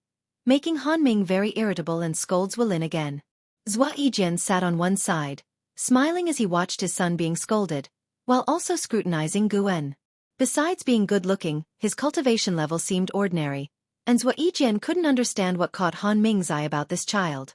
making Han Ming very irritable and scold Zuolin again. Zhua Yijian sat on one side, smiling as he watched his son being scolded, while also scrutinizing Guan. Besides being good-looking, his cultivation level seemed ordinary, and Zhua Yijian couldn't understand what caught Han Ming's eye about this child.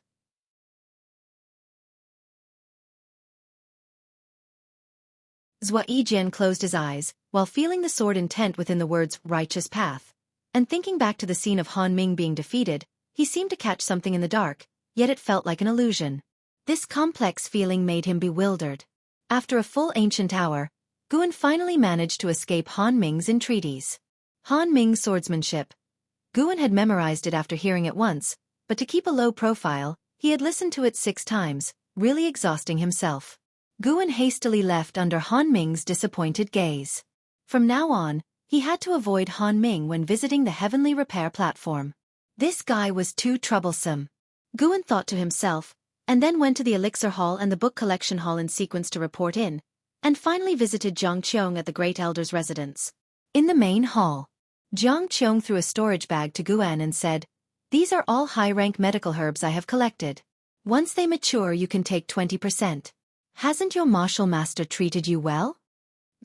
Zhua Yijian closed his eyes, while feeling the sword intent within the words righteous path, and thinking back to the scene of Han Ming being defeated, he seemed to catch something in the dark, yet it felt like an illusion. This complex feeling made him bewildered. After a full ancient hour, Guan finally managed to escape Han Ming's entreaties. Han Ming's swordsmanship. Guan had memorized it after hearing it once, but to keep a low profile, he had listened to it 6 times, really exhausting himself. Guan hastily left under Han Ming's disappointed gaze. From now on, he had to avoid Han Ming when visiting the heavenly repair platform. This guy was too troublesome. Guan thought to himself, and then went to the Elixir Hall and the Book Collection Hall in sequence to report in, and finally visited Zhang Qiong at the Great Elder's residence. In the main hall, Zhang Qiong threw a storage bag to Guan and said, "These are all high-rank medical herbs I have collected. Once they mature you can take 20%. Hasn't your martial master treated you well?"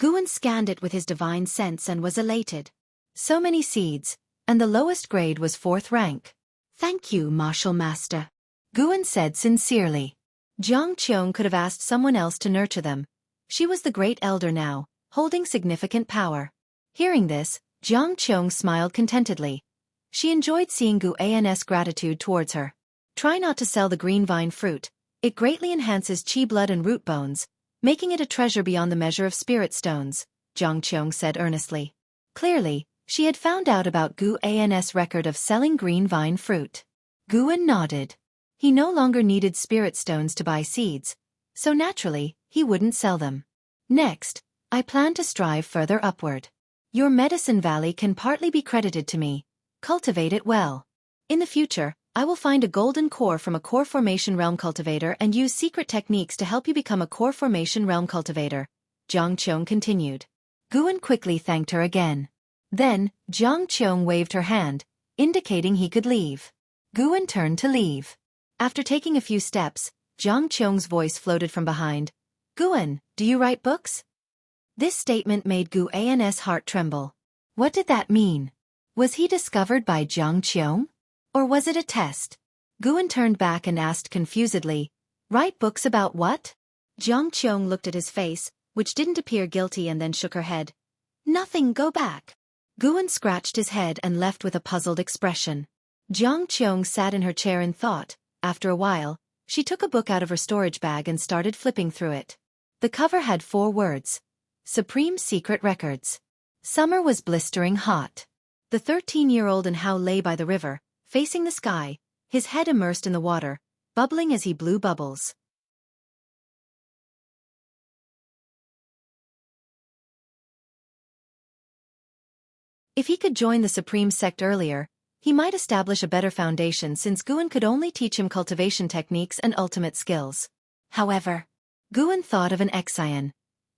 Guan scanned it with his divine sense and was elated. So many seeds, and the lowest grade was 4th rank. "Thank you, martial master," Guan said sincerely. Zhang Qiong could have asked someone else to nurture them. She was the great elder now, holding significant power. Hearing this, Zhang Qiong smiled contentedly. She enjoyed seeing Guan's gratitude towards her. Try not to sell the green vine fruit. It greatly enhances qi blood and root bones, making it a treasure beyond the measure of spirit stones, Zhang Qiong said earnestly. Clearly, she had found out about Guan's record of selling green vine fruit. Guan nodded. He no longer needed spirit stones to buy seeds, so naturally, he wouldn't sell them. "Next, I plan to strive further upward. Your medicine valley can partly be credited to me. Cultivate it well. In the future, I will find a golden core from a core formation realm cultivator and use secret techniques to help you become a core formation realm cultivator," Zhang Qiong continued. Guan quickly thanked her again. Then, Zhang Qiong waved her hand, indicating he could leave. Guan turned to leave. After taking a few steps, Zhang Qiong's voice floated from behind. "Guan, do you write books?" This statement made Guan's heart tremble. What did that mean? Was he discovered by Zhang Qiong? Or was it a test? Guan turned back and asked confusedly, "Write books about what?" Zhang Qiong looked at his face, which didn't appear guilty, and then shook her head. "Nothing, go back." Guan scratched his head and left with a puzzled expression. Zhang Qiong sat in her chair in thought. After a while, she took a book out of her storage bag and started flipping through it. The cover had 4 words. Supreme Secret Records. Summer was blistering hot. The 13-year-old and Hao lay by the river, facing the sky, his head immersed in the water, bubbling as he blew bubbles. If he could join the Supreme Sect earlier, he might establish a better foundation, since Guan could only teach him cultivation techniques and ultimate skills. However, Guan thought of an Xian.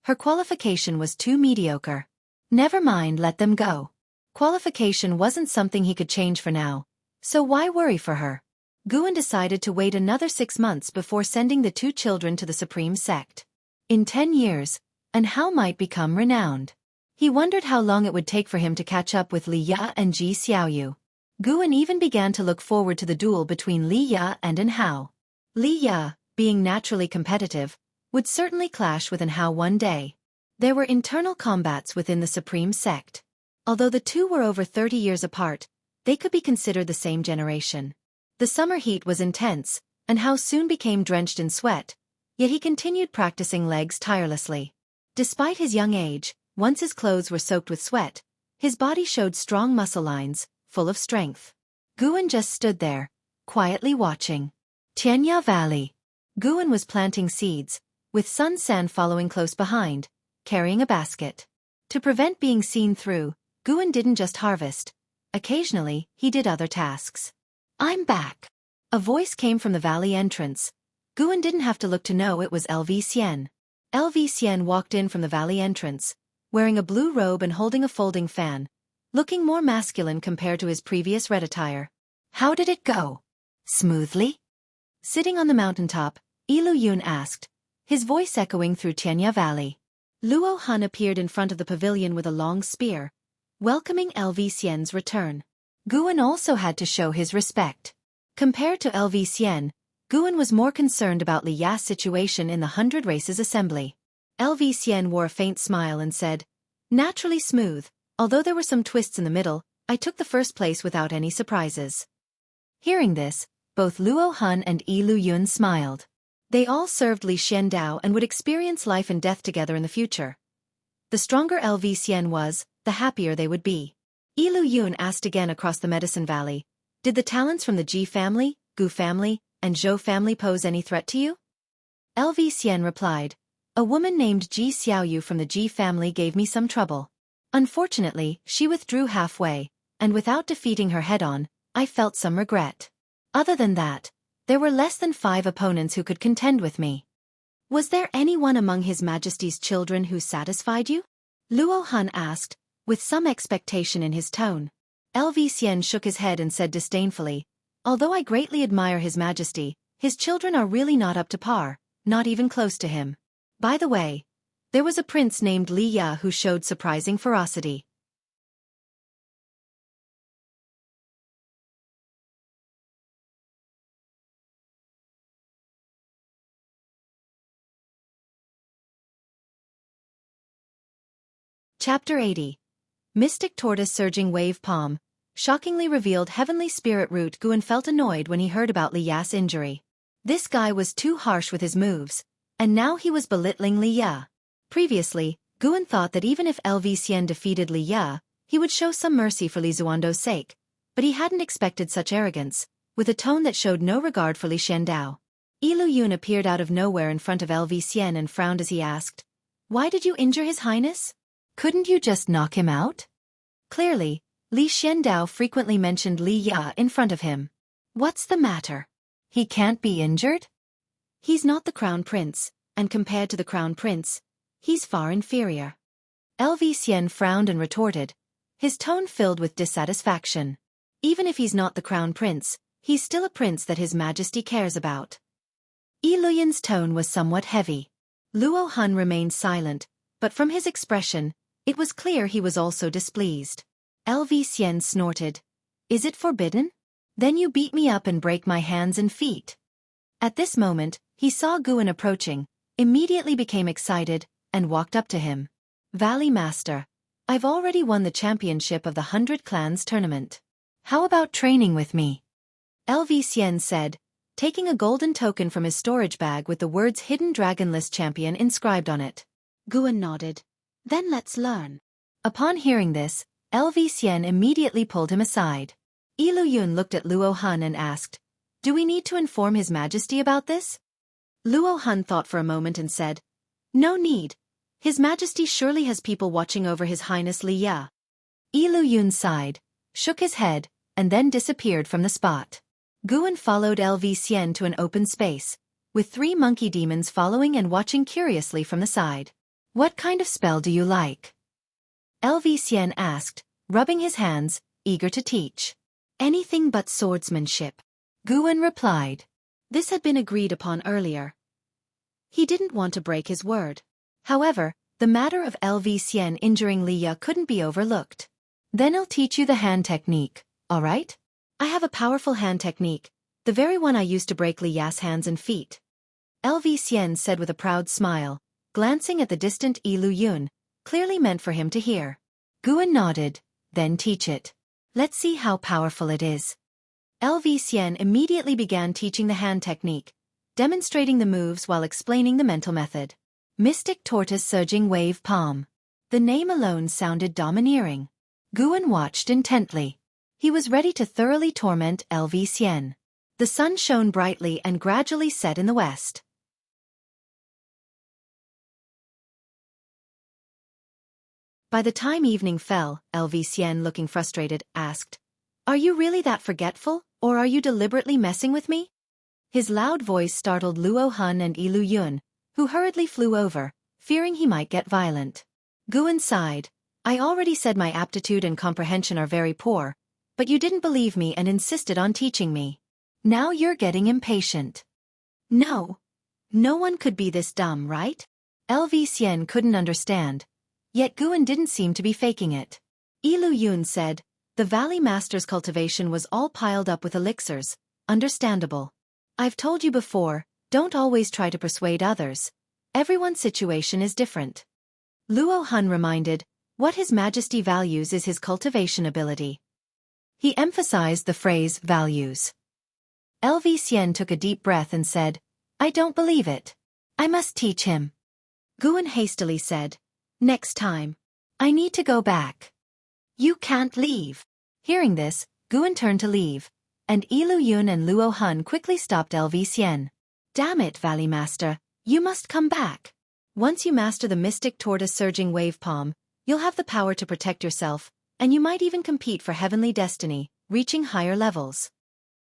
Her qualification was too mediocre. Never mind, let them go. Qualification wasn't something he could change for now, so why worry for her? Guan decided to wait another 6 months before sending the 2 children to the Supreme Sect. In 10 years, and Hao might become renowned. He wondered how long it would take for him to catch up with Li Ya and Ji Xiaoyu. Guan even began to look forward to the duel between Li Ya and An Hao. Li Ya, being naturally competitive, would certainly clash with An Hao one day. There were internal combats within the Supreme Sect. Although the 2 were over 30 years apart, they could be considered the same generation. The summer heat was intense, and Hao soon became drenched in sweat, yet he continued practicing legs tirelessly. Despite his young age, once his clothes were soaked with sweat, his body showed strong muscle lines, full of strength. Guan just stood there, quietly watching. Xianxia Valley. Guan was planting seeds, with Sun San following close behind, carrying a basket. To prevent being seen through, Guan didn't just harvest. Occasionally, he did other tasks. "I'm back." A voice came from the valley entrance. Guan didn't have to look to know it was LV Xian. LV Xian walked in from the valley entrance, wearing a blue robe and holding a folding fan, looking more masculine compared to his previous red attire. "How did it go?" "Smoothly?" Sitting on the mountaintop, Ilu Yun asked, his voice echoing through Xianxia Valley. Luo Han appeared in front of the pavilion with a long spear, welcoming LV Xian's return. Guan also had to show his respect. Compared to LV Xian, Guan was more concerned about Li Ya's situation in the 100 Races Assembly. LV Xian wore a faint smile and said, "Naturally smooth, although there were some twists in the middle, I took the first place without any surprises." Hearing this, both Luo Han and Ilu Yun smiled. They all served Li Xiandao and would experience life and death together in the future. The stronger LV Xian was, the happier they would be. Ilu Yun asked again across the Medicine Valley, Did the talents from the Ji family, Gu family, and Zhou family pose any threat to you? LV Xian replied, a woman named Ji Xiaoyu from the Ji family gave me some trouble. Unfortunately, she withdrew halfway, and without defeating her head-on, I felt some regret. Other than that, there were less than 5 opponents who could contend with me. Was there anyone among His Majesty's children who satisfied you? Luo Han asked, with some expectation in his tone. LV Xian shook his head and said disdainfully, although I greatly admire His Majesty, his children are really not up to par, not even close to him. By the way, there was a prince named Li Ya who showed surprising ferocity. Chapter 80. Mystic Tortoise Surging Wave Palm, shockingly revealed Heavenly Spirit Root. Guan felt annoyed when he heard about Li Ya's injury. This guy was too harsh with his moves, and now he was belittling Li Ya. Previously, Guan thought that even if LV Xian defeated Li Ya, he would show some mercy for Li Zuando's sake, but he hadn't expected such arrogance, with a tone that showed no regard for Li Xiandao. Lu Yun appeared out of nowhere in front of LV Xian and frowned as he asked, why did you injure His Highness? Couldn't you just knock him out? Clearly, Li Xiandao frequently mentioned Li Ya in front of him. What's the matter? He can't be injured? He's not the crown prince, and compared to the crown prince, he's far inferior. LV Xian frowned and retorted, his tone filled with dissatisfaction. Even if he's not the crown prince, he's still a prince that His Majesty cares about. Yun's tone was somewhat heavy. Luo Han remained silent, but from his expression, it was clear he was also displeased. LV Xian snorted. Is it forbidden? Then you beat me up and break my hands and feet. At this moment, he saw Guan approaching, immediately became excited, and walked up to him. Valley Master, I've already won the championship of the 100 Clans tournament. How about training with me? LV Xian said, taking a golden token from his storage bag with the words Hidden Dragon List Champion inscribed on it. Guan nodded. Then let's learn. Upon hearing this, LV Xian immediately pulled him aside. Lu Yun looked at Luo Han and asked, do we need to inform His Majesty about this? Luo Han thought for a moment and said, no need. His Majesty surely has people watching over His Highness Li Ya. Lu Yun sighed, shook his head, and then disappeared from the spot. Guan followed LV Xian to an open space, with 3 monkey demons following and watching curiously from the side. What kind of spell do you like? LV Xian asked, rubbing his hands, eager to teach. Anything but swordsmanship. Guan replied. This had been agreed upon earlier. He didn't want to break his word. However, the matter of LV Xian injuring Li Ya couldn't be overlooked. Then I'll teach you the hand technique, alright? I have a powerful hand technique, the very one I used to break Li Ya's hands and feet. LV Xian said with a proud smile, glancing at the distant Lu Yun, clearly meant for him to hear. Guan nodded, then teach it. Let's see how powerful it is. LV Xian immediately began teaching the hand technique, demonstrating the moves while explaining the mental method. Mystic Tortoise Surging Wave Palm. The name alone sounded domineering. Guan watched intently. He was ready to thoroughly torment LV Xian. The sun shone brightly and gradually set in the west. By the time evening fell, LV Xian, looking frustrated, asked, are you really that forgetful, or are you deliberately messing with me? His loud voice startled Luo Han and Lu Yun, who hurriedly flew over, fearing he might get violent. Guan sighed. I already said my aptitude and comprehension are very poor, but you didn't believe me and insisted on teaching me. Now you're getting impatient. No. No one could be this dumb, right? LV Xian couldn't understand. Yet Guan didn't seem to be faking it. Lu Yun said, the Valley Master's cultivation was all piled up with elixirs, understandable. I've told you before, don't always try to persuade others. Everyone's situation is different. Luo Han reminded, what His Majesty values is his cultivation ability. He emphasized the phrase values. LV Xian took a deep breath and said, I don't believe it. I must teach him. Guan hastily said, next time. I need to go back. You can't leave. Hearing this, Guan turned to leave, and Ilu Yun and Luo Hun quickly stopped LV Xian. Damn it, Valley Master, you must come back. Once you master the mystic tortoise surging wave palm, you'll have the power to protect yourself, and you might even compete for heavenly destiny, reaching higher levels.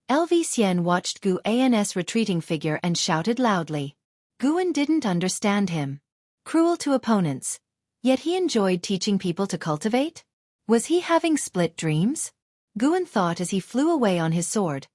LV Xian watched Gu An's retreating figure and shouted loudly. Guan didn't understand him. Cruel to opponents. Yet he enjoyed teaching people to cultivate? Was he having split dreams? Guan thought as he flew away on his sword,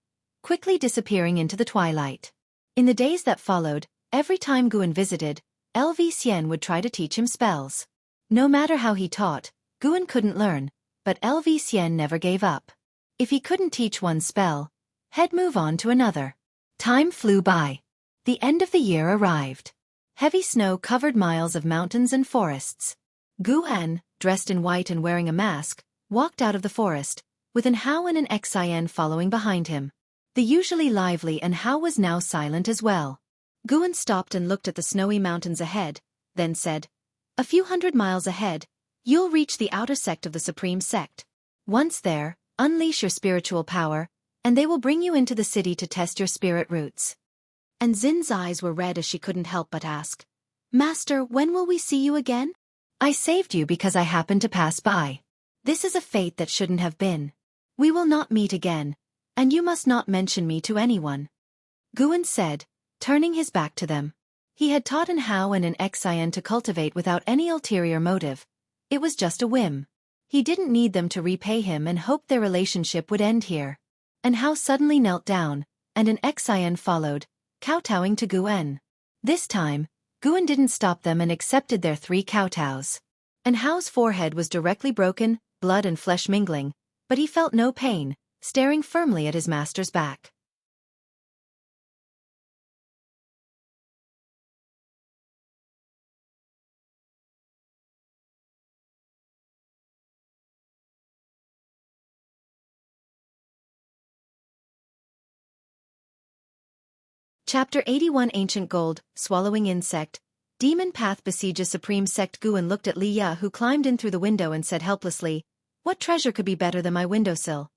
quickly disappearing into the twilight. In the days that followed, every time Guan visited, LV Xian would try to teach him spells. No matter how he taught, Guan couldn't learn, but LV Xian never gave up. If he couldn't teach one spell, he'd move on to another. Time flew by. The end of the year arrived. Heavy snow covered miles of mountains and forests. Guan, dressed in white and wearing a mask, walked out of the forest, with an Hao and an Xian following behind him. The usually lively and Hao was now silent as well. Guan stopped and looked at the snowy mountains ahead, then said, "A few hundred miles ahead, you'll reach the outer sect of the Supreme Sect. Once there, unleash your spiritual power, and they will bring you into the city to test your spirit roots." And Xin's eyes were red as she couldn't help but ask, "Master, when will we see you again?" "I saved you because I happened to pass by. This is a fate that shouldn't have been. We will not meet again, and you must not mention me to anyone," Guan said, turning his back to them. He had taught an Hao and an Xian to cultivate without any ulterior motive. It was just a whim. He didn't need them to repay him and hoped their relationship would end here. And Hao suddenly knelt down, and an Xian followed, kowtowing to Guan. This time, Guan didn't stop them and accepted their 3 kowtows. And Hao's forehead was directly broken, blood and flesh mingling, but he felt no pain, staring firmly at his master's back. Chapter 81 Ancient Gold, Swallowing Insect. Demon Path besieges Supreme Sect. Guan looked at Li Ya, who climbed in through the window, and said helplessly, "What treasure could be better than my windowsill?"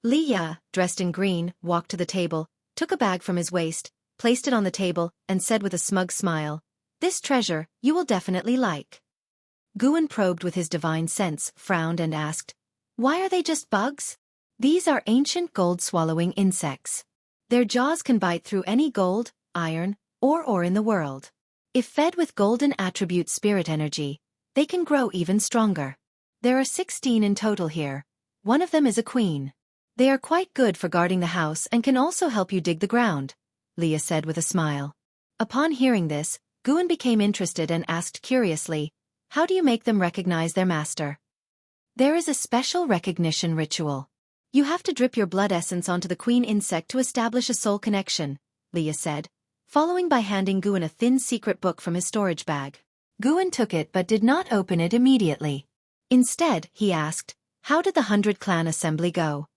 Li Ya, dressed in green, walked to the table, took a bag from his waist, placed it on the table, and said with a smug smile, "This treasure, you will definitely like." Guan probed with his divine sense, frowned and asked, "Why are they just bugs?" "These are ancient gold-swallowing insects. Their jaws can bite through any gold, iron, or ore in the world. If fed with golden attribute spirit energy, they can grow even stronger. There are 16 in total here. One of them is a queen. They are quite good for guarding the house and can also help you dig the ground," Leah said with a smile. Upon hearing this, Guan became interested and asked curiously, "How do you make them recognize their master?" "There is a special recognition ritual. You have to drip your blood essence onto the queen insect to establish a soul connection," Leah said, following by handing Guan a thin secret book from his storage bag. Guan took it but did not open it immediately. Instead, he asked, "How did the 100 Clan assembly go?"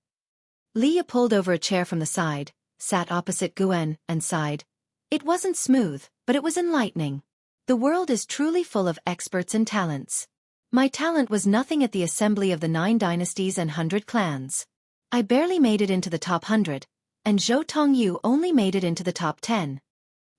Leah pulled over a chair from the side, sat opposite Guan, and sighed. "It wasn't smooth, but it was enlightening. The world is truly full of experts and talents. My talent was nothing at the assembly of the 9 dynasties and 100 clans. I barely made it into the top 100, and Zhou Tongyu only made it into the top 10.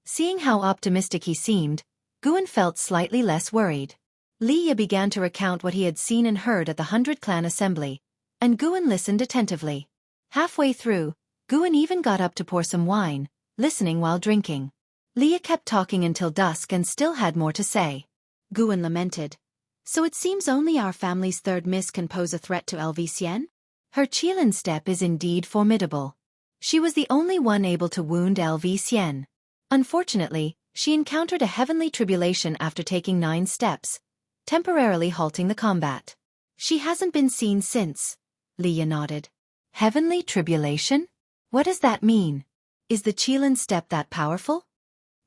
Seeing how optimistic he seemed, Guan felt slightly less worried. Li Ya began to recount what he had seen and heard at the 100 Clan assembly, and Guan listened attentively. Halfway through, Guan even got up to pour some wine, listening while drinking. Li Ya kept talking until dusk and still had more to say. Guan lamented. "So it seems only our family's third miss can pose a threat to LV Xian? Her Qilin step is indeed formidable. She was the only one able to wound LV Xian. Unfortunately, she encountered a heavenly tribulation after taking 9 steps, temporarily halting the combat. She hasn't been seen since," Li Ya nodded. "Heavenly tribulation? What does that mean? Is the Qilin step that powerful?"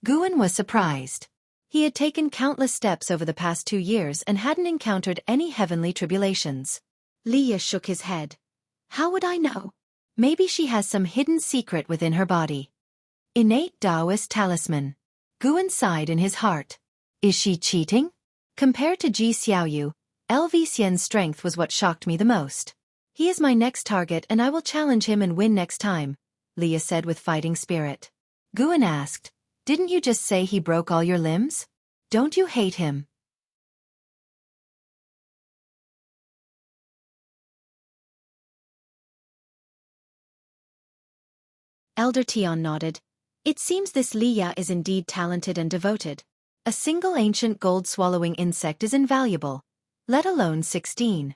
Guan was surprised. He had taken countless steps over the past 2 years and hadn't encountered any heavenly tribulations. Li Ya shook his head. "How would I know? Maybe she has some hidden secret within her body." Innate Taoist talisman. Guan sighed in his heart. Is she cheating? Compared to Ji Xiaoyu, LV Xian's strength was what shocked me the most. He is my next target and I will challenge him and win next time, Leah said with fighting spirit. Guan asked, didn't you just say he broke all your limbs? Don't you hate him? Elder Tian nodded. It seems this Leah is indeed talented and devoted. A single ancient gold-swallowing insect is invaluable, let alone 16.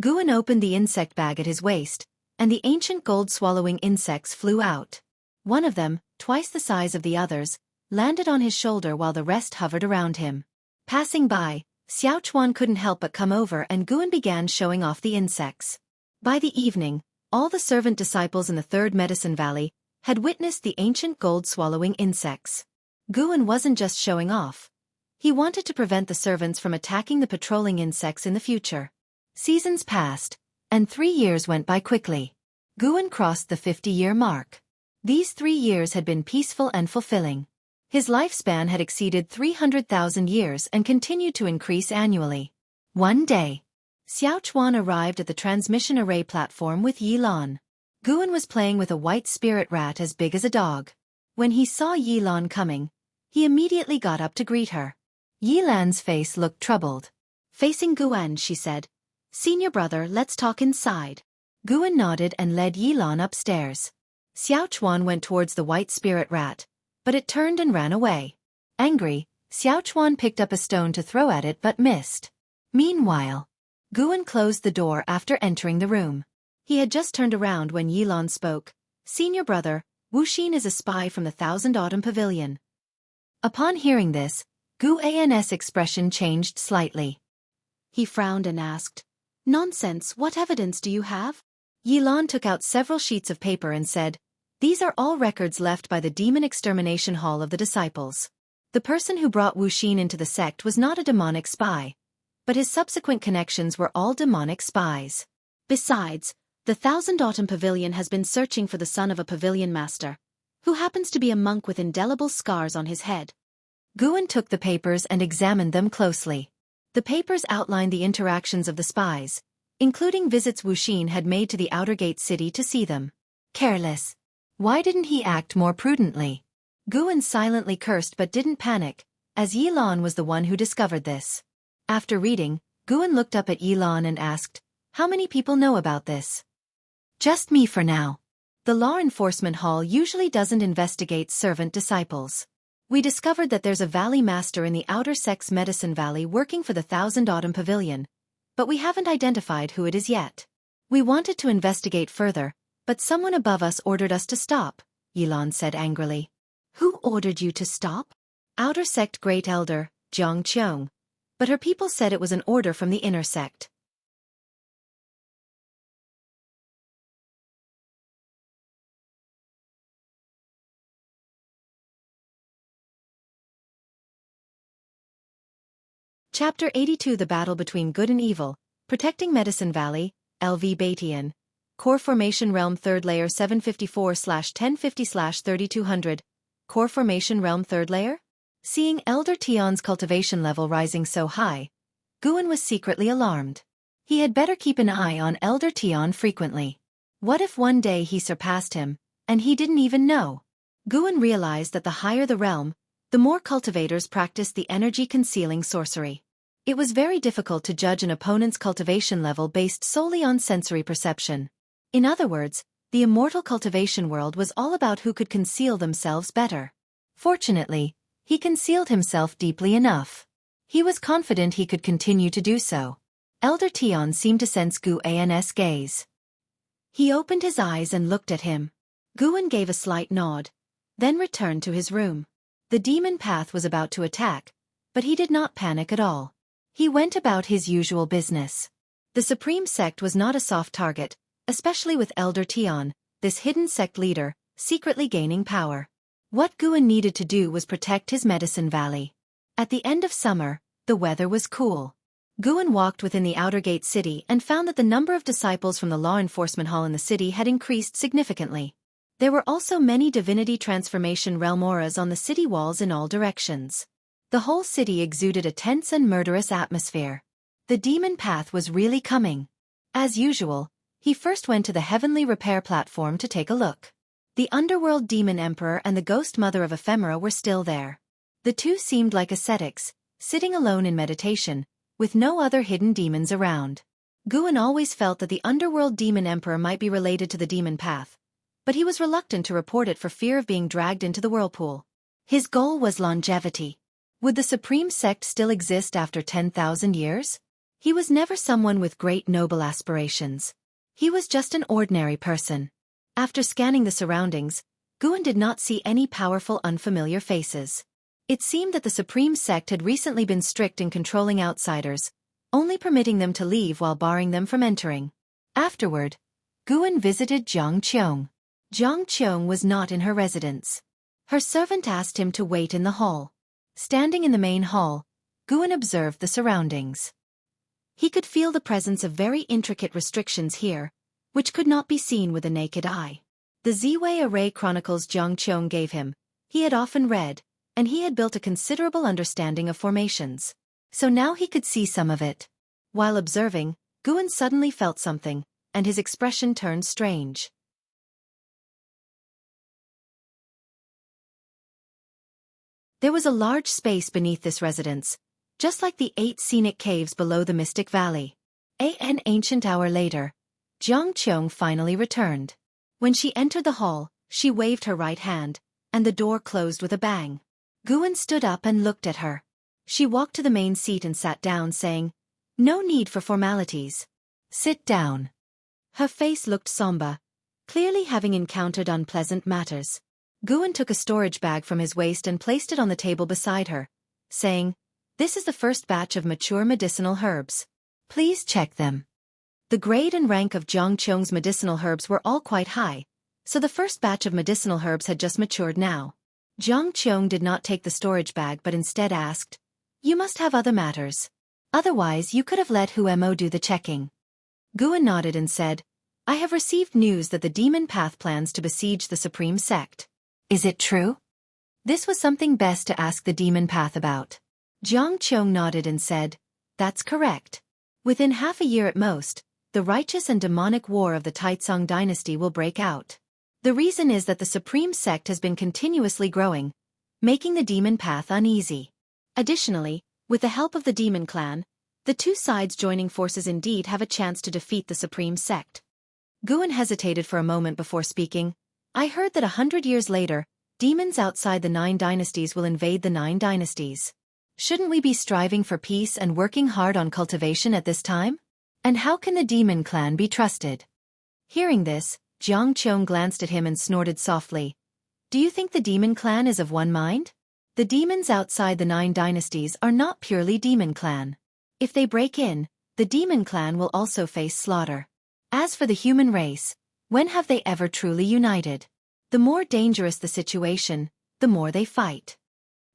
Guan opened the insect bag at his waist, and the ancient gold-swallowing insects flew out. One of them, twice the size of the others, landed on his shoulder while the rest hovered around him. Passing by, Xiao Chuan couldn't help but come over and Guan began showing off the insects. By the evening, all the servant disciples in the Third Medicine Valley had witnessed the ancient gold-swallowing insects. Guan wasn't just showing off. He wanted to prevent the servants from attacking the patrolling insects in the future. Seasons passed, and 3 years went by quickly. Guan crossed the 50-year mark. These 3 years had been peaceful and fulfilling. His lifespan had exceeded 300,000 years and continued to increase annually. One day, Xiao Chuan arrived at the transmission array platform with Yi Lan. Guan was playing with a white spirit rat as big as a dog. When he saw Yi Lan coming, he immediately got up to greet her. Yi Lan's face looked troubled. Facing Guan, she said, "Senior brother, let's talk inside." Guan nodded and led Yi Lan upstairs. Xiao Chuan went towards the white spirit rat, but it turned and ran away. Angry, Xiao Chuan picked up a stone to throw at it but missed. Meanwhile, Guan closed the door after entering the room. He had just turned around when Yi Lan spoke. "Senior brother, Wuxia is a spy from the Thousand Autumn Pavilion." Upon hearing this, Guan's expression changed slightly. He frowned and asked, "Nonsense, what evidence do you have?" Yi Lan took out several sheets of paper and said, "These are all records left by the Demon Extermination Hall of the Disciples. The person who brought Wuxia into the sect was not a demonic spy, but his subsequent connections were all demonic spies. Besides, the Thousand Autumn Pavilion has been searching for the son of a pavilion master, who happens to be a monk with indelible scars on his head." Guan took the papers and examined them closely. The papers outlined the interactions of the spies, including visits Wuxia had made to the Outer Gate city to see them. Careless. Why didn't he act more prudently? Guan silently cursed but didn't panic, as Yi Lan was the one who discovered this. After reading, Guan looked up at Yi Lan and asked, "How many people know about this?" "Just me for now. The Law Enforcement Hall usually doesn't investigate servant disciples. We discovered that there's a valley master in the Outer Sex Medicine Valley working for the Thousand Autumn Pavilion, but we haven't identified who it is yet. We wanted to investigate further, but someone above us ordered us to stop," Yi Lan said angrily. "Who ordered you to stop?" "Outer Sect Great Elder, Jianghu. But her people said it was an order from the Inner Sect." Chapter 82 The Battle Between Good and Evil, Protecting Medicine Valley, LV Batian. Core Formation Realm 3rd Layer 754/1050/3200. Core Formation Realm 3rd Layer? Seeing Elder Tian's cultivation level rising so high, Guan was secretly alarmed. He had better keep an eye on Elder Tian frequently. What if one day he surpassed him, and he didn't even know? Guan realized that the higher the realm, the more cultivators practiced the energy-concealing sorcery. It was very difficult to judge an opponent's cultivation level based solely on sensory perception. In other words, the immortal cultivation world was all about who could conceal themselves better. Fortunately, he concealed himself deeply enough. He was confident he could continue to do so. Elder Tian seemed to sense Guan's gaze. He opened his eyes and looked at him. Guan gave a slight nod, then returned to his room. The demon path was about to attack, but he did not panic at all. He went about his usual business. The Supreme Sect was not a soft target, especially with Elder Tian, this hidden sect leader, secretly gaining power. What Guan needed to do was protect his medicine valley. At the end of summer, the weather was cool. Guan walked within the Outer Gate city and found that the number of disciples from the Law Enforcement Hall in the city had increased significantly. There were also many divinity transformation realm auras on the city walls in all directions. The whole city exuded a tense and murderous atmosphere. The demon path was really coming. As usual, He first went to the heavenly repair platform to take a look. The underworld demon emperor and the ghost mother of Ephemera were still there. The two seemed like ascetics, sitting alone in meditation, with no other hidden demons around. Guan always felt that the underworld demon emperor might be related to the demon path, but he was reluctant to report it for fear of being dragged into the whirlpool. His goal was longevity. Would the supreme sect still exist after 10,000 years? He was never someone with great noble aspirations. He was just an ordinary person. After scanning the surroundings, Guan did not see any powerful unfamiliar faces. It seemed that the supreme sect had recently been strict in controlling outsiders, only permitting them to leave while barring them from entering. Afterward, Guan visited Jiang Qiong. Jiang Qiong was not in her residence. Her servant asked him to wait in the hall. Standing in the main hall, Guan observed the surroundings. He could feel the presence of very intricate restrictions here, which could not be seen with the naked eye. The Ziwei Array Chronicles Jiang Qiong gave him, he had often read, and he had built a considerable understanding of formations. So now he could see some of it. While observing, Guan suddenly felt something, and his expression turned strange. There was a large space beneath this residence, just like the 8 scenic caves below the Mystic Valley. An ancient hour later, Jiang Qiong finally returned. When she entered the hall, she waved her right hand, and the door closed with a bang. Guan stood up and looked at her. She walked to the main seat and sat down, saying, "No need for formalities. Sit down." Her face looked somber, clearly having encountered unpleasant matters. Guan took a storage bag from his waist and placed it on the table beside her, saying, "This is the first batch of mature medicinal herbs. Please check them." The grade and rank of Jiang Qiong's medicinal herbs were all quite high, so the first batch of medicinal herbs had just matured now. Jiang Qiong did not take the storage bag but instead asked, "You must have other matters. Otherwise you could have let Huemo do the checking." Guan nodded and said, "I have received news that the demon path plans to besiege the supreme sect. Is it true?" This was something best to ask the demon path about. Jiang Qiong nodded and said, "That's correct. Within half a year at most, the righteous and demonic war of the Taizong dynasty will break out. The reason is that the supreme sect has been continuously growing, making the demon path uneasy. Additionally, with the help of the demon clan, the two sides joining forces indeed have a chance to defeat the supreme sect." Guan hesitated for a moment before speaking. "I heard that 100 years later, demons outside the 9 dynasties will invade the 9 dynasties. Shouldn't we be striving for peace and working hard on cultivation at this time? And how can the demon clan be trusted?" Hearing this, Jiang Qiong glanced at him and snorted softly. "Do you think the demon clan is of one mind? The demons outside the 9 dynasties are not purely demon clan. If they break in, the demon clan will also face slaughter. As for the human race, when have they ever truly united? The more dangerous the situation, the more they fight.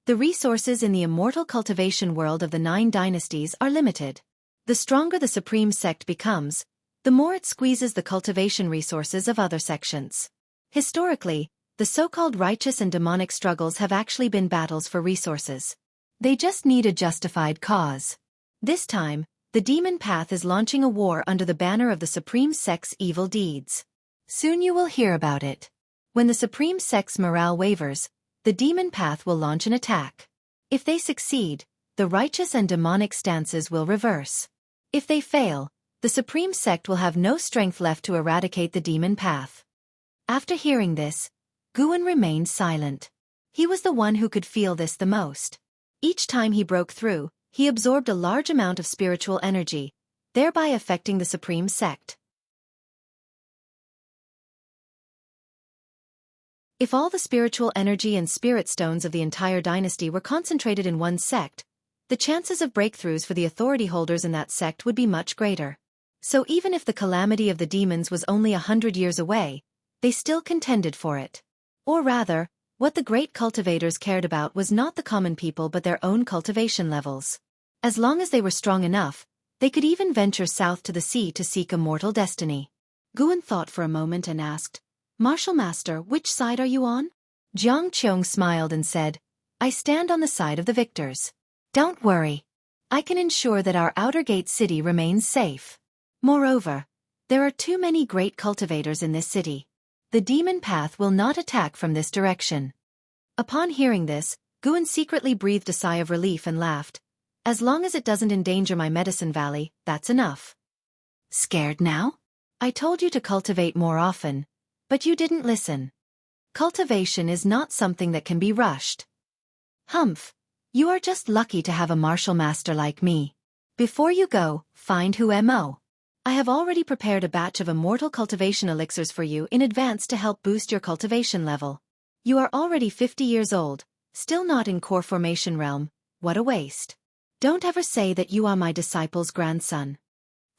The resources in the immortal cultivation world of the 9 dynasties are limited. The stronger the supreme sect becomes, the more it squeezes the cultivation resources of other sections. Historically, the so-called righteous and demonic struggles have actually been battles for resources. They just need a justified cause. This time, the demon path is launching a war under the banner of the supreme sect's evil deeds. Soon you will hear about it. When the supreme sect's morale wavers, the demon path will launch an attack. If they succeed, the righteous and demonic stances will reverse. If they fail, the supreme sect will have no strength left to eradicate the demon path." After hearing this, Guan remained silent. He was the one who could feel this the most. Each time he broke through, he absorbed a large amount of spiritual energy, thereby affecting the supreme sect. If all the spiritual energy and spirit stones of the entire dynasty were concentrated in one sect, the chances of breakthroughs for the authority holders in that sect would be much greater. So even if the calamity of the demons was only 100 years away, they still contended for it. Or rather, what the great cultivators cared about was not the common people but their own cultivation levels. As long as they were strong enough, they could even venture south to the sea to seek immortal destiny. Guan thought for a moment and asked, "Martial Master, which side are you on?" Jiang Qiong smiled and said, "I stand on the side of the victors. Don't worry. I can ensure that our outer gate city remains safe. Moreover, There are too many great cultivators in this city. The demon path will not attack from this direction. Upon hearing this, Guan secretly breathed a sigh of relief and laughed. As long as it doesn't endanger my medicine valley, that's enough. Scared now? I told you to cultivate more often, but you didn't listen. Cultivation is not something that can be rushed. Humph, you are just lucky to have a martial master like me. Before you go, find who Mo. I have already prepared a batch of immortal cultivation elixirs for you in advance to help boost your cultivation level. You are already 50 years old, still not in core formation realm. What a waste. Don't ever say that you are my disciple's grandson.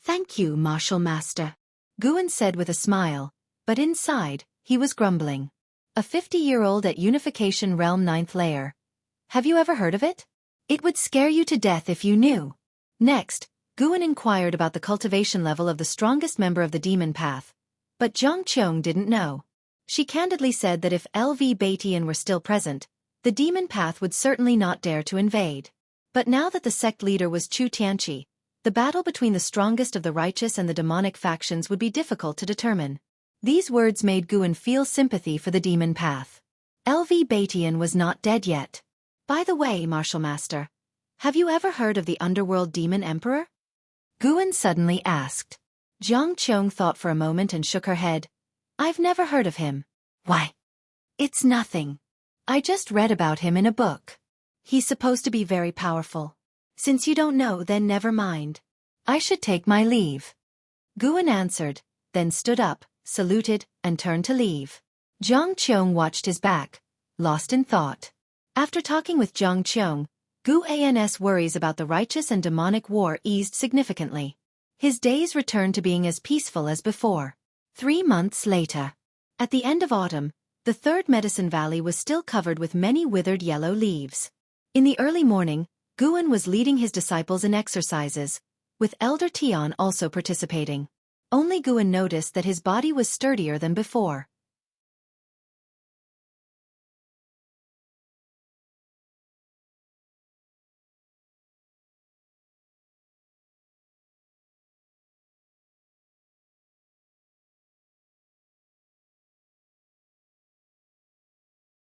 Thank you, martial master, Guan said with a smile, but inside, he was grumbling. A 50-year-old at Unification Realm 9th layer. Have you ever heard of it? It would scare you to death if you knew. Next, Guan inquired about the cultivation level of the strongest member of the demon path, but Jianghu didn't know. She candidly said that if LV Batian were still present, the demon path would certainly not dare to invade. But now that the sect leader was Chu Tianqi, the battle between the strongest of the righteous and the demonic factions would be difficult to determine. These words made Guan feel sympathy for the demon path. LV Batian was not dead yet. By the way, martial master, have you ever heard of the underworld demon emperor? Guan suddenly asked. Jianghu thought for a moment and shook her head. I've never heard of him. Why? It's nothing. I just read about him in a book. He's supposed to be very powerful. Since you don't know, then never mind. I should take my leave. Guan answered, then stood up, saluted, and turned to leave. Jianghu watched his back, lost in thought. After talking with Jianghu, Guan's worries about the righteous and demonic war eased significantly. His days returned to being as peaceful as before. 3 months later. At the end of autumn, the third medicine valley was still covered with many withered yellow leaves. In the early morning, Guan was leading his disciples in exercises, with Elder Tian also participating. Only Guan noticed that his body was sturdier than before.